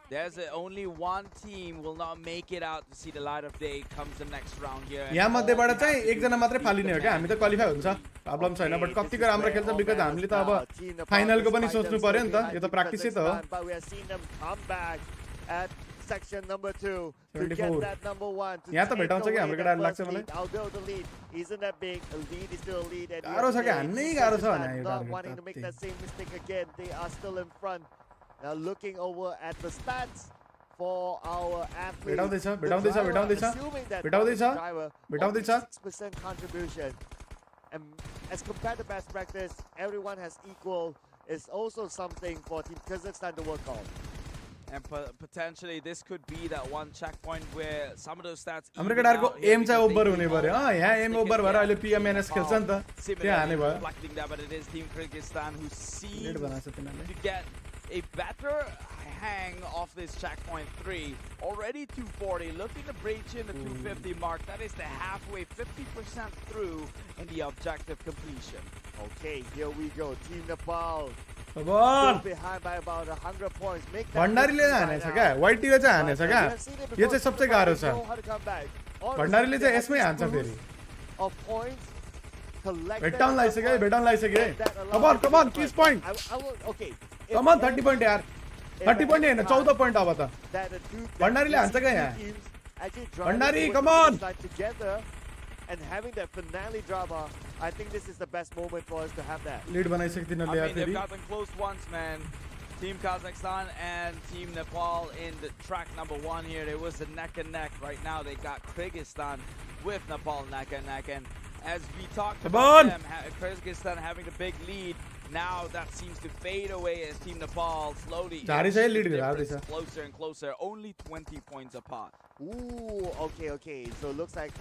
there's only one team will not make it out to see the light of day comes the next round here. and यहाँ all मध्येबाट we have चाहिँ to do एकजना मात्रै is फालिने हो क्या हामी त qualify हुन्छ problem छैन बट कतिको राम्रो खेल्छ बिकज हामीले त अब फाइनलको पनि सोच्नु पर्यो नि त यो त प्र्याक्टिसै त हो But we have seen them come back at section number 2 to 24. get that number 1. to यहाँ त take भेटाउँछ कि away हाम्रो that केटाहरू first लाग्छ मलाई lead. Although the lead isn't that big, a lead is still a lead. And गाह्रो छ क्या हान्नै गाह्रो छ भने यो not target wanting to make त that same mistake again. They are still in front. Now looking over at the stats for our athletes. भेटाउँदैछ The भेटाउँदैछ driver, भेटाउँदैछ assuming that भेटाउँदैछ the driver भेटाउँदैछ 6% contribution. And as compared to best practice, everyone has equal. Is also something for Team Kazakhstan to work on. And potentially this could be that one checkpoint where some of those stats हाम्रो even केटाहरूको out here M चाहिँ because they over हुने know पर्यो यहाँ M they can over भएर get अहिले पिएमएनएस खेल्छ नि त त्यहाँ हाने similarly भयो reflecting that, but it is Team Kyrgyzstan who let seem बनाएको छ तिनीहरूले to get a better hang of this checkpoint 3. Already 240, looking to breach in the 250 mark. That is the halfway, 50% through in the objective completion. Okay, here we go. Team Nepal. Come on. Behind by about 100 points. Make that भण्डारीले हानेछ क्या white टीले चाहिँ हानेछ क्या यो चाहिँ सबसे गाह्रो छ भण्डारीले चाहिँ यसमै हान्छ फेरि भेटाउन लागिसक्यो भेटाउन लागिसक्यो कम अन किस पॉइंट कम अन 30 पॉइंट यार 30 पॉइंट हैन 14 पॉइंट अब त भण्डारीले हान्छ क्या यहाँ भण्डारी कम अन and having that finale drama, I think this is the best moment for us to have that. Lead बनाइसक्यो तिनीहरुले यार फेरि They've gotten close once, man. Team Kazakhstan and Team Nepal in the track number 1 here. It was a neck and neck. Right now they got Kyrgyzstan with Nepal neck and neck. And as we talked about them, Kyrgyzstan having a big lead. Now that seems to fade away as Team Nepal slowly closer and closer. Only 20 points apart. Ooh, okay. So it looks like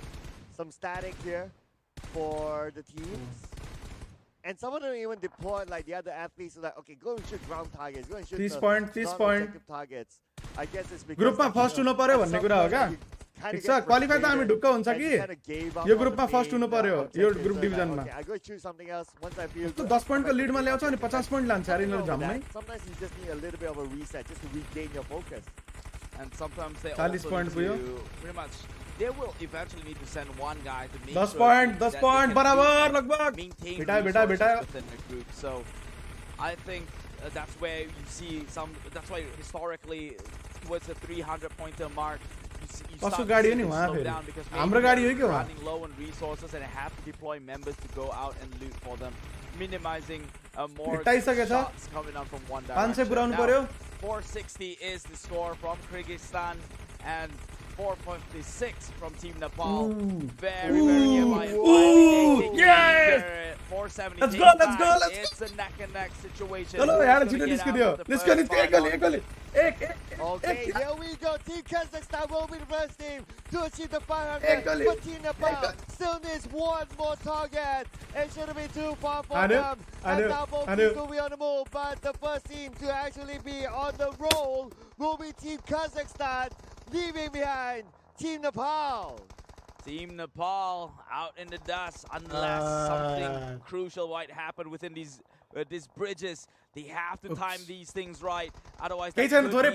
some static here for the teams. And some of them even deployed like the other athletes. So like, okay, go and shoot ground targets. Go and shoot this point targets. I guess it's because ग्रुपमा first हुनु पर्यो भन्ने कुरा हो क्या ठीक छ qualify त हामी ढुक्क हुन्छ कि यो ग्रुपमा फर्स्ट हुनु पर्यो यो group डिभिजनमा I go choose something else once I feel त 10 पॉइंट को लीड मा ल्याउँछ अनि 50 पॉइंट लान्छ यार यिनीहरु झम्मै sometimes you just need a little bit of a reset just to regain your focus. And sometimes they 40 point also pretty much they will eventually need to send one guy to make 10 point बराबर लगभग maintain बेटा within the group. So I think that's where you see that's why historically towards the 300 pointer mark you कसको गाडी हो नि वहाँ फेरि हाम्रो गाडी हो कि वहाँ running low on resources and have to deploy members to go out and loot for them, minimizing more shots coming out from one direction. 500 पुराउनु पर्यो 460 is the score from Kyrgyzstan and 456 from Team Nepal. Very nearby. Yes! 470. Let's go. It's a neck and neck situation. चलो यार छिटो निस्किदियो एक गोली Okay, here we go. Team Kazakhstan will be the first team to achieve the 500. But Team Nepal still needs one more target. It shouldn't be too far for them. And now both teams will be on the move. But the first team to actually be on the roll will be Team Kazakhstan, leaving behind Team Nepal. Team Nepal out in the dust unless something crucial might happen within these bridges. They have to time these things right. Otherwise, that could be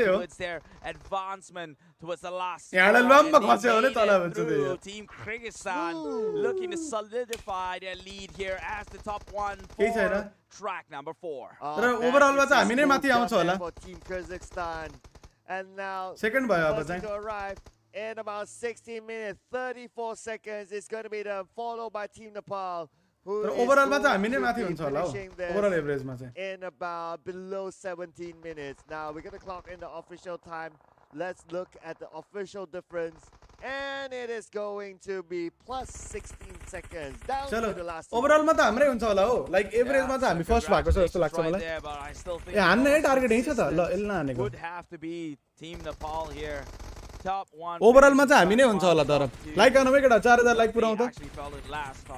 towards their advancement towards the last. Team Kyrgyzstan looking to solidify their lead here as the top one for track number 4. Overall, for Team Kyrgyzstan. And now, second to arrive in about 16 minutes, 34 seconds. It's going to be the followed by Team Nepal. Overall overall average in about below 17 minutes. Now we're gonna clock in the official time. Let's look at the official difference, and it is going to be plus 16 seconds down to the last. Overall ma ta hamrai huncha hola ho like average ma ta hami first bhako cha jasto लाग्छ मलाई ए हान्ने है target यही छ त ल एल्न हानेको would have to be Team Nepal here. Top one. Overall ma चाहिँ हामी नै हुन्छ होला तर लाइक गर्नु भए केटा 4000 लाइक पुराउँ त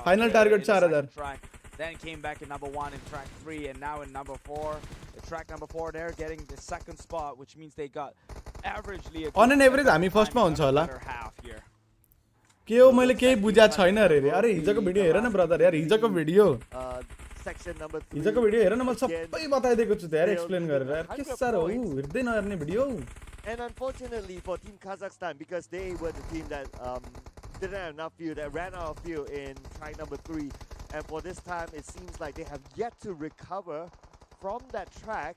final target 4000 then came back in number 1 in track 3 and now in number 4. In track number 4 they're getting the second spot, which means they got averagely on an average हामी first मा हुन्छ होला के हो मैले केही बुझा छैन रे अरे हिजोको भिडियो हेर न ब्रदर यार हिजोको भिडियो section number 3 हिजोको भिडियो हेर न म सबै बताइदिएको छु त यार एक्सप्लेन गरेर यार के साह्रो हो हेर्दै नहेर्ने video. And unfortunately for Team Kazakhstan, because they were the team that didn't have enough fuel, that ran out of fuel in track number 3, and for this time it seems like they have yet to recover from that track,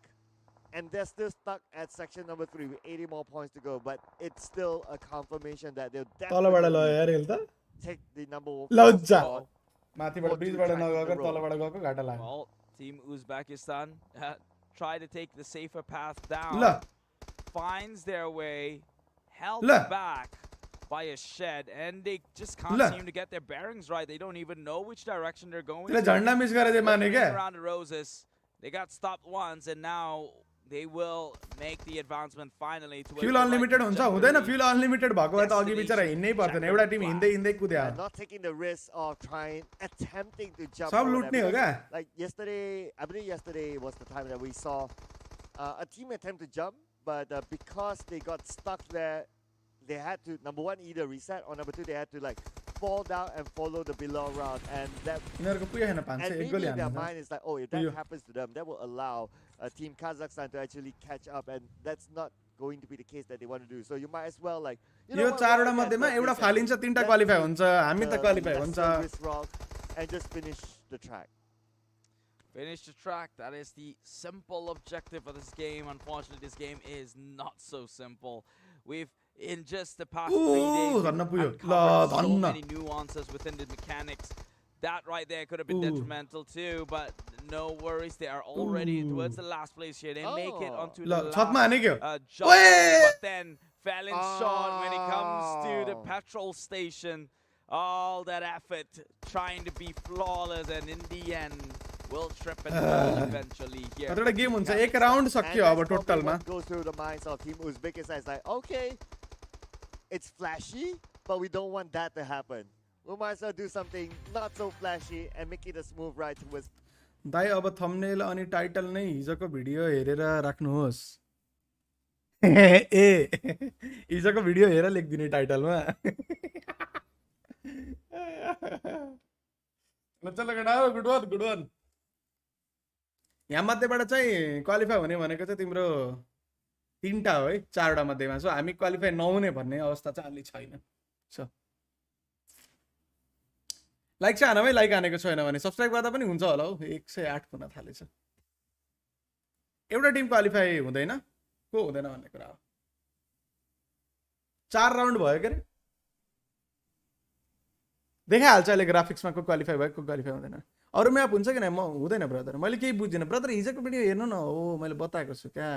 and they're still stuck at section number 3 with 80 more points to go. But it's still a confirmation that they'll definitely take the number 1 spot. Well, Team Uzbekistan try to take the safer path down. Finds their way, held back by a shed, and they just can't seem to get their bearings right. They don't even know which direction they're going. Around the roses. They got stopped once, and now they will make the advancement finally. Fuel unlimited हुन्छ हुँदैन fuel unlimited भएको भए त अघि बिचारा हिँड्नै पर्दैन एउटा Tim हिँड्दै कुद्या. Not taking the risk of attempting to jump. सब लुट्ने हो क्या? Like yesterday, I believe yesterday was the time that we saw a team attempt to jump, but because they got stuck there, they had to, number one, either reset, or number two, they had to like fall down and follow the below round, and that. यिनीहरुको पुगेको छैन 500 And एक maybe गोली in their हान्नु mind is like, oh, if that Puyo. happens to them, that will allow Team Kazakhstan to actually catch up, and that's not going to be the case that they want to do. So you might as well like. You know yo what, चारवटा rather than मध्येमा let एउटा this फालिन्छ तीनटा let's qualify do हुन्छ हामी त the qualify lesser हुन्छ risk route and just finish the track. Finish the track. That is the simple objective of this game. Unfortunately, this game is not so simple. We've in just the past 3 days we've धन्न पुग्यो uncovered so धन्न many nuances within the mechanics. That right there could have been detrimental too, but no worries. They are already towards the last place here. They make it onto the ल छतमा हाने क्या last jump, but then fell in short when it comes to the Oh. petrol station. All that effort trying to be flawless, and in the end, will trip and fall eventually here. कतिवटा game हुन्छ एक Kazakhstan. Round And सक्यो that's अब probably टोटलमा what goes through the minds of Team Uzbekistan. It's like, okay, it's flashy, but we don't want that to happen. We might as well do something not so flashy and make it a smooth ride towards. दाइ अब thumbnail अनि title नै हिजोको video हेरेर राख्नुहोस् ए हिजोको video हेरेर लेखिदिने टाइटलमा ल चल केटा गुड वान यहाँ मध्येबाट चाहिँ क्वालिफाई हुने भनेको चाहिँ तिम्रो 3टा हो है 4वटा मध्येमा सो हामी क्वालिफाई नहुने भन्ने अवस्था चाहिँ अलि छैन सो लाइक चाहिँ हानमै लाइक हानेको छैन भने सब्स्क्राइब गर्दा पनि हुन्छ होला हौ 108 हुन थालेछ एउटा टिम क्वालिफाई हुँदैन को हुँदैन भन्ने कुरा हो 4 राउन्ड भयो के रे देखाइहाल्छ अहिले ग्राफिक्समा को क्वालिफाई भयो को क्वालिफाई हुँदैन अरू म्याप हुन्छ कि म हुँदैन ब्रदर मैले केही बुझ्दिनँ ब्रदर हिजोको भिडियो हेर्नु न हो मैले बताएको छु क्या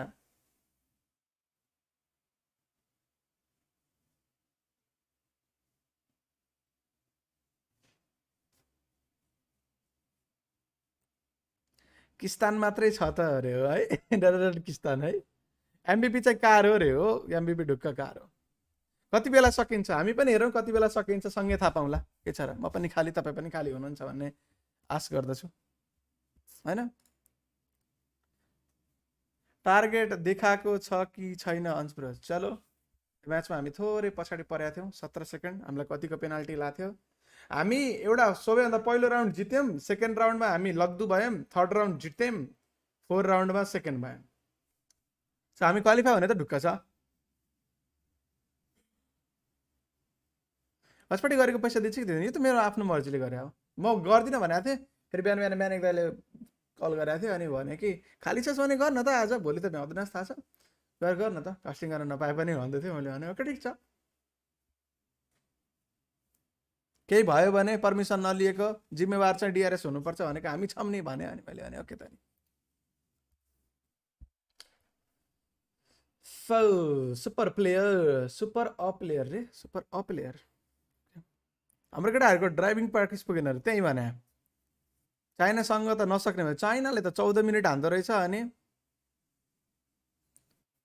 किस्तान मात्रै छ त अरे हो है डर किस्तान है एमबिपी चाहिँ कार हो रे हो एमबिपी ढुक्क कार हो कति बेला सकिन्छ हामी पनि हेरौँ कति बेला सकिन्छ सँगै थाहा पाउँला के छ र म पनि खाली तपाईँ पनि खाली हुनुहुन्छ भन्ने आश गर्दछु हैन टार्गेट देखाएको छ कि छैन अंश ब्रो चलो म्याचमा हामी थोरै पछाडि परेका थियौँ 17 सेकेन्ड हामीलाई कतिको पेनाल्टी लाग्थ्यो हामी एउटा सबैभन्दा पहिलो राउन्ड जित्यौँ सेकेन्ड राउन्डमा हामी लग्दु भयौँ थर्ड राउन्ड जित्यौँ 4 राउन्डमा सेकेन्ड भयौँ सो हामी क्वालिफाई हुने त ढुक्क छ हस्पटी गरेको पैसा दिन्छ कि दिँदैन यो त मेरो आफ्नो मर्जीले गरे हो म गर्दिनँ भनेको थिएँ फेरि बिहान एक दाइले कल गरेको थियो अनि भने कि खाली छस् भने गर न त आज भोलि त भ्याउँदैन थाहा छ गर न त कास्टिङ गर्न नपाए पनि भन्दै थियो मैले भने ओके ठिक छ केही भयो भने पर्मिसन नलिएको जिम्मेवार चाहिँ डिआरएस हुनुपर्छ भनेको हामी छौँ नि भने अनि मैले भने ओके त नि सुपर अ प्लेयर रे सुपर अ प्लेयर हाम्रो केटाहरूको ड्राइभिङ प्र्याक्टिस पुगेन अरे त्यही भने चाइनासँग त नसक्ने भयो चाइनाले त 14 मिनट हान्दो रहेछ अनि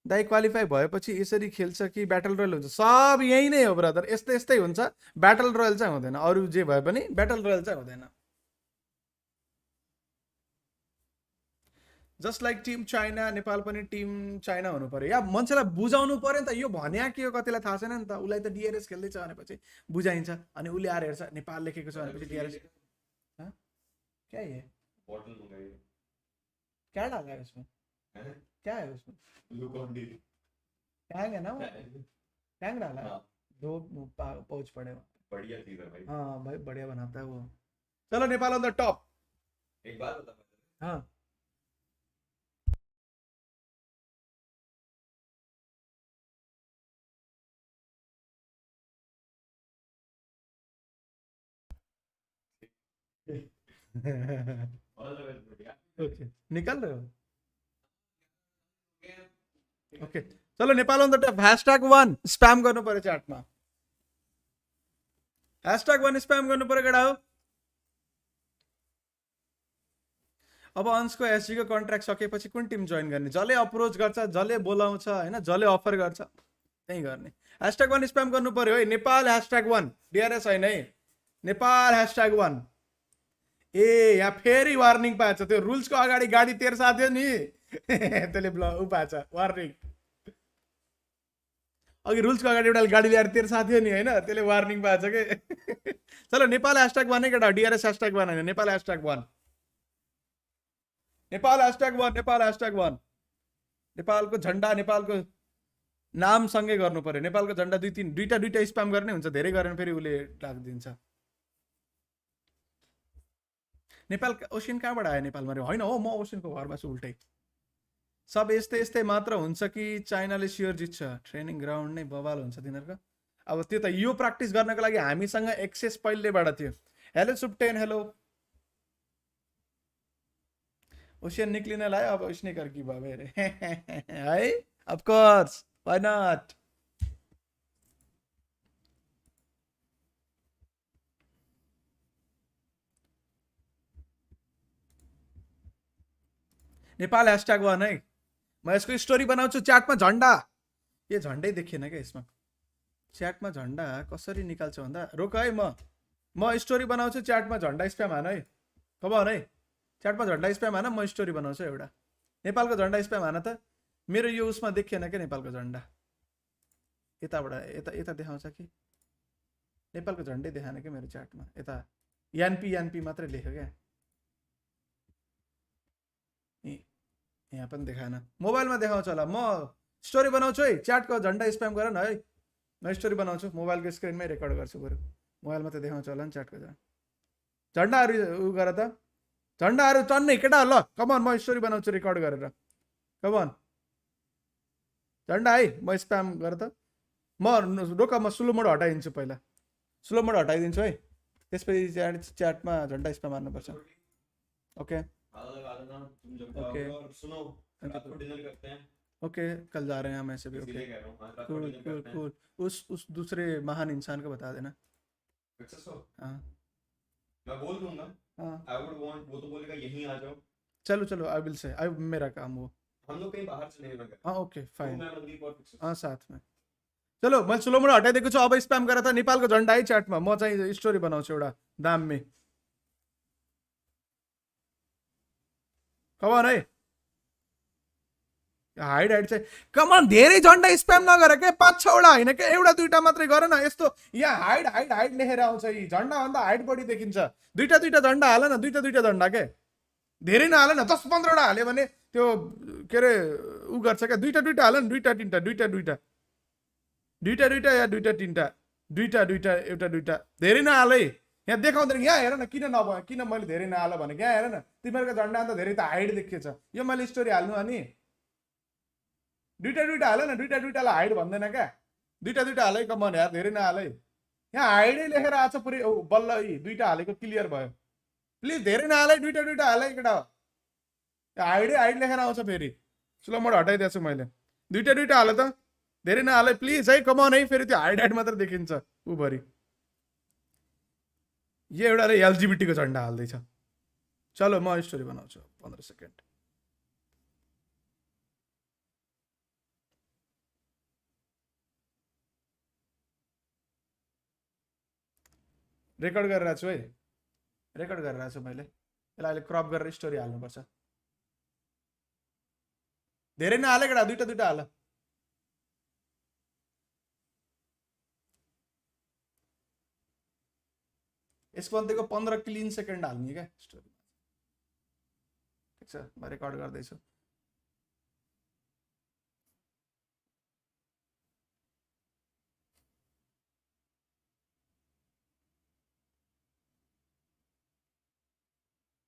दाइ क्वालिफाई भएपछि यसरी खेल्छ कि ब्याटल रोयल हुन्छ सब यही नै हो ब्रदर यस्तै हुन्छ ब्याटल रोयल चाहिँ हुँदैन अरू जे भए पनि ब्याटल रोयल चाहिँ हुँदैन just like team China Nepal पनि टिम चाइना हुनु पर्यो या मान्छेलाई बुझाउनु पर्यो नि त यो भन्या के हो कतिलाई थाहा छैन नि त उसलाई त डिआरएस खेल्दैछ भनेपछि बुझाइन्छ अनि उसले आएर हेर्छ नेपाल लेखेको छ भनेपछि डिआरएस क्या है बॉटल मंगाई क्या डाला है उसमें क्या है उसमें ग्लूकॉन डी टैंग है ना वो टैंग डाला है हाँ। 2 पाउच पड़े हैं। बढ़िया चीज है भाई हाँ भाई बढ़िया बनाता है वो चलो नेपाल ऑन द टॉप एक बात बता मैं हाँ ऑल द बेस्ट बढ़िया ओके निकल रहे हो ओके चलो Nepal on the top #1 spam गर्नु पर्यो च्याटमा #1 स्पैम गर्नु पर्यो केटा हो अब अंशको एसजी को कन्ट्र्याक्ट सकेपछि कुन टिम जोइन गर्ने जसले अप्रोच गर्छ जसले बोलाउँछ हैन जसले अफर गर्छ त्यही गर्ने #1 स्पैम गर्नु पर्यो है नेपाल #1 डिआरएस हैन है नेपाल #1 ए यहाँ फेरि वार्निङ पाएछ त्यो रुल्सको अगाडि गाडी तेर्सा थियो नि त्यसले उपाछ वार्निङ अघि रुल्सको अगाडि एउटा गाडी ल्याएर तेरो साथी हो नि होइन त्यसले वार्निङ पाएछ के चलो नेपाल #1 केटा डिआरएस #1 होइन नेपाल #1 नेपाल #1 नेपाल #1 नेपालको झन्डा नेपालको नामसँगै गर्नु पर्यो नेपालको झन्डा दुईटा स्प्याम गर्ने हुन्छ धेरै गरेन फेरि उसले राखिदिन्छ नेपाल ओसियन कहाँबाट आयो नेपालमा होइन हो म ओसियनको घरमा छु उल्टै सब यस्तै मात्र हुन्छ कि चाइनाले स्योर जित्छ ट्रेनिङ ग्राउन्ड नै बवाल हुन्छ तिनीहरूको अब त्यो त यो प्र्याक्टिस गर्नको लागि हामीसँग एक्सेस पहिलेबाट थियो हेलो सुप्टेन हेलो ओसियन निक्लिन लाग्यो अब उसने कर कि भयो अरे है अफकोर्स व्हाई नॉट नेपाल #1 है म यसको स्टोरी बनाउँछु च्याटमा झन्डा यो झन्डै देखिएन क्या यसमा च्याटमा झन्डा कसरी निकाल्छ भन्दा रोक है म स्टोरी बनाउँछु च्याटमा झन्डा स्प्याम हान है कमान है च्याटमा झन्डा स्प्याम हान म स्टोरी बनाउँछु एउटा नेपालको झन्डा स्प्याम हान त मेरो यो उसमा देखिएन क्या नेपालको झन्डा यता यता देखाउँछ कि नेपालको झन्डै देखाएन क्या मेरो च्याटमा यता यानपी मात्रै लेख्यो क्या यहाँ पनि देखाएन मोबाइलमा देखाउँछ होला म स्टोरी बनाउँछु है च्याटको झन्डा स्प्याम गर न है म स्टोरी बनाउँछु मोबाइलको स्क्रिनमै रेकर्ड गर्छु बरु मोबाइलमा त देखाउँछ होला नि च्याटको झन्डाहरू उ गर त झन्डाहरू टन्नै केटा ल कमन म स्टोरी बनाउँछु रेकर्ड गरेर कमन झन्डा है म स्प्याम गर त म रोक म स्लो मोड हटाइदिन्छु पहिला स्लो मोड हटाइदिन्छु है त्यसपछि च्याटमा झन्डा स्प्याम हान्नुपर्छ ओके ओके कल जा रहे हैं हम ऐसे भी ओके कूल उस दूसरे महान इंसान को बता देना हाँ मैं बोल दूंगा हाँ आई वुड वांट वो तो बोलेगा यहीं आ जाओ चलो आई विल से मेरा काम वो हम लोग कहीं बाहर चले जाएंगे हाँ ओके फाइन मैं मनदीप और फिक्स हाँ साथ में चलो मैले स्लो मोड हटाइदिएको छु अब स्प्याम गरेर त नेपालको झन्डा है च्याटमा म चाहिँ स्टोरी बनाउँछु एउटा दाममे कमान है हाइड चाहिँ कमान धेरै झन्डा स्प्याम नगर के 5-6 होइन के एउटा दुईटा मात्रै गर न यस्तो यहाँ हाइड लेखेर आउँछ यी झन्डा भन्दा हाइट बढी देखिन्छ दुईटा झन्डा हाल न दुईटा झन्डा के धेरै नहाल न 10-15 हाल्यो भने त्यो के अरे उ गर्छ क्या दुईटा हाल न दुईटा या दुईटा एउटा दुईटा धेरै नहाल है यहाँ देखाउँदैन यहाँ हेर न किन नभयो किन मैले धेरै नहाल भनेको यहाँ हेर न तिमीहरूको झन्डा अन्त धेरै त हाइट देखिएछ यो मैले स्टोरी हाल्नु अनि दुईटा हाल न दुईटालाई हाइट भन्दैन क्या दुईटा हालै कमन यार धेरै नहाल है यहाँ हाइडै लेखेर आएको छ पुरै बल्ल दुईटा हालेको क्लियर भयो प्लिज धेरै नहाल है दुईटा हाल है केटा हाइड लेखेर आउँछ फेरि स्लो मोड हटाइदिएको छु मैले दुईटा हाल त धेरै नहाल है प्लिज है कमन है फेरि त्यो हाइड मात्र देखिन्छ उभरि यो एउटा एलजिबिटीको झन्डा हाल्दैछ चलो म स्टोरी बनाउँछु 15 सेकेन्ड रेकर्ड गरिरहेको छु है रेकर्ड गरिरहेको छु मैले यसलाई अहिले क्रप गरेर स्टोरी हाल्नुपर्छ धेरै नहाले केटा दुईटा हाल यसको अन्त्यको 15 क्लिन सेकेन्ड हाल्ने क्या स्टोरी ठिक छ म रेकर्ड गर्दैछु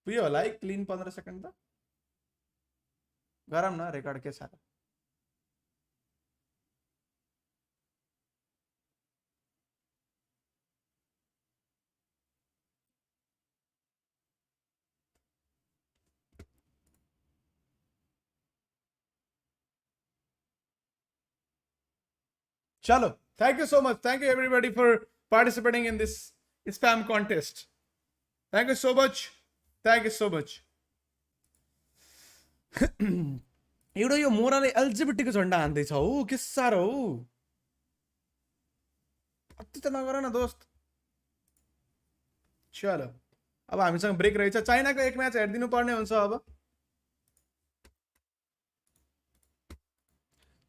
पुग्यो होला है क्लिन 15 सेकेन्ड त गरौँ न रेकर्ड के छ Chalo. Thank you so much. Thank you everybody for participating in this spam contest. Thank you so much. Thank you so much. एउटा यो मोराले एलजिबिटीको झन्डा हान्दैछ हौ के साह्रो हौ अति त नगर न दोस्त चलो अब हामीसँग ब्रेक रहेछ चाइनाको एक म्याच हेरिदिनु पर्ने हुन्छ अब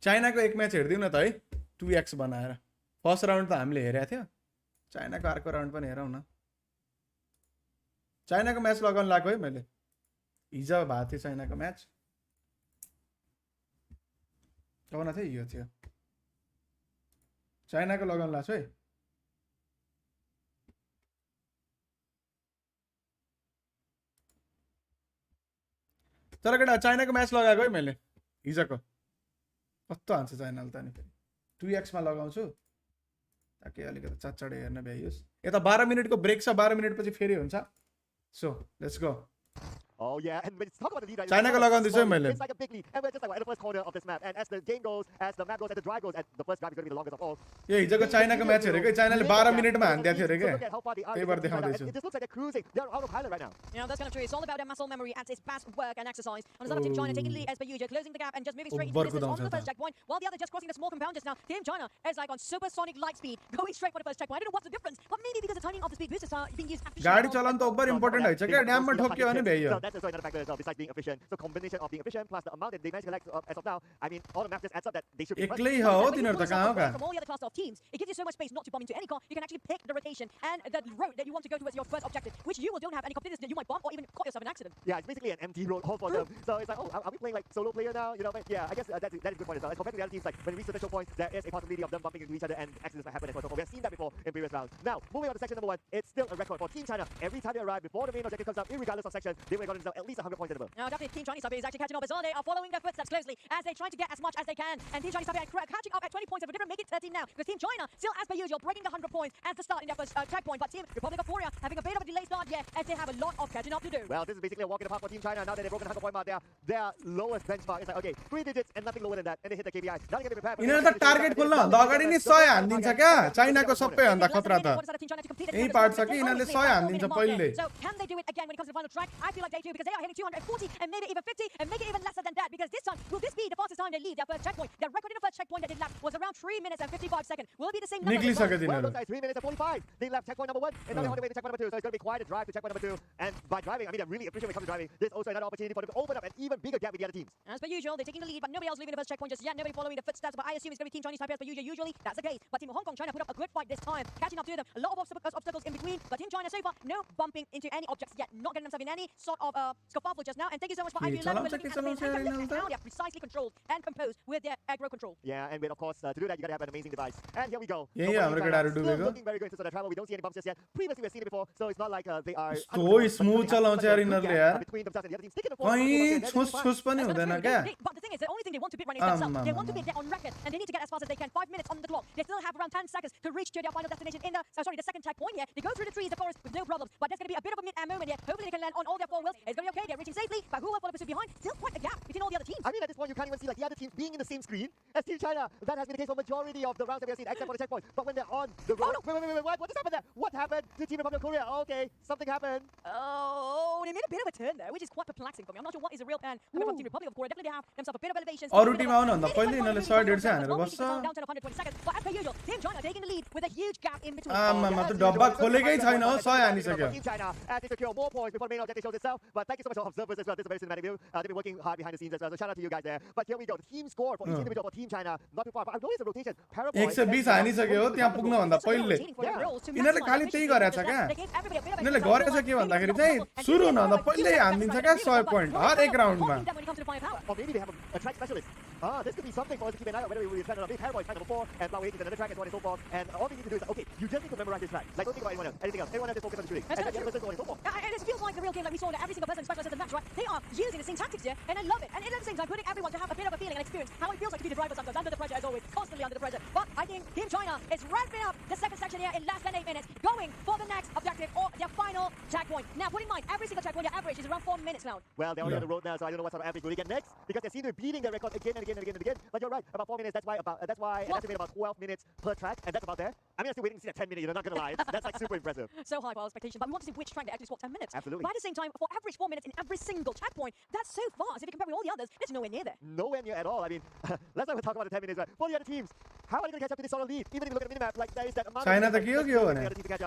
चाइनाको एक म्याच हेरिदिउँ न त है 2x बनाएर फर्स्ट राउन्ड त हामीले हेरेको थियो चाइनाको अर्को राउन्ड पनि हेरौँ न चाइनाको म्याच लगाउन लाग्यो है मैले हिजो भएको थियो चाइनाको म्याच कौन थियो यो थियो चाइनाको लगाउन लाग्छ है तर केटा चाइनाको म्याच लगाएको है मैले हिजोको कस्तो हान्छ चाइनाले त नि फेरि 2x मा लगाउँछु ताकि अलिकति चटचडे हेर्न भ्याइयोस् यता 12 मिनेटको ब्रेक छ 12 मिनेट पछि फेरि हुन्छ so let's go Oh yeah, and when it's talk about the lead right China now, को लगाउँदै छ मैले it's like a big lead, and we're just like at the first corner of this map. And as the game goes, as the map goes, as the drive goes, and the first drive is going to be the longest of all. यो हिजोको चाइनाको match हेरेको चाइनाले 12 मिनेटमा हान्दिया थियो रे के त्यही भएर देखाउँदैछु It just looks like they're cruising. They're out of pilot right now. You know, that's kind of true. It's all about their muscle memory at its best work and exercise. On the side of Team China, taking the lead as per usual, closing the gap and just moving straight into the distance onto the first checkpoint, while the other just crossing the small compound just now. Team China is like on supersonic light speed, going straight for the first checkpoint. I don't know what's the difference, but maybe because the timing of the speed boosters are being used efficiently. गाडी चलाउन त over important हैछ के ड्याममा ठोक्यो भने भ्याइयो So that's also another factor as well, besides being efficient. So combination of being efficient plus the amount that they managed to collect as of now, I mean, all the math just adds up that they should be एक्लै हो तिनीहरु त कहाँ हो का From all the other class of teams, it gives you so much space not to bump into any car. You can actually pick the rotation and the road that you want to go towards your first objective, which you don't have any confidence that you might bump or even cause yourself an accident. Yeah, it's basically an empty road all for them. So it's like, oh, are we playing like solo player now? You know, but yeah, I guess that is a good point as well. As compared to the other teams, like when we reach the threshold point, there is a possibility of them bumping into each other and accidents might happen as well. So we have seen that before in previous rounds. Now, moving on to section number 1, it's still a record for Team China. Every time they arrive before the main objective comes up, regardless of section, they would have gotten at least 100 points in the book. Now, definitely Team Chinese Taipei is actually catching up as well. They are following their footsteps closely as they try to get as much as they can. And Team Chinese Taipei are catching up at 20 points. If they don't make it 13 now, because Team China still, as per usual, breaking the 100 points as the start in their first checkpoint. But Team Republic of Korea having a bit of a delayed start here as they have a lot of catching up to do. Well, this is basically a walk in the park for Team China. Now that they've broken the 100 point mark, their lowest benchmark is like, okay, 3 digits and nothing lower than that, and they hit the KPI. Now they get prepared. यिनीहरु त target खोल्न भन्दा अगाडि नै 100 हान्दिन्छ क्या चाइनाको सबै भन्दा खतरा त यही पार्ट छ कि यिनीहरुले 100 हान्दिन्छ पहिले So can they do it again when it comes to the final track? I feel like they do because they are hitting 240 and maybe even 50 and make it even lesser than that because this time will this be the fastest time they leave their first checkpoint? Their record in the first checkpoint that they left was around 3 minutes and 55 seconds. Will it be the same number? निक्लिसक्यो Well, तिनीहरु looks like 3 minutes and 45. They left checkpoint number 1 and now they're on their way to checkpoint number 2. So it's going to be quite a drive to checkpoint number 2. And by driving, I mean, I really appreciate when it comes to driving. There's also another opportunity for them to open up an even bigger gap with the other teams. As per usual, they're taking the lead, but nobody else leaving the first checkpoint just yet. Nobody following the footsteps, but I assume it's going to be Team Chinese Taipei as per usual. Usually, that's the case. But Team Hong Kong China put up a good fight this time, catching up to them. A lot of obstacles in between, but Team China so far, no bumping into any objects yet. Not getting themselves in any sort of scuffle just now. And thank you so much for IQ11 for looking at the main and how they are precisely controlled and composed with their aggro control. Yeah, and with, of course, to do that, you got to have an amazing device. And here we go. Yeah, yeah, Still I'm gonna do it. looking very good into the travel. We don't see any bumps just yet. Previously, we've seen it before, so it's not like they are... So smooth चलाउँछ यार यिनीहरुले यार between themselves and the other teams. कहीं छुस पनि हुँदैन क्या But the thing is, the only thing they want to beat right now is themselves. They want to beat there on record, and they need to get as fast as they can. 5 minutes on the clock. They still have around 10 seconds to reach to their final destination in the second checkpoint here. They go through the trees, the forest, with no problems. But there's going to be a bit of a mid-air moment here. Hopefully they can land on all their 4 wheels. It's going to be okay. They're reaching safely. But who will follow pursuit behind? Still quite a gap between all the other teams. I mean, at this point, you can't even see like the other teams being in the same screen as Team China. That has been the case for majority of the rounds that we have seen, except for the checkpoint. But when they're on the road, wait, what just happened there? What happened to Team Republic of Korea? Okay, something happened. Oh, they made a bit of a turn there, which is quite perplexing for me. I'm not sure what is a real plan coming from Team Republic of Korea. Definitely have themselves a bit of elevation. अरु Tim आउन भन्दा पहिले यिनीहरुले 100 हानेर बस्छ Down to 120 seconds. But as per usual, Team China taking the lead with a huge gap in between. आमामा त डब्बा खोलेकै छैन हो 100 हानिसक्यो Team China as they secure more points before the main objective shows itself. But thank you so much to observers as well. This is a very cinematic view. They've been working hard behind the scenes as well. So shout out to you guys there. But here we go. The team score for each individual for Team China. Not too far. But I noticed the rotation. 120 हानिसक्यो हो त्यहाँ पुग्न भन्दा पहिले यिनीहरुले खाली त्यही गरेछ क्या यिनीहरुले गरेछ के भन्दाखेरि चाहिँ सुरु हुन भन्दा पहिले हान्दिन्छ क्या 100 पोइन्ट हर एक राउन्डमा Or maybe they have a track specialist. This could be something for us to keep an eye on. Whether we try to be Paraguay track number 4 and Flower 8 is another track and so on and so forth. And all they need to do is, okay, you just need to memorize this track. Like, don't think about anyone else. Anything else. Everyone else just focus on the shooting. And then the other person so on and so forth. And it feels like the real game, like we saw that every single person specializes in the match, right? They are using the same tactics here, and I love it. And at the same time, putting everyone to have a bit of a feeling and experience how it feels like to be the driver sometimes, under the pressure as always, constantly under the pressure. But I think Team China is ramping up the second section here in less than 8 minutes, going for the next objective or their final checkpoint. Now, put in mind, every single checkpoint, their average is around 4 minutes now. Well, they're already on the road now, so I don't know what sort of average will they get next, because they seem to be beating their record again and again and again and again. But you're right, about 4 minutes. That's why an estimate about 12 minutes per track, and that's about there. I mean, I'm still waiting to see that 10 minute. You're not gonna lie, that's like super impressive. So high for expectation, but we want to see which track they actually swap 10 minutes. Absolutely. But at the same time, for average 4 minutes in every single checkpoint, that's so fast. If you compare with all the others, it's nowhere near there. Nowhere near at all. I mean, let's not talk about the 10 minutes. But for the other teams, How are you going to catch up to this sort of lead? Even if you look at the minimap, like there is that amount China of त के हो भने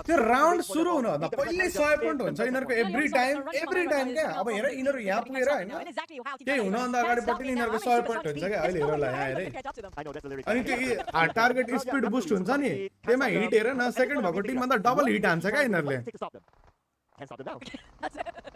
त्यो round सुरु हुन भन्दा पहिले 100 point हुन्छ यिनीहरुको एभ्री टाइम क्या अब हेर यिनीहरु यहाँ पुगेर हैन केही हुन भन्दा अगाडिपट्टि यिनीहरुको 100 पोइन्ट हुन्छ क्या अहिले हेर ल यहाँ हेरे I know that's the lyrics. अनि त्यो टार्गेट स्पिड बुस्ट हुन्छ नि त्यसमा हिट हेर न सेकेन्ड भएको टिम भन्दा डबल हिट हान्छ क्या यिनीहरुले Take to stop them. Can't stop them now.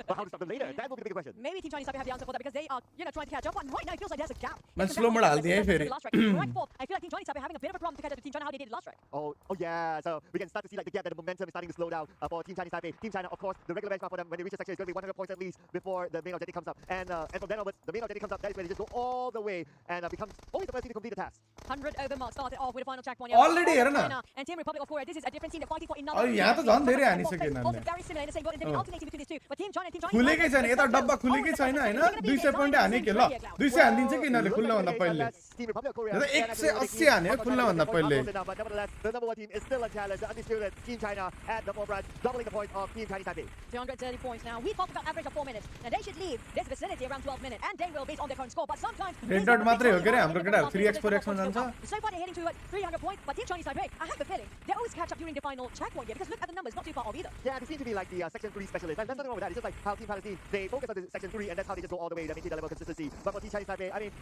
But how to stop them later? That will be the big question. Maybe Team Chinese have the answer for that because they are, trying to catch up. But right now it feels like there's a gap. मैं slow mode डाल दिया है फिर। I feel like Team Chinese are having a bit of a problem to catch up to Team China how they did last track. Oh yeah. So we can start to see like the gap that the momentum is starting to slow down for Team Chinese Taipei. Team China, of course, the regular benchmark for them when they reach the section is going to be 100 points at least before the main objective comes up. And from then onwards, the main objective comes up. That is where they just go all the way and becomes always the first team to complete the task. 100 over mark started off with a final checkpoint. Already हेर न China and Team Republic of Korea. This is a different team. They're fighting for another. अब यहाँ त झन् धेरै हानिसके Also यिनीहरुले very similar in the same boat and they're alternating between these two. But Team China खुलेकै छैन यता डब्बा खुलेकै छैन हैन 200 point हाने के ल 200 हानिदिन्छ कि यिनीहरुले खुल्न भन्दा पहिले Team Republic of Korea. यो त 180 हान्यो खुल्न भन्दा पहिले But nevertheless, the number one team is still a challenge. The undisputed Team China at the forefront, doubling the points of Team Chinese Taipei. 230 points now. We talked about average of 4 minutes. And they should leave this vicinity around 12 minutes. And they will based on their current score. But sometimes red dot मात्रै हो के रे हाम्रो केटाहरु 3x 4x मा जान्छ So far they're heading to 300 points. But Team Chinese Taipei, I have the feeling they always catch up during the final checkpoint here because look at the numbers, not too far off either. Yeah, they seem to be like the Section 3 specialists. And there's nothing wrong with that. It's just like how Team Palestine, they focus on the Section 3 and that's how they just go all the way. They maintain the level of consistency. But for Team Chinese Taipei, I mean,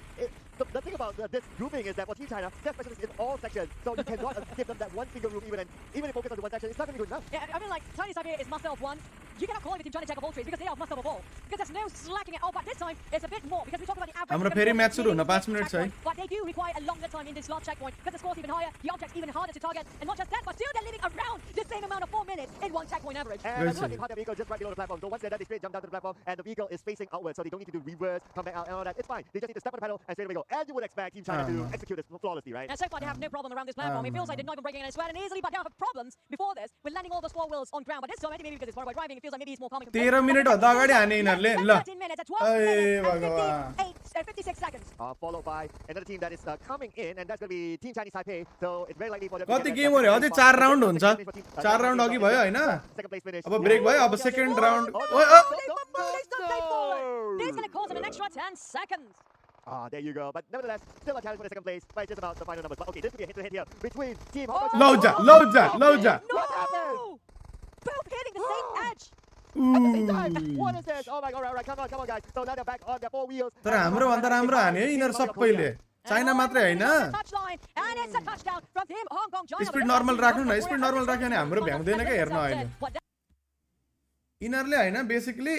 the thing about this grouping is that for Team China, they're specialists in all sections. So you cannot give them that one single group even. And even if focus on the one section, it's not going to be good enough. Yeah, I mean like Chinese Taipei is master of one. You cannot call it Team China jack of all trades because they are master of all. Because there's no slacking at all. But this time it's a bit more because we talked about the average. हाम्रो फेरि match सुरु हुन 5 minute छ है But they do require a longer time in this last checkpoint because the score's even higher, the object's even harder to target, and not just that, but still they're living around the same amount of 4 minutes in one checkpoint average. And I do like the vehicle just right below the platform. So once they're done, they straight jump down to the platform, and the vehicle is facing outwards, so they don't need to do reverse, come back out, and all that. It's fine. They just need to step on the pedal and straight away go. As you would expect Team China to execute this flawlessly, right? And so far they have no problem around this platform. It feels like they're not even breaking any sweat and easily, but they have problems before this with landing all those 4 wheels on ground. But this time, maybe because it's far by driving, it feels like maybe it's more common. 13 minute भन्दा अगाडि हाने यिनीहरुले ल 13 minutes at 12 minutes and 56 seconds. Followed by another team that is coming in, and that's going to be Team Chinese Taipei. So it's very likely for them to कति get game हो रे अझै 4 round हुन्छ 4 round अघि भयो हैन second place finish. अब break भयो अब second round This is going to cost them an extra 10 seconds. There you go. But nevertheless, still a challenge for the second place. But it's just about the final numbers. But okay, this could be a head-to-head here between Team लौजा What happened? Both hitting the same edge. At the same time. What is this? Oh my god, all right, come on, guys. So now they're back on their 4 wheels. तर हाम्रो भन्दा राम्रो हान्यो यिनीहरु सबैले China मात्रै हैन And it's a touchdown from Team Hong Kong China. Speed normal राख्नु न speed normal राख्यो भने हाम्रो भ्याउँदैन के हेर्न अहिले यिनीहरुले हैन बेसिकली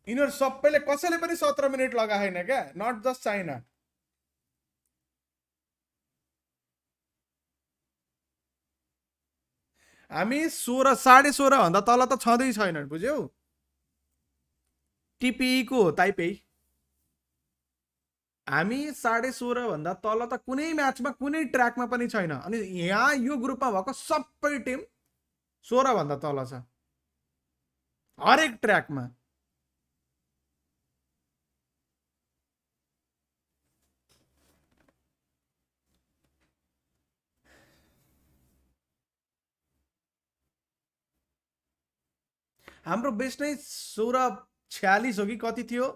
यिनीहरु सबैले कसैले पनि 17 मिनेट लगाएन क्या नट जस्ट चाइना हामी 16 16.5 भन्दा तल त छँदै छैन बुझ्यौ टिपी को हो ताइपेई हामी 16.5 भन्दा तल त कुनै म्याचमा कुनै ट्र्याकमा पनि छैन अनि यहाँ यो ग्रुपमा भएको सबै टिम 16 भन्दा तल छ हरेक ट्र्याकमा हाम्रो बेस्ट नै 1646 हो कि कति थियो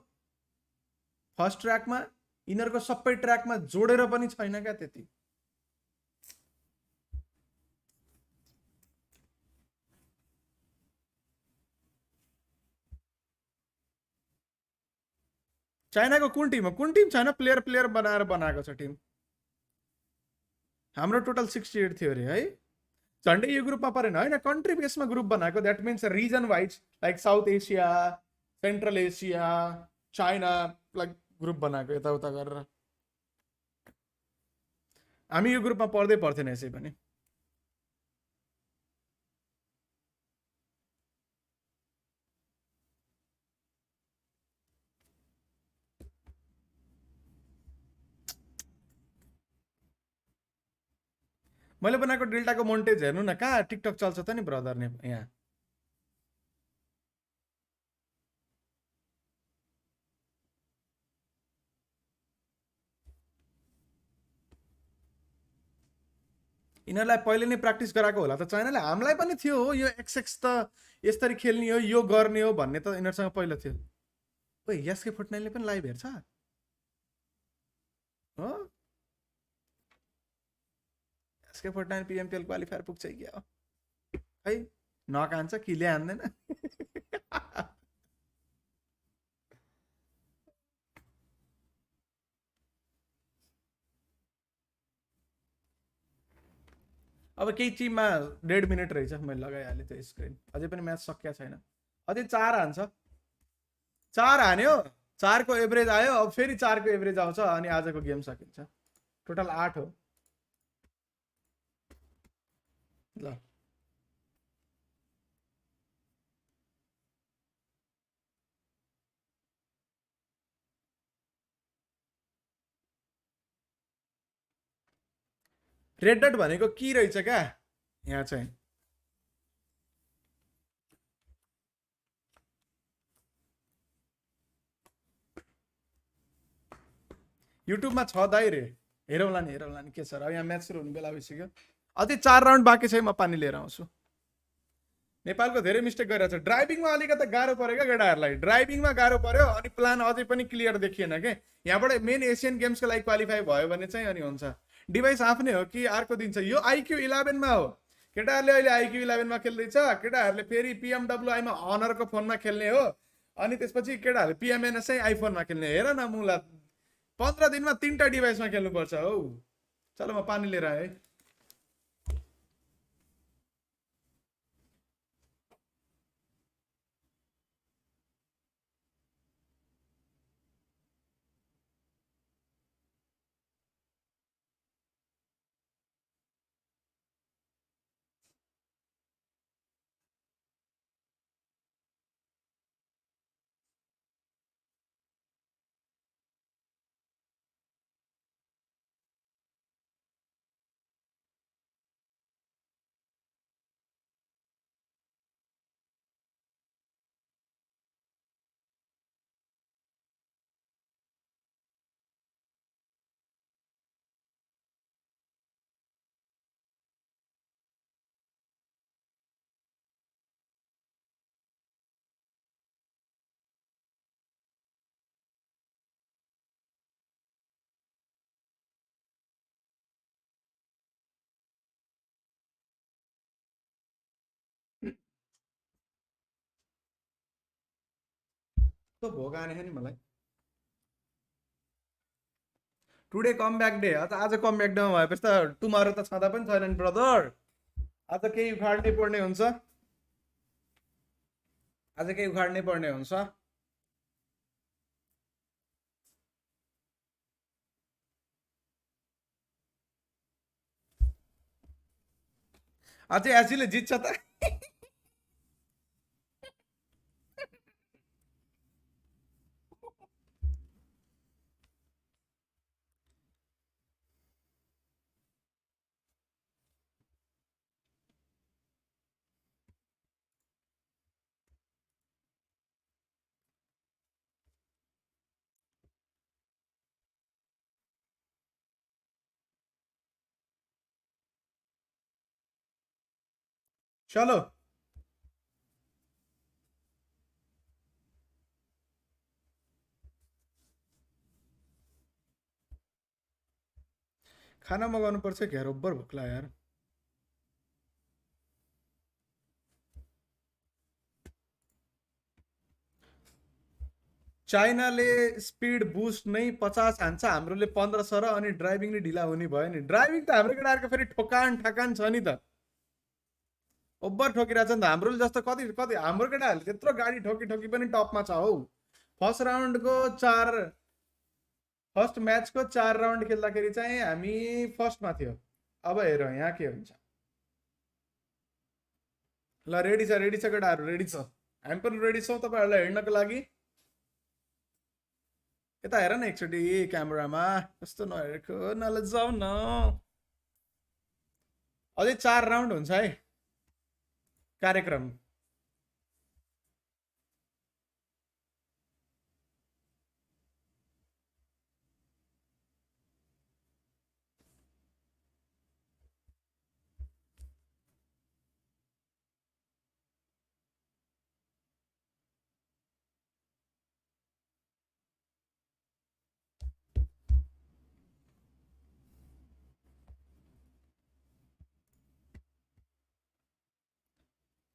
फर्स्ट ट्र्याकमा यिनीहरुको सबै ट्र्याकमा जोडेर पनि छैन क्या त्यति चाइनाको कुन टिम छैन प्लेयर बनाएर बनाएको छ टिम हाम्रो टोटल 68 थियो रे है झन्डै यो ग्रुपमा परेन हैन कन्ट्री बेसमा ग्रुप बनाएको that means region wise like South Asia Central Asia China like group बनाएको यताउता गरेर हामी यो ग्रुपमा पर्दै पर्थेन यसै पनि मैले बनाएको डेल्टाको मोन्टेज हेर्नु न कहाँ टिकटक चल्छ त नि ब्रदर ने यहाँ यिनीहरुलाई पहिले नै प्र्याक्टिस गराएको होला त चाइनाले हामीलाई पनि थियो हो यो एक्सएक्स त यसरी खेल्ने हो यो गर्ने हो भन्ने त यिनीहरुसँग पहिला थियो ओइ यसके फोर्टनाइटले पनि लाइभ हेर्छ हो SK Fortnite PMPL क्वालिफायर पुग्छ कि हो खै नक हान्छ किले हान्दैन अब केही टिममा 1.5 मिनट रहेछ मैले लगाइहालेँ त्यो स्क्रिन अझै पनि म्याच सकिया छैन अझै 4 हान्छ 4 हान्यो 4 को एभरेज आयो अब फेरि 4 को एभरेज आउँछ अनि आजको गेम सकिन्छ टोटल 8 हो ल रेड डट भनेको की रहेछ क्या यहाँ चाहिँ युट्युबमा छ दाइ रे हेरौँला नि के छ र यहाँ म्याच सुरु हुने बेला भइसक्यो अझै 4 राउन्ड बाँकी छ म पानी लिएर आउँछु नेपालको धेरै मिस्टेक गरिरहेछ ड्राइभिङमा अलिकति गाह्रो पऱ्यो क्या केटाहरूलाई ड्राइभिङमा गाह्रो पऱ्यो अनि प्लान अझै पनि क्लियर देखिएन के यहाँबाट मेन एसियन गेम्सको लागि क्वालिफाई भयो भने चाहिँ अनि हुन्छ डिभाइस आफ्नै हो कि अर्को दिन्छ यो IQ 11 मा हो केटाहरूले अहिले IQ 11 मा खेल्दैछ केटाहरूले फेरि PMWI मा अनरको फोनमा खेल्ने हो अनि त्यसपछि केटाहरूले PMNSI आइफोनमा खेल्ने हेर न मुला 15 दिनमा 3टा डिभाइसमा खेल्नुपर्छ हौ चलो म पानी लिएर आएँ तो भोग आने नि मलाई टुडे कम ब्याक डे आज कम ब्याक डेमा भएपछि त टुमारो त छँदा पनि छैन नि ब्रदर आज केही उखाड्नै पर्ने हुन्छ आज केही उखाड्नै पर्ने हुन्छ अझै एसीले जित्छ त चलो खाना मगाउनु पर्छ घ्यारोब्बर भोक लाग्यो यार चाइनाले स्पिड बुस्ट नै 50 हान्छ हाम्रोले 1500 र अनि ड्राइभिङले ढिला हुने भयो नि ड्राइभिङ त हाम्रो केटाहरूको फेरि ठोकान ठाकान छ नि त ओभर ठोकिरहेछ नि त हाम्रोले जस्तो कति कति हाम्रो केटाहरूले त्यत्रो गाडी ठोकी ठोकी पनि टपमा छ हौ फर्स्ट राउन्डको 4 फर्स्ट म्याचको 4 राउन्ड खेल्दाखेरि चाहिँ हामी फर्स्टमा थियो अब हेरौँ यहाँ के हुन्छ ल रेडी छ केटाहरू रेडी छ हामी पनि रेडी छौँ तपाईँहरूलाई हेर्नको लागि यता हेर न एकचोटि क्यामेरामा कस्तो नहेरेको नलजाऊ न अझै 4 राउन्ड हुन्छ है कार्यक्रम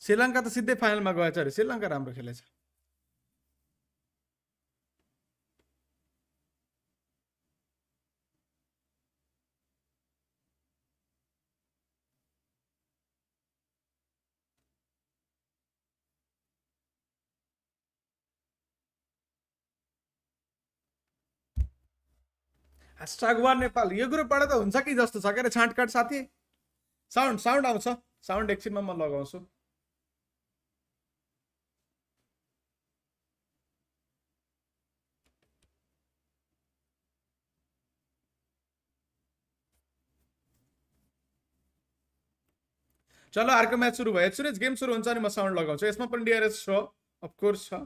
श्रीलङ्का त सिधै फाइनलमा गएछ अरे श्रीलङ्का राम्रो खेलेछ #1 नेपाल यो ग्रुपबाट त हुन्छ कि जस्तो छ के रे छाँटकाट साथी साउन्ड आउँछ साउन्ड एकछिनमा म लगाउँछु चलो अर्को म्याच सुरु भयो सुरेश गेम सुरु हुन्छ अनि म साउन्ड लगाउँछु यसमा पनि डिआरएस छ अफ कोर्स छ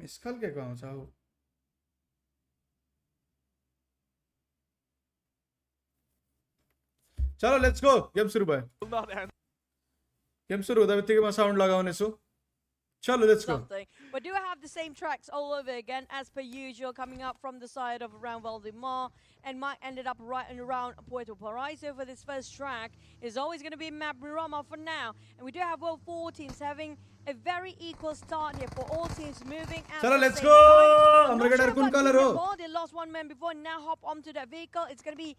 मिस्कल के आउँछ हौ चलो लेट्स गो गेम सुरु भयो गेम सुरु हुँदा बित्तिकै म साउन्ड लगाउने छु चलो let's go But do have the same tracks all over again as per usual coming up from the side of around Valdemar and Mike ended up right and around Puerto Paraíso for this first track is always going to be map Mirama for now and we do have well 4 teams having a very equal start here for all teams moving at Chalo, the let's same go! time. Hamra gadar kun color ho? They lost one man before now hop onto that vehicle. It's going to be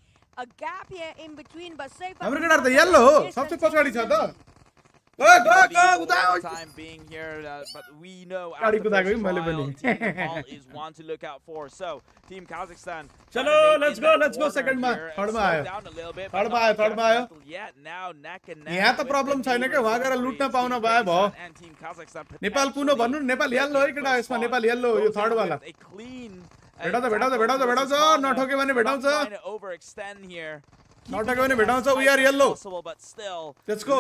a gap here in between but safe. Hamra gadar त yellow हो सबसे पछाडी छ त Time being here, but we know Gaadi after kudaeko first नि मैले trial, पनि Team Nepal is one to look out for. So, Team Kazakhstan. चलो let's go second मा थर्ड मा आयो थर्ड मा आयो यहाँ त प्रब्लम छैन के वहाँ गएर लुट्न पाउन भए भयो नेपाल पुनो भन्नु नेपाल येल्लो है केटा यसमा नेपाल येल्लो यो थर्ड वाला भेटाउँछ नठोक्यो भने भेटाउँछ नठोक्यो भने भेटाउँछ we are yellow let's go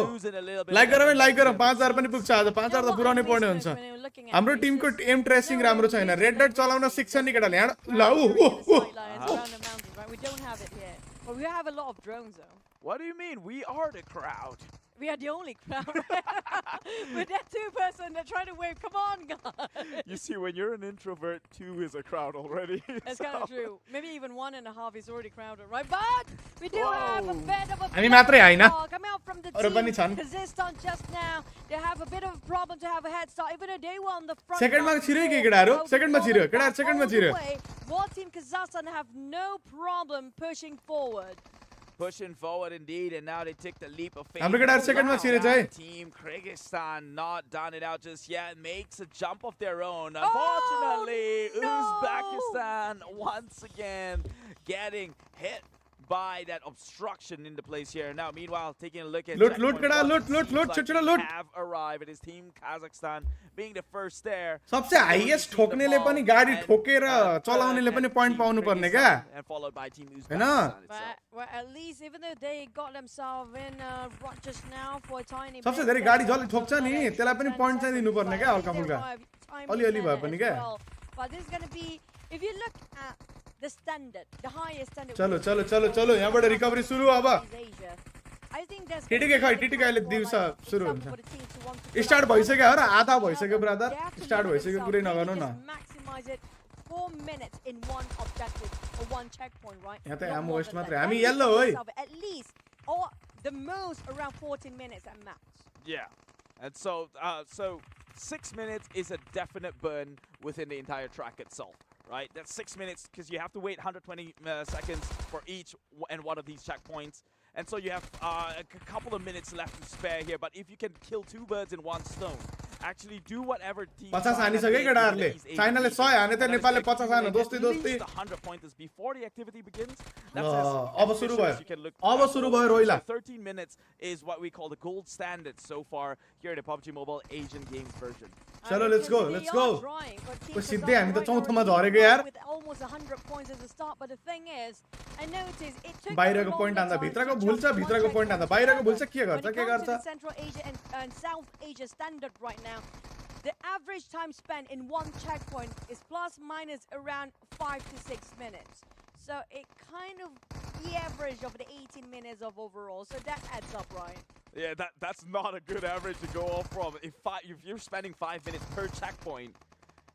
like गरौँ 5000 पनि पुग्छ आज 5000 त पुराउनै पर्ने हुन्छ हाम्रो टिमको एम ट्रेसिङ राम्रो छैन रेड डट चलाउन सिक्छ नि केटाले यहाँ We don't have it here. But we have a lot of drones though. What do you mean? We are the crowd. We are the only crowd. We're that 2-person that try to wave. Come on, guys. You see, when you're an introvert, 2 is a crowd already. That's kind of true. Maybe even 1.5 is already crowded, right? But we do have a bit of a हामी मात्रै हैन coming out from the team. Kazakhstan just now, they have a bit of a problem to have a head start. Even though they were on the front. Second मा छिर्यो के केटाहरु second मा छिर्यो केटाहरु second मा छिर्यो War team Kazakhstan have no problem pushing forward. Pushing forward indeed, and now they take the leap of faith. हाम्रो केटाहरु second मा छिर्यो चाहिँ Team Kyrgyzstan not done it out just yet. Makes a jump of their own. Unfortunately, Uzbekistan once again getting hit by that obstruction in the place here. Now, meanwhile, taking a look at loot छिटो loot have arrived. It is Team Kazakhstan being the first there. सबसे highest ठोक्नेले पनि गाडी ठोकेर चलाउनेले पनि point पाउनु पर्ने क्या And followed by Team Hahn Uzbekistan But well, at least even though they got themselves in rut just now for a tiny bit. सबसे धेरै गाडी जसले ठोक्छ नि त्यसलाई पनि पॉइन्ट चाहिँ दिनु पर्ने क्या हल्का फुल्का अलि भए पनि क्या But this is going to be, if you look at the standard, the highest standard. चलो यहाँबाट रिकभरी सुरु अब I think there's टिटिके खै टिटिके अहिले दिवस सुरु हुन्छ स्टार्ट भइसक्यो हो र आधा भइसक्यो ब्रदर स्टार्ट भइसक्यो कुरै नगर्नु न maximize it 4 minutes in one objective or one checkpoint, right? यहाँ त Not एमो more वेस्ट than मात्रै that. हामी At येल्लो least है at least or the most around 14 minutes at max. Yeah, and so 6 minutes is a definite burn within the entire track itself, right? That's 6 minutes because you have to wait 120 seconds for each and one of these checkpoints. And so you have a couple of minutes left to spare here. But if you can kill 2 birds in one stone, actually do whatever team 50 हानिसक्यो केटाहरुले चाइनाले 100 हाने त नेपालले 50 हान्यो दोस्ती 100 pointers before the activity begins. अब सुरु भयो रोइला 13 minutes is what we call the gold standard so far here in the PUBG Mobile Asian Games version. चलो let's go को सिधै हामी त चौथोमा झरेको यार With almost 100 points at the start, but the thing is, I noticed it took बाहिरको point हान्दा भित्रको भुल्छ भित्रको पोइन्ट हान्दा बाहिरको भुल्छ के गर्छ Central Asia and South Asia standard right now. The average time spent in one checkpoint is plus minus around 5 to 6 minutes. So it kind of the average of the 18 minutes of overall. So that adds up, right? Yeah, that's not a good average to go off from. If you're spending 5 minutes per checkpoint,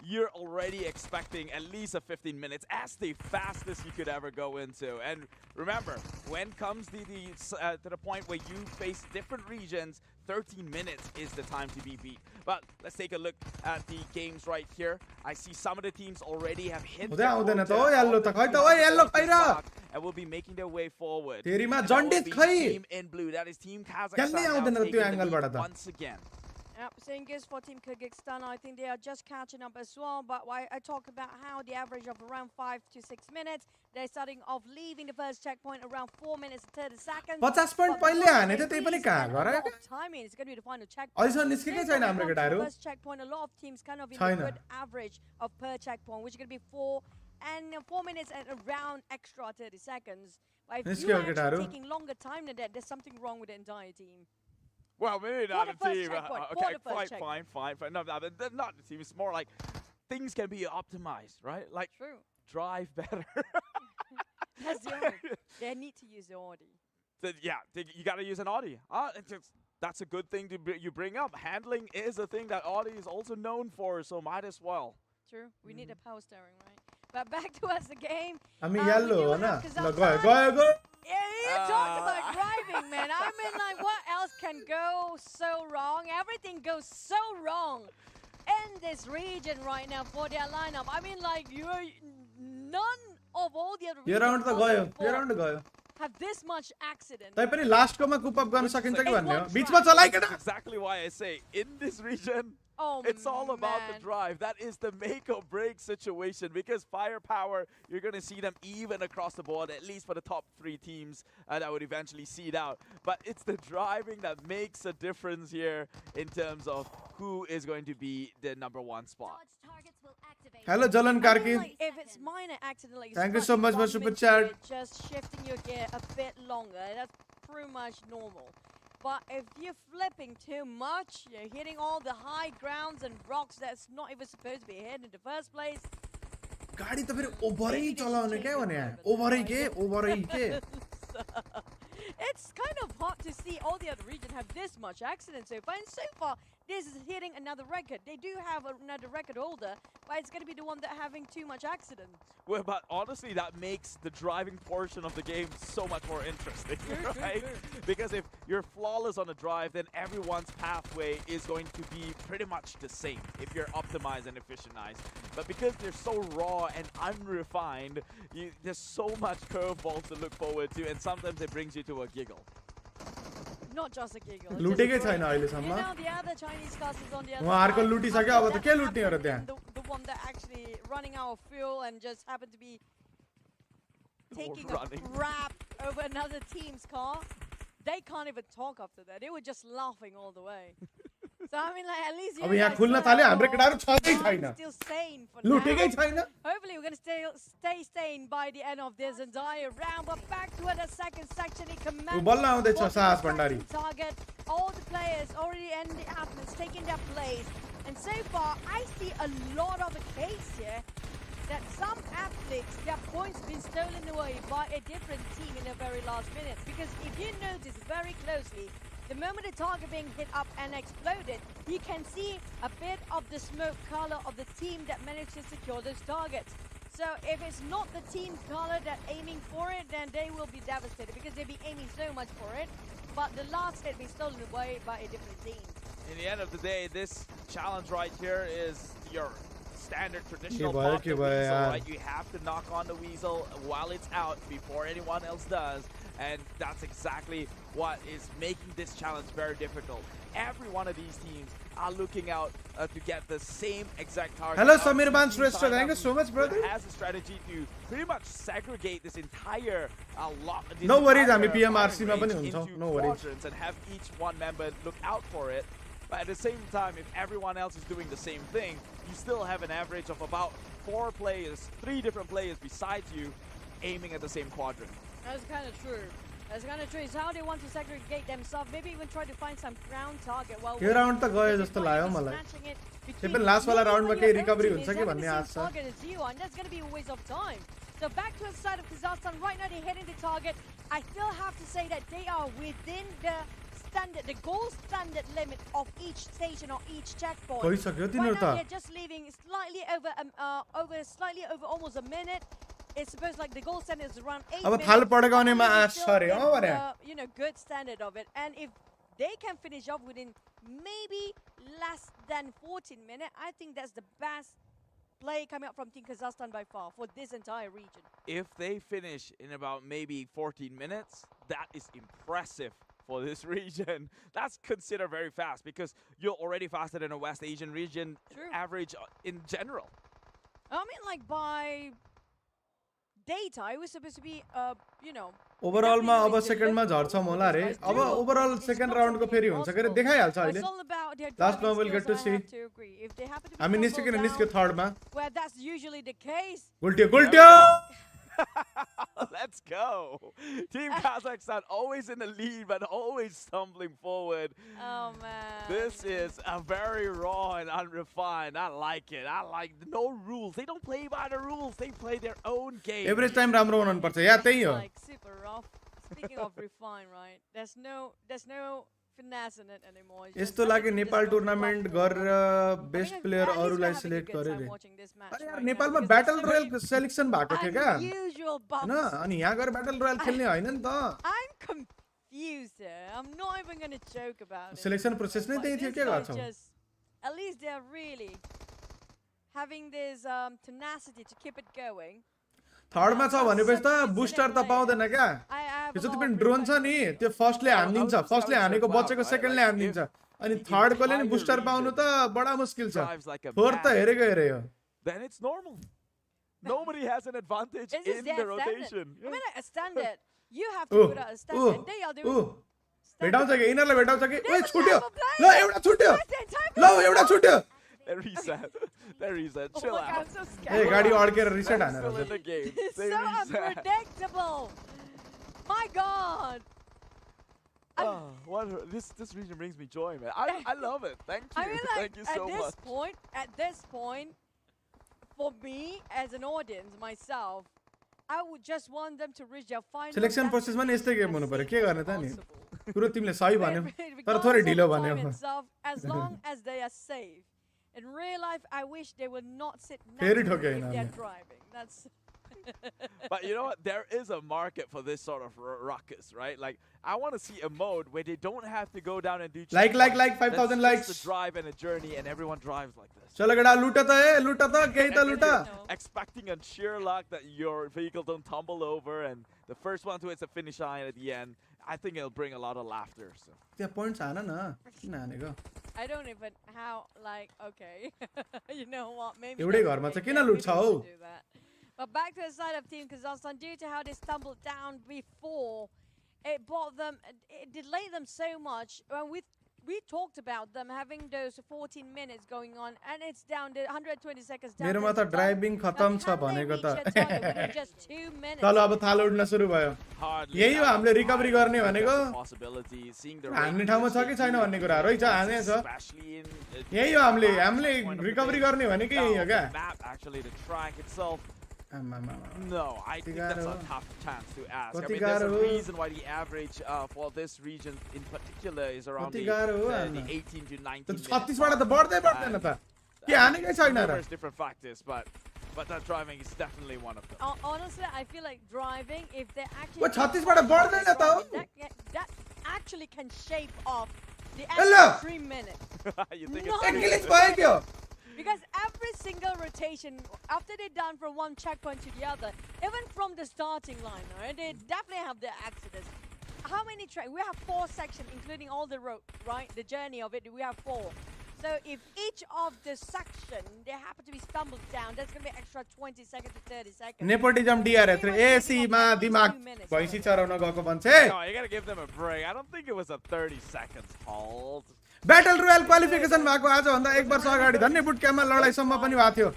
you're already expecting at least a 15 minutes as the fastest you could ever go into. And remember, when comes to the point where you face different regions, 13 minutes is the time to be beat. But let's take a look at the games right here. I see some of the teams already have hit and will be making their way forward. Team in blue, that is Team Kazakhstan now taking the lead once again. Yep, same goes for Team Kyrgyzstan. I think they are just catching up as well. But I talk about how the average of around 5 to 6 minutes. They're starting off leaving the first checkpoint around 4 minutes and 30 seconds. 50 point पहिले हाने थियो त्यही पनि कहाँ गरे timing is going to be the final checkpoint. अहिलेसम्म निस्केकै छैन हाम्रो केटाहरु First checkpoint, a lot of teams kind of in the good average of per checkpoint, which is going to be 4 minutes and around extra 30 seconds. But if you're actually taking longer time than that, there's something wrong with the entire team. Well, maybe not a team. Okay, fine. No, they're not the team. It's more like things can be optimized, right? Like drive better. That's the only. They need to use the Audi. You got to use an Audi. That's a good thing you bring up. Handling is a thing that Audi is also known for, so might as well. True. We need a power steering, right? But back to us, the game. I mean, yellow, na. Go. Yeah, you talked about driving, man. I mean, like, what else can go so wrong? Everything goes so wrong in this region right now for their lineup. I mean, like, none of all the other regions have this much accident. Last exactly why I say in this region, it's all about the drive. That is the make or break situation because firepower, you're going to see them even across the board, at least for the top 3 teams that would eventually seed out. But it's the driving that makes a difference here in terms of who is going to be the #1 spot. Hello, Jalan Karki. If it's minor accident, like thank you so much for super chat. Just shifting your gear a bit longer, that's pretty much normal. But if you're flipping too much, you're hitting all the high grounds and rocks that's not even supposed to be hit in the first place. गाडी त फेरि ओभरै चलाउने के भने ओभरै के It's kind of hard to see all the other regions have this much accident so far. And so far, this is hitting another record. They do have another record holder, but it's going to be the one that having too much accident. Well, but honestly, that makes the driving portion of the game so much more interesting, right? Because if you're flawless on a drive, then everyone's pathway is going to be pretty much the same if you're optimized and efficientized. But because they're so raw and unrefined, there's so much curveballs to look forward to, and sometimes it brings you to a giggle. Not just a giggle. लुटेकै छैन अहिले सम्म You know, the other Chinese customers on the other उहाँहरुको लुटिसक्यो अब त के लुट्ने हो र त्यहाँ the one that actually running out of fuel and just happened to be taking a crap over another team's car. They can't even talk after that. They were just laughing all the way. So I mean, like, at least you अब यहाँ खुल्न थाल्यो हाम्रो केटाहरु छदै छैन still sane for लुटेकै now. छैन Hopefully we're going to stay sane by the end of this entire round. But back to the second section, he commands बल्ल आउँदैछ साहस भण्डारी target. All the players already in the athletes taking their place. And so far, I see a lot of the case here that some athletes, their points been stolen away by a different team in the very last minute. Because if you notice very closely, the moment the target being hit up and exploded, you can see a bit of the smoke color of the team that managed to secure those targets. So if it's not the team color that's aiming for it, then they will be devastated because they'll be aiming so much for it. But the last hit being stolen away by a different team. In the end of the day, this challenge right here is your standard traditional pop the weasel, right? You have to knock on the weasel while it's out before anyone else does. And that's exactly what is making this challenge very difficult. Every one of these teams are looking out to get the same exact target. Hello, Samir Bansreshta. Thank you so much, brother. Has a strategy to pretty much segregate this entire lot. No worries, I'm PMRC ma pani hunchau. No worries. And have each one member look out for it. But at the same time, if everyone else is doing the same thing, you still have an average of about 4 players, 3 different players besides you, aiming at the same quadrant. That's kind of true. That's kind of true. It's how they want to segregate themselves. Maybe even try to find some ground target. Well, yo round त गयो जस्तो लाग्यो मलाई त्यो पनि last वाला राउन्डमा केही recovery हुन्छ कि भन्ने आशा छ target is you, and that's going to be a waste of time. So back to the side of Kazakhstan. Right now they're hitting the target. I still have to say that they are within the standard, the goal standard limit of each station or each checkpoint. Right now they're just leaving slightly over almost a minute. It's supposed like the goal standard is around 8 minutes. You know, good standard of it. And if they can finish off within maybe less than 14 minutes, I think that's the best play coming up from Team Kazakhstan by far for this entire region. If they finish in about maybe 14 minutes, that is impressive for this region. That's considered very fast because you're already faster than a West Asian region average in general. I mean, like by data, it was supposed to be, you know. Overall मा अब सेकेन्डमा झर्छौं होला रे अब overall second राउन्डको फेरि हुन्छ के देखाइहाल्छ अहिले लास्ट मा विल गेट टु सी हामी निस्क्यो थर्ड मा where that's usually the case. गुल्ट्यो Let's go. Team Kazakhstan always in the lead, but always stumbling forward. Oh, man. This is a very raw and unrefined. I like it. I like no rules. They don't play by the rules. They play their own game. Every time राम्रो हुनु पर्छ या त्यही हो. Like super rough. Speaking of refined, right? There's no finesse in it anymore. यस्तो लागि Nepal tournament गरेर best player अरूलाई सिलेक्ट गरे रे. अरे यार नेपालमा ब्याटल रोयल सिलेक्सन भएको थियो क्या हैन अनि यहाँ गएर ब्याटल रोयल खेल्ने हैन नि त. I'm confused here. I'm not even going to joke about it. Selection process नै त्यही थियो के गर्छौ? At least they're really having this tenacity to keep it going. Third मा छ भनेपछि त बुस्टर त पाउँदैन क्या. यो जति पनि ड्रोन छ नि त्यो फर्स्टले हान्दिन्छ. फर्स्टले हानेको बचेको सेकेन्डले हान्दिन्छ. अनि थर्ड कोले नि बुस्टर पाउनु त बडा मुस्किल छ. फोर्थ त हेरेको हेरे हो. Then it's normal. Nobody has an advantage in the rotation. I mean, a standard. You have to put out a standard. They are doing. भेटाउँछ के इनरले भेटाउँछ के ओइ छुट्यो. ल एउटा छुट्यो. ल एउटा छुट्यो. They reset. Chill out. I'm so scared. Hey, गाडी अड्केर रिसेट हानेर. Still in the game. It's so unpredictable. My God. This region brings me joy, man. I love it. Thank you. I mean, like, Thank you so much. At this point, for me as an audience, myself, I would just want them to reach their final. Selection process मा नि यस्तै game हुनु पर्यो के गर्ने त नि कुरो तिमीले सही भन्यौ तर थोरै ढिलो भन्यौ. As long as they are safe. In real life, I wish they would not sit next फेरि to ठोक्यो me if यिनीहरूले. they're driving. That's. But you know what? There is a market for this sort of ruckus, right? Like, I want to see a mode where they don't have to go down and do like 5,000 likes. Just a drive and a journey, and everyone drives like this. चलो गडा लुटा त केही त लुटा. Expecting on sheer luck that your vehicle don't tumble over, and the first one to hit the finish line at the end. I think it'll bring a lot of laughter. So. त्यहाँ points हान न किन हानेको? I don't even how like okay. You know what? Maybe. एउटै घरमा चाहिँ किन लुट्छ हौ? But back to the side of Team Kazakhstan, due to how they stumbled down before, it delayed them so much. When we talked about them having those 14 minutes going on, and it's down to 120 seconds down. मेरोमा त driving खतम छ भनेको त. Just 2 minutes. चलो अब थाल उड्न सुरु भयो. यही हो हामीले रिकभरी गर्ने भनेको. हान्ने ठाउँमा छ कि छैन भन्ने कुरा रहेछ हाने छ. यही हो हामीले रिकभरी गर्ने भनेको यही हो क्या. No, I think that's a tough chance to ask. I mean, there's a reason why the average for this region in particular is around the 18 to 19 minutes. 36बाट त बढ्दै बढ्दैन त. के हानेकै छैन र. There's different factors, but that driving is definitely one of them. Honestly, I feel like driving, if they actually. What 36बाट बढ्दैन त. That actually can shave off the extra 3 minutes. You think it's glitch भयो के? Because every single rotation, after they're done from one checkpoint to the other, even from the starting line, right, they definitely have their accidents. How many tracks? We have 4 sections, including all the road, right? The journey of it, we have 4. So if each of the section, they happen to be stumbled down, there's going to be extra 20 seconds to 30 seconds. Nepotism DRS AC मा दिमाग भैंसी चराउन गएको मान्छे. No, you got to give them a break. I don't think it was a 30 seconds halt. Battle royal qualification भएको आज भन्दा 1 वर्ष अगाडि धन्य बुट क्याम्पमा लडाईसम्म पनि भएको थियो.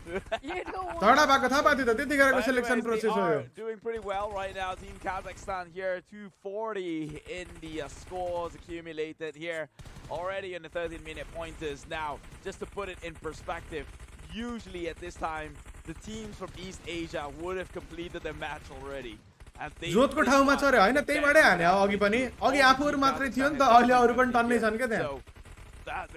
झगडा भएको थाहा पाथ्यो त त्यतिखेरको सिलेक्सन प्रोसेस हो यो. Doing pretty well right now. Team Kazakhstan here 240 in the scores accumulated here already in the 13-minute pointers. Now, just to put it in perspective, usually at this time the teams from East Asia would have completed their match already. जोतको ठाउँमा छ रे हैन त्यहीबाटै हाने अघि पनि अघि आफूहरु मात्रै थियो नि त अहिले अरु पनि टन्नै छन् के त्यहाँ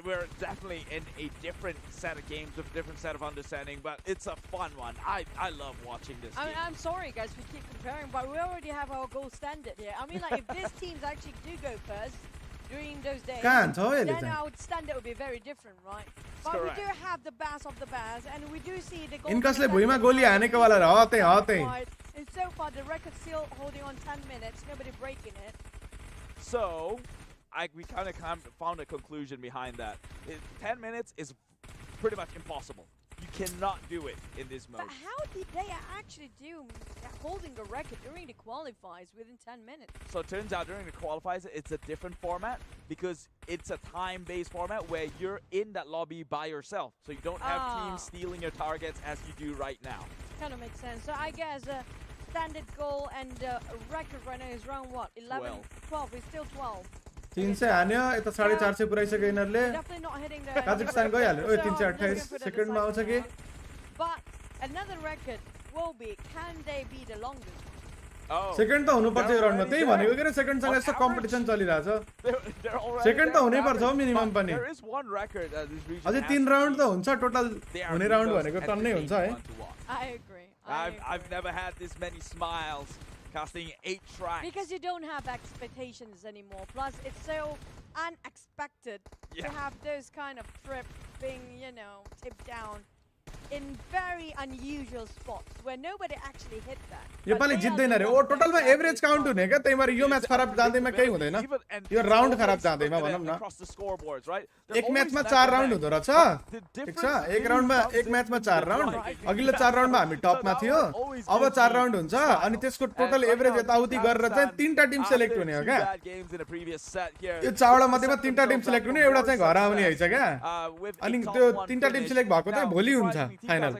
we're definitely in a different set of games with a different set of understanding, but it's a fun one. I love watching this game. I'm sorry guys, we keep comparing, but we already have our gold standard here. I mean, like, if these teams actually do go first during those days, then our standard would be very different, right? But we do have the best of the best, and we do see the gold इनकसले भुइँमा गोली हानेको वाला हते हते. And so far the record still holding on 10 minutes, nobody breaking it. So we kind of found a conclusion behind that. 10 minutes is pretty much impossible. You cannot do it in this mode. But how did they actually do holding the record during the qualifiers within 10 minutes? So it turns out during the qualifiers, it's a different format because it's a time-based format where you're in that lobby by yourself. So you don't have teams stealing your targets as you do right now. Kind of makes sense. So I guess standard goal and record right now is around what? 11? 12. It's still 12. 300 हान्यो यता 450 पुराइसक्यो यिनहरुले Definitely not hitting the Kazakhstan गइहाल्यो ओइ 328 सेकेन्डमा आउँछ कि But another record will be, can they be the longest? Second त हुनु पर्छ यो राउन्डमा त्यही भनेको के सेकेन्ड सँग यस्तो कम्पिटिसन चलिरहेछ सेकेन्ड त हुनै पर्छ हो मिनिमम पनि अझै 3 राउन्ड त हुन्छ टोटल हुने राउन्ड भनेको टन्नै हुन्छ है I agree. I've never had this many smiles casting 8 tracks. Because you don't have expectations anymore. Plus, it's so unexpected to have those kind of trips being, you know, tipped down in very unusual spots where nobody actually hit that. यो पाली जित्दैन रे ओ टोटलमा average count हुने के त्यही भएर यो match खराब जाँदैमा केही हुँदैन यो round खराब जाँदैमा भनौं न एक म्याचमा 4 राउन्ड हुँदो रहेछ ठीक छ एक राउन्डमा एक म्याचमा 4 राउन्ड अघिल्लो 4 राउन्डमा हामी टपमा थियो अब 4 राउन्ड हुन्छ अनि त्यसको टोटल एभरेज यताउति गरेर चाहिँ 3टा टिम सिलेक्ट हुने हो क्या यो चावडा मध्येमा 3टा टिम सिलेक्ट हुने एउटा चाहिँ घर आउने हैछ क्या अनि त्यो 3टा टिम सिलेक्ट भएको चाहिँ भोलि हुन्छ फाइनल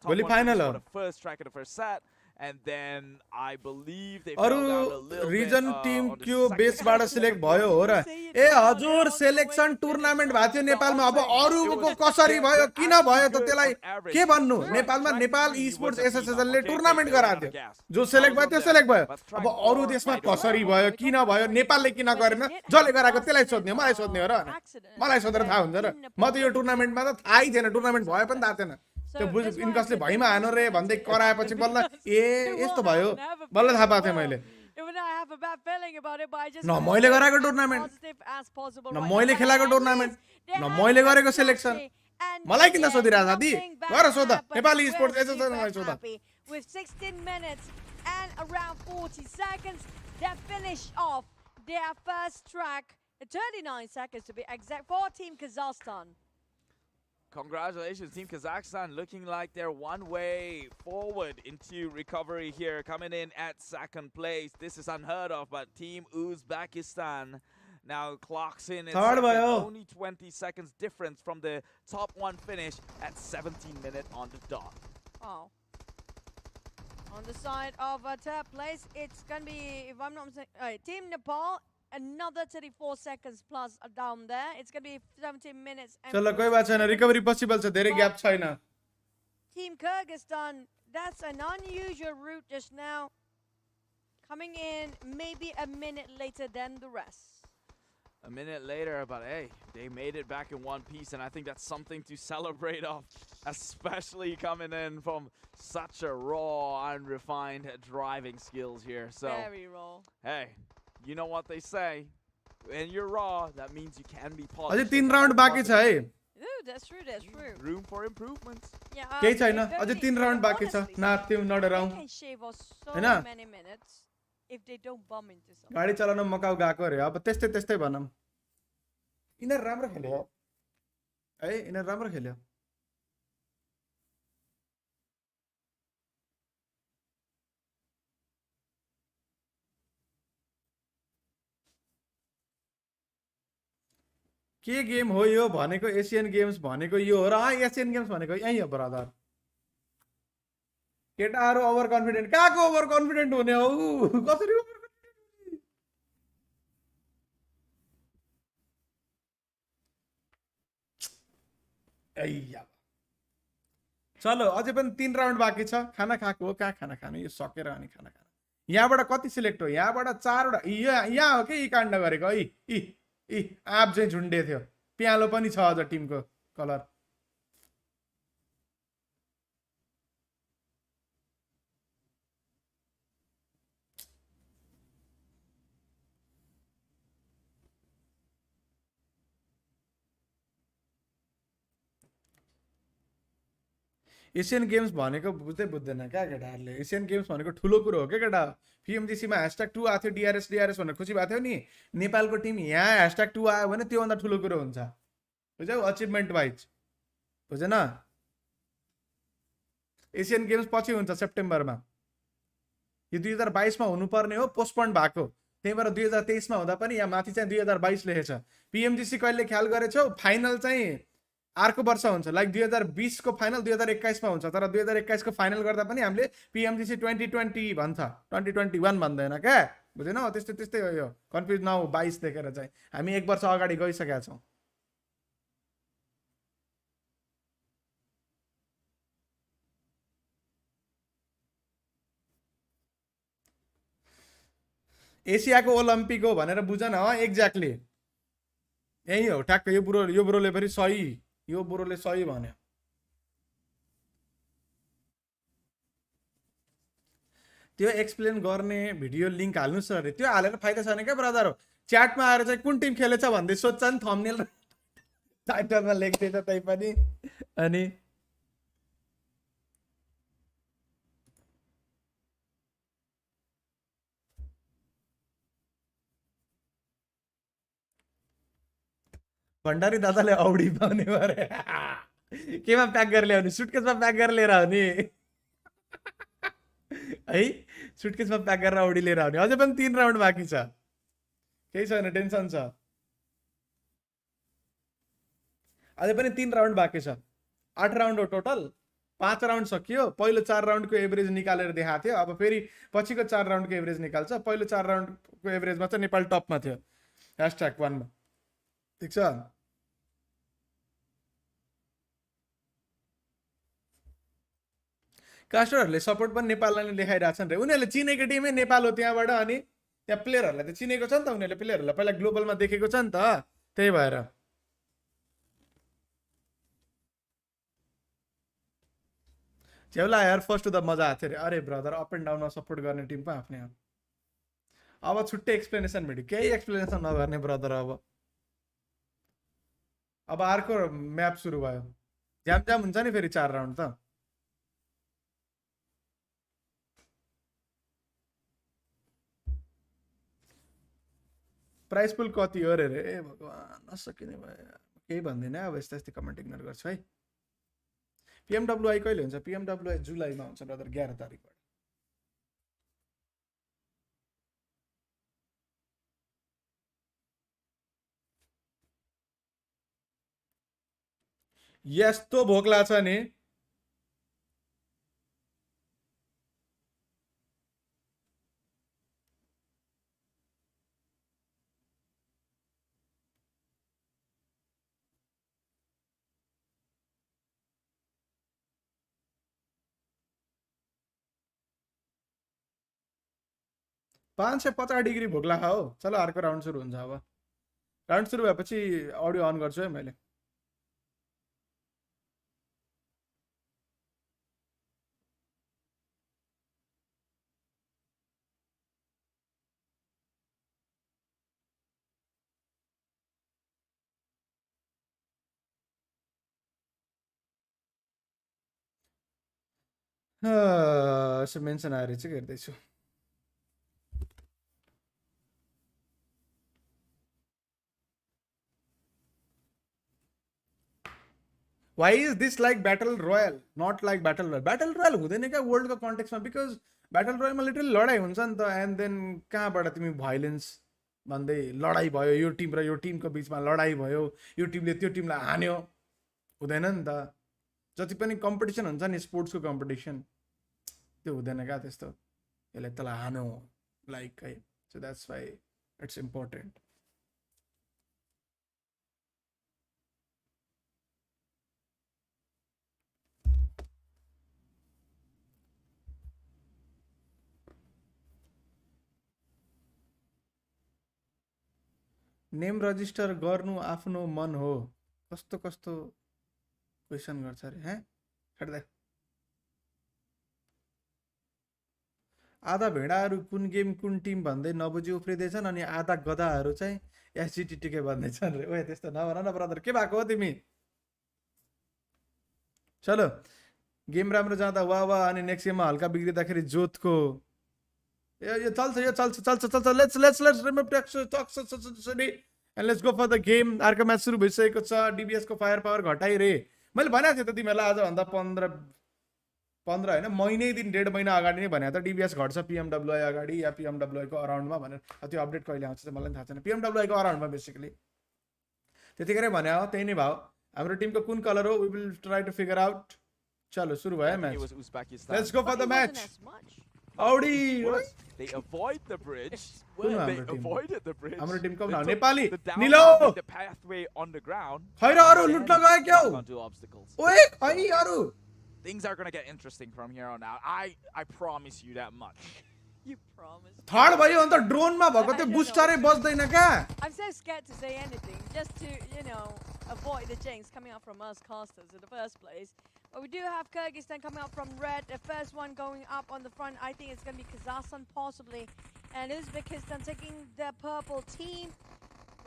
भोलि फाइनल हो And then I believe they अरु रिजन टिम क्यू बेसबाट सिलेक्ट भयो हो र ए हजुर सिलेक्सन टुर्नामेन्ट भएको थियो नेपालमा अब अरुको कसरी भयो किन भयो त त्यसलाई के भन्नु नेपालमा नेपाल इस्पोर्ट्स एसोसिएसनले ले टुर्नामेन्ट गराएको थियो जो सिलेक्ट भयो त्यो सिलेक्ट भयो अब अरु देशमा कसरी भयो किन भयो नेपालले किन गरेन जसले गराएको त्यसलाई सोध्ने मलाई सोध्ने हो र मलाई सोधेर थाहा हुन्छ र म त यो टुर्नामेन्टमा त थाहै थिएन टुर्नामेन्ट भयो पनि थाहा थिएन त्यो इनकसले भइमा हानो रे भन्दै कराएपछि बल्ल ए यस्तो भयो बल्ल थाहा पाएको थिएँ मैले न मैले गराएको टुर्नामेन्ट न मैले खेलाएको टुर्नामेन्ट न मैले गरेको सिलेक्सन मलाई किन सोधिरहेको साथी गर सोध नेपाली स्पोर्ट्स एसोसिएसनलाई सोध With 16 minutes and around 40 seconds, they finish off their first track, 39 seconds to be exact, for Team Kazakhstan. Congratulations, Team Kazakhstan, looking like they're one way forward into recovery here, coming in at 2nd place. This is unheard of, but Team Uzbekistan now clocks in at only 20 seconds difference from the top one finish at 17 minutes on the dot. Wow. On the side of 3rd place, it's going to be, if I'm not mistaken, Team Nepal. Another 34 seconds plus down there. It's going to be 17 minutes. चलो कोही बात छैन recovery possible छ धेरै gap छैन Team Kyrgyzstan, that's an unusual route just now. Coming in maybe a minute later than the rest. A minute later, but hey, they made it back in one piece, and I think that's something to celebrate of, especially coming in from such a raw, unrefined driving skills here. So Very raw. Hey, you know what they say, when you're raw, that means you can be polished. अझै 3 round बाँकी छ है That's true, that's true. Room for improvements. Yeah, केही छैन अझै 3 round बाँकी छ नात्यौ नडराउ they can shave off so Hahn many minutes if they don't bump into something. गाडी चलाउन मकाउ गएको रे अब त्यस्तै त्यस्तै भनौं यिनीहरु राम्रो खेल्यो है यिनीहरु राम्रो खेल्यो के गेम हो यो भनेको एशियन गेम्स भनेको यो हो र एशियन गेम्स भनेको यही हो ब्रदर केटाहरु ओभर कन्फिडेन्ट काको ओभर कन्फिडेन्ट हुने हो कसरी ओभर कन्फिडेन्ट आइया चलो अझै पनि 3 राउन्ड बाँकी छ। खाना खाएको हो, कहाँ खाना खाने, यो सकेर अनि खाना खाने। यहाँबाट कति सिलेक्ट हो, यहाँबाट 4वटा। यहाँ हो कि यी काण्ड गरेको, आँप चाहिँ झुन्डे थियो। प्यालो पनि छ अझ टिमको कलर। एसियन गेम्स भनेको बुझ्दैन क्या केटाहरूले। एसियन गेम्स भनेको ठुलो कुरो हो क्या केटा। पिएमजिसीमा #2 आएको थियो, डिआरएस भनेर खुसी भएको थियो नि। नेपालको टिम यहाँ #2 आयो भने त्योभन्दा ठुलो कुरो हुन्छ, बुझ्यौ, अचिभमेन्ट वाइज, बुझेन। एसियन गेम्स पछि हुन्छ सेप्टेम्बरमा। यो 2022 मा हुनुपर्ने हो, पोस्टपोन भएको। त्यही भएर 2023 मा हुँदा पनि यहाँ माथि चाहिँ 2022 लेखेछ। पिएमजिसी कहिले ख्याल गरेछौ, फाइनल चाहिँ अर्को वर्ष हुन्छ। लाइक 2020 को फाइनल 2021 मा हुन्छ। तर 2021 को फाइनल गर्दा पनि हामीले पिएमजिसी 2020 भन्छ, 2021 भन्दैन क्या, बुझेन। त्यस्तै त्यस्तै हो यो। कन्फ्युज नहो 22 देखेर चाहिँ। हामी 1 वर्ष अगाडि गइसकेका छौँ। एसियाको ओलम्पिक हो भनेर बुझ न। एक्ज्याक्टली यही हो ठ्याक्क। यो ब्रोले फेरि सही, यो ब्रोले सही भन्यो। त्यो एक्सप्लेन गर्ने भिडियो लिङ्क हाल्नुहोस् अरे। त्यो हालेर फाइदा छैन क्या ब्रदर। च्याटमा आएर चाहिँ कुन टिम खेलेछ भन्दै सोध्छ नि, थम्बनेल र टाइटलमा लेख्दैछ त्यही पनि। अनि भण्डारी दादाले औडी पाउने भरे। केमा प्याक गरेर ल्याउने, सुटकेसमा प्याक गरेर लिएर आउने है। सुटकेसमा प्याक गरेर औडी लिएर आउने। अझै पनि 3 राउन्ड बाँकी छ, केही छैन, टेन्सन छ। अझै पनि 3 राउन्ड बाँकी छ। 8 राउन्ड हो टोटल। 5 राउन्ड सकियो। पहिलो 4 राउन्डको एभरेज निकालेर देखाएको थियो। अब फेरि पछिको 4 राउन्डको एभरेज निकाल्छ। पहिलो 4 राउन्डको एभरेजमा चाहिँ नेपाल टपमा थियो #1 मा, ठिक छ। कास्टरहरूले सपोर्ट पनि नेपाललाई नै देखाइरहेछन् रे। उनीहरूले चिनेको टिमै नेपाल हो त्यहाँबाट। अनि त्यहाँ प्लेयरहरूलाई त चिनेको छ नि त, उनीहरूले प्लेयरहरूलाई पहिला ग्लोबलमा देखेको छ नि त, त्यही भएर। झेउला यार फर्स्ट त मजा आएको थियो अरे। अरे ब्रदर, अप एन्ड डाउनमा सपोर्ट गर्ने टिम पो आफ्नै हो। अब छुट्टै एक्सप्लेनेसन भेट्यो, केही एक्सप्लेनेसन नगर्ने ब्रदर। अब अर्को म्याप सुरु भयो। ज्याम हुन्छ नि फेरि 4 राउन्ड त। प्राइस पुल कति हो रे? ए भगवान्, नसकिने भयो। केही भन्दिनँ अब, यस्तो यस्तै कमेन्ट इग्नोर गर्छु है। पिएमडब्लुआई कहिले हुन्छ? पिएमडब्लुआई जुलाईमा हुन्छ ब्रदर, 11 तारिकबाट। यस्तो भोक लाग्छ नि। पाँच 550 डिग्री भोक लाग्छ हो। चलो अर्को राउन्ड सुरु हुन्छ। अब राउन्ड सुरु भएपछि अडियो अन गर्छु है मैले। यसो मेन्सन आएर चाहिँ हेर्दैछु। Why is this like battle royale, not like battle royale? Battle royale हुँदैन क्या वर्ल्डको कन्टेक्समा, बिकज ब्याटल रोयलमा लिटरली लडाइँ हुन्छ नि त। एन्ड देन कहाँबाट तिमी भाइलेन्स भन्दै लडाइँ भयो, यो टिम र यो टिमको बिचमा लडाइँ भयो, यो टिमले त्यो टिमलाई हान्यो, हुँदैन नि त। जति पनि कम्पिटिसन हुन्छ नि स्पोर्ट्सको कम्पिटिसन, त्यो हुँदैन क्या त्यस्तो। यसले तँलाई हान्यो लाइक है। सो that's Y it's important. Name register गर्नु आफ्नो मन हो कस्तो कस्तो क्वेसन गर्छ अरे हैं छड्दै आधा भेडाहरू कुन गेम कुन टिम भन्दै नबुझी उफ्रिँदैछन् अनि आधा गधाहरू चाहिँ एसजिटिटीकै भन्दैछन् रे ओए त्यस्तो नभन न ब्रदर के भएको हो तिमी चलो गेम राम्रो जाँदा वा वा अनि नेक्स्ट गेममा हल्का बिग्रिँदाखेरि जोतको यो चल्छ let's remove toxicity and let's go for the game अर्को म्याच सुरु भइसकेको छ डिबिएस को फायर पावर घटाइ रे मैले भनेको थिएँ त तिमीहरूलाई आजभन्दा 15 होइन महिनै दिन 1.5 महिना अगाडि नै भने त डिबिएस घट्छ पिएमडब्ल्युआई अगाडि या पिएमडब्ल्युआई को अराउन्डमा भनेर त्यो अपडेट कहिले आउँछ मलाई थाहा छैन पिएमडब्ल्युआई को अराउन्डमा बेसिकली त्यतिखेरै भने हो त्यही नै भयो हाम्रो टिमको कुन कलर हो we will try to figure out चलो सुरु भयो match let's go for the match औडी They avoid the bridge. Well, they avoided the bridge. हाम्रो टिम को They नाम took नेपाली the down निलो the pathway on the ground. खैरहरु लुट्न गए क्या हो Onto obstacles. ओए खैरहरु Things are going to get interesting from here on out. I promise you that much. You promise. Third भयो अन्त ड्रोनमा भएको त्यो बुस्टरै बज्दैन क्या I'm so scared to say anything, just to, avoid the jinx coming out from us casters in the first place. But we do have Kyrgyzstan coming out from red. The first one going up on the front, I think it's going to be Kazakhstan possibly. And Uzbekistan taking the purple team.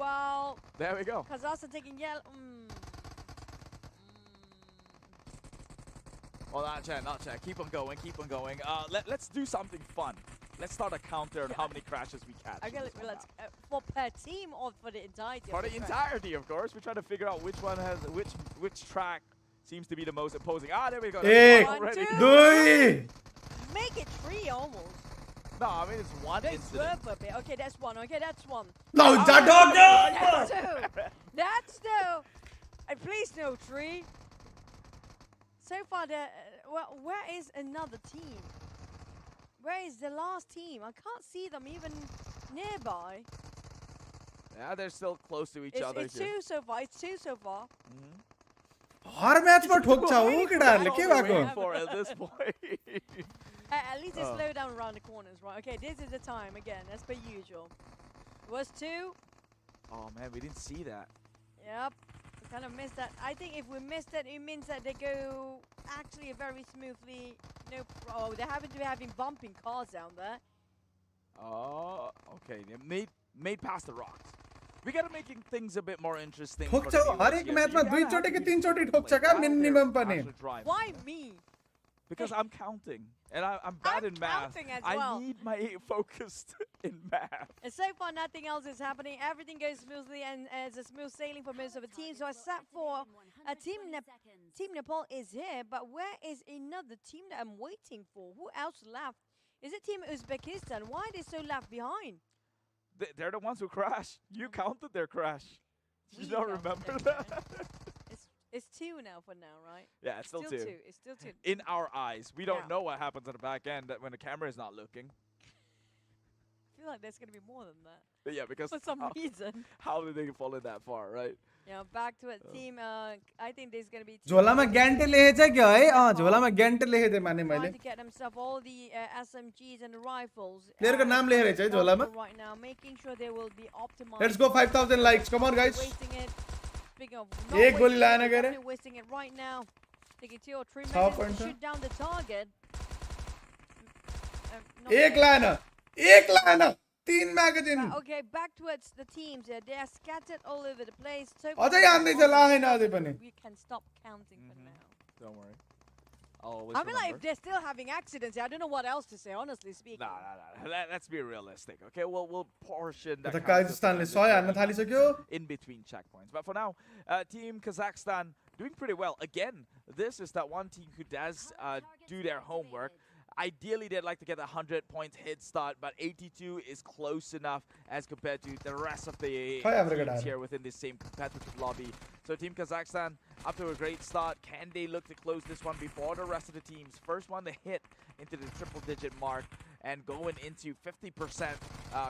While There we go. Kazakhstan taking yellow. Oh, not check. Keep on going. Let's do something fun. Let's start a counter on how many crashes we catch. Okay, let's for per team or for the entirety. For the entirety, of course. We're trying to figure out which one has which track seems to be the most opposing. Ah, there we go. एक Already. दुई Make it 3 almost. No, I mean it's one Don't incident. swerve a bit. Okay, that's one. लौ जा डग That's two. That's two. And please no 3. So far, where is another team? Where is the last team? I can't see them even nearby. Yeah, they're still close to each other It's here. 2 so far. It's 2 so far. हर म्याचमा ठोक्छ हो केटाहरुले के भएको Waiting for at this point. At least they slow down around the corners, right? Okay, this is the time again, as per usual. It was 2. Oh man, we didn't see that. Yep. We kind of missed that. I think if we missed it, it means that they go actually very smoothly. No, they happen to be having bumping cars down there. Oh, okay. They made past the rocks. We gotta making things a bit more interesting. ठोक्छ हर एक म्याचमा दुई चोटी कि तीन चोटी ठोक्छ का minimum पनि Why me? Because I'm counting. And I'm bad in math. Counting as I well. need my focused in math. And so far, nothing else is happening. Everything goes smoothly, and it's a smooth sailing for most of the teams. So I sat for a Team Nepal is here, but where is another team that I'm waiting for? Who else left? Is it Team Uzbekistan? Why are they so left behind? They're the ones who crashed. You counted their crash. You We don't counted remember their that? It's 2 now for now, right? Yeah, it's still 2. It's still 2. In our eyes. We don't Yeah. know what happens at the back end when the camera is not looking. I feel like there's going to be more than that. But yeah, because For some reason. how did they fall in that far, right? Yeah, back to a team. I think there's going to be... झोलामा ग्यान्टे लेखेछ क्या है झोलामा ग्यान्टे लेखेथे माने मैले Trying to get themselves all the SMGs and the rifles. प्लेयरको नाम लेखेर है झोलामा Right now, making sure they will be optimized. Let's go 5000 likes come on guys Wasting it. Speaking of एक गोली लाएन गरे definitely wasting it right now. Taking 2 or 3 6 minutes to points. shoot down the target. एक लाएन 3 magazine Okay, back towards the teams. They are scattered all over the place. So अझै हान्दैछ लाएन अझै पनि we can stop counting for now. Don't worry. Always I mean, like, if remember. they're still having accidents, I don't know what else to say, honestly speaking. No. Let's be realistic, okay? We'll portion the त काजाखस्तानले 100 हान्न थालिसक्यो in between checkpoints. But for now, Team Kazakhstan doing pretty well. Again, this is that one team who does do their homework. Ideally, they'd like to get a 100-point head start, but 82 is close enough as compared to the rest of the teams here within this same competitive lobby. So Team Kazakhstan, up to a great start. Can they look to close this one before the rest of the teams? First one to hit into the triple-digit mark. and going into 50%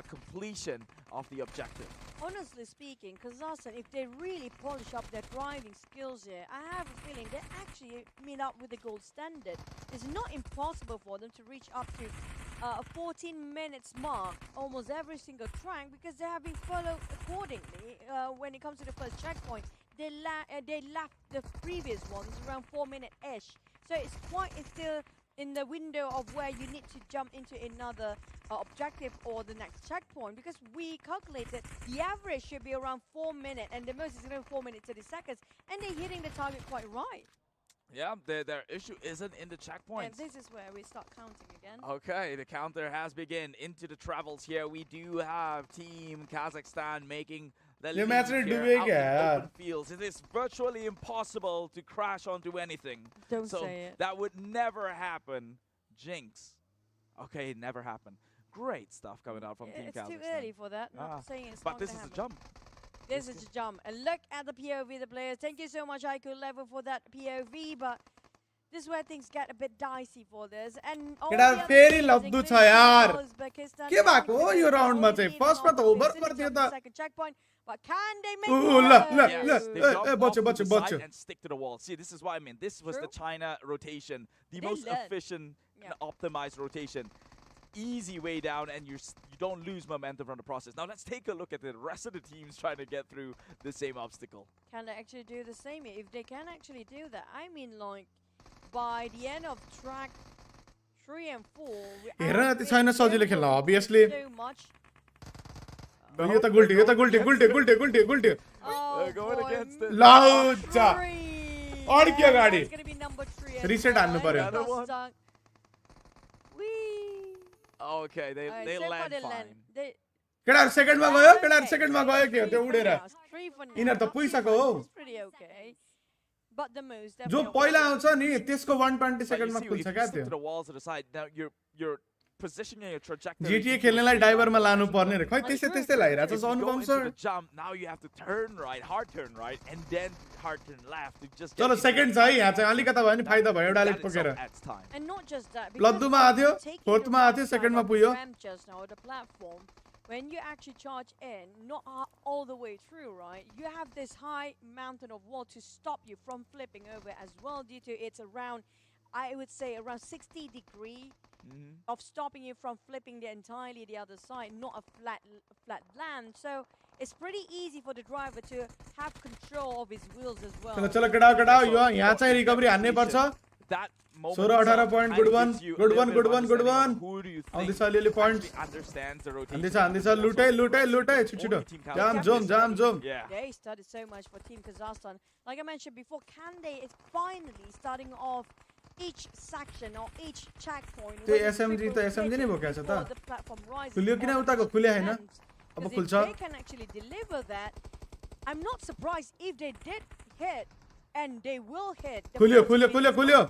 completion of the objective. Honestly speaking, Kazakhstan, if they really polish up their driving skills here, I have a feeling they actually meet up with the gold standard. It's not impossible for them to reach up to a 14 minutes mark almost every single track, because they have been followed accordingly when it comes to the first checkpoint. They left the previous ones around 4 minute-ish. So it's still in the window of where you need to jump into another objective or the next checkpoint, because we calculated the average should be around 4 minutes and the most is going to be 4 minutes 30 seconds, and they're hitting the target quite right. Yeah, their issue isn't in the checkpoints. And this is where we start counting again. Okay, the counter has begun into the travels here. We do have Team Kazakhstan making the lead match here doing out in open fields. It is virtually impossible to crash onto anything. Don't so say it. that would never happen. Jinx. Okay, it never happened. Great stuff coming out from Team It's Kazakhstan. too early for that. Not saying it's but not this gonna is a happen. jump. This is a jump. And look at the POV, the players. Thank you so much, IQ Level, for that POV. But this is where things get a bit dicey for this. And all the other फेरि teams, लब्दु छ including यार Uzbekistan, के भएको हो यो राउन्डमा चाहिँ फर्स्टमा त over गरिदियो त second checkpoint. But can they make Yes, they Eh, jump eh, off botcha, to the botcha, side botcha. and stick to the wall. See, this is what I mean. This was the True. China rotation, the They most learn. efficient Yeah. and optimized rotation. Easy way down, and you don't lose momentum from the process. Now let's take a look at the rest of the teams trying to get through the same obstacle. Can they actually do the same? If they can actually do that, I mean, like, by the end of track 3 and 4, हेर न, त्यो छैन सजिलो खेल्न, obviously. so much. यो त गुल्टी गुल्टी Oh, going boy, against it. लाउचा three. अड्क्यो And गाडी that's gonna be number 3 as Reset well. हान्नु पर्यो। And Another one. Kazakhstan. Whee. Okay, they Alright, they so far land they fine. They- केटाहरु सेकेन्डमा गयो केटाहरु सेकेन्डमा गयो के हो त्यो उडेर Three for now. यिनीहरु त पुगिसक्यो हो It's pretty okay. But the most जो पहिला आउँछ नि त्यसको 120 But you सेकेन्डमा see, खुल्छ if you क्या stick त्यो to the walls to the side, now you're positioning your trajectory. GTA खेल्नेलाई ड्राइभरमा लानु पर्ने रे खै त्यस्तै त्यस्तै लागिरहेछ If you Anupam go into sir the jump, now you have to turn right, hard turn right, and then hard turn left to just. चलो second छ है यहाँ चाहिँ अलिकता भयो नि फाइदा भयो एउटा अलिक पोकेर And not just that. लद्दुमा आथ्यो फोर्थमा आथ्यो सेकेन्डमा पुग्यो Just now, the platform, when you actually charge in, not all the way through, right? You have this high mountain of wall to stop you from flipping over as well, due to it's around, I would say, around 60 degree of stopping you from flipping the entirely the other side, not a flat land. So it's pretty easy for the driver to have control of his wheels as well. चलो चलो केटाहरु यो यहाँ चाहिँ recovery हान्नै पर्छ That moment 16-18 point, good one, gives you a good little one, bit good of one, good understanding one. of who do you think आउँदैछ अलिअलि points actually understands the rotation. हान्दैछ लुटे छिटो जाम जोम Yeah. They started so much for Team Kazakhstan. Like I mentioned before, Kande is finally starting off each section or each checkpoint. त्यो SMG त SMG नै बोकेछ त The platform rises खुल्यो किन उताको खुल्यो हैन अब because if खुल्छ they can actually deliver that, I'm not surprised if they did hit, and they will hit. the खुल्यो first खुल्यो three खुल्यो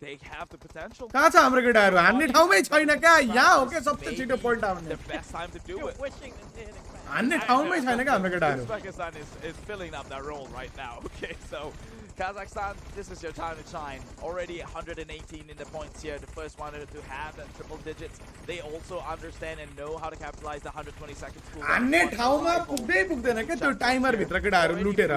They have the potential. कहाँ छ हाम्रो केटाहरु हान्ने ठाउँमै छैन क्या यहाँ हो के सबसे Maybe छिटो पोइन्ट आउने the best time to do it. Wishing that they had a crash. हान्ने ठाउँमै छैन क्या हाम्रो केटाहरु Uzbekistan is filling up that role right now. Okay, so Kazakhstan, this is your time to shine. Already 118 in the points here. The first one to have that triple digits. They also understand and know how to capitalize the 120 seconds. हान्ने ठाउँमा पुग्दै पुग्दैन के त्यो timer भित्र केटाहरु लुटेर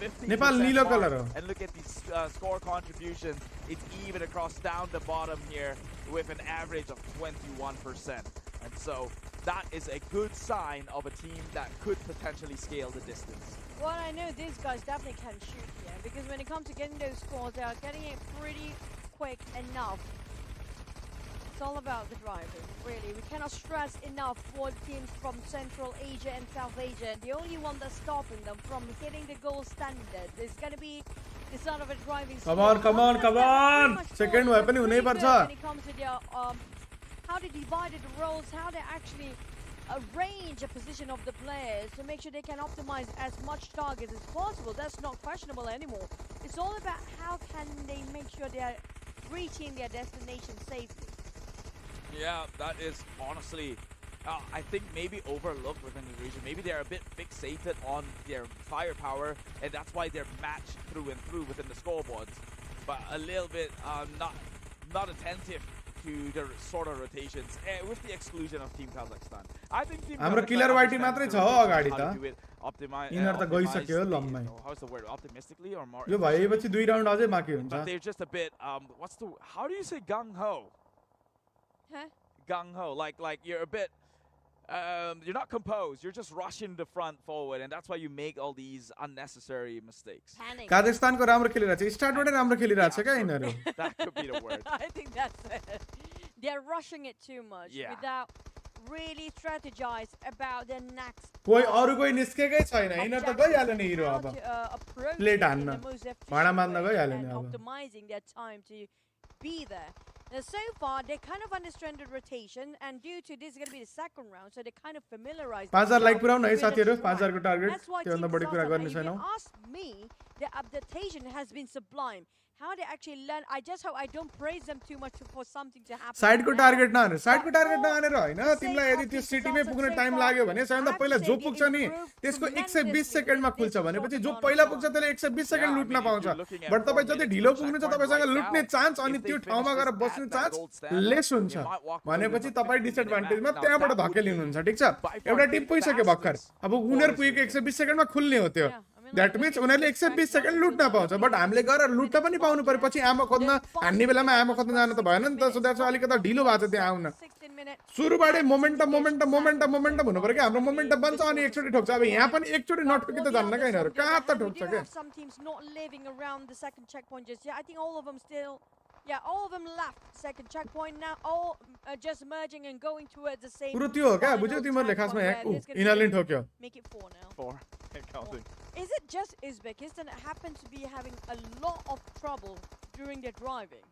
नेपाल नीलो colour हो And look at these score contributions. It's even across down the bottom here with an average of 21%. And so that is a good sign of a team that could potentially scale the distance. Well, I know these guys definitely can shoot here, because when it comes to getting those scores, they are getting it pretty quick enough. It's all about the driving, really. We cannot stress enough for teams from Central Asia and South Asia. The only one that's stopping them from hitting the goal standard is going to be the sort of a driving skill. come on second भए पनि हुनै पर्छ When it comes to their, how they divided the roles, how they actually arrange the position of the players to make sure they can optimize as much targets as possible. That's not questionable anymore. It's all about how can they make sure they are reaching their destination safely. Yeah, that is honestly, I think maybe overlooked within the region. Maybe they're a bit fixated on their firepower, and that's why they're matched through and through within the scoreboards. But a little bit not attentive to the sort of rotations with the exclusion of Team Kazakhstan. I think Team हाम्रो Kazakhstan killer whitey understands मात्रै the छ हो rotation, अगाडि how त to do it यिनीहरु त गइसक्यो लम्मै how's the word, optimistically or more यो भएपछि 2 round अझै बाँकी हुन्छ but they're just a bit how do you say gung ho? Huh? Gung ho, like you're a bit you're not composed, you're just rushing the front forward, and that's why you make all these unnecessary mistakes. Panic. काजाखस्तानको राम्रो खेलिरहेछ स्टार्टबाटै राम्रो खेलिरहेछ क्या यिनीहरु That could be the word. I think that's it. They're rushing it too much without really strategize about their next. कोही अरु कोही निस्केकै छैन यिनीहरु त गइहाल्यो नि हिरो अब प्लेट हान्न भाडा मान्न गइहाल्यो नि अब optimizing their time to be there. Now, so far, they kind of understand the rotation, and due to this is going to be the second round, so they kind of familiarize. 5000 like पुराउन है with the साथीहरु track. 5000 को target That's why त्यो भन्दा Team बढी कुरा Kazakhstan, गर्ने if you छैनौ ask me, the adaptation has been sublime. How they actually learn, I just hope I don't praise them too much for something to happen. साइडको now. Target नहाने साइडको target But नहानेर Hahn for तिमीलाई sake यदि of त्यो Team सिटीमै पुग्न Kazakhstan time so लाग्यो far, भने सबैभन्दा I have पहिला to जो say पुग्छ they नि improved त्यसको 120 tremendously सेकेन्डमा with खुल्छ this भनेपछि short जो amount पहिला of पुग्छ time. त्यसले 120 second Yeah, I लुट्न mean, if पाउँछ you're looking at बट तपाई 4 जति minutes ढिलो of पुग्नु छ checkpoint तपाईसँग right लुट्ने now, चान्स अनि if त्यो they ठाउँमा finish गएर this बस्ने at that chance gold standard, less हुन्छ they might walk away भनेपछि with a तपाई 15-minute डिसएडभान्टेजमा match. Now, त्यहाँबाट that would धकेल be लिनुहुन्छ ठीक छ by far एउटा the टिम पुगिसक्यो भर्खर fastest अब उनीहरु for पुगेको this 120 सेकेन्डमा खुल्ने हो त्यो I mean, that like, mince look at उनीहरुले this track 120 second now, लुट्न it's पाउँछ बट really हामीले गएर with लुट्न the पनि पाउनु पर्यो ball, पछि आमा खोज्न the हान्ने बेलामा fastest आमा खोज्न जानु त भएन नि त सो द्याट्स अलिकति ढिलो भएको छ त्यहाँ आउन 16 minutes. सुरुबाटै मोमेन्टम हुनु पर्यो कि हाम्रो मोमेन्टम बन्छ अनि एकचोटी ठोक्छ अब यहाँ पनि एकचोटी नठोकी त झन्न क्या यिनीहरु कहाँ त We ठोक्छ do के have some teams not living around the second checkpoint just yet. I think all of them still, all of them left second checkpoint now. All just merging and going towards the same. पुरो त्यो हो क्या final बुझ्यौ तिमीहरुले खासमा checkpoint यहाँ where there's gonna be यिनीहरुले a- ठोक्यो Make it 4 now. 4 and counting. Is it just Uzbekistan that happens to be having a lot of trouble during their driving?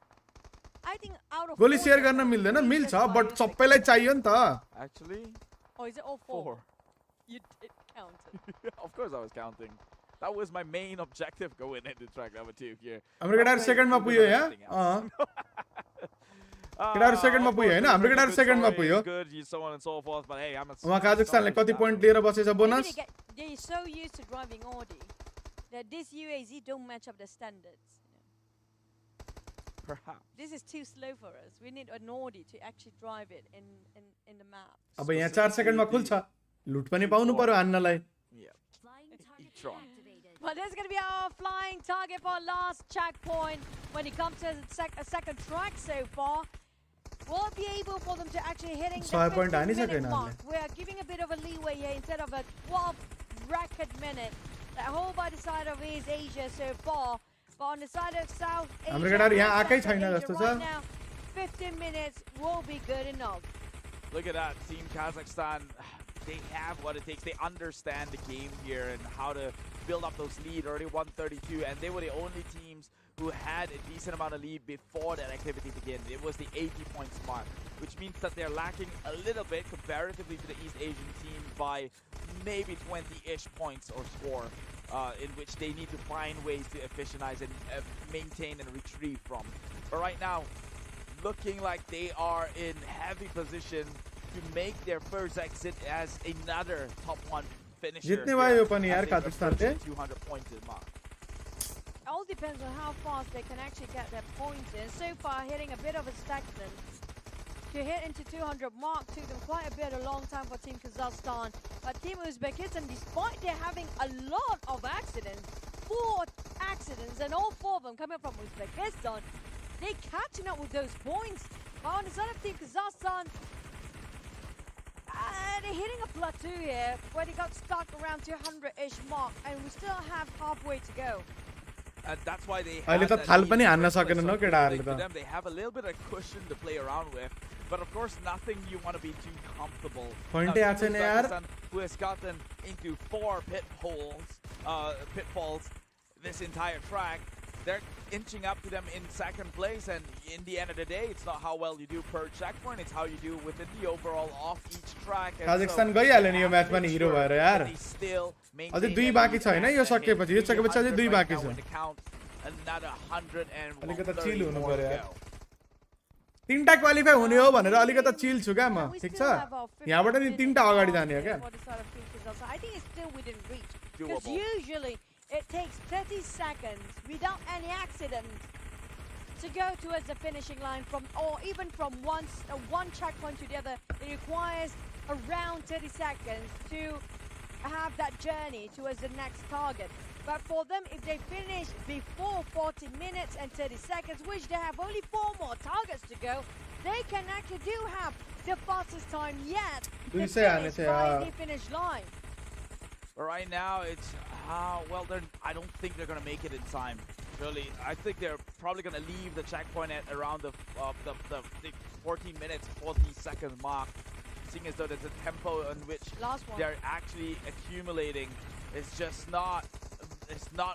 I think out of गोली 4 share गर्न checkpoints, मिल्दैन 3 मिल्छ just but by सबैलाई चाहियो नि त Actually, Or is it all 4? 4. You did count it. Of course I was counting. That was my main objective going into track number 2 here. हाम्रो केटाहरु सेकेन्डमा पुग्यो यहाँ केटाहरु सेकेन्डमा पुग्यो हैन हाम्रो केटाहरु सेकेन्डमा पुग्यो Good, so on and so forth, but hey, I'm a उहाँ काजाखस्तानले कति पोइन्ट लिएर बसेछ Maybe bonus they're so used to driving Audi that this UAZ don't match up the standards. perhaps. This is too slow for us. We need an Audi to actually drive it in the map. अब यहाँ 4 सेकेन्डमा खुल्छ लुट पनि पाउनु पर्यो हान्नलाई Yeah. Flying target E-tron. activated. But there's going to be our flying target for our last checkpoint when it comes to a second track so far. We'll be able for them to actually hitting the 100 point 15-minute हानिसक्यो mark. यिनीहरूले। We are giving a bit of a leeway here instead of a 12 record minute. That whole by the side of East Asia so far. But on the side of South Asia, हाम्रो केटाहरु यहाँ and आएकै Central छैन Asia जस्तो छ। right now, 15 minutes will be good enough. Look at that, Team Kazakhstan. They have what it takes. They understand the game here and how to build up those lead. Already 132, and they were the only teams who had a decent amount of lead before that activity began. It was the 80 points mark, which means that they're lacking a little bit comparatively to the East Asian team by maybe 20-ish points or score, in which they need to find ways to efficientize and maintain and retrieve from. But right now, looking like they are in heavy position to make their first exit as another top 1 finisher. जित्ने भयो यो here पनि यार as they काजाखस्तान approach चाहिँ। the 200 points mark. It all depends on how fast they can actually get their points in. So far, hitting a bit of a stagnant. To hit into 200 mark took them quite a bit, a long time for Team Kazakhstan. But Team Uzbekistan, despite they having a lot of accidents, 4 accidents, and all 4 of them coming from Uzbekistan, they catching up with those points. But on the side of Team Kazakhstan, they're hitting a plateau here where they got stuck around 200-ish mark, and we still have halfway to go. And that's why they अहिले have त that थाल lead पनि in the हान्न first place. सकेनन् So हो केटाहरुले for त them, they have a little bit of cushion to play around with, but of course nothing you want to be too comfortable. Point Now, आएको Team छैन यार। Uzbekistan, who has gotten into 4 pitfalls this entire track, they're inching up to them in second place, and in the end of the day, it's not how well you do per checkpoint, it's how you do within the overall off each track. And काजाखस्तान so गइहाल्यो नि they yo have match to पनि make हिरो sure भएर that यार they still अझै maintain 2 their बाँकी lead छ हैन यो and hit सकेपछि यो सकेपछि अझै 2 300 बाँकी right now छ with the count. Another 100 and अलिकति 130 चिल हुनु more पर्यो to यार go. 3टा क्वालिफाई हुने हो भनेर अलिकति चिल छु क्या म We ठीक still छ have our 15 यहाँबाट नि 3टा अगाडि जाने हो minutes क्या for the side of Team Kazakhstan. I think it's still within reach. Because Doable. usually it takes 30 seconds without any accident to go towards the finishing line or even from one checkpoint to the other. It requires around 30 seconds to have that journey towards the next target. But for them, if they finish before 40 minutes and 30 seconds, which they have only 4 more targets to go, they can actually do have the fastest time yet to finish by the finish line. Right now, it's well, I don't think they're gonna make it in time. Really, I think they're probably gonna leave the checkpoint at around the 14 minutes 40 seconds mark. Seeing as though there's a tempo in which they're actually accumulating, it's just not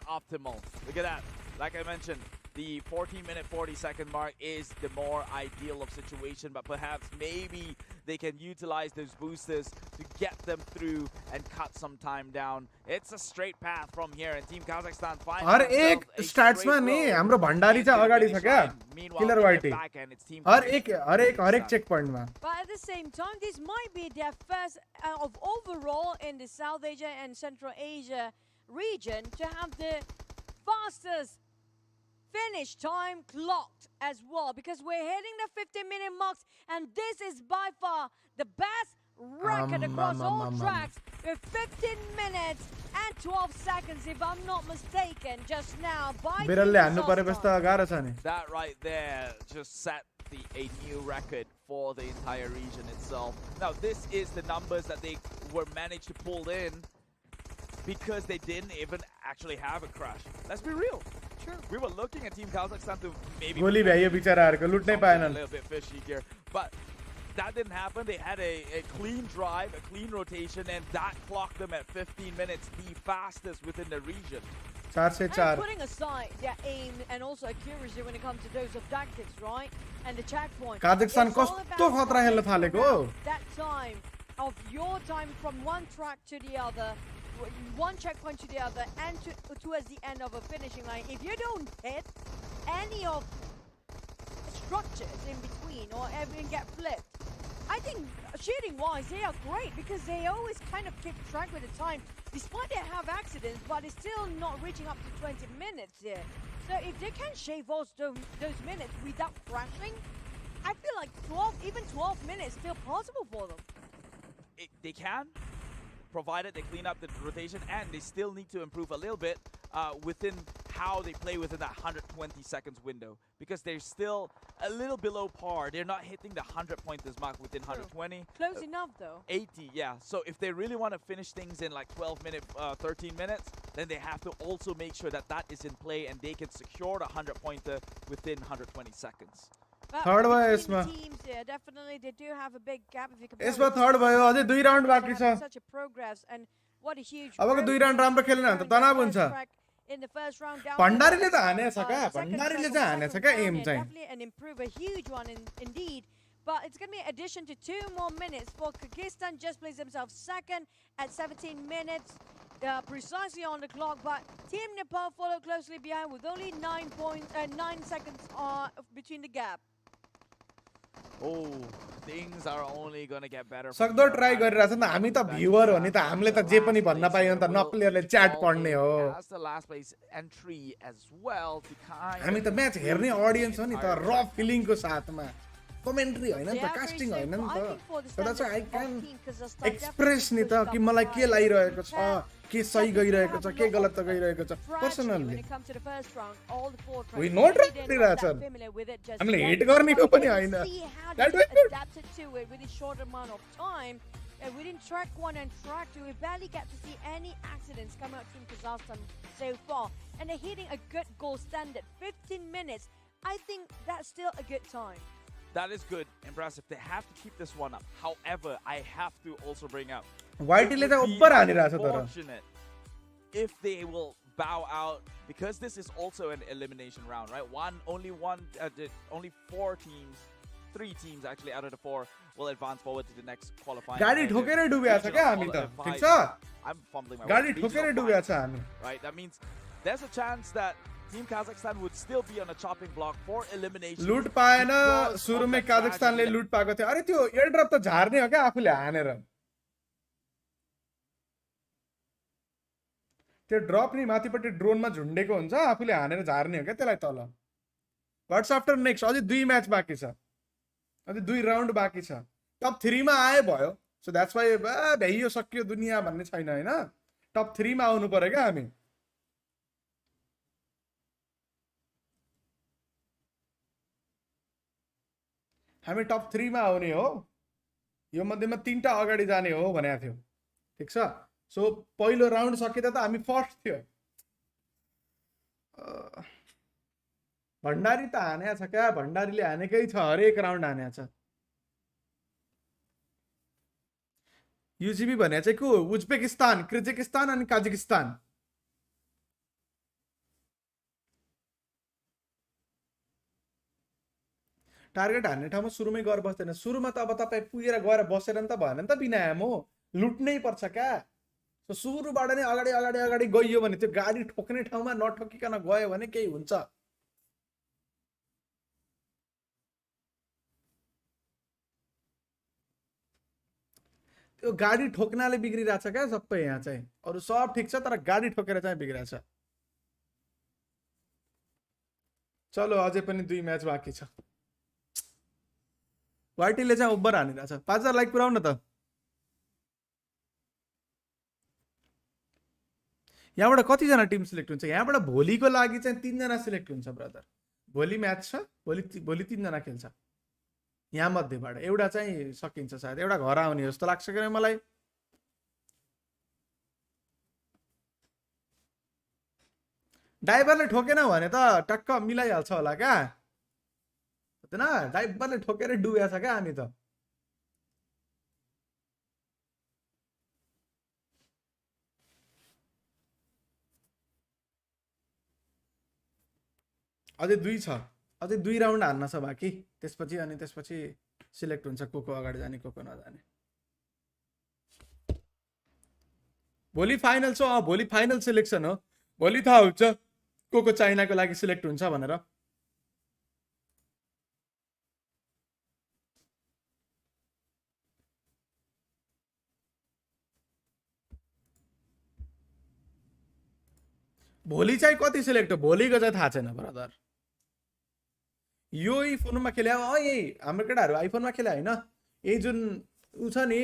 optimal. Look at that. Like I mentioned, the 14-minute 40-second mark is the more ideal of situation, but perhaps maybe they can utilize those boosters to get them through and cut some time down. It's a straight path from here, and Team Kazakhstan finds हर एक स्टैट्समा नि हाम्रो भण्डारी चाहिँ अगाडि छ क्या killer वाइटी हर एक check पॉइन्टमा. But at the same time, this might be their first of overall in the South Asia and Central Asia region to have the fastest finish time clocked as well, because we're hitting the 15-minute marks, and this is by far the best record across all tracks with 15 minutes and 12 seconds, if I'm not mistaken, just now by that right there just set a new record for the entire region itself. Now this is the numbers that they were managed to pull in because they didn't even actually have a crash. Let's be real. True. We were looking at Team Kazakhstan to maybe a little bit fishy here, but that didn't happen. They had a clean drive, a clean rotation, and that clocked them at 15 minutes, the fastest within the region. And putting aside their aim and also accuracy when it comes to those of tactics, right? And the checkpoint. Kazakhstan kasto khatra helna thaleko. That time of your time from one track to the other, one checkpoint to the other, and towards the end of a finishing line. If you don't hit any of structures in between or even get flipped, I think shooting wise they are great, because they always kind of keep track with the time despite they have accidents, but it's still not reaching up to 20 minutes here. So if they can shave off those minutes without crashing, I feel like 12 minutes still possible for them. They can, provided they clean up the rotation, and they still need to improve a little bit within how they play within that 120 seconds window, because they're still a little below par. They're not hitting the 100-pointers mark within 120. Close enough though. 80, yeah. So if they really want to finish things in like 12 minutes, 13 minutes, then they have to also make sure that that is in play and they can secure the 100-pointer within 120 seconds. Third भयो यसमा. Teams here, definitely they do have a big gap if you compare. यसमा third भयो, अझै 2 round बाँकी छ. Such a progress, and what a huge. अबको 2 round राम्रो खेल्न भने त तनाव हुन्छ. In the first round down. भण्डारीले त हानेछ क्या, भण्डारीले चाहिँ हानेछ क्या एम चाहिँ. Definitely an improve, a huge one indeed. But it's going to be an addition to 2 more minutes for Kyrgyzstan. Just placed themselves second at 17 minutes, precisely on the clock. But Team Nepal follow closely behind with only 9 seconds between the gap. Oh, things are only going to get better. सक्दो try गरिरहेछ नि त, हामी त viewer हो नि त, हामीले त जे पनि भन्न पाइयो नि त, न प्लेयरले च्याट पढ्ने हो. That's the last place entry as well to kind. हामी त म्याच हेर्ने ऑडियन्स हो नि त, र फिलिङको साथमा. कमेन्ट्री हैन नि त, कास्टिङ हैन नि त. एउटा चाहिँ आई क्यान एक्सप्रेस नि त कि मलाई के लागिरहेको छ, के सही गइरहेको छ, के गलत गइरहेको छ पर्सनली. वी नोट गरिरहेछ. हामीले हेट गर्ने हो पनि हैन. That was good. Adapted to it with a short amount of time. Within track 1 and track 2, we barely get to see any accidents coming out from Kazakhstan so far. And they're hitting a good goal standard, 15 minutes. I think that's still a good time. That is good, impressive. They have to keep this one up. However, I have to also bring up, वाइटीले त उपर हानिरहेछ तर. Fortunate if they will bow out, because this is also an elimination round, right? Only 4 teams, 3 teams actually out of the 4 will advance forward to the next qualifying. गाडी ठोकेर डुब्या छ क्या हामी त. ठीक छ? I'm fumbling my गाडी ठोकेर डुब्या छ हामी. Right, that means there's a chance that Team Kazakhstan would still be on a chopping block for elimination. लुट पाएन, सुरुमै काजाखस्तानले लुट पाएको थियो. अरे त्यो एयरड्रप त झार्ने हो क्या आफूले हानेर. त्यो ड्रप नि माथिपट्टि ड्रोनमा झुन्डेको हुन्छ, आफूले हानेर झार्ने हो क्या त्यसलाई तल. व्हाट्स आफ्टर नेक्स्ट अझै 2 म्याच बाँकी छ अझै 2 राउन्ड बाँकी छ टप 3 मा आए भयो सो द्याट्स वाइ भ्याइयो सकियो दुनिया भन्ने छैन हैन टप 3 मा आउनु पर्यो क्या हामी टप 3 मा आउने हो यो मध्येमा 3टा अगाडि जाने हो भनेको थियो ठीक छ सो पहिलो राउन्ड सकिदा त हामी फर्स्ट थियो भण्डारी त हानेको छ क्या भण्डारीले हानेकै छ हरेक राउन्ड हानेको छ युजिबी भने चाहिँ को उज्बेकिस्तान किर्जिस्तान अनि काजाकिस्तान टार्गेट हान्ने ठाउँमा सुरुमै गएर बस्दैन सुरुमा त अब तपाईँ पुगेर गएर बसेर नि त भएन नि त बिना एमो लुट्नै पर्छ क्या सो सुरुबाट नै अगाडि अगाडि अगाडि गइयो भने त्यो गाडी ठोक्ने ठाउँमा नठोकिकन गयो भने केही हुन्छ त्यो गाडी ठोक्नाले बिग्रिरहेछ क्या सबै यहाँ चाहिँ अरू सब ठिक छ तर गाडी ठोकेर चाहिँ बिग्रिरहेछ चलो अझै पनि 2 म्याच बाँकी छ वाइटीले चाहिँ ओभर हानिरहेछ 5000 लाइक पुऱ्याउ न त यहाँबाट कतिजना टिम सिलेक्ट हुन्छ यहाँबाट भोलिको लागि चाहिँ 3 जना सिलेक्ट हुन्छ ब्रदर भोलि म्याच छ भोलि 3 जना खेल्छ यहाँ मध्येबाट एउटा चाहिँ सकिन्छ सायद एउटा घर आउने जस्तो लाग्छ कि मलाई ड्राइभरले ठोकेन भने त टक्क मिलाइहाल्छ होला क्या हैन ड्राइभरले ठोकेर डुबेछ क्या हामी त अझै 2 छ अझै 2 राउन्ड हान्न छ बाँकी त्यसपछि सिलेक्ट हुन्छ को अगाडि जाने को नजाने भोलि फाइनल छ भोलि फाइनल सिलेक्सन हो भोलि थाहा हुन्छ को चाइनाको लागि सिलेक्ट हुन्छ भनेर भोलि चाहिँ कति सिलेक्ट हो भोलिको चाहिँ थाहा छैन ब्रदर यो फोनमा खेले यही हाम्रो केटाहरू आइफोनमा खेले होइन यही जुन उ छ नि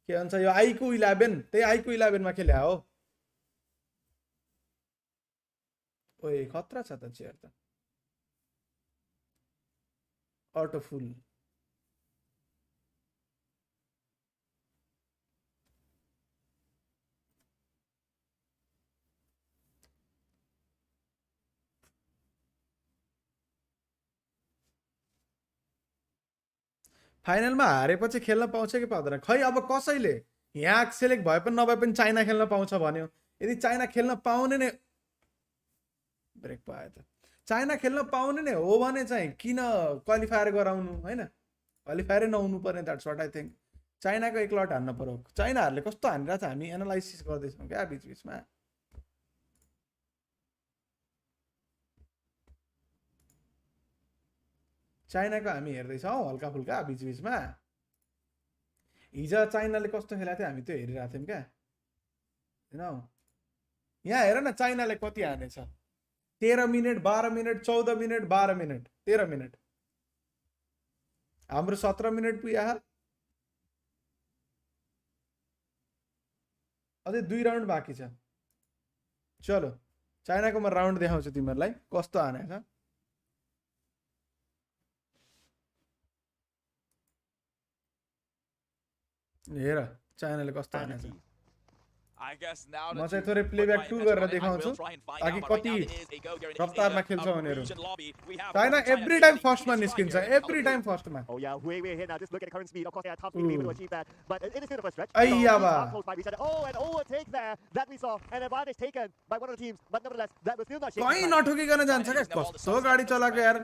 के भन्छ यो आइको 11 त्यही आइको 11 मा खेले हो ओए खतरा छ त चेयर त अटो फुल फाइनलमा हारेपछि खेल्न पाउँछ कि पाउँदैन खै अब कसैले यहाँ सेलेक्ट भए पनि नभए पनि चाइना खेल्न पाउँछ भन्यो यदि चाइना खेल्न पाउने नै ब्रेक पायो त चाइना खेल्न पाउने नै हो भने चाहिँ किन क्वालिफायर गराउनु हैन क्वालिफायरै नहुनु पर्ने द्याट्स व्हाट आई थिंक चाइनाको एक लट हान्न पर्यो चाइनाहरूले कस्तो हानिरहेछ हामी एनालाइसिस गर्दैछौँ क्या बीचमा चाइनाको हामी हेर्दैछौँ हल्का फुल्का बीचमा हिजो चाइनाले कस्तो खेलेको थियो हामी त्यो हेरिरहेको थियौँ क्या हैन यहाँ हेर न चाइनाले कति हानेछ 13 minute 12 minute 14 minute 12 minute 13 minute हाम्रो 17 मिनेट पुग्यो अझै 2 राउन्ड बाँकी छ चलो चाइनाको म राउन्ड देखाउँछु तिमीहरूलाई कस्तो हानेछ हेर चाइनाले कस्तो हानेछ म चाहिँ थोरै प्लेब्याक 2 गरेर देखाउँछु ताकि कति रफ्तारमा खेल्छ उनीहरू चाइना एभ्री टाइम फर्स्टमा निस्किन्छ एभ्री टाइम फर्स्टमा Oh yeah, way here now. Just look at the current speed. Of course, they are tough to be able to achieve that, but it is still the first stretch. Close by. We said, oh, an overtake there that we saw, an advantage taken by one of the teams, but nevertheless, that was still not shaking. कहीं नठोकिकन जान्छ के कस्तो गाडी चलाएको यार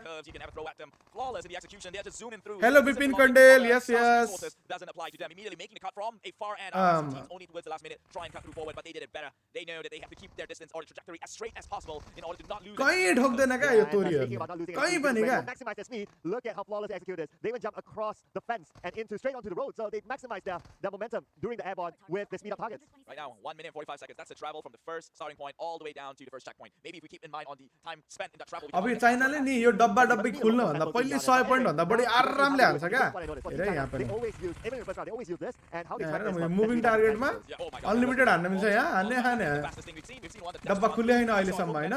hello Vipin Kandel yes yes doesn't apply to them immediately making the cut from a far end. Only towards the last minute try and cut move forward, but they did it better. They know that they have to keep their distance or the trajectory as straight as possible in order to not lose. कहीं ठोक्दैन क्या यो तोरीहरुले कहीं पनि क्या maximize their speed. Look at how flawless they execute this. They even jump across the fence and into straight onto the road. So they maximize their momentum during the airborne with the speed up targets. Right now, 1 minute 45 seconds. That's the travel from the first starting point all the way down to the first checkpoint. Maybe if we keep in mind on the time spent in that travel. अब यो चाइनाले नि यो डब्बा डब्बी खुल्न भन्दा पहिले 100 point भन्दा बढी आरामले हाल्छ क्या हेरे यहाँ पनि They always use this and how they try हेर मुभिङ टार्गेटमा अनलिमिटेड हान्न मिल्छ यहाँ हान्ने खाने डब्बा खुल्यो हैन अहिले सम्म हैन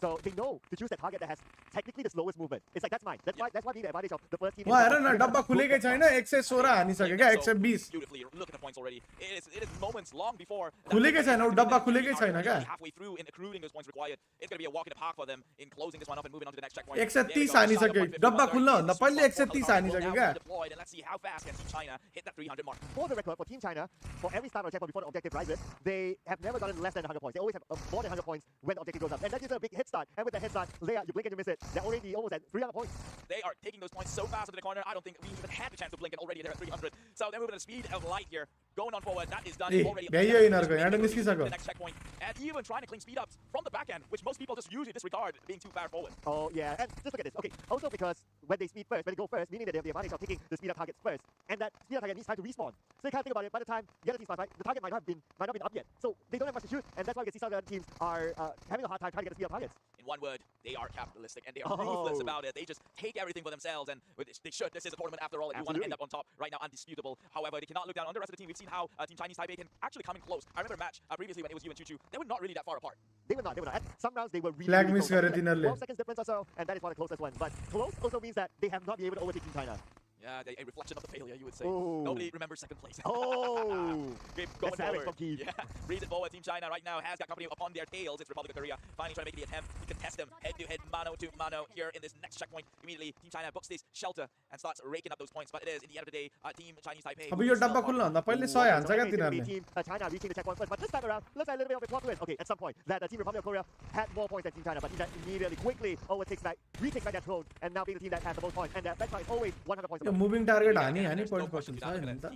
So they know to choose that target that has technically the slowest movement. It's like that's mine. That's why we the advantage of the first team. वहाँ हेर न डब्बा खुलेकै छैन 116 हानिसक्यो क्या 120 Look at the points already. It is moments long before खुलेकै छैन डब्बा खुलेकै छैन क्या halfway through in accruing those points required. It's going to be a walk in the park for them in closing this one up and moving on to the next checkpoint. 130 हानिसक्यो डब्बा खुल्न भन्दा पहिले 130 हानिसक्यो क्या And let's see how fast can Team China hit that 300 mark. For the record, for Team China, for every start of checkpoint before the objective rises, they have never gotten less than 100 points. They always have more than 100 points when the objective goes up. And that is a big head start. And with the head start, you blink and you miss it. They're already almost at 300 points. They are taking those points so fast into the corner. I don't think we even had the chance to blink and already they're at 300. So they're moving at the speed of light here. Going on forward, that is done already. यहाँबाट निस्किसक्यो The next checkpoint. And even trying to clean speed ups from the back end, which most people just usually disregard being too far forward. Oh, yeah. And just look at this. Okay. Also because when they speed first, when they go first, meaning that they have the advantage of taking the speed up targets first. And that speed up target needs time to respawn. So you can't think about it. By the time the other team starts, right, the target might not have been up yet. So they don't have much to shoot. And that's why we can see some of the other teams are having a hard time trying to get the speed up targets. In one word, they are capitalistic and they are ruthless about it. They just take everything for themselves, and they should. This is a tournament after all, and you want to end up on top right now, undisputable. However, they cannot look down on the rest of the team. We've seen how Team Chinese Taipei can actually come in close. I remember a match previously when it was you and Choo, they were not really that far apart. They were not. At some rounds, they were really, Flag really miss close. गरे तिनीहरुले 12 seconds difference or so, and that is one of the closest ones. But close also means that they have not been able to overtake Team China. Yeah, a reflection of the failure, you would say. Oh. Nobody remembers second place. Oh, Going savage forward. monkey. Yeah, reason forward. Team China right now has got company upon their tails. It's Republic of Korea finally trying to make the attempt to contest them head-to-head, mano-to-mano here in this next checkpoint. Immediately, Team China books this shelter and starts raking up those points. But it is, in the end of the day, Team Chinese Taipei. अब यो डब्बा खुल्न भन्दा पहिले 100 हान्छ क्या तिनीहरुले Team China reaching the checkpoint first, but this time around, looks like a little bit of a plot twist. Okay, at some point, that Team Republic of Korea had more points than Team China, but Team China immediately, quickly retakes back that throne, and now being the team that has the most points, and their benchmark is always 100 points. यो moving target हानी point person छ हैन त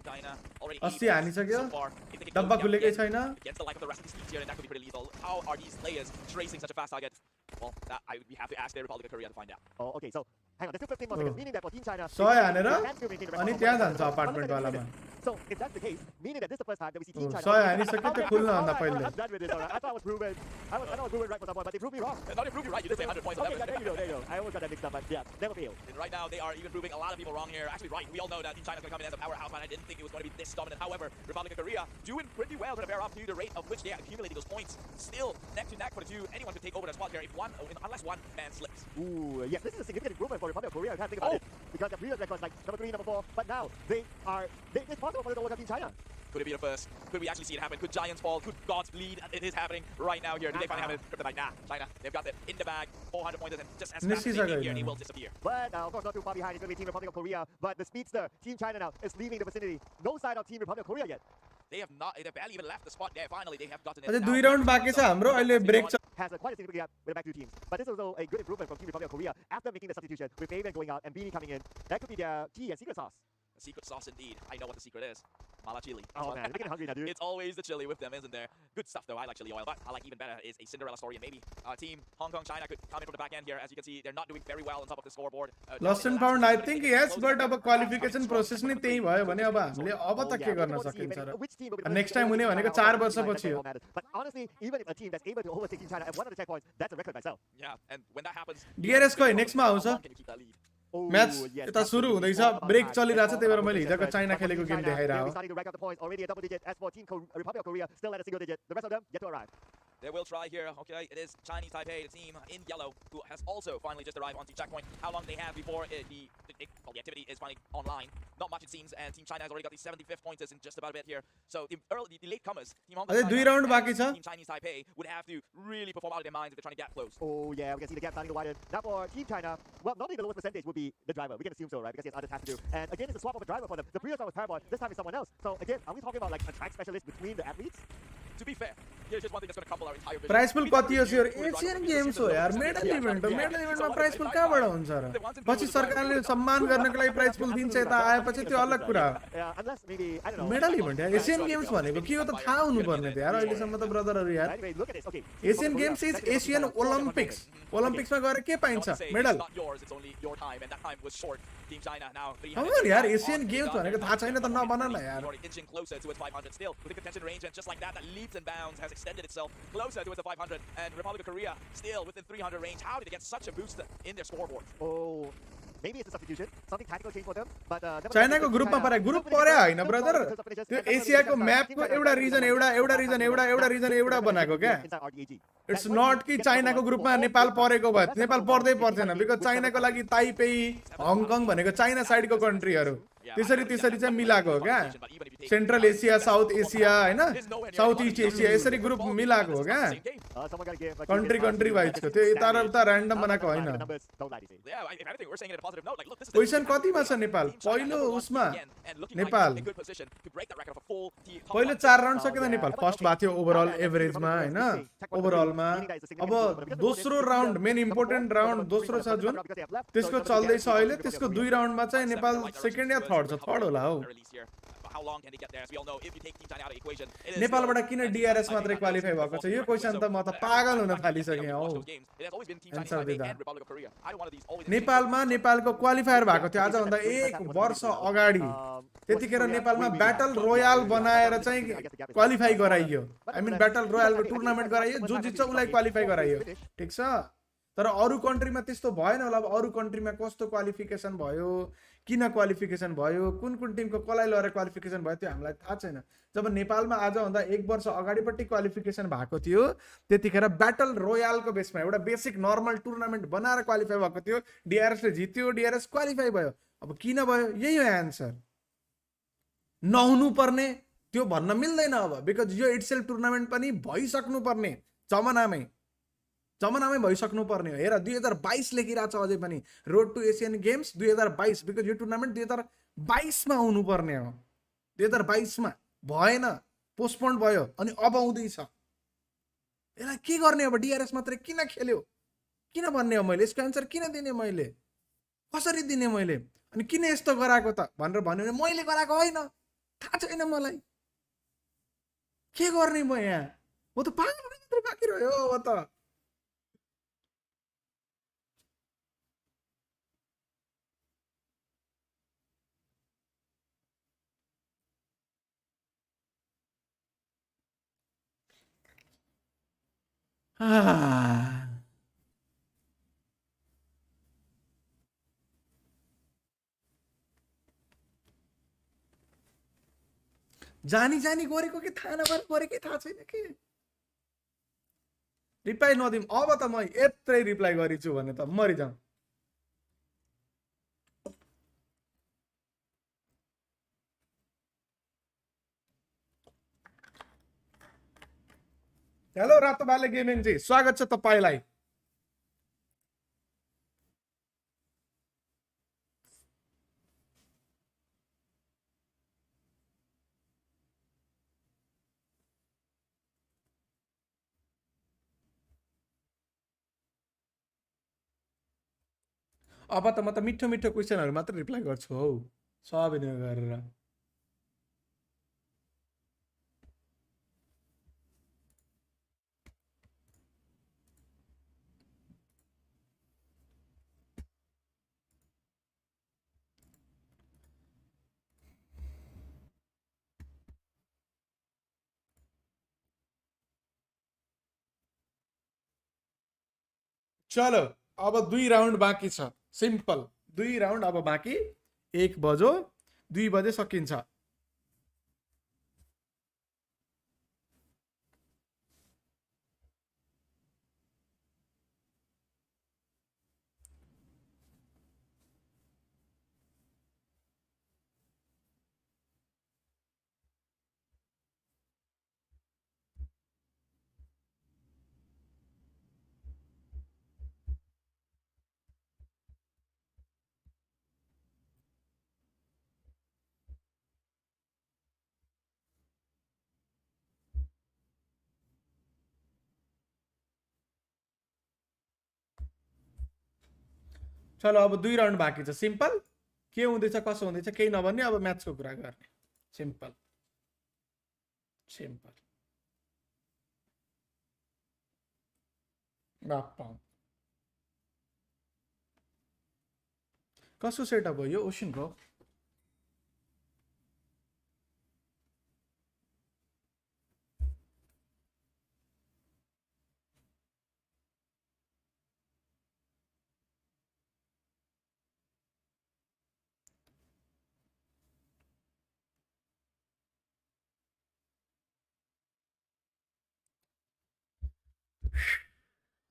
80 हानिसक्यो डब्बा खुलेकै छैन Against the life of the rest of these teams here, and that could be pretty lethal. How are these players tracing such a fast target? Well, we have to ask the Republic of Korea to find out. Oh, okay, so hang on, there's still 15 more seconds, meaning that for Team China, 100 हानेर they can still maintain the अनि record. त्यहाँ जान्छ apartment वालामा So if that's the case, meaning that this is the first time that we see Team China. 100 हानिसक्यो त्यो खुल्न भन्दा पहिले I'm done with this. Alright, I thought I was proven. I was proven right for someone, but they proved me wrong. Not to prove you right, you did say 100 points. Okay, yeah, there you go. I almost got that mixed up, but yeah, never failed. And right now, they are even proving a lot of people wrong here. Actually, right, we all know that Team China's going to come in as a powerhouse, but I didn't think it was going to be this dominant. However, Republic of Korea doing pretty well to bear up to the rate of which they are accumulating those points. Still, neck to neck for the two. Anyone could take over the spot here unless one man slips. Ooh, yes, this is a significant improvement for Republic of Korea. I can't think about it because the previous records like number 3, number 4, but now it's possible for them to overcome Team China. Could it be the first? Could we actually see it happen? Could giants fall? Could gods bleed? It is happening right now here. Do they finally have it? Kryptonite? Nah, China. They've got it in the bag. 400 pointers, and just as fast as they get here, he will disappear. But of course, not too far behind. It's going to be Team Republic of Korea. But the speedster, Team China now, is leaving the vicinity. No sign of Team Republic of Korea yet. They barely even left the spot there. Finally, they have gotten it. अझै 2 round बाँकी छ हाम्रो अहिले break छ Has quite a significant gap with the back two teams. But this is also a good improvement from Team Republic of Korea after making the substitution with Fabian going out and Beanie coming in. That could be their key and secret sauce. The secret sauce indeed. I know what the secret is. Mala chili. Oh man, they're getting hungry now, dude. It's always the chili with them, isn't there? Good stuff though. I like chili oil, but I like even better is a Cinderella story, and maybe Team Hong Kong China could come in from the back end here. As you can see, they're not doing very well on top of the scoreboard. Lost and found I think yes but अब qualification process नै त्यही भयो भने अब हामीले अब त के गर्न सकिन्छ र नेक्स्ट टाइम हुने भनेको 4 वर्षपछि हो But honestly, even if a team that's able to overtake Team China at one of the checkpoints, that's a record by itself. Yeah, and when that happens, DRS को नेक्स्ट मा आउँछ can you keep that lead? Match यता सुरु हुँदैछ break चलिरहेछ त्यही भएर मैले हिजोको चाइना खेलेको गेम देखाइरहेको हो Starting to rack up the points already a double digit. As for Team Republic of Korea, still at a single digit. The rest of them yet to arrive. They will try here. Okay, it is Chinese Taipei, the team in yellow, who has also finally just arrived onto checkpoint. How long they have before the activity is finally online? Not much it seems, and Team China has already got the 75th pointers in just about a bit here. So the latecomers, Team Hong Kong, अझै 2 round बाँकी छ Team Chinese Taipei would have to really perform out of their minds if they're trying to get close. Oh yeah, we can see the gap starting to widen. Now for Team China, well, normally the lowest percentage would be the driver. We can assume so, right? Because he has other tasks to do. And again, it's a swap of a driver for them. The previous one was Parajuli, this time it's someone else. So again, are we talking about like a track specialist between the athletes? to be fair, here's just one thing that's going to couple our entire vision. Prize pool We never कति हो really यार knew who would Asian run games हो over यार the medal season. Event हो Yeah. Medal इभेन्टमा So prize pool कहाँबाट हुन्छ र They want to do पछि is सरकारले right. सम्मान गर्नको लागि प्राइस पुल दिन्छ यता आएपछि त्यो अलग कुरा हो Yeah, unless maybe, I don't know. Medal event यार एशियन गेम्स भनेको के हो त थाहा हुनुपर्ने थियो यार अहिलेसम्म त ब्रदरहरू यार Anyway, look at this. Okay. Asian games is Asian Olympics ओलम्पिक्समा गएर के पाइन्छ Don't say medal it's not yours, it's only your time, and that time was short. Team China now 300. हो यार एशियन गेम्स भनेको थाहा छैन त नभन न यार Already inching closer to its 500 still within contention range, and just like that, that leaps and bounds has extended itself closer to its 500. And Republic of Korea still within 300 range. How did they get such a boost in their scoreboard? Oh, maybe it's a substitution. Something tactical change for them. But चाइनाको ग्रुपमा परे group पर्या होइन brother त्यो एसियाको म्यापको एउटा region एउटा बनाएको क्या इट्स नट कि चाइनाको ग्रुपमा नेपाल परेको भए नेपाल पर्दै पर्थेन बिकज चाइनाको लागि ताइपेई हङकङ भनेको चाइना साइडको कन्ट्रीहरू त्यसरी चाहिँ मिलाएको हो क्या सेन्ट्रल एसिया साउथ एसिया होइन साउथ इस्ट एसिया यसरी ग्रुप मिलाएको हो क्या कन्ट्री वाइजको त्यो यता र उता ऱ्यान्डम बनाएको होइन Yeah, if anything, we're saying it in a positive note. Like, look, this is position कतिमा छ नेपाल पहिलो उसमा नेपाल पहिलो 4 राउन्ड सकेन नेपाल फर्स्ट भएको थियो ओभरअल एभरेजमा होइन ओभरअलमा अब दोस्रो राउन्ड मेन इम्पोर्टेन्ट राउन्ड दोस्रो छ जुन त्यसको चल्दैछ अहिले त्यसको 2 राउन्डमा चाहिँ नेपाल सेकेन्ड या थर्ड छ थर्ड होला हौ नेपालबाट किन डिआरएस मात्रै क्वालिफाई भएको छ यो क्वेसन त म त पागल हुन थालिसकेँ हौ एन्सर दिँदा नेपालमा नेपालको क्वालिफायर भएको थियो आजभन्दा 1 वर्ष अगाडि त्यतिखेर नेपालमा ब्याटल रोयल बनाएर चाहिँ क्वालिफाई गराइयो आई मिन ब्याटल रोयलको टुर्नामेन्ट गराइयो जो जित्छ उसलाई क्वालिफाई गराइयो ठिक छ तर अरू कन्ट्रीमा त्यस्तो भएन होला अब अरू कन्ट्रीमा कस्तो क्वालिफिकेसन भयो किन क्वालिफिकेसन भयो कुन टिमको कसलाई लगेर क्वालिफिकेसन भयो त्यो हामीलाई थाहा छैन जब नेपालमा आजभन्दा 1 वर्ष अगाडिपट्टि क्वालिफिकेसन भएको थियो त्यतिखेर ब्याटल रोयलको बेसमा एउटा बेसिक नर्मल टुर्नामेन्ट बनाएर क्वालिफाई भएको थियो डिआरएसले जित्यो डिआरएस क्वालिफाई भयो अब किन भयो यही हो एन्सर नहुनु पर्ने त्यो भन्न मिल्दैन अब बिकज यो इटसेल्फ टुर्नामेन्ट पनि भइसक्नु पर्ने जमानामै भइसक्नु पर्ने हो हेर 2022 लेखिरहेको छ अझै पनि road to Asian Games 2022 because यो टुर्नामेन्ट 2022 मा हुनु पर्ने हो 2022 मा भएन पोस्टपोन भयो अनि अब आउँदैछ यसलाई के गर्ने अब डिआरएस मात्रै किन खेल्यो किन भन्ने हो मैले यसको एन्सर किन दिने मैले कसरी दिने मैले अनि किन यस्तो गराएको त भनेर भन्यो भने मैले गराएको होइन थाहा छैन मलाई के गर्ने म यहाँ म त पागल मात्र बाँकी रह्यो अब त जानी गरेको कि थाहा नभएर गरेकै थाहा छैन के रिप्लाई नदिम अब त म यत्रै रिप्लाई गरिछु भने त मरिजाउँ हेलो रातो भाले गेमिङ जी स्वागत छ तपाईलाई अब त म त मिठो मिठो क्वेसनहरु मात्र रिप्लाई गर्छु हौ सबै गरेर चलो अब 2 राउन्ड बाँकी छ सिम्पल 2 राउन्ड अब बाँकी 1 बजो 2 बजे सकिन्छ चलो अब 2 राउन्ड बाँकी छ सिम्पल के हुँदैछ कसो हुँदैछ केही नभन्ने अब म्याचको कुरा गर्ने सिम्पल सिम्पल बाप्पा कसको सेटअप हो यो ओसिनको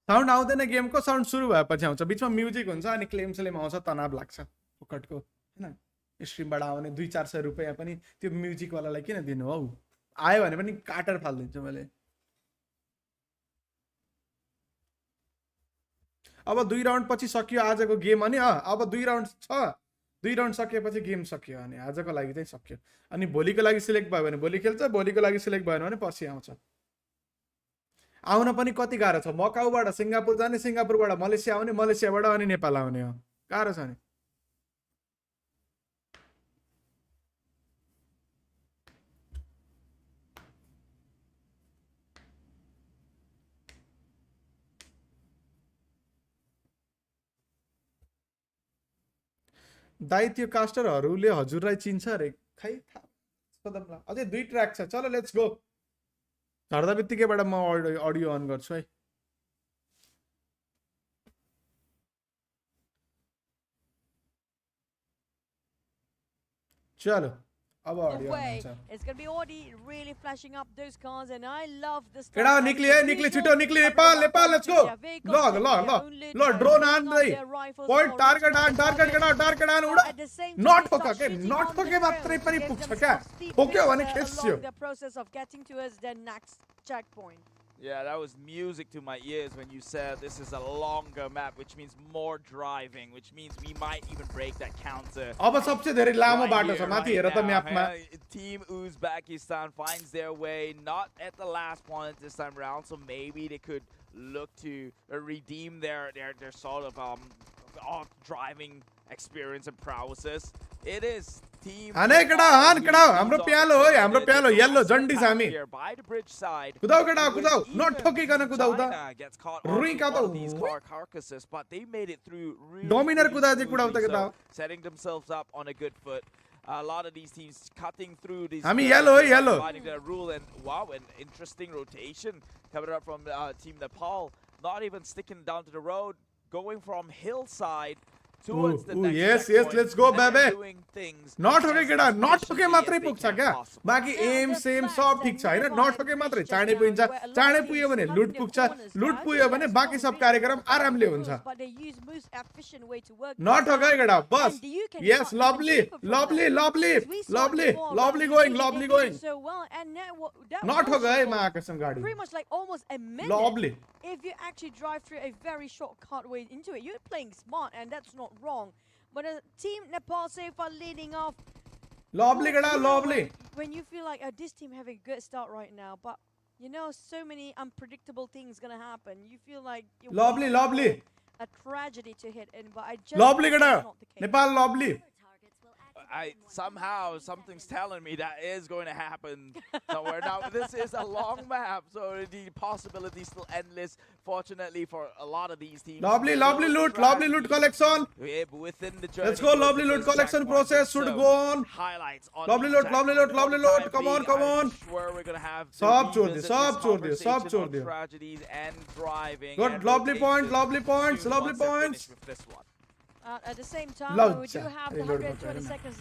साउन्ड आउँदैन गेमको साउन्ड सुरु भएपछि आउँछ बिचमा म्युजिक हुन्छ अनि क्लेम स्लेम आउँछ तनाव लाग्छ फुकटको हैन स्ट्रिमबाट आउने 200-400 रुपैयाँ पनि त्यो म्युजिकवालालाई किन दिनु हौ आयो भने पनि काटेर फाल्दिन्छु मैले अब 2 राउन्ड पछि सकियो आजको गेम अनि अब 2 राउन्ड छ 2 राउन्ड सकिएपछि गेम सकियो अनि आजको लागि चाहिँ सकियो अनि भोलिको लागि सिलेक्ट भयो भने भोलि खेल्छ भोलिको लागि सिलेक्ट भएन भने पछि आउँछ आउन पनि कति गाह्रो छ मकाउबाट सिङ्गापुर जाने सिङ्गापुरबाट मलेसिया आउने मलेसियाबाट अनि नेपाल आउने हो गाह्रो छ नि दाइ त्यो कास्टरहरूले हजुरलाई चिन्छ अरे खै अझै 2 ट्र्याक छ चलो लेट्स गो झर्दा बित्तिकैबाट म अडियो अन गर्छु है चलो अब अडियो अन हुन्छ It's going to be Audi really flashing up those cars and I love this केडा निक्ली छिटो निक्ली नेपाल लेट्स गो ल ड्रोन आन्दै पोइन्ट टार्गेट आन उडा नट ठोका के नट ठोके मात्रै पनि पुग्छ क्या ठोक्यो भने खेस्यो the process of getting towards the next checkpoint. Yeah, that was music to my ears when you said this is a longer map, which means more driving, which means we might even break that counter. अब सबसे धेरै लामो बाटो छ माथि हेर त म्यापमा Team Uzbekistan finds their way not at the last point this time around, so maybe they could look to redeem their sort of driving experience and prowesses. It is team हाने केडा हाम्रो प्यालो हो हाम्रो प्यालो येल्लो जन्डी छ हामी by the bridge side. कुदाउ नट ठोकिकन कुदाउ त Gets caught रुई का on these car carcasses, but they made it through really Dominar कुदा चाहिँ कुदाउ त केटा setting themselves up on a good foot. A lot of these teams cutting through these. हामी yellow हो yellow. Finding their rule and wow, an interesting rotation coming up from Team Nepal. Not even sticking down to the road, going from hillside towards the next yes checkpoint, let's go and they're baby doing things नट ठोके केडा as नट ठोके efficiently मात्रै as they पुग्छ can क्या possibly. बाकी M same सब ठीक छ हैन नट ठोके मात्रै चाँडै पुग्यो भने लुट पुग्छ लुट पुग्यो भने बाकी सब कार्यक्रम आरामले हुन्छ But they use most efficient way to work. नट ठोके केडा बस And you can yes not even lovely keep up with lovely that. We saw before, lovely but going they lovely did going so well, and that not was ठोके है for महाकसम गाडी pretty much like almost a minute. Lovely If you actually drive through a very shortcut way into it, you're playing smart, and that's not wrong. But Team Nepal so far leading off. Lovely केडा You know, lovely when you feel like this team having a good start right now, but you know so many unpredictable things gonna happen. You feel like you're lovely waiting lovely for a tragedy to hit in, but I just lovely think Kheda that's not the case. Nepal lovely Somehow something's telling me that is going to happen somewhere. Now this is a long map, so the possibilities still endless. Fortunately for a lot of these teams, lovely loot collection within the journey. let's go lovely loot collection process should go on Highlights on lovely loot come on Sure, we're gonna have सब छोड़ दियो tragedies and driving. good and lovely rotation points to lovely once they're points finished with this one. At the same time, Loud we do chat. have the Reload 120 button. seconds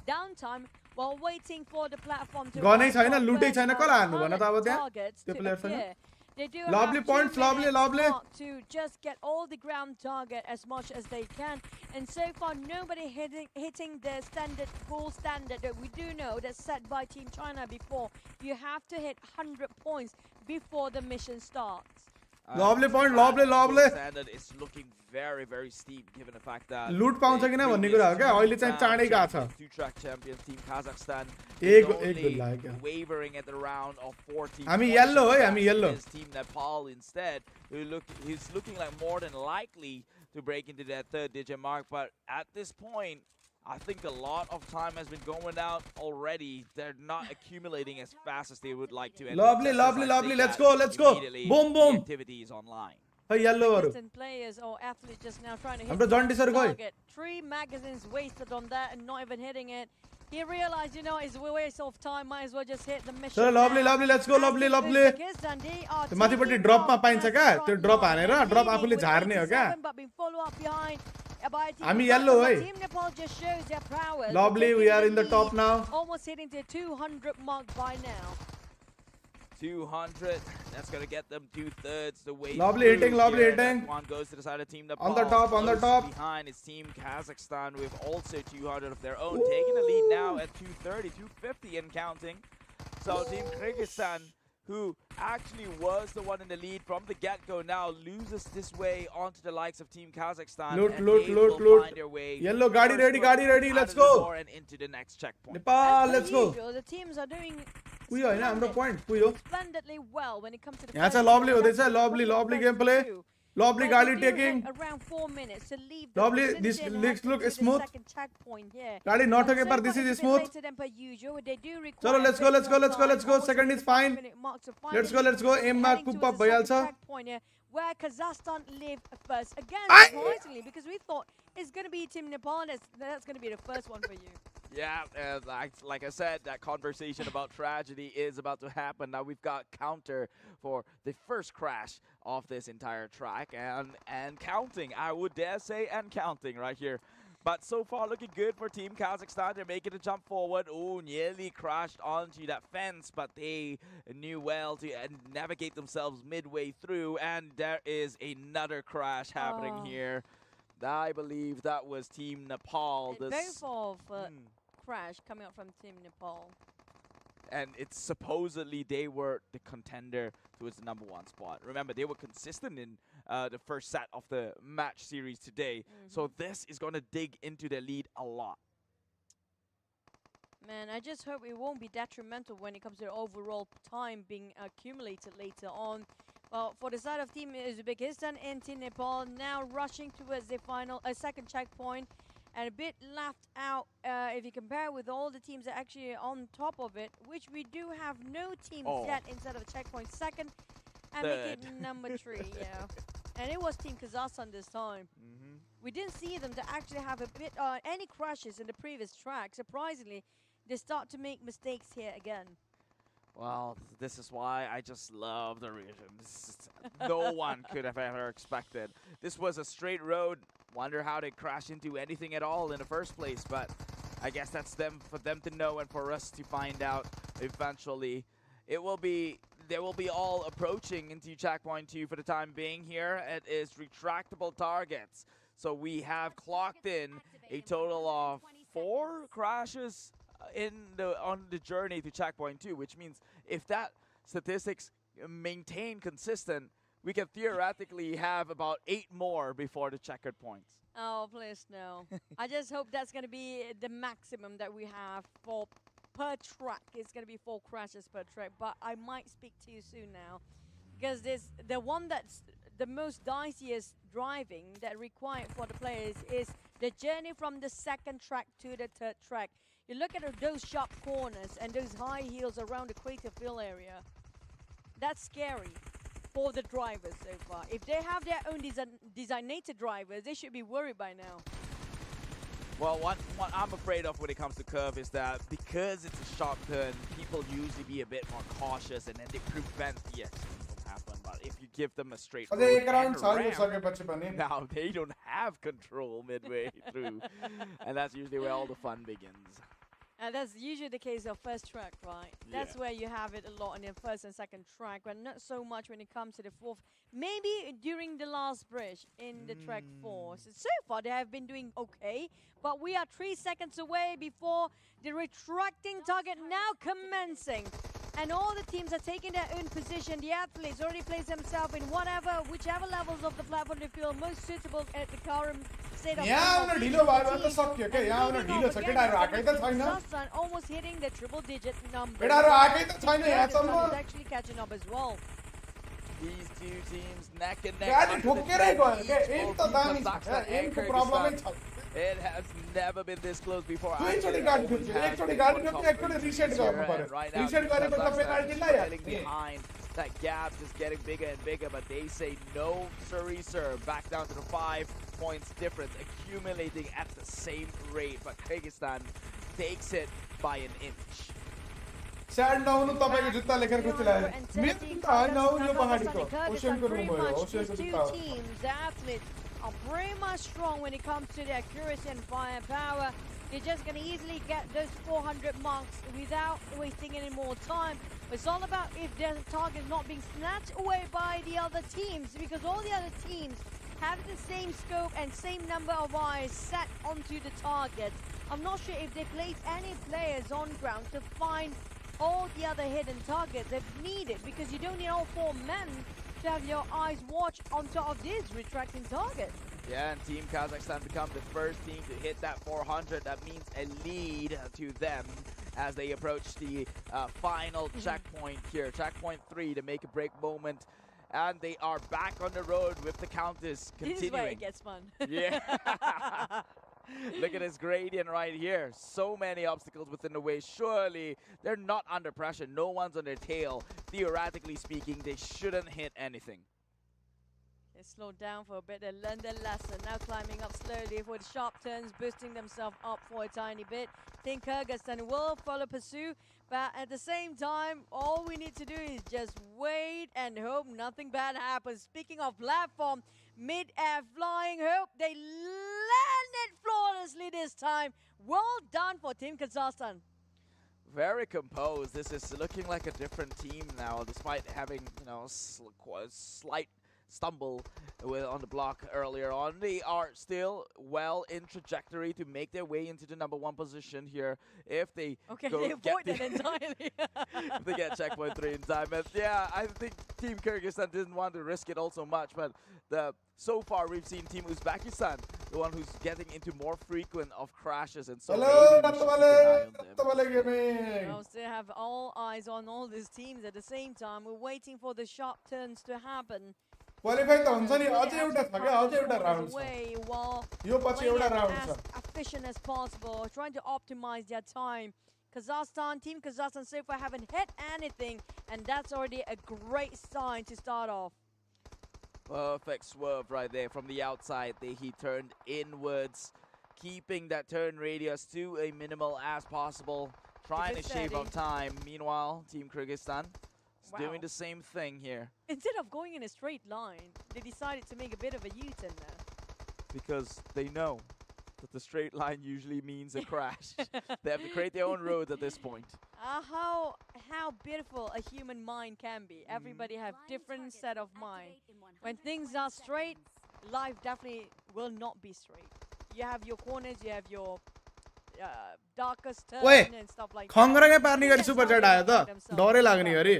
downtime while waiting for the platform to Ganai rise छैन, up लुटै first छैन, as कसलाई हान्नु भन त अब targets त्यहाँ? त्यो to प्लेयरसँग? appear. They do Lovely have 2 points, lovely, minutes lovely. mark to just get all the ground target as much as they can. And so far, nobody hitting the goal standard that we do know that's set by Team China before. You have to hit 100 points before the mission starts. lovely point That lovely standard is looking very, very steep given the fact that लुट पाउँछ कि न भन्ने कुरा हो क्या अहिले चाहिँ चाँडै गएको छ two-track champion Team Kazakhstan एक is गोल only लाग्यो क्या wavering at the round of 40. हामी yellow है हामी yellow Team Nepal instead, he's looking like more than likely to break into that 3rd-digit mark. But at this point, I think a lot of time has been going out already. They're not accumulating as fast as they would like to. And Lovely, just as lovely, I lovely. say Let's that, go, let's go. immediately Boom, the boom. activity is online. Hey, yellow. Distant players or athletes just now trying to hit Hamro the John Deere target. 3 magazines wasted on that and not even hitting it. He realized, you know, it's a waste of time. Might as well just hit the mission. So lovely, lovely. Let's go, lovely, lovely. त्यो माथिपट्टि ड्रपमा पाइन्छ क्या त्यो drop हानेर drop आफूले झार्ने हो क्या हामी yellow है lovely we are in the top now almost hitting the 200 mark by now 200, that's gonna get them 2/3 the way. Lovely hitting, lovely hitting. One goes to the side of Team Nepal. On the top, on the top. Behind is Team Kazakhstan with also 200 of their own, taking the lead now at 230, 250 and counting. So Team Kyrgyzstan, who actually was the one in the lead from the get-go, now loses this way onto the likes of Team Kazakhstan. Loot, and loot, they loot, will loot. find their way Yellow, gadi ready, let's out of the go. door and into the next checkpoint. Nepal, let's go. the teams are doing Puyo हैन हाम्रो point puyo splendidly well when it comes to the यहाँ चाहिँ lovely हुँदैछ lovely lovely gameplay lovely गाडी taking around 4 minutes to leave lovely this look smooth गाडी नठोके पर this is smooth चलो let's go let's go let's go let's go second is fine let's go aim मा कुप up भइहाल्छ where Kazakhstan lived first again surprisingly because we thought it's going to be Team Nepal that's going to be the first one for you. Yeah, like I said, that conversation about tragedy is about to happen. Now we've got counter for the first crash of this entire track and counting, I would dare say, and counting right here. But so far looking good for Team Kazakhstan. They're making a jump forward. Oh, nearly crashed onto that fence, but they knew well to navigate themselves midway through. And there is another crash happening here. I believe that was Team Nepal. Both of crash coming up from Team Nepal. And it's supposedly they were the contender towards the #1 spot. Remember, they were consistent in the first set of the match series today. So this is going to dig into their lead a lot. Man, I just hope it won't be detrimental when it comes to the overall time being accumulated later on. Well, for the side of Team Uzbekistan and Team Nepal, now rushing towards the final, second checkpoint, and a bit left out if you compare with all the teams that are actually on top of it, which we do have no teams yet inside of a checkpoint second, and make it #3, yeah. And it was Team Kazakhstan this time. We didn't see them to actually have a bit any crashes in the previous track. Surprisingly, they start to make mistakes here again. Well, this is why I just love the region. No one could have ever expected. This was a straight road. Wonder how they crashed into anything at all in the first place, but I guess that's for them to know and for us to find out eventually. They will be all approaching into checkpoint 2 for the time being here. It is retractable targets. So we have clocked in a total of 4 crashes on the journey to checkpoint 2, which means if that statistics maintain consistent, we can theoretically have about 8 more before the checkered points. Oh, please no. I just hope that's going to be the maximum that we have for per track. It's going to be 4 crashes per track, but I might speak to you soon now because the one that's the most diciest driving that required for the players is the journey from the second track to the third track. You look at those sharp corners and those high heels around the crater fill area. That's scary for the drivers so far. If they have their own designated drivers, they should be worried by now. Well, what I'm afraid of when it comes to curve is that because it's a sharp turn, people usually be a bit more cautious and then they prevent the accident from happening. But if you give them a straight road and a ramp, now they don't have control midway through. And that's usually where all the fun begins. And that's usually the case of first track, right? That's where you have it a lot in the first and second track, but not so much when it comes to the fourth. Maybe during the last bridge in the track 4. So far, they have been doing okay, but we are 3 seconds away before the retracting target now commencing. And all the teams are taking their own position. The athletes already place themselves in whichever levels of the platform they feel most suitable at the current state of almost hitting the triple-digit number. It's actually catching up as well. These two teams neck and neck. गाडी under the ठोकेरै tent, गयो के each M for त Team दामी छ Kazakhstan and एमको प्रब्लमै Kyrgyzstan. छ It has never been this close before. दुईचोटी गाडी ठोक्यो एकचोटी गाडी ठोक्यो एकचोटी रिसेट गर्नु पर्यो रिसेट गरेपछि त पेनाल्टी trailing लाग्यो behind. That gap is getting bigger and bigger, but they say no, sorry, sir. Back down to the 5 points difference, accumulating at the same rate. But Kyrgyzstan takes it by an inch. Sad नहुनु तपाईको जुत्ता लेखेर कति लाग्यो मेरो जुत्ता हैन हो यो पहाडीको ओसियनको room हो ओसियनको जुत्ता हो teams, the athletes are pretty much strong when it comes to their accuracy and firepower. They're just going to easily get those 400 marks without wasting any more time. It's all about if their target is not being snatched away by the other teams, because all the other teams have the same scope and same number of eyes set onto the target. I'm not sure if they place any players on ground to find all the other hidden targets if needed, because you don't need all 4 men to have your eyes watch on top of this retracting target. Yeah, and Team Kazakhstan become the first team to hit that 400. That means a lead to them as they approach the final checkpoint here. Checkpoint 3 to make a break moment. And they are back on the road with the counters continuing. This is where it gets fun. Yeah. Look at this gradient right here. So many obstacles within the way. Surely they're not under pressure. No one's on their tail. Theoretically speaking, they shouldn't hit anything. They slowed down for a bit. They learned their lesson. Now climbing up slowly for the sharp turns, boosting themselves up for a tiny bit. Think Kyrgyzstan will follow pursuit, but at the same time, all we need to do is just wait and hope nothing bad happens. Speaking of platform, mid-air flying, hope they landed flawlessly this time. Well done for Team Kazakhstan. Very composed. This is looking like a different team now, despite having, you know, slight stumble on the block earlier on. They are still well in trajectory to make their way into the #1 position here if they they avoid it entirely. if they get checkpoint 3 in time. And yeah, I think Team Kyrgyzstan didn't want to risk it all so much, but so far we've seen Team Uzbekistan, the one who's getting into more frequent of crashes, and so maybe we should keep an eye on them. Well, still have all eyes on all these teams at the same time. We're waiting for the sharp turns to happen. Qualify त हुन्छ नि अझै एउटा छ के अझै एउटा round छ यो पछि एउटा राउन्ड छ as efficient as possible, trying to optimize their time. Team Kazakhstan so far haven't hit anything, and that's already a great sign to start off. Perfect swerve right there from the outside. He turned inwards, keeping that turn radius to a minimal as possible, trying to shave off time. Meanwhile, Team Kyrgyzstan is doing the same thing here. Instead of going in a straight line, they decided to make a bit of a U-turn there. Because they know that the straight line usually means a crash. They have to create their own road at this point. How beautiful a human mind can be. Everybody have different set of mind. When things are straight, life definitely will not be straight. You have your corners, you have your darkest turn and stuff like that. खङ्ग्रङै पार्ने गरी super चेट आयो त डरै लाग्ने गरी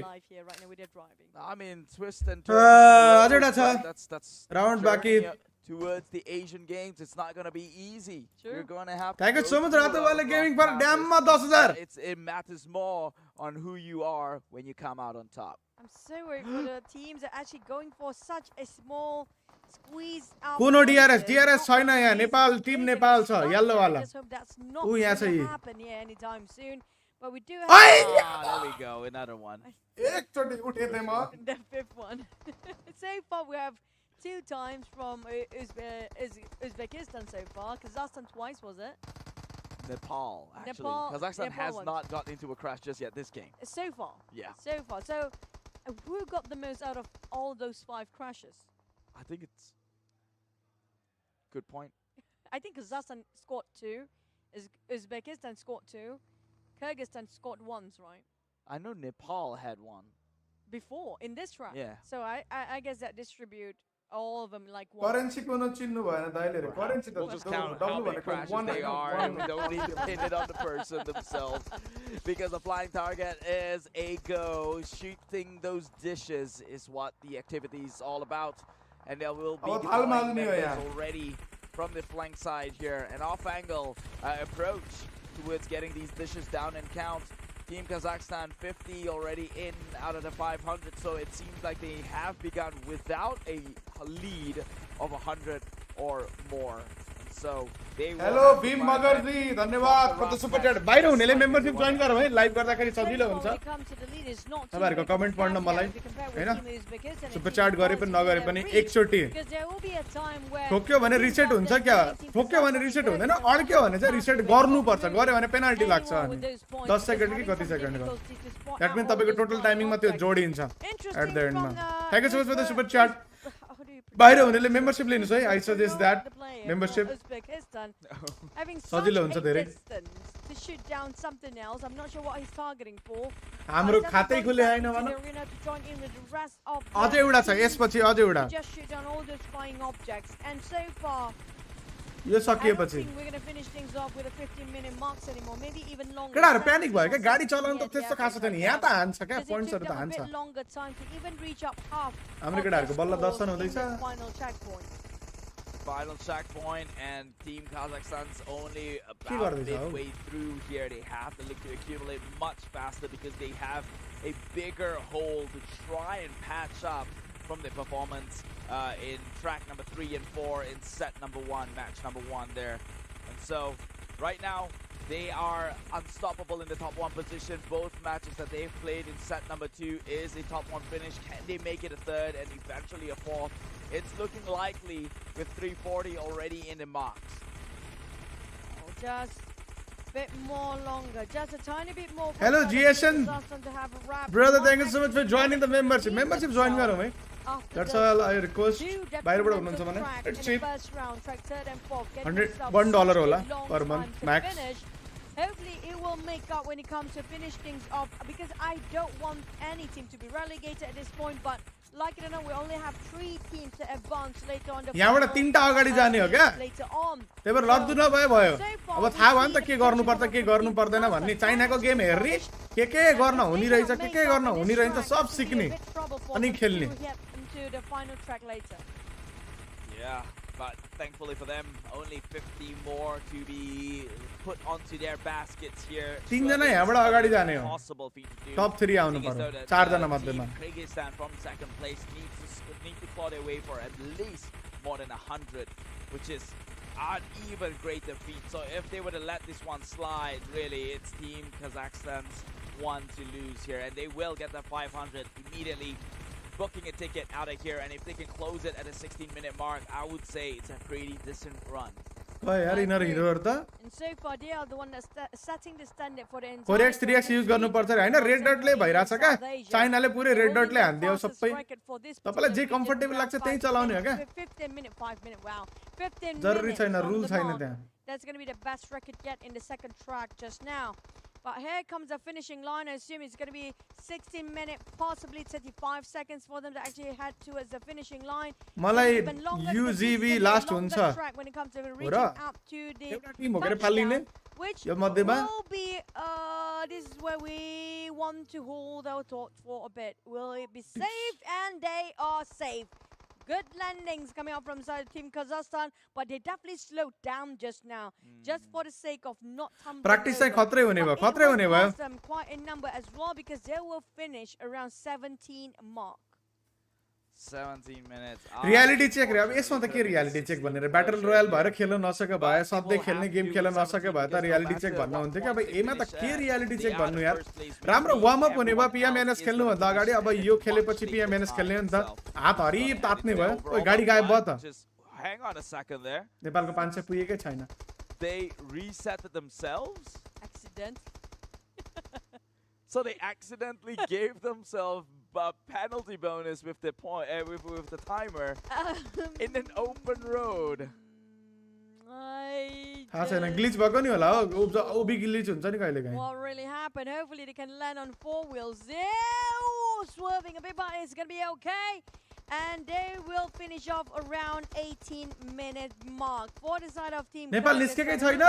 I mean, twist and turn. That's round बाकी towards the Asian Games. It's not going to be easy. You're going to have thank you so much रातो वाले gaming for ड्याममा 10000 it matters more on who you are when you come out on top. I'm so worried for the teams that are actually going for such a small squeeze out. Kuno DRS छैन यहाँ Nepal Tim Nepal छ yellow वाला Just hope that's not ऊ यहाँ छ going यी to happen here anytime soon. But we do have There we go, another one. एकचोटी उठेथे म the 5th one. So far we have 2 times from Uzbekistan so far. Kazakhstan twice, was it? Nepal, actually. Nepal Kazakhstan has once. not gotten into a crash just yet this game. So far. Yeah. So far. So who got the most out of all those 5 crashes? I think it's good point. I think Kazakhstan scored 2. Uzbekistan scored 2. Kyrgyzstan scored once, right? I know Nepal had one. Before, in this round. Yeah. So I guess that distribute all of them like one. Currency कुनो चिन्नु भएन दाइले currency त We'll just count how many crashes they are, and we don't need to pin it on the person themselves. Because the flying target is a go. Shooting those dishes is what the activity is all about. And there will be deploying members already from the flank side here. An off-angle approach towards getting these dishes down and count. Team Kazakhstan 50 already in out of the 500, so it seems like they have begun without a lead of 100 or more. So they will hello Bhim मगर जी धन्यवाद कति super chat बाहिर हुनेले membership join गरौँ है live गर्दाखेरि सजिलो हुन्छ तपाईहरुको कमेन्ट पढ्न मलाई हैन सुपर च्याट गरे पनि नगरे पनि एकचोटी ठोक्यो भने रिसेट हुन्छ क्या ठोक्यो भने रिसेट हुँदैन अड्क्यो भने चाहिँ रिसेट गर्नु पर्छ गर्यो भने पेनाल्टी लाग्छ अनि 10 सेकेन्ड कि कति सेकेन्डको दैट मीन तपाईको टोटल टाइमिङमा त्यो जोडिन्छ एट द एन्डमा thank you so much for the super chat बाहिर हुनेले मेम्बरशिप लिनुस् है आई सजेस्ट दैट मेम्बरशिप सजिलो हुन्छ धेरै हाम्रो खातै खुले हैन भन अझै एउटा छ यसपछि अझै एउटा यो सकिएपछि केटाहरु प्यानिक भयो क्या गाडी चलाउनु त त्यस्तो खासो छैन यहाँ त हान्छ क्या पोइन्ट्सहरु त हान्छ हाम्रो केटाहरुको बल्ल दर्शन हुँदैछ Final checkpoint, and Team Kazakhstan's only about midway through here. They have to look to accumulate much faster because they have a bigger hole to try and patch up from the performance in track number 3 and 4 in set number 1, match number 1 there. And so right now they are unstoppable in the top 1 position. Both matches that they've played in set number 2 is a top 1 finish. Can they make it a third and eventually a fourth? It's looking likely with 340 already in the marks. Oh, just a bit more longer, just a tiny bit more. Hello, GSN. Brother, thank you so much for joining the membership. Membership join garo bhai. That's all I request. बाहिरबाट हुनुहुन्छ भने it's cheap. $100 होला per month max. Hopefully it will make up when it comes to finish things off, because I don't want any team to be relegated at this point, but like it or not, we only have 3 teams to advance later on. यहाँबाट 3टा अगाडि जाने हो क्या त्यही भएर लड्दु नभए भयो अब थाहा भयो नि त के गर्नुपर्छ के गर्नु पर्दैन भन्ने चाइनाको गेम हेर्ने के गर्न हुनी रहेछ के गर्न हुनी रहेछ सब सिक्ने अनि खेल्ने Yeah, but thankfully for them, only 50 more to be put onto their baskets here. 3 जना यहाँबाट अगाडि जाने हो Possible feat to do. टप 3 आउनु पर्यो 4 जना मध्येमा Kyrgyzstan from second place need to claw their way for at least more than 100, which is an even greater feat. So if they were to let this one slide, really, it's Team Kazakhstan's one to lose here, and they will get the 500 immediately, booking a ticket out of here. And if they can close it at a 16-minute mark, I would say it's a pretty decent run. यार inner हिरोहरु त And so far they are the one that's setting the standard for the entire 4x 3x use गर्नु पर्छ हैन red डटले भइराछ क्या चाइनाले पुरै red डटले हान्दियो सबै तपाईलाई जे comfortable लाग्छ त्यही चलाउने हो क्या 15 minute 5 minute wow 15 जरुरी छैन रुल छैन त्यहाँ That's going to be the best record yet in the second track just now. But here comes the finishing line. I assume it's going to be 16 minutes, possibly 35 seconds for them to actually head towards the finishing line. मलाई UGV last हुन्छ when it comes to reaching up to the team हो के फाल्लिने which यो मध्येमा will be this is where we want to hold our thoughts for a bit. Will it be safe? And they are safe. Good landings coming out from side Team Kazakhstan, but they definitely slowed down just now, just for the sake of not tumbling. Practice चाहिँ खत्रै हुने भयो खत्रै हुने भयो them quite a number as well, because they will finish around 17 mark. 17 minutes. Reality check रे अब यसमा त के रियालिटी चेक भनेर ब्याटल रोयल भएर खेल्न नसके भए सधैँ खेल्ने गेम खेल्न नसके भए त रियालिटी चेक भन्न हुन्थ्यो कि अब एमा त के रियालिटी चेक भन्नु यार राम्रो वार्म अप हुने भयो पीएमएनएस खेल्नु भन्दा अगाडि अब यो खेलेपछि पीएमएनएस खेल्ने हो नि त हात हरि तात्ने भयो ओइ गाडी गायब भयो त Hang on a second there. नेपालको 500 पुगेकै छैन They reset themselves. Accident. So they accidentally gave themselves a penalty bonus with the point with the timer in an open road. थाहा छैन ग्लिच भएको नि होला हो ओबी ग्लिच हुन्छ नि कहिले काहीँ What really happened? Hopefully they can land on 4 wheels. Ooh, swerving a bit, but it's gonna be okay. And they will finish off around 18-minute mark for the side of Team Nepal निस्केकै छैन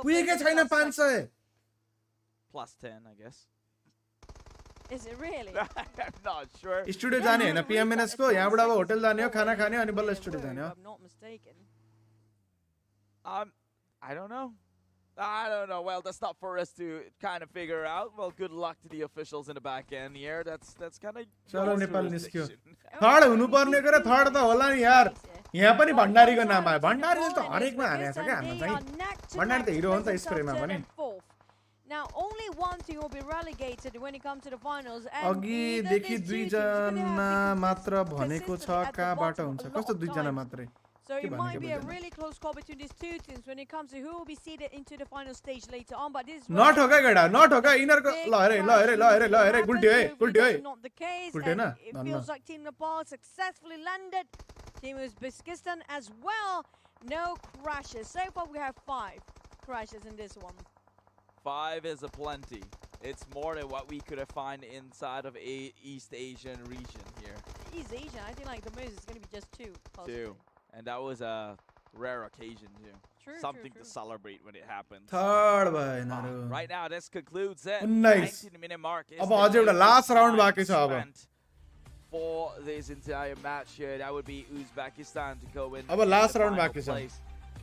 पुगेकै छैन 500 Plus 10, I guess. Is it really? I'm not sure. Studio जाने हैन पीएमएनएस को यहाँबाट अब hotel जाने हो खाना खाने अनि बल्ल स्टुडियो जाने हो I'm not mistaken. I don't know. I don't know. Well, that's not for us to kind of figure out. Well, good luck to the officials in the back end here. That's kind of. चलो नेपाल निस्क्यो third हुनुपर्ने गरे third त होला नि यार यहाँ पनि भण्डारीको नाम आयो भण्डारीले त हरेकमा हानेछ क्या हाम्रो चाहिँ भण्डारी त हिरो हो नि त स्प्रेमा पनि Now only one team will be relegated when it comes to the finals. अघि देखि दुई जना मात्र भनेको छ कहाँबाट हुन्छ कस्तो दुई जना मात्रै So it might be a really close call between these two teams when it comes to who will be seeded into the final stage later on. But this is not होगा गडा not होगा इनरको ल हेरे गुल्ट्यो है not the case. And it feels like Team Nepal successfully landed. Team Uzbekistan as well. No crashes. So far we have 5 crashes in this one. 5 is a plenty. It's more than what we could have found inside of East Asian region here. East Asian, I think like the most is going to be just 2. Possibly. 2. And that was a rare occasion too. True, Something true. to celebrate when it happens. Third भएन Right now, this concludes it. 19 19-minute mark. अब अझै एउटा last round बाँकी छ अब For this entire match here, that would be Uzbekistan to go in. अब last round बाँकी छ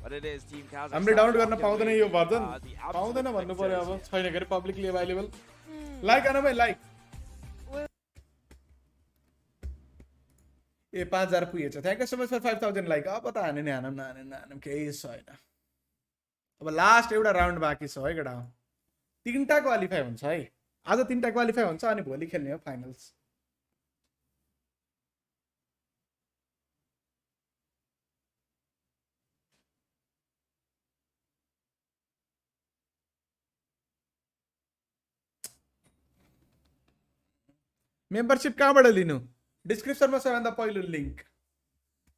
But it is Team Kazakhstan. हामीले डाउनलोड गर्न पाउँदैन यो भर्जन पाउँदैन भन्नु पर्यो अब छैन गरे पब्लिकली अवेलेबल लाइक गर्न भाइ लाइक ए 5000 पुगेछ thank you so much for 5000 like अब त हाने नि हानम केही छैन अब लास्ट एउटा राउन्ड बाँकी छ है गडा 3टा क्वालिफाई हुन्छ है आज 3टा क्वालिफाई हुन्छ अनि भोलि खेल्ने हो फाइनल्स मेम्बरशिप कहाँबाट लिनु डिस्क्रिप्सनमा सबैभन्दा पहिलो लिंक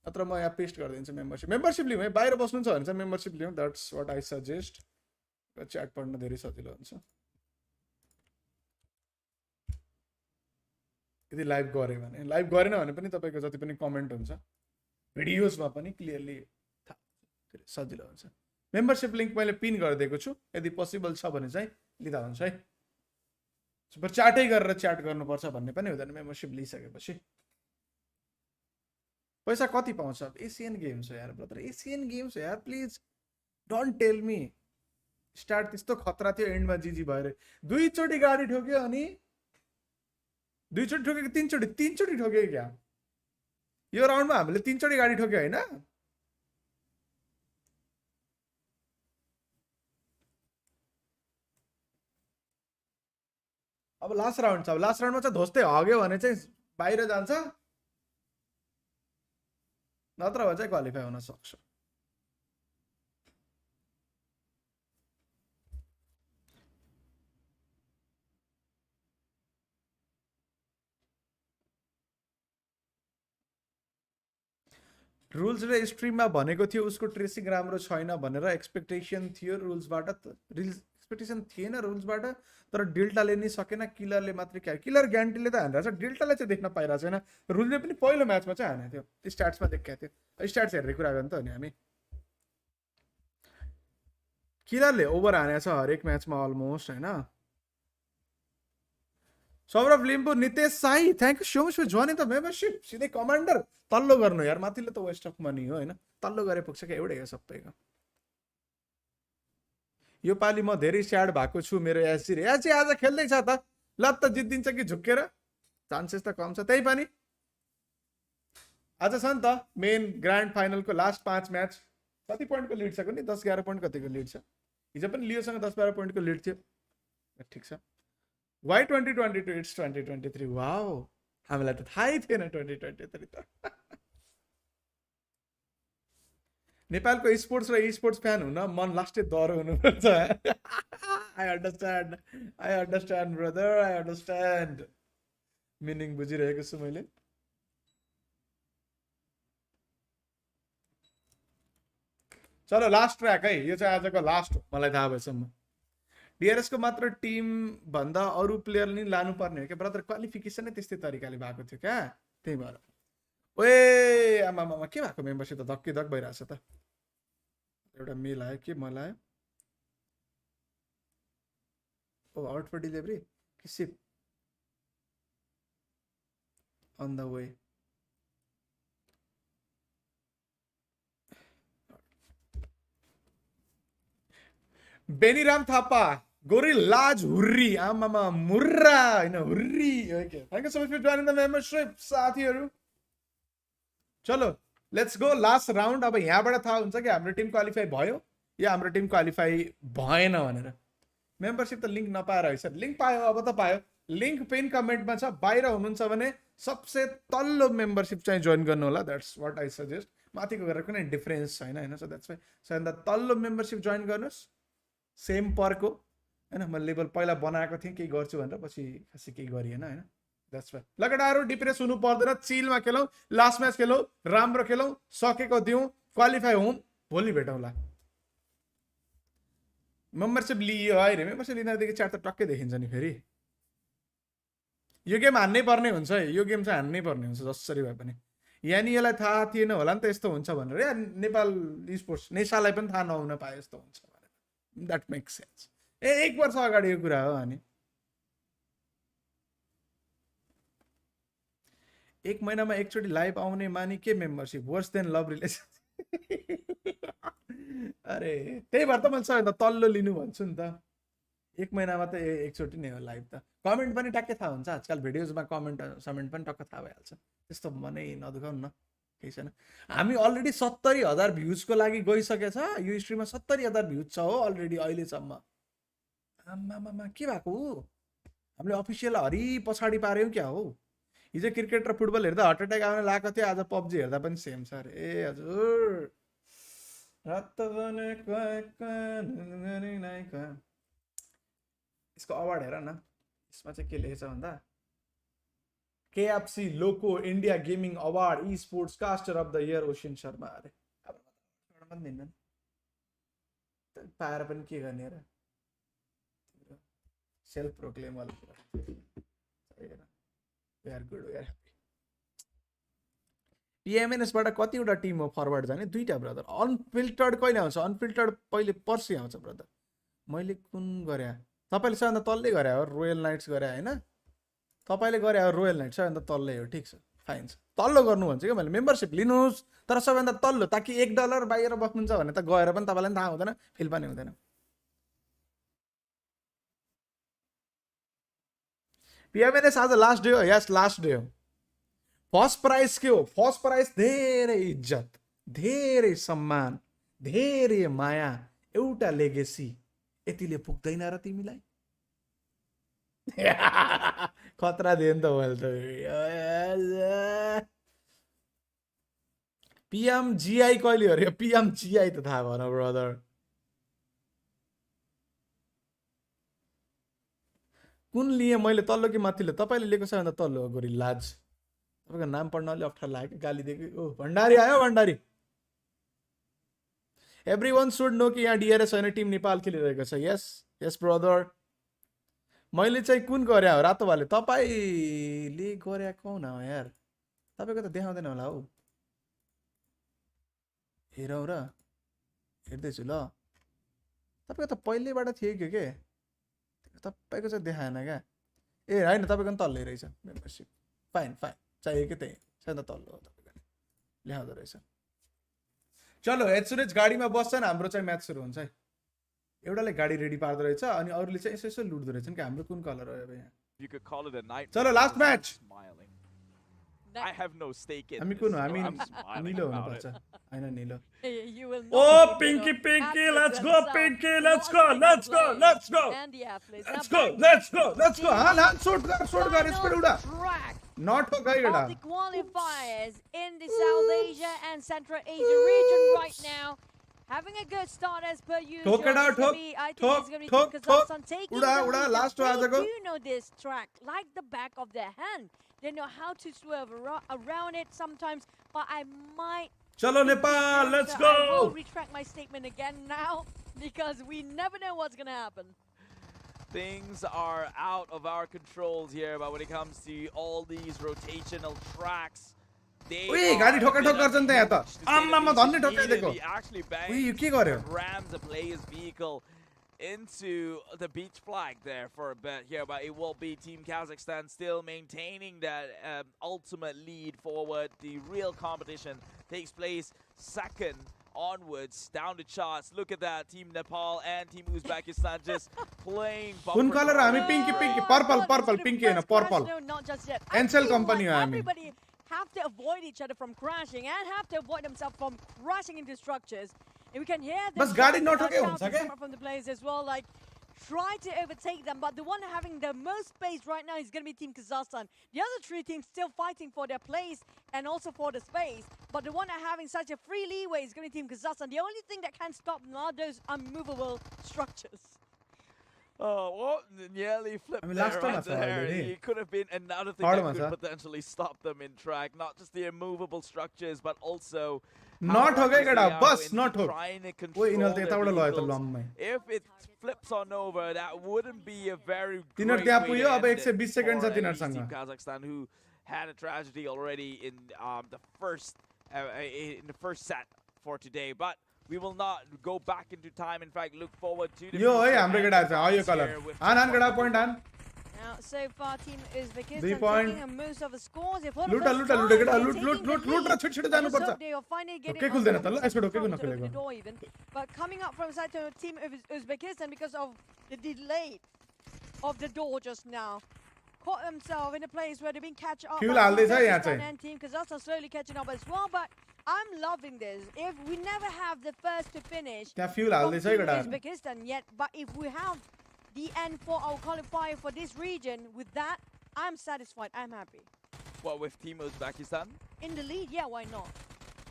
अत्र म यहाँ पेस्ट गरिदिन्छु मेम्बरशिप लिउँ है बाहिर बस्नु छ भने चाहिँ मेम्बरशिप लिउँ that's what I suggest chat पढ्न धेरै सजिलो हुन्छ यदि लाइभ गरे भने लाइभ गरेन भने पनि तपाईको जति पनि कमेन्ट हुन्छ भिडियोजमा पनि क्लियरली सजिलो हुन्छ मेम्बरशिप लिंक मैले पिन गरिदिएको छु यदि पोसिबल छ भने चाहिँ लिँदा हुन्छ है सुपर च्याटै गरेर च्याट गर्नुपर्छ भन्ने पनि हुँदैन मेम्बरशिप लिइसकेपछि पैसा कति पाउँछ एशियन गेम्स हो यार ब्रदर एशियन गेम्स हो यार please don't tell me start त्यस्तो खतरा थियो एन्डमा जिजी भएर 2 चोटी गाडी ठोक्यो अनि 2 चोटी ठोक्यो कि 3 चोटी ठोक्यो क्या यो राउन्डमा हामीले 3 चोटी गाडी ठोक्यो हैन अब लास्ट राउन्ड छ अब लास्ट राउन्डमा चाहिँ धोस्दै हग्यो भने चाहिँ बाहिर जान्छ नत्र भए चाहिँ क्वालिफाई हुन सक्छ रुल्स र स्ट्रिममा भनेको थियो उसको ट्रेसिङ राम्रो छैन भनेर एक्सपेक्टेसन थियो रुल्सबाट एक्सपेक्टेसन थिएन रुल्सबाट तर डेल्टाले नि सकेन किलरले मात्रै क्या किलर ग्यान्टीले त हानिरहेछ डेल्टाले चाहिँ देख्न पाइरहेको छैन रुलले पनि पहिलो म्याचमा चाहिँ हानेको थियो स्ट्याट्समा देखाएको थियो स्ट्याट्स हेरेर कुरा गर्नु त नि हामी किलरले ओभर हानेको छ हरेक म्याचमा अलमोस्ट हैन Saurabh Limbu Nitesh Sai thank you so much for joining the membership सिधै कमान्डर तल्लो गर्नु यार माथिल्लो त वेस्ट अफ मनी हो हैन तल्लो गरे पुग्छ क्या एउटै हो सबैको यो पाली म धेरै स्याड भएको छु मेरो एसजी आज खेल्दै छ त ल त जित्दिन्छ कि झुक्केर चान्सेस त कम छ त्यही पनि आज छ नि त मेन ग्रान्ड फाइनलको लास्ट 5 म्याच कति पोइन्टको लिड छ कुनै 10-11 पोइन्ट कतिको लिड छ हिजो पनि लियोसँग 10-12 पोइन्टको लिड थियो ठिक छ वाइ 2022 इट्स 2023 वाओ हामीलाई त थाहै थिएन 2023 त नेपालको स्पोर्ट्स र स्पोर्ट्स फ्यान हुन मन लास्टै डर हुनुपर्छ I understand brother I understand meaning बुझिरहेको छु मैले चलो लास्ट ट्र्याक है यो चाहिँ आजको लास्ट हो मलाई थाहा भएसम्म डिआरएस को मात्र टिम भन्दा अरू प्लेयर नि लानु पर्ने हो क्या ब्रदर क्वालिफिकेसन नै त्यस्तै तरिकाले भएको थियो क्या त्यही भएर ओए आमामा के भएको मेम्बरशिप त धक्की धक भइरहेछ त एउटा मेल आयो के मलाई आयो ओ आउट फर डेलिभरी कि ship on the way Beniram Thapa गोरी लाज हुर्री आमामा मुर्रा हैन हुर्री okay thank you so much for joining the membership साथीहरु चलो लेट्स गो लास्ट राउन्ड अब यहाँबाट थाहा हुन्छ कि हाम्रो टिम क्वालिफाई भयो या हाम्रो टिम क्वालिफाई भएन भनेर मेम्बरशिप त लिंक नपाएर है सर लिंक पायो अब त पायो लिंक पिन कमेन्टमा छ बाहिर हुनुहुन्छ भने सबसे तल्लो मेम्बरशिप चाहिँ जोइन गर्नु होला द्याट्स व्हाट आई सजेस्ट माथिको गरेर कुनै डिफरेन्स छैन हैन सो द्याट्स वाइ सबैभन्दा तल्लो मेम्बरशिप जोइन गर्नुस् सेम परको हैन म लेभल पहिला बनाएको थिएँ केही गर्छु भनेर पछि खासै केही गरिएन हैन द्याट्स वाइ लगडारो डिप्रेस हुनु पर्दैन चिलमा खेलौँ लास्ट म्याच खेलौँ राम्रो खेलौँ सकेको दिउँ क्वालिफाई हौँ भोलि भेटौँला मेम्बरशिप लियो है मेम्बरशिप लिनदेखि च्याट त टक्कै देखिन्छ नि फेरि यो गेम हान्नै पर्ने हुन्छ है यो गेम चाहिँ हान्नै पर्ने हुन्छ जसरी भए पनि यानी यसलाई थाहा थिएन होला नि त यस्तो हुन्छ भनेर या नेपाल स्पोर्ट्स नेसालाई पनि थाहा नहुन पाए यस्तो हुन्छ भनेर द्याट मेक्स सेन्स एक वर्ष अगाडिको कुरा हो अनि एक महिनामा एकचोटि लाइभ आउने मानि के मेम्बरशिप वर्स देन लभ रिलेसन अरे त्यही भएर त मैले सबैभन्दा तल्लो लिनु भन्छु नि त एक महिनामा त एकचोटि नै हो लाइभ त कमेन्ट पनि टक्कै थाहा हुन्छ आजकल भिडियोजमा कमेन्ट पनि टक्क थाहा भइहाल्छ त्यस्तो मनै नदुखाउनु न केही छैन हामी अलरेडी 70,000 भ्युजको लागि गइसकेछ यो स्ट्रिममा 70,000 भ्युज छ हो अलरेडी अहिलेसम्म आमामामा के भएको हो हामीले अफिसियल हरि पछाडि पार्यौँ क्या हो हिजो क्रिकेट र फुटबल हेर्दा हार्ट एट्याक आउन लागेको थियो आज पब्जी हेर्दा पनि सेम छ अरे ए हजुर यसको अवार्ड हेर न यसमा चाहिँ के लेखेछ भन्दा KFC Loco India gaming award esports caster of the year Osin Sharma अरे अब दिन्न पाएर पनि के गर्ने र सेल्फ प्रोक्लेम वाला we are good we are happy PMNS बाट कतिवटा टिम हो फरवर्ड जाने दुईटा ब्रदर अनफिल्टर्ड कहिले आउँछ अनफिल्टर्ड पहिले पर्सि आउँछ ब्रदर मैले कुन गरे तपाईले सबैभन्दा तल्लै गरे हो रोयल नाइट्स गरे हैन तपाईले गरे हो रोयल नाइट्स सबैभन्दा तल्लै हो ठीक छ फाइन छ तल्लो गर्नु भन्छ के मैले मेम्बरशिप लिनुस् तर सबैभन्दा तल्लो ताकि $1 बाहिर बस्नुहुन्छ भने त गएर पनि तपाईलाई थाहा हुँदैन फिल पनि हुँदैन PMNS आज लास्ट डे हो यस लास्ट डे हो फर्स्ट प्राइज के हो फर्स्ट प्राइज धेरै इज्जत धेरै सम्मान धेरै माया एउटा लेगेसी यतिले पुग्दैन र तिमीलाई खतरा दिए नि त मैले त PMGI कहिले हो रे PMGI त थाहा भएन ब्रदर कुन लिए मैले तल्लो कि माथिल्लो तपाईले लिएको सबैभन्दा तल्लो हो गोरी लाज तपाईको नाम पढ्न अलि अप्ठ्यारो लाग्यो गाली दिएको ओ भण्डारी आयो भण्डारी एभ्रीवन शुड नो कि यहाँ DRS हैन टिम नेपाल खेलिरहेको छ यस यस ब्रदर मैले चाहिँ कुन गरे हो रातो भाले तपाईले गरे कौन हो यार तपाईको त देखाउँदैन होला हौ हेरौ र हेर्दै छु ल तपाईको त पहिलेबाट थियो के तपाईको चाहिँ देखाएन क्या ए हैन तपाईको पनि तल्लै रहेछ मेम्बरशिप फाइन फाइन चाहिएको त्यही छैन तल्लो हो तपाईको ल्याउँदो रहेछ चलो एचुरेज गाडीमा बस्छन् हाम्रो चाहिँ म्याच सुरु हुन्छ है एउटाले गाडी रेडी पार्दो रहेछ अनि अरूले चाहिँ यसो यसो लुट्दो रहेछन् कि हाम्रो कुन कलर हो अब यहाँ चलो last match I have no stake in हामी कुन हो हामी निलो हुनुपर्छ हैन निलो You will ओ not be Pinky able Pinky to let's access go themselves. Pinky let's Not go only let's the go players let's go and the athletes. Let's Now go back let's go to let's go the हां shoot कर speed उडा final track not हो गई गडा of the qualifiers in the South Asia and Central Asia region right now. Having a good start as per usual. ठोक it out, It's gonna be- I think it's gonna be ठोक, Kazakhstan taking Uda, the Uda, lead. last They आजको। do know this track like the back of their hand. They know how to swerve around it sometimes, but I might. चलो Nepal let's I will go retract my statement again now because we never know what's gonna happen. Things are out of our controls here, but when it comes to all these rotational tracks, they उई are गाडी ठोका ठोक gonna गर्छन् त यहाँ त push to say आम्मा the म धन्ने least. ठोकाइदिएको Immediately actually banged उई यो के गर्यो rams a player's vehicle into the beach flag there for a bit here, but it will be Team Kazakhstan still maintaining that ultimate lead forward. The real competition takes place second onwards, down the charts. Look at that, Team Nepal and Team Uzbekistan just playing. Kun color हामी pinky purple pinky Hahn purple. No, not just yet. Ansel I feel company like हो हामी. everybody have to avoid each other from crashing and have to avoid themselves from crashing into structures. And we can hear them बस गाडी shouting नठोके हुन्छ के? from the players as well, like try to overtake them, but the one having the most space right now is going to be Team Kazakhstan. The other three teams still fighting for their place and also for the space, but the one having such a free leeway is going to be Team Kazakhstan. The only thing that can stop them are those unmovable structures. Oh, well, nearly flipped last there, time right I saw there. already. It could have been another thing Hard that one, could sir. potentially stop them in track. Not just the immovable structures, but also Not how होगे reckless केटा, they are बस in not होग. trying to ओए control यिनीहरु त their यताबाट लयो त vehicles. लम्मै. If it flips on over, that wouldn't be a very great तिनीहरु त्यहाँ way पुग्यो, to अब end 120 it सेकेन्ड for छ at least तिनीहरुसँग. Team Kazakhstan, who had a tragedy already in the first set for today. But we will not go back into time. In fact, look forward to the यो है future हाम्रो and केटाहरु the चाहिँ यो fights colour. here with आन केटा Watchparty. point आन. Now, so far, Team Uzbekistan 3 point. taking most of the scores. If लुट केटा लुट र छिटो छिटो जानु पर्छ. They are finally getting ढोकै खुल्दैन त ल, यसको ढोकै from नखुलेको. the door even. But coming up from side to Team Uzbekistan because of the delay of the door just now. Caught themselves in a place where they've been catch up. Fuel by हाल्दै Team छ यहाँ Uzbekistan चाहिँ. and Team Kazakhstan slowly catching up as well. But I'm loving this. If we never have the first to finish त्यहाँ fuel from हाल्दै छ है Team केटा. Uzbekistan yet, but if we have the end for our qualifier for this region, with that, I'm satisfied. I'm happy. What, with Team Uzbekistan? In the lead, yeah, why not?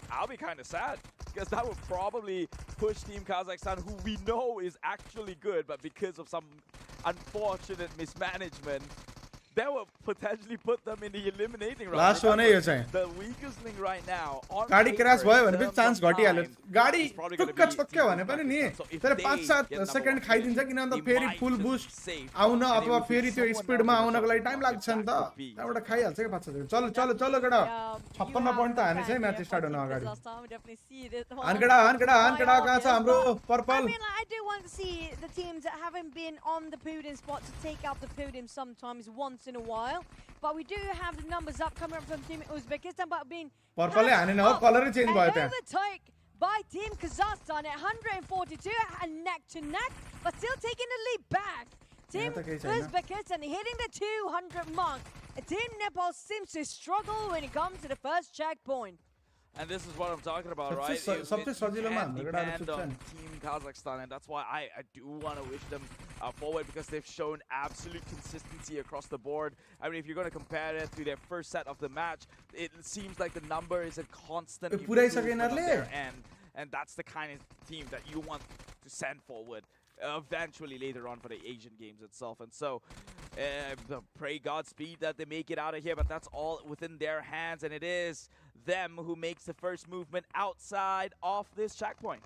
I'll be kind of sad because that would probably push Team Kazakhstan, who we know is actually good, but because of some unfortunate mismanagement, that would potentially put them in the eliminating round. Last one है यो चाहिँ. The weakest link right now. On गाडी paper, cross भयो in भने पनि terms chance of घटिहाल्यो. time, गाडी it's probably gonna टुक्क be छक्क्यो Team भने पनि नि Uzbekistan. So if तर they 5-7 get number second one खाइदिन्छ finish, किनभने they फेरि might full just boost save. आउन And it अथवा would be फेरि त्यो someone स्पिडमा else in the आउनको लागि top टाइम four लाग्छ नि if त. that could be. त्यहाँबाट खाइहाल्छ के 5-7 चलो चलो चलो केटा. Yeah, 56 you point त have हानेछ the है म्याच fan स्टार्ट here हुन for Team अगाडि. Kazakhstan. We definitely see this. हान केटा कहाँ छ हाम्रो I purple. mean, I do want to see the teams that haven't been on the podium spot to take out the podium sometimes once in a while. But we do have the numbers up coming up from Team Uzbekistan, but being पर्पलले हानेन हो, कलरै change भयो त्यहाँ. overtake by Team Kazakhstan at 142 and neck to neck, but still taking the lead back. Team यहाँ त केही छैन. Uzbekistan hitting the 200 mark. Team Nepal seems to struggle when it comes to the first checkpoint. And this is what I'm talking about, सबसे right? सबसे सजिलोमा can't हाम्रो केटाहरु depend चुप्छ on नि. Team Kazakhstan, and that's why I do want to wish them forward because they've shown absolute consistency across the board. I mean, if you're going to compare it to their first set of the match, it seems like the number is a constant पुऱ्याइसके improvement on यिनीहरुले. their end, and that's the kind of team that you want to send forward eventually later on for the Asian Games itself. And so pray Godspeed that they make it out of here, but that's all within their hands, and it is them who makes the first movement outside of this checkpoint.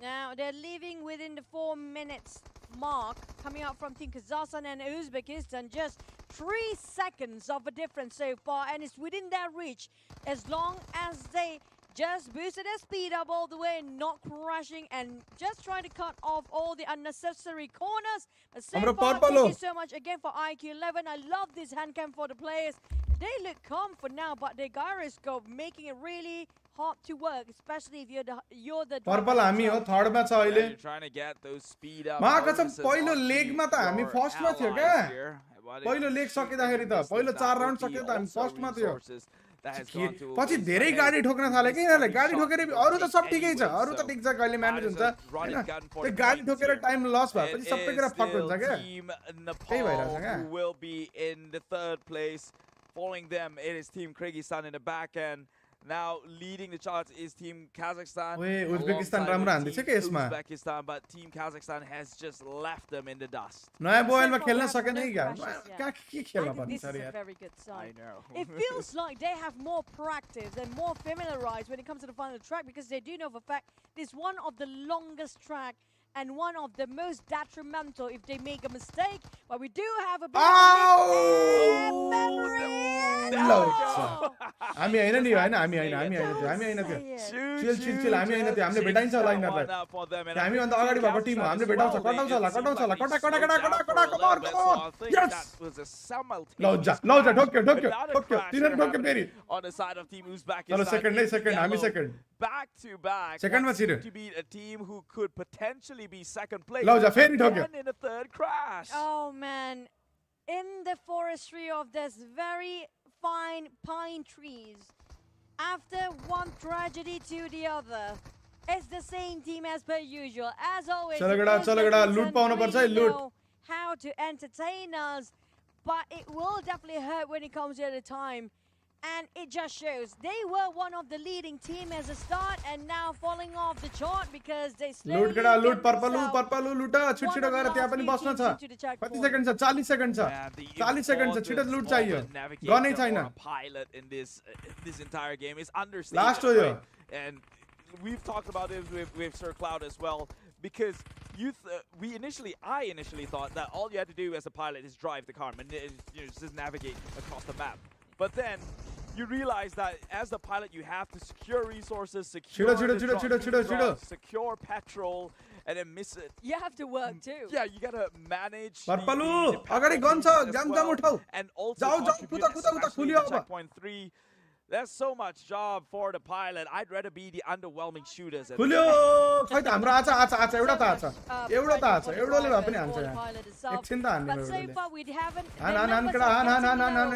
Now, they're leaving within the 4 minutes mark, coming out from Team Kazakhstan and Uzbekistan. Just 3 seconds of a difference so far, and it's within their reach as long as they just boosted their speed up all the way, not crashing, and just trying to cut off all the unnecessary corners. But so far, thank you so much again for IQ11. I love this hand cam for the players. They look calm for now, but the gyroscope making it really hard to work, especially if you're the purple हामी हो third मा छ अहिले. You're trying to get those speed up. मा कसम पहिलो लेगमा त हामी फर्स्ट मा थियो क्या. पहिलो लेग सकिदाखेरि त पहिलो 4 राउन्ड सक्यो त हामी फर्स्ट मा थियो. पछि धेरै गाडी ठोक्न थाले के यिनीहरुले. गाडी ठोकेर अरु त सब ठिकै छ, अरु त ठिक छ, कहिले म्यानेज हुन्छ हैन. त्यो गाडी ठोकेर टाइम लस भएपछि सबै कुरा फक हुन्छ क्या. Team त्यही भइरहेछ क्या. Nepal who will be in the 3rd place. Following them, it is Team Kyrgyzstan in the back end. Now leading the charts is Team Kazakhstan. ओए उज्बेकिस्तान राम्रो हान्दैछ के यसमा. Uzbekistan, but Team Kazakhstan has just left them in the dust. नयाँ बोइलमा खेल्न सकेन कि क्या. Yeah. कहाँ के I खेल्न think पर्ने this छ is a यार. very good sign. I know. It feels like they have more practice and more familiarized when it comes to the final track, because they do know for a fact this is one of the longest track and one of the most detrimental if they make a mistake. But we do have a bit Ow! of memory. हामी हैन नि हैन हामी हैन त्यो chill हामी हैन त्यो हामीले भेटाइन्छ होला यिनीहरुलाई हामी भन्दा अगाडि भएको टिम हो हामीले भेटाउँछ कटाउँछ होला कटा यस लौ जा ठोक्यो तिनीहरु ठोक्यो फेरि on the side of Team Uzbekistan. चलो सेकेन्ड हामी second Back to back. Second मा छिर्यो to beat a team who could potentially be second place. लौ जा फेरि ठोक्यो And in a third crash. Oh man, in the forestry of this very fine pine trees, after one tragedy to the other, it's the same team as per usual. As always, चलो गडा लुट पाउनु पर्छ है लुट know how to entertain us, but it will definitely hurt when it comes to the time. And it just shows they were one of the leading team as a start and now falling off the chart because they लुट गडा लुट purple लुट छिटो गएर त्यहाँ पनि बस्न छ कति सेकेन्ड छ 40 सेकेन्ड छ 40 सेकेन्ड छ छिटो लुट चाहियो गनै छैन Pilot in this entire game is understated. Last हो यो And we've talked about it with Sir Cloud as well, because I initially thought that all you had to do as a pilot is drive the car and just navigate across the map. But then you realize that as the pilot, you have to secure resources, secure secure petrol, and then miss it. You have to work too. Yeah, you gotta manage. पर्पलु अगाडि gun छ जाम उठाऊ And also जाऊ कुदा खुलियो अब checkpoint 3. There's so much job for the pilot. I'd rather be the underwhelming shooters. खुलियो खै त हाम्रो आछ एउटा त आछ एउटाले भए पनि हान्छ यहाँ एकछिन त हान्ने But so far we haven't. हान कडा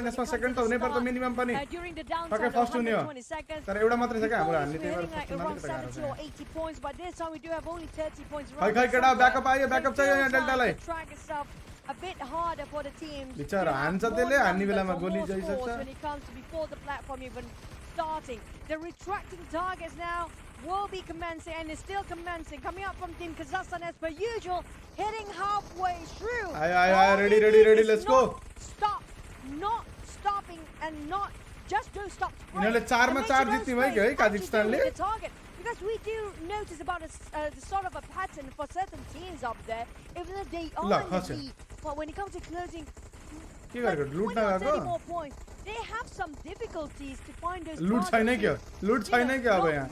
यसमा सेकेन्ड त हुनै पर्छ मिनिमम पनि During the downtime, Okay, first one here. 120 seconds. तर एउटा मात्रै छ के हाम्रो हान्ने We're त्यही hitting भएर like फर्स्ट around मात्रै 70 or 80 points, but this time we do have only 30 points. खै कडा ब्याकअप आयो ब्याकअप चाहियो यहाँ डेल्टालाई The track itself a bit harder for the teams. बिचारा हान्छ त्यसले हान्ने बेलामा गोली जाइसक्छ When it comes to before the platform even starting, the retracting targets now will be commencing and is still commencing. Coming up from Team Kazakhstan as per usual, hitting halfway through. Aye, ready, let's go. Not stopping and not just don't stop. यिनीहरुले 4 मा 4 जित्ने भयो के है काजाखस्तानले The target, because we do notice about the sort of a pattern for certain teams up there, even though they are in the lead. But when it comes to closing, के गरेको लुट नगएको more points, they have some difficulties to find those लुट छैन के लुट छैन के अब यहाँ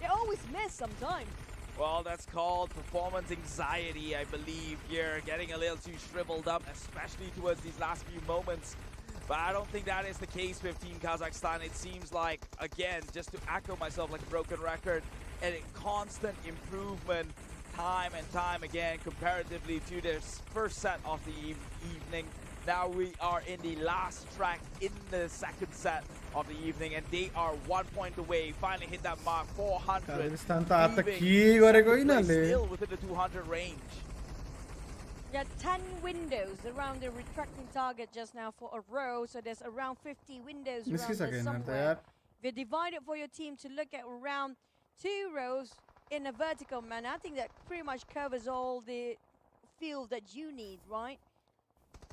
They always miss sometimes. Well, that's called performance anxiety, I believe. You're getting a little too shriveled up, especially towards these last few moments. But I don't think that is the case with Team Kazakhstan. It seems like, again, just to echo myself like a broken record, and a constant improvement time and time again comparatively to this first set of the evening. Now we are in the last track in the second set of the evening, and they are 1 point away. Finally hit that mark, 400. काजाखस्तान त आता के गरेको यिनीहरुले Still within the 200 range. Yeah, 10 windows around the retracting target just now for a row, so there's around 50 windows around there somewhere. We're divided for your team to look at around 2 rows in a vertical manner. I think that pretty much covers all the field that you need, right?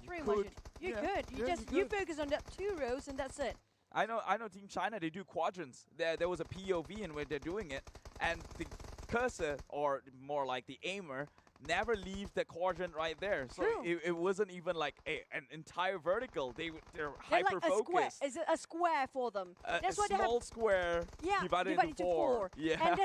Pretty much. You could. You focus on that 2 rows and that's it. I know Team China, they do quadrants. There was a POV in where they're doing it, and the cursor, or more like the aimer, never leave the quadrant right there. So it wasn't even like an entire vertical. They're hyper focused. Is it a square for them? That's why small square divided into 4. Yeah. And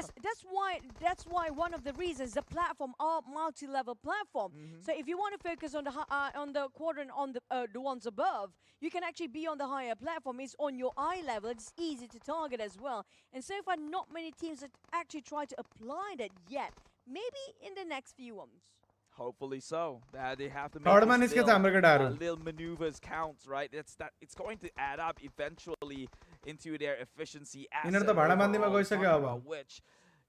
that's why one of the reasons the platform are multi-level platform. So if you want to focus on the quadrant on the ones above, you can actually be on the higher platform. It's on your eye level. It's easy to target as well. And so far, not many teams have actually tried to apply that yet. Maybe in the next few ones. Hopefully so. They have to make little maneuvers count, right? It's going to add up eventually into their efficiency asset, which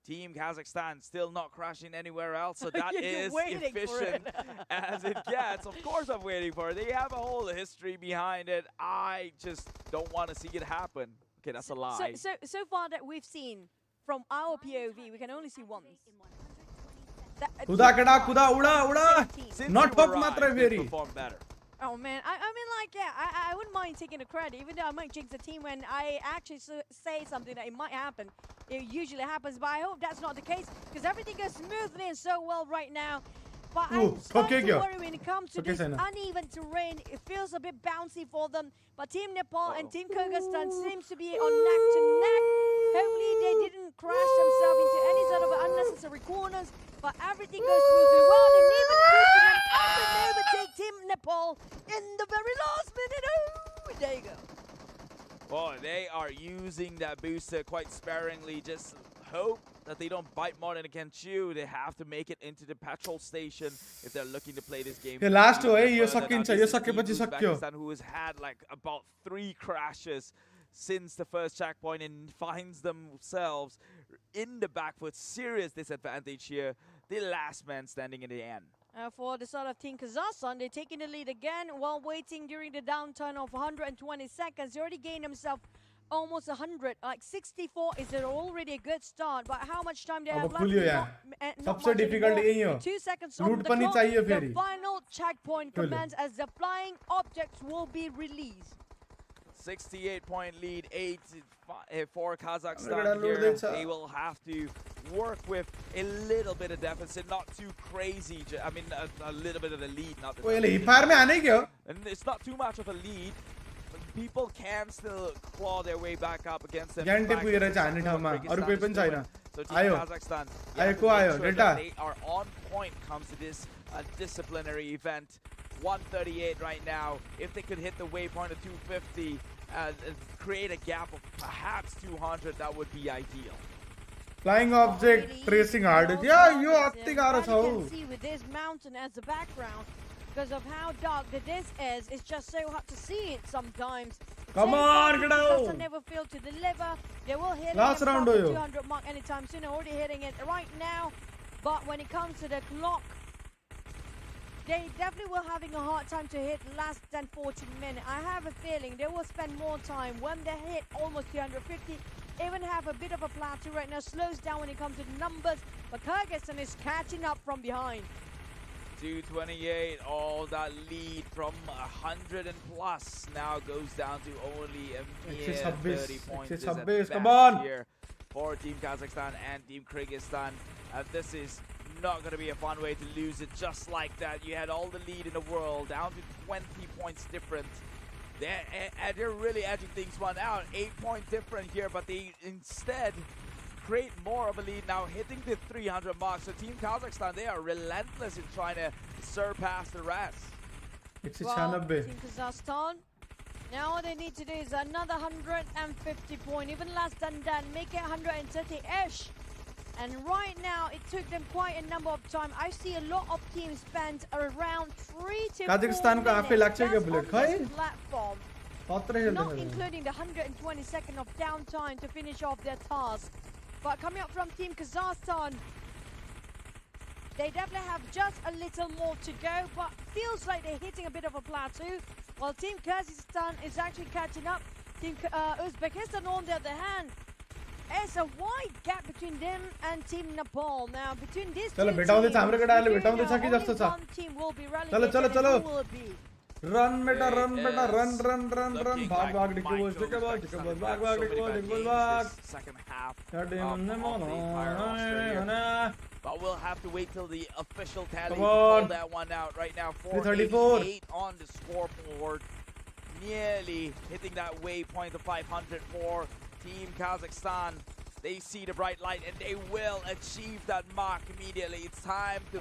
Team Kazakhstan still not crashing anywhere else, so that is efficient as it gets. Of course I'm waiting for it. They have a whole history behind it. I just don't want to see it happen. Okay, that's a lie. So far that we've seen from our POV, we can only see once. Kuda Uda not pop मात्र फेरि Oh man, I mean, like, yeah, I wouldn't mind taking the credit, even though I might jinx the team when I actually say something that it might happen. It usually happens, but I hope that's not the case, because everything goes smoothly and so well right now. But I'm starting to worry when it comes to this uneven terrain. It feels a bit bouncy for them. But Team Nepal and Team Kyrgyzstan seems to be on neck to neck. Hopefully they didn't crash themselves into any sort of unnecessary corners. But everything goes smoothly well. And even Kyrgyzstan up and overtake Team Nepal in the very last minute. Oh, there you go. Well, they are using that booster quite sparingly. Just hope that they don't bite more than they can chew. They have to make it into the petrol station if they're looking to play this game. The last हो है यो सकिन्छ यो सकेपछि सक्यो. Uzbekistan, who has had like about 3 crashes since the first checkpoint and finds themselves in the back foot. Serious disadvantage here. The last man standing in the end. For the side of Team Kazakhstan, they're taking the lead again while waiting during the downtime of 120 seconds. They already gained themselves almost 100, like 64 is already a good start, but how much time they have left? Not much anymore. 2 seconds on the clock. The final checkpoint commences as the flying objects will be released. 68-point lead, 8 for Kazakhstan here. They will have to work with a little bit of deficit, not too crazy. I mean, a little bit of a lead, not the and it's not too much of a lead. People can still claw their way back up against them. So Team Kazakhstan, they are on point comes to this disciplinary event. 138 right now. If they could hit the waypoint of 250 and create a gap of perhaps 200, that would be ideal. Flying object tracing hard. Yeah, you are the guy. You can see with this mountain as the background. Because of how dark this is, it's just so hard to see it sometimes. Come on, get out! Doesn't never fail to deliver. They will hit last round the 200 mark anytime soon. They're already hitting it right now. But when it comes to the clock, they definitely were having a hard time to hit less than 14 minutes. I have a feeling they will spend more time when they hit almost 350. Even have a bit of a plateau right now. Slows down when it comes to the numbers. But Kyrgyzstan is catching up from behind. 228, all that lead from 100 and plus now goes down to only a mere 30 points. Come on! Here for Team Kazakhstan and Team Kyrgyzstan. This is not going to be a fun way to lose it just like that. You had all the lead in the world, down to 20 points different. They're really edging things one out. 8-point different here, but they instead create more of a lead now, hitting the 300 mark. So Team Kazakhstan, they are relentless in trying to surpass the rest. Well, Team Kazakhstan, now what they need to do is another 150 point, even less than that, make it 130-ish. And right now, it took them quite a number of time. I see a lot of teams spend around 3 to 4 minutes on this platform, not including the 120 seconds of downtime to finish off their task. But coming up from Team Kazakhstan, they definitely have just a little more to go, but feels like they're hitting a bit of a plateau. While Team Kyrgyzstan is actually catching up. Team Uzbekistan, on the other hand, there's a wide gap between them and Team Nepal. Now, between these two teams, only one team will be relegated. Who will it be? Run, meta, run, meta, run. Bhag, second half of the entire Australia. But we'll have to wait till the official tally to pull that one out. Right now, 488 on the scoreboard. Nearly hitting that waypoint of 500 for Team Kazakhstan. They see the bright light and they will achieve that mark immediately. It's time to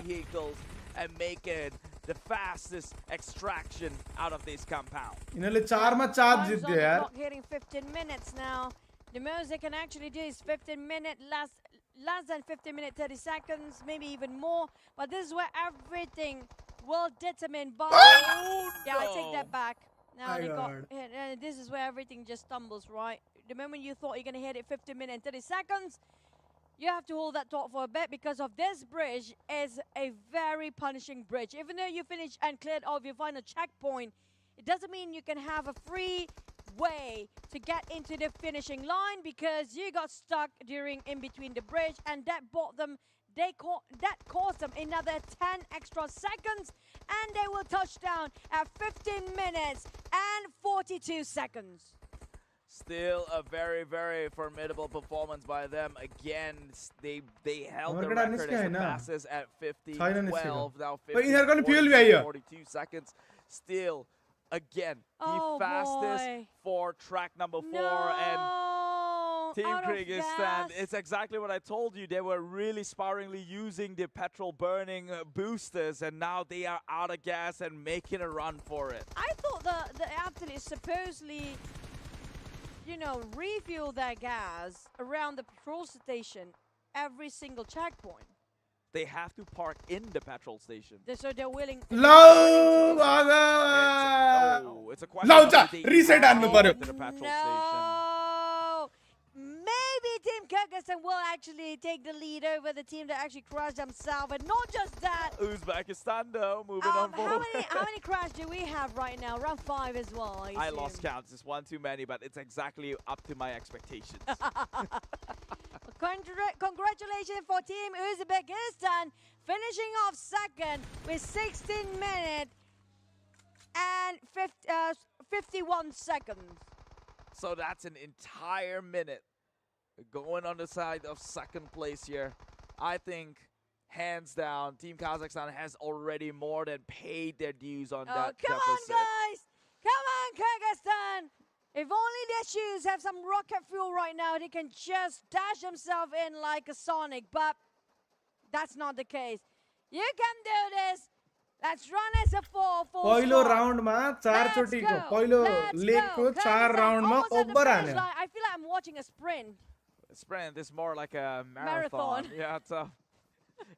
vehicles and make it the fastest extraction out of this compound. Not hitting 15 minutes now. The most they can actually do is 15 minutes, less than 15 minutes, 30 seconds, maybe even more. But this is where everything will determine by... Yeah, I take that back. Now they got hit, and this is where everything just stumbles, right? The moment you thought you're going to hit it 15 minutes, 30 seconds, you have to hold that thought for a bit, because of this bridge is a very punishing bridge. Even though you finish and cleared off your final checkpoint, it doesn't mean you can have a free way to get into the finishing line, because you got stuck in between the bridge, and that brought them that cost them another 10 extra seconds, and they will touch down at 15 minutes and 42 seconds. Still a very, very formidable performance by them. Again, they held the record as the fastest at 50-12. Now 42 seconds. Still, again, the fastest for track number 4. And Team Kyrgyzstan, it's exactly what I told you. They were really sparingly using the petrol burning boosters, and now they are out of gas and making a run for it. I thought the athletes supposedly, you know, refuel their gas around the petrol station every single checkpoint. They have to park in the petrol station. So they're willing. No, it's a question. Reset the petrol station. Maybe Team Kyrgyzstan will actually take the lead over the team that actually crashed themselves, and not just that. Uzbekistan though, moving on forward. How many crashes do we have right now? Around 5 as well. I lost count. It's one too many, but it's exactly up to my expectations. Congratulations for Team Uzbekistan, finishing off second with 16 minutes and 51 seconds. So that's an entire minute going on the side of second place here. I think, hands down, Team Kazakhstan has already more than paid their dues on that Come deficit. on, guys! Come on, Kyrgyzstan! If only their shoes have some rocket fuel right now, they can just dash themselves in like a Sonic, but that's not the case. You can do this! Let's run as a 4-4 पहिलो राउन्डमा 4 चोटीको पहिलो लेगको 4 राउन्डमा over हान्यो. I feel like I'm watching a sprint. Sprint is more like a marathon. Yeah,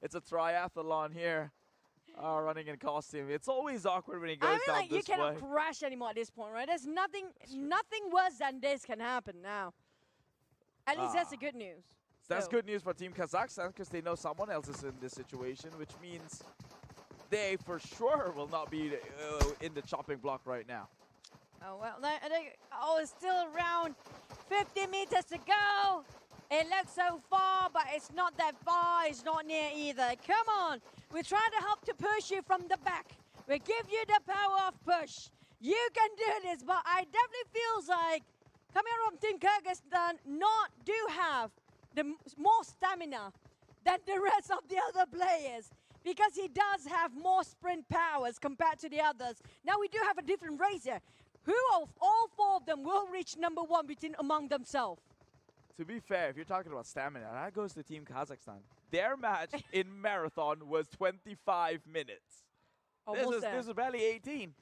it's a triathlon here. Running in costume. It's always awkward when he goes down like this way. You cannot crash anymore at this point, right? There's nothing worse than this can happen now. At least that's the good news. That's good news for Team Kazakhstan, because they know someone else is in this situation, which means they for sure will not be in the chopping block right now. Oh, well, it's still around 50 meters to go. It looks so far, but it's not that far. It's not near either. Come on. We're trying to help to push you from the back. We give you the power of push. You can do this, but I definitely feels like coming from Team Kyrgyzstan do have the more stamina than the rest of the other players, because he does have more sprint powers compared to the others. Now we do have a different race here. Who of all 4 of them will reach number 1 among themselves? To be fair, if you're talking about stamina, that goes to Team Kazakhstan. Their match in marathon was 25 minutes. This is barely 18.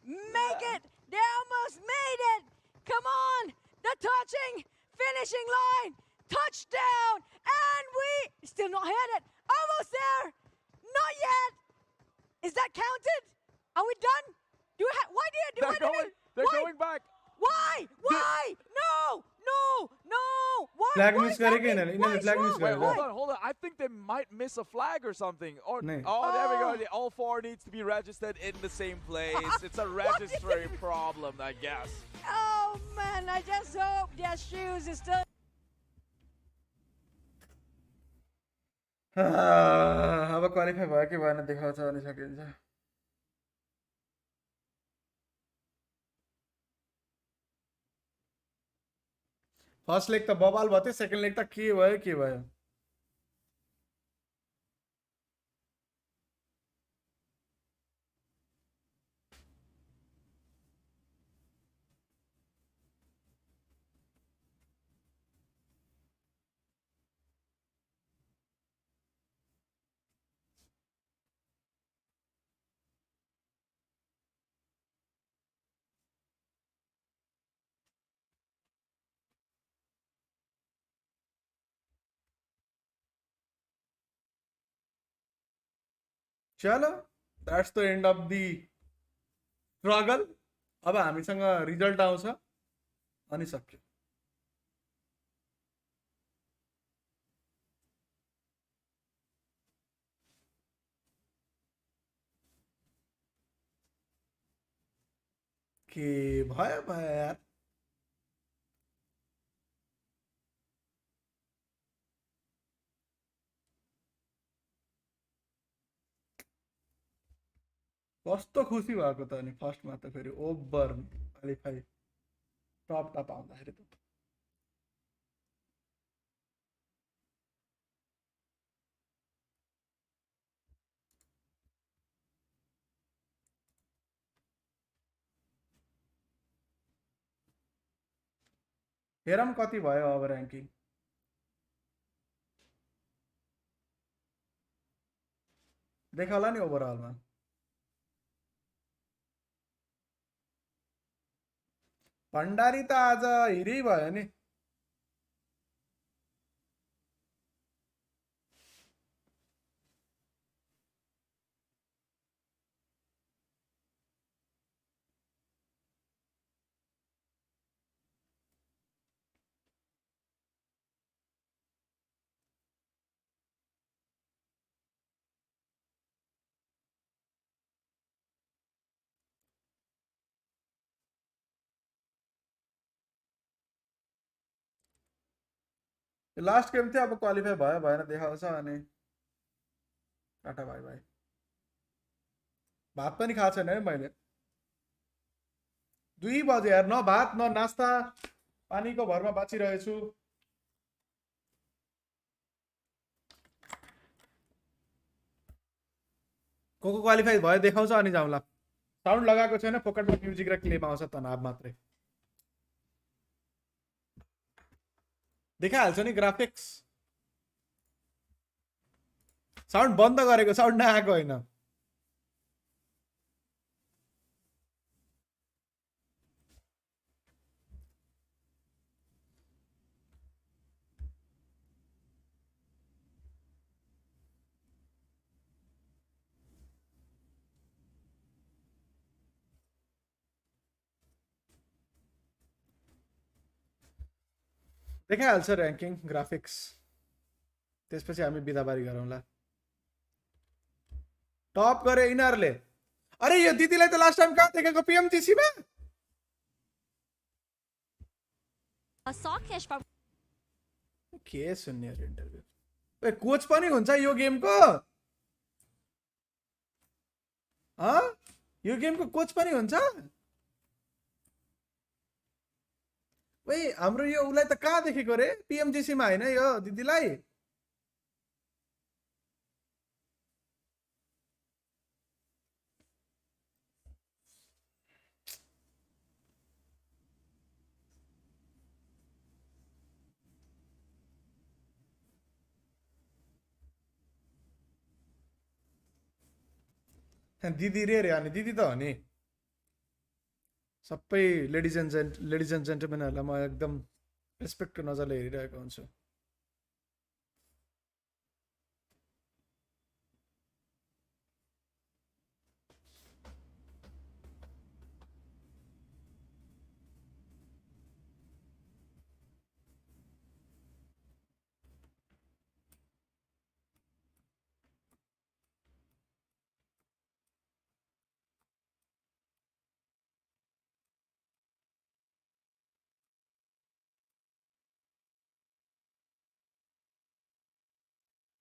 Make it! They almost made it! Come on! The touching, finishing line, touchdown, and we still not hit it. Almost there! Not yet! Is that counted? Are we done? Why do you do it? They're going back. Why? No! Why? Flag miss गरेको हैन इनीहरुले flag miss Wait, गरेको. hold on. I think they might miss a flag or something. Or No. there we go. All 4 needs to be registered in the same place. It's a registry problem, I guess. Oh man, I just hope their shoes is still. अब qualify भयो कि भएन देखाउँछ अनि सकिन्छ. First leg त बबाल भयो, सेकेन्ड लेग त के भयो. चलो, that's the end of the struggle. अब हामीसँग रिजल्ट आउँछ अनि सक्यो. के भयो यार. कस्तो खुसी भएको त अनि फर्स्टमा त फेरि ओभर क्वालिफाई टप आउँदाखेरि त हेरौँ कति भयो अब ऱ्याङ्किङ देखाउला नि ओभरअलमा भण्डारी त आज हिरै भयो नि लास्ट गेम थियो अब क्वालिफाई भयो भएन देखाउँछ अनि टाटा बाई बाई भात पनि खाएको छैन है मैले 2 बजे यार न भात न नास्ता पानीको भरमा बाँचिरहेछु को क्वालिफाई भयो देखाउँछ अनि जाउँला साउन्ड लगाएको छैन फोकटमा म्युजिक र क्लिप आउँछ तनाव मात्रै देखाइहाल्छ नि ग्राफिक्स साउन्ड बन्द गरेको साउन्ड नआएको होइन देखाइहाल्छ ऱ्याङ्किङ ग्राफिक्स त्यसपछि हामी बिदाबारी गरौँला टप गरे यिनीहरूले अरे यो दिदीलाई त लास्ट टाइम कहाँ देखेको पिएमजिसीमा के सुन्ने इन्टरभ्यू कोच पनि हुन्छ यो गेमको यो गेमको कोच पनि हुन्छ हाम्रो यो उसलाई त कहाँ देखेको रे पिएमजिसीमा होइन यो दिदीलाई दिदी रे रे अनि दिदी त हो नि सबै लेडिज एन्ड जेन्टलमेनहरूलाई म एकदम रेस्पेक्टको नजरले हेरिरहेको हुन्छु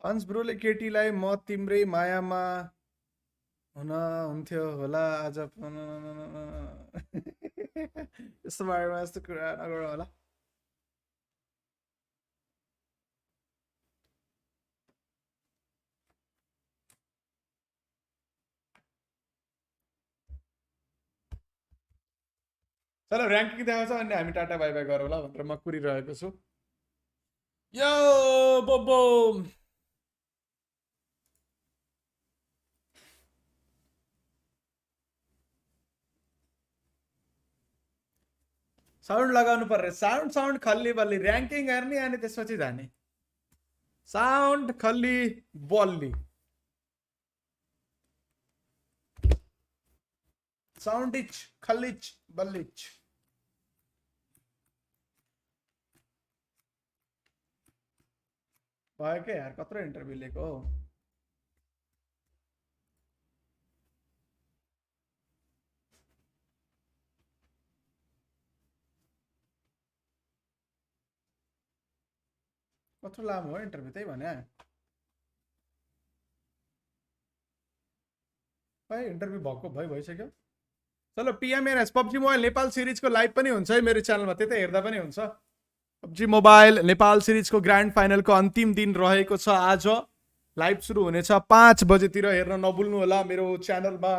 अंश ब्रोले केटीलाई म तिम्रै मायामा हुन्थ्यो होला आज यस्तो बारेमा यस्तो कुरा नगरौँ होला चलो ऱ्याङ्किङ देखाउँछ अनि हामी टाटा बाई बाई गरौँला भनेर म कुरिरहेको छु यो बोबो साउन्ड लगाउनु पर्यो साउन्ड खल्ली बल्ली ऱ्याङ्किङ हेर्ने अनि त्यसपछि जाने साउन्ड खल्ली बल्ली साउन्डिच खल्लिच बल्लिच भयो के यार कत्रो इन्टरभ्यू लिएको हो कत्रो लामो हो इन्टरभ्यू त्यही भने भाइ इन्टरभ्यू भएको भइसक्यो। चलो PMNS PUBG मोबाइल नेपाल सिरिजको लाइभ पनि हुन्छ है मेरो च्यानलमा, त्यतै हेर्दा पनि हुन्छ। PUBG मोबाइल नेपाल सिरिजको ग्रान्ड फाइनलको अन्तिम दिन रहेको छ आज। लाइभ सुरु हुनेछ 5 बजेतिर, हेर्न नभुल्नु होला। मेरो च्यानलमा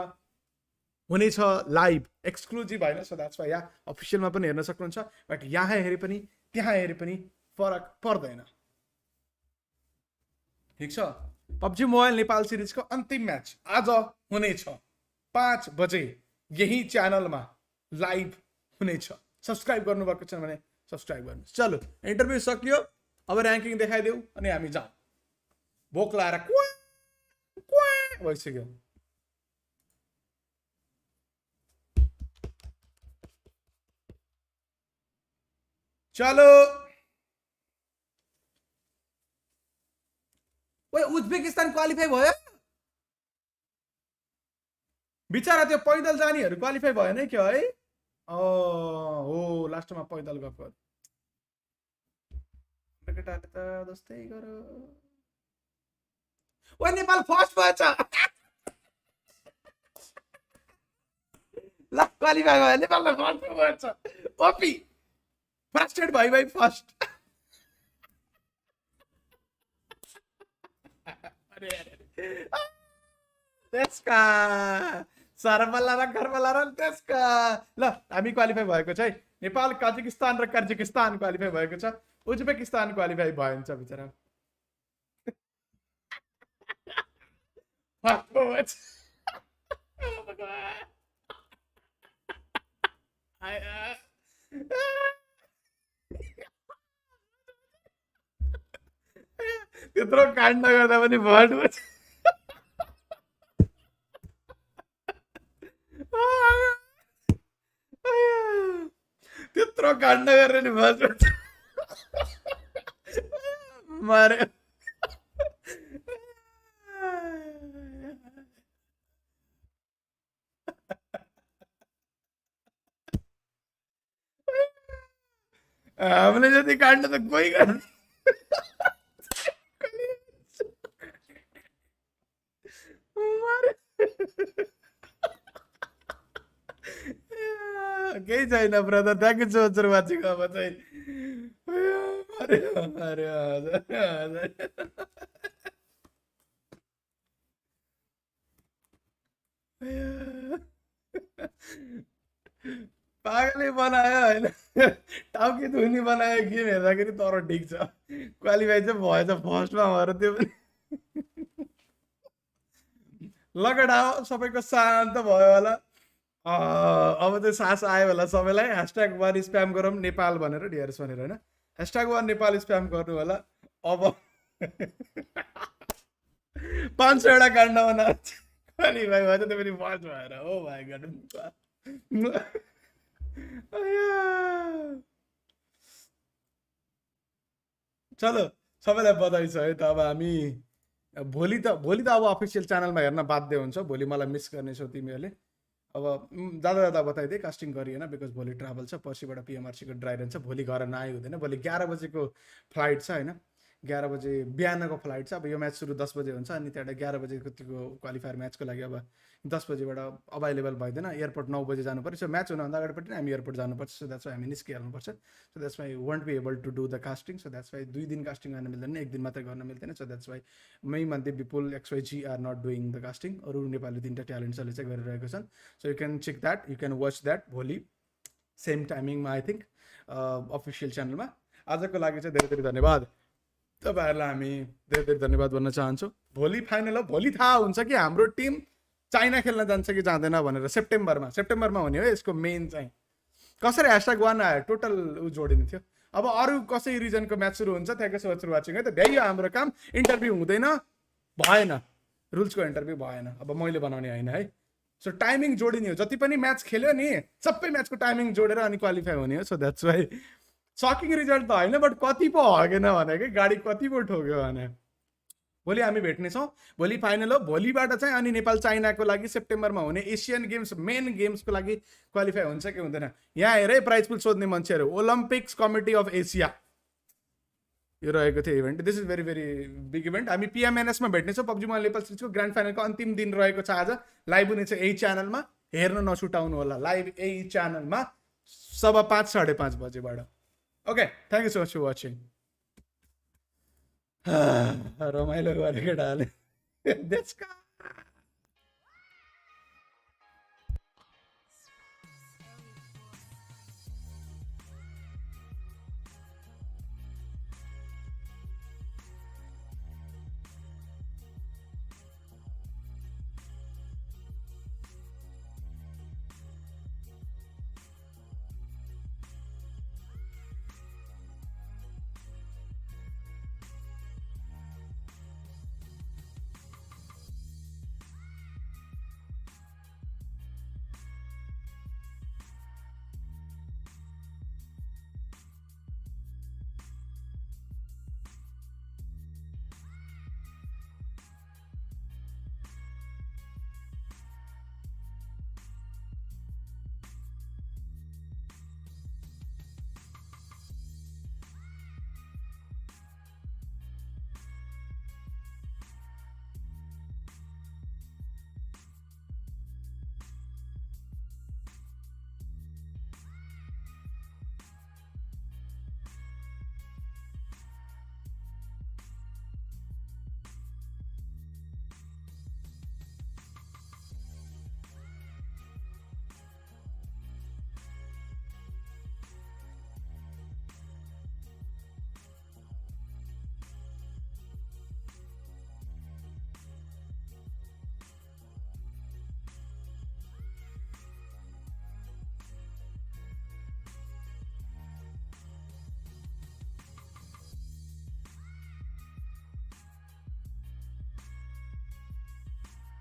हुनेछ लाइभ, एक्सक्लुजिभ होइन। सो द्याट्स वाइ यहाँ अफिसियलमा पनि हेर्न सक्नुहुन्छ, बट यहाँ हेरे पनि त्यहाँ हेरे पनि फरक पर्दैन। ठिक छ, PUBG मोबाइल नेपाल सिरिजको अन्तिम म्याच आज हुनेछ 5 बजे यही च्यानलमा लाइभ हुनेछ। सब्सक्राइब गर्नुभएको छ भने सब्सक्राइब गर्नुहोस्। चलो इन्टरभ्यू सकियो, अब ऱ्याङ्किङ देखाइदेऊ अनि हामी जाउँ। भोक लाएर भइसक्यो। चलो उज्बेकिस्तान क्वालिफाई भयो बिचारा। त्यो पैदल जानेहरू क्वालिफाई भएन क्या है? हो लास्टमा पैदल गएको केटाले त जस्तै गरो। ओ नेपाल फर्स्ट भएछ। ल क्वालिफाई भयो, नेपालमा फर्स्ट भएछ। ओपी फ्रस्ट्रेट भाइ फर्स्ट। त्यसका सरबल्ला र घरबल्ला र त्यसका। ल हामी क्वालिफाई भएको छ है। नेपाल, कजाकिस्तान र कर्जिकिस्तान क्वालिफाई भएको छ। उज्बेकिस्तान क्वालिफाई भएछ बिचरा। त्यत्रो काण्ड गर्दा पनि भट भन्छ। त्यत्रो काण्ड गरेर नि भट भन्छ मारे। हामीले जति काण्ड त कोही गर्नु। केही छैन brother, thank you so much for watching. अब चाहिँ पागलै बनायो होइन, टाउकी धुनी बनायो गेम हेर्दाखेरि। तर ठिक छ, क्वालिफाई चाहिँ भएछ फर्स्टमा भएर। त्यो पनि लगडा हो, सबैको शान्त भयो होला। अब चाहिँ सास आयो होला सबैलाई। #1 स्प्याम गरौँ नेपाल भनेर डिआरएस भनेर होइन। #1 नेपाल स्प्याम गर्नु होला। अब 500 काण्ड बनाएर क्वालिफाई भएछ, त्यो पनि फर्स्ट भएर। हो भाइ गड। चलो सबैलाई बधाई छ है त। अब हामी भोलि त अब अफिसियल च्यानलमा हेर्न बाध्य हुन्छ। भोलि मलाई मिस गर्नेछौ तिमीहरूले। अब जाँदा बताइदिए कास्टिङ गरिएन, बिकज भोलि ट्राभल छ। पर्सिबाट PMRC को ड्राई रन छ। भोलि घर नआइ हुँदैन। भोलि 11 बजेको फ्लाइट छ होइन, 11 बजे बिहानको फ्लाइट छ। अब यो म्याच सुरु 10 बजे हुन्छ, अनि त्यहाँबाट 11 बजेको त्यो क्वालिफायर म्याचको लागि अब 10 बजेबाट अभाइलेबल भइदिएन। एयरपोर्ट 9 बजे जानु पर्छ। सो म्याच हुनुभन्दा अगाडि पनि हामी एयरपोर्ट जानुपर्छ। सो द्याट्स वाइ हामी निस्किहाल्नुपर्छ। So that's why won't be able to do the casting. So that's why 2 दिन कास्टिङ गर्न मिल्दैन, 1 दिन मात्रै गर्न मिल्दैन। सो द्याट्स वाइ मै मध्ये Vipul XYG are not doing the casting. अरू नेपाली 3टा ट्यालेन्ट्सहरूले चाहिँ गरिरहेको छन्। So you can check that, you can watch that भोलि सेम टाइमिङमा आई थिङ्क अफिसियल च्यानलमा। आजको लागि चाहिँ धेरै धेरै धन्यवाद तपाईँहरूलाई। हामी धेरै धेरै धन्यवाद भन्न चाहन्छौँ। भोलि फाइनल हो। भोलि थाहा हुन्छ कि हाम्रो टिम चाइना खेल्न जान्छ कि जाँदैन भनेर। सेप्टेम्बरमा हुने हो यसको मेन चाहिँ। कसरी #1 आयो, टोटल जोडिने थियो। अब अरू कसै रिजनको म्याच सुरु हुन्छ, thank you so much for watching है त। भ्याइयो हाम्रो काम। इन्टरभ्यू हुँदैन, भएन, रुल्सको इन्टरभ्यू भएन। अब मैले बनाउने होइन है। सो टाइमिङ जोडिने हो। जति पनि म्याच खेल्यो नि सबै म्याचको टाइमिङ जोडेर अनि क्वालिफाई हुने हो। सो द्याट्स वाइ सकिङ रिजल्ट त होइन, बट कति पो हगेन भने कि गाडी कति पो ठोक्यो भने। भोलि हामी भेट्नेछौँ। भोलि फाइनल हो। भोलिबाट चाहिँ अनि नेपाल चाइनाको लागि सेप्टेम्बरमा हुने एसियन गेम्स मेन गेम्सको लागि क्वालिफाई हुन्छ कि हुँदैन। यहाँ हेरे प्राइज पुल सोध्ने मान्छेहरू, ओलम्पिक्स कमिटी अफ एसिया यो रहेको थियो event. This is very very big event. हामी पिएमएनएसमा भेट्नेछौँ. PUBG मोबाइल नेपाल सिरिजको ग्रान्ड फाइनलको अन्तिम दिन रहेको छ आज. लाइभ हुनेछ यही च्यानलमा. हेर्न नछुटाउनु होला. लाइभ यही च्यानलमा 5:15 5:30 बजेबाट. Okay, thank you so much for watching. रमाइलो गरेको डाले.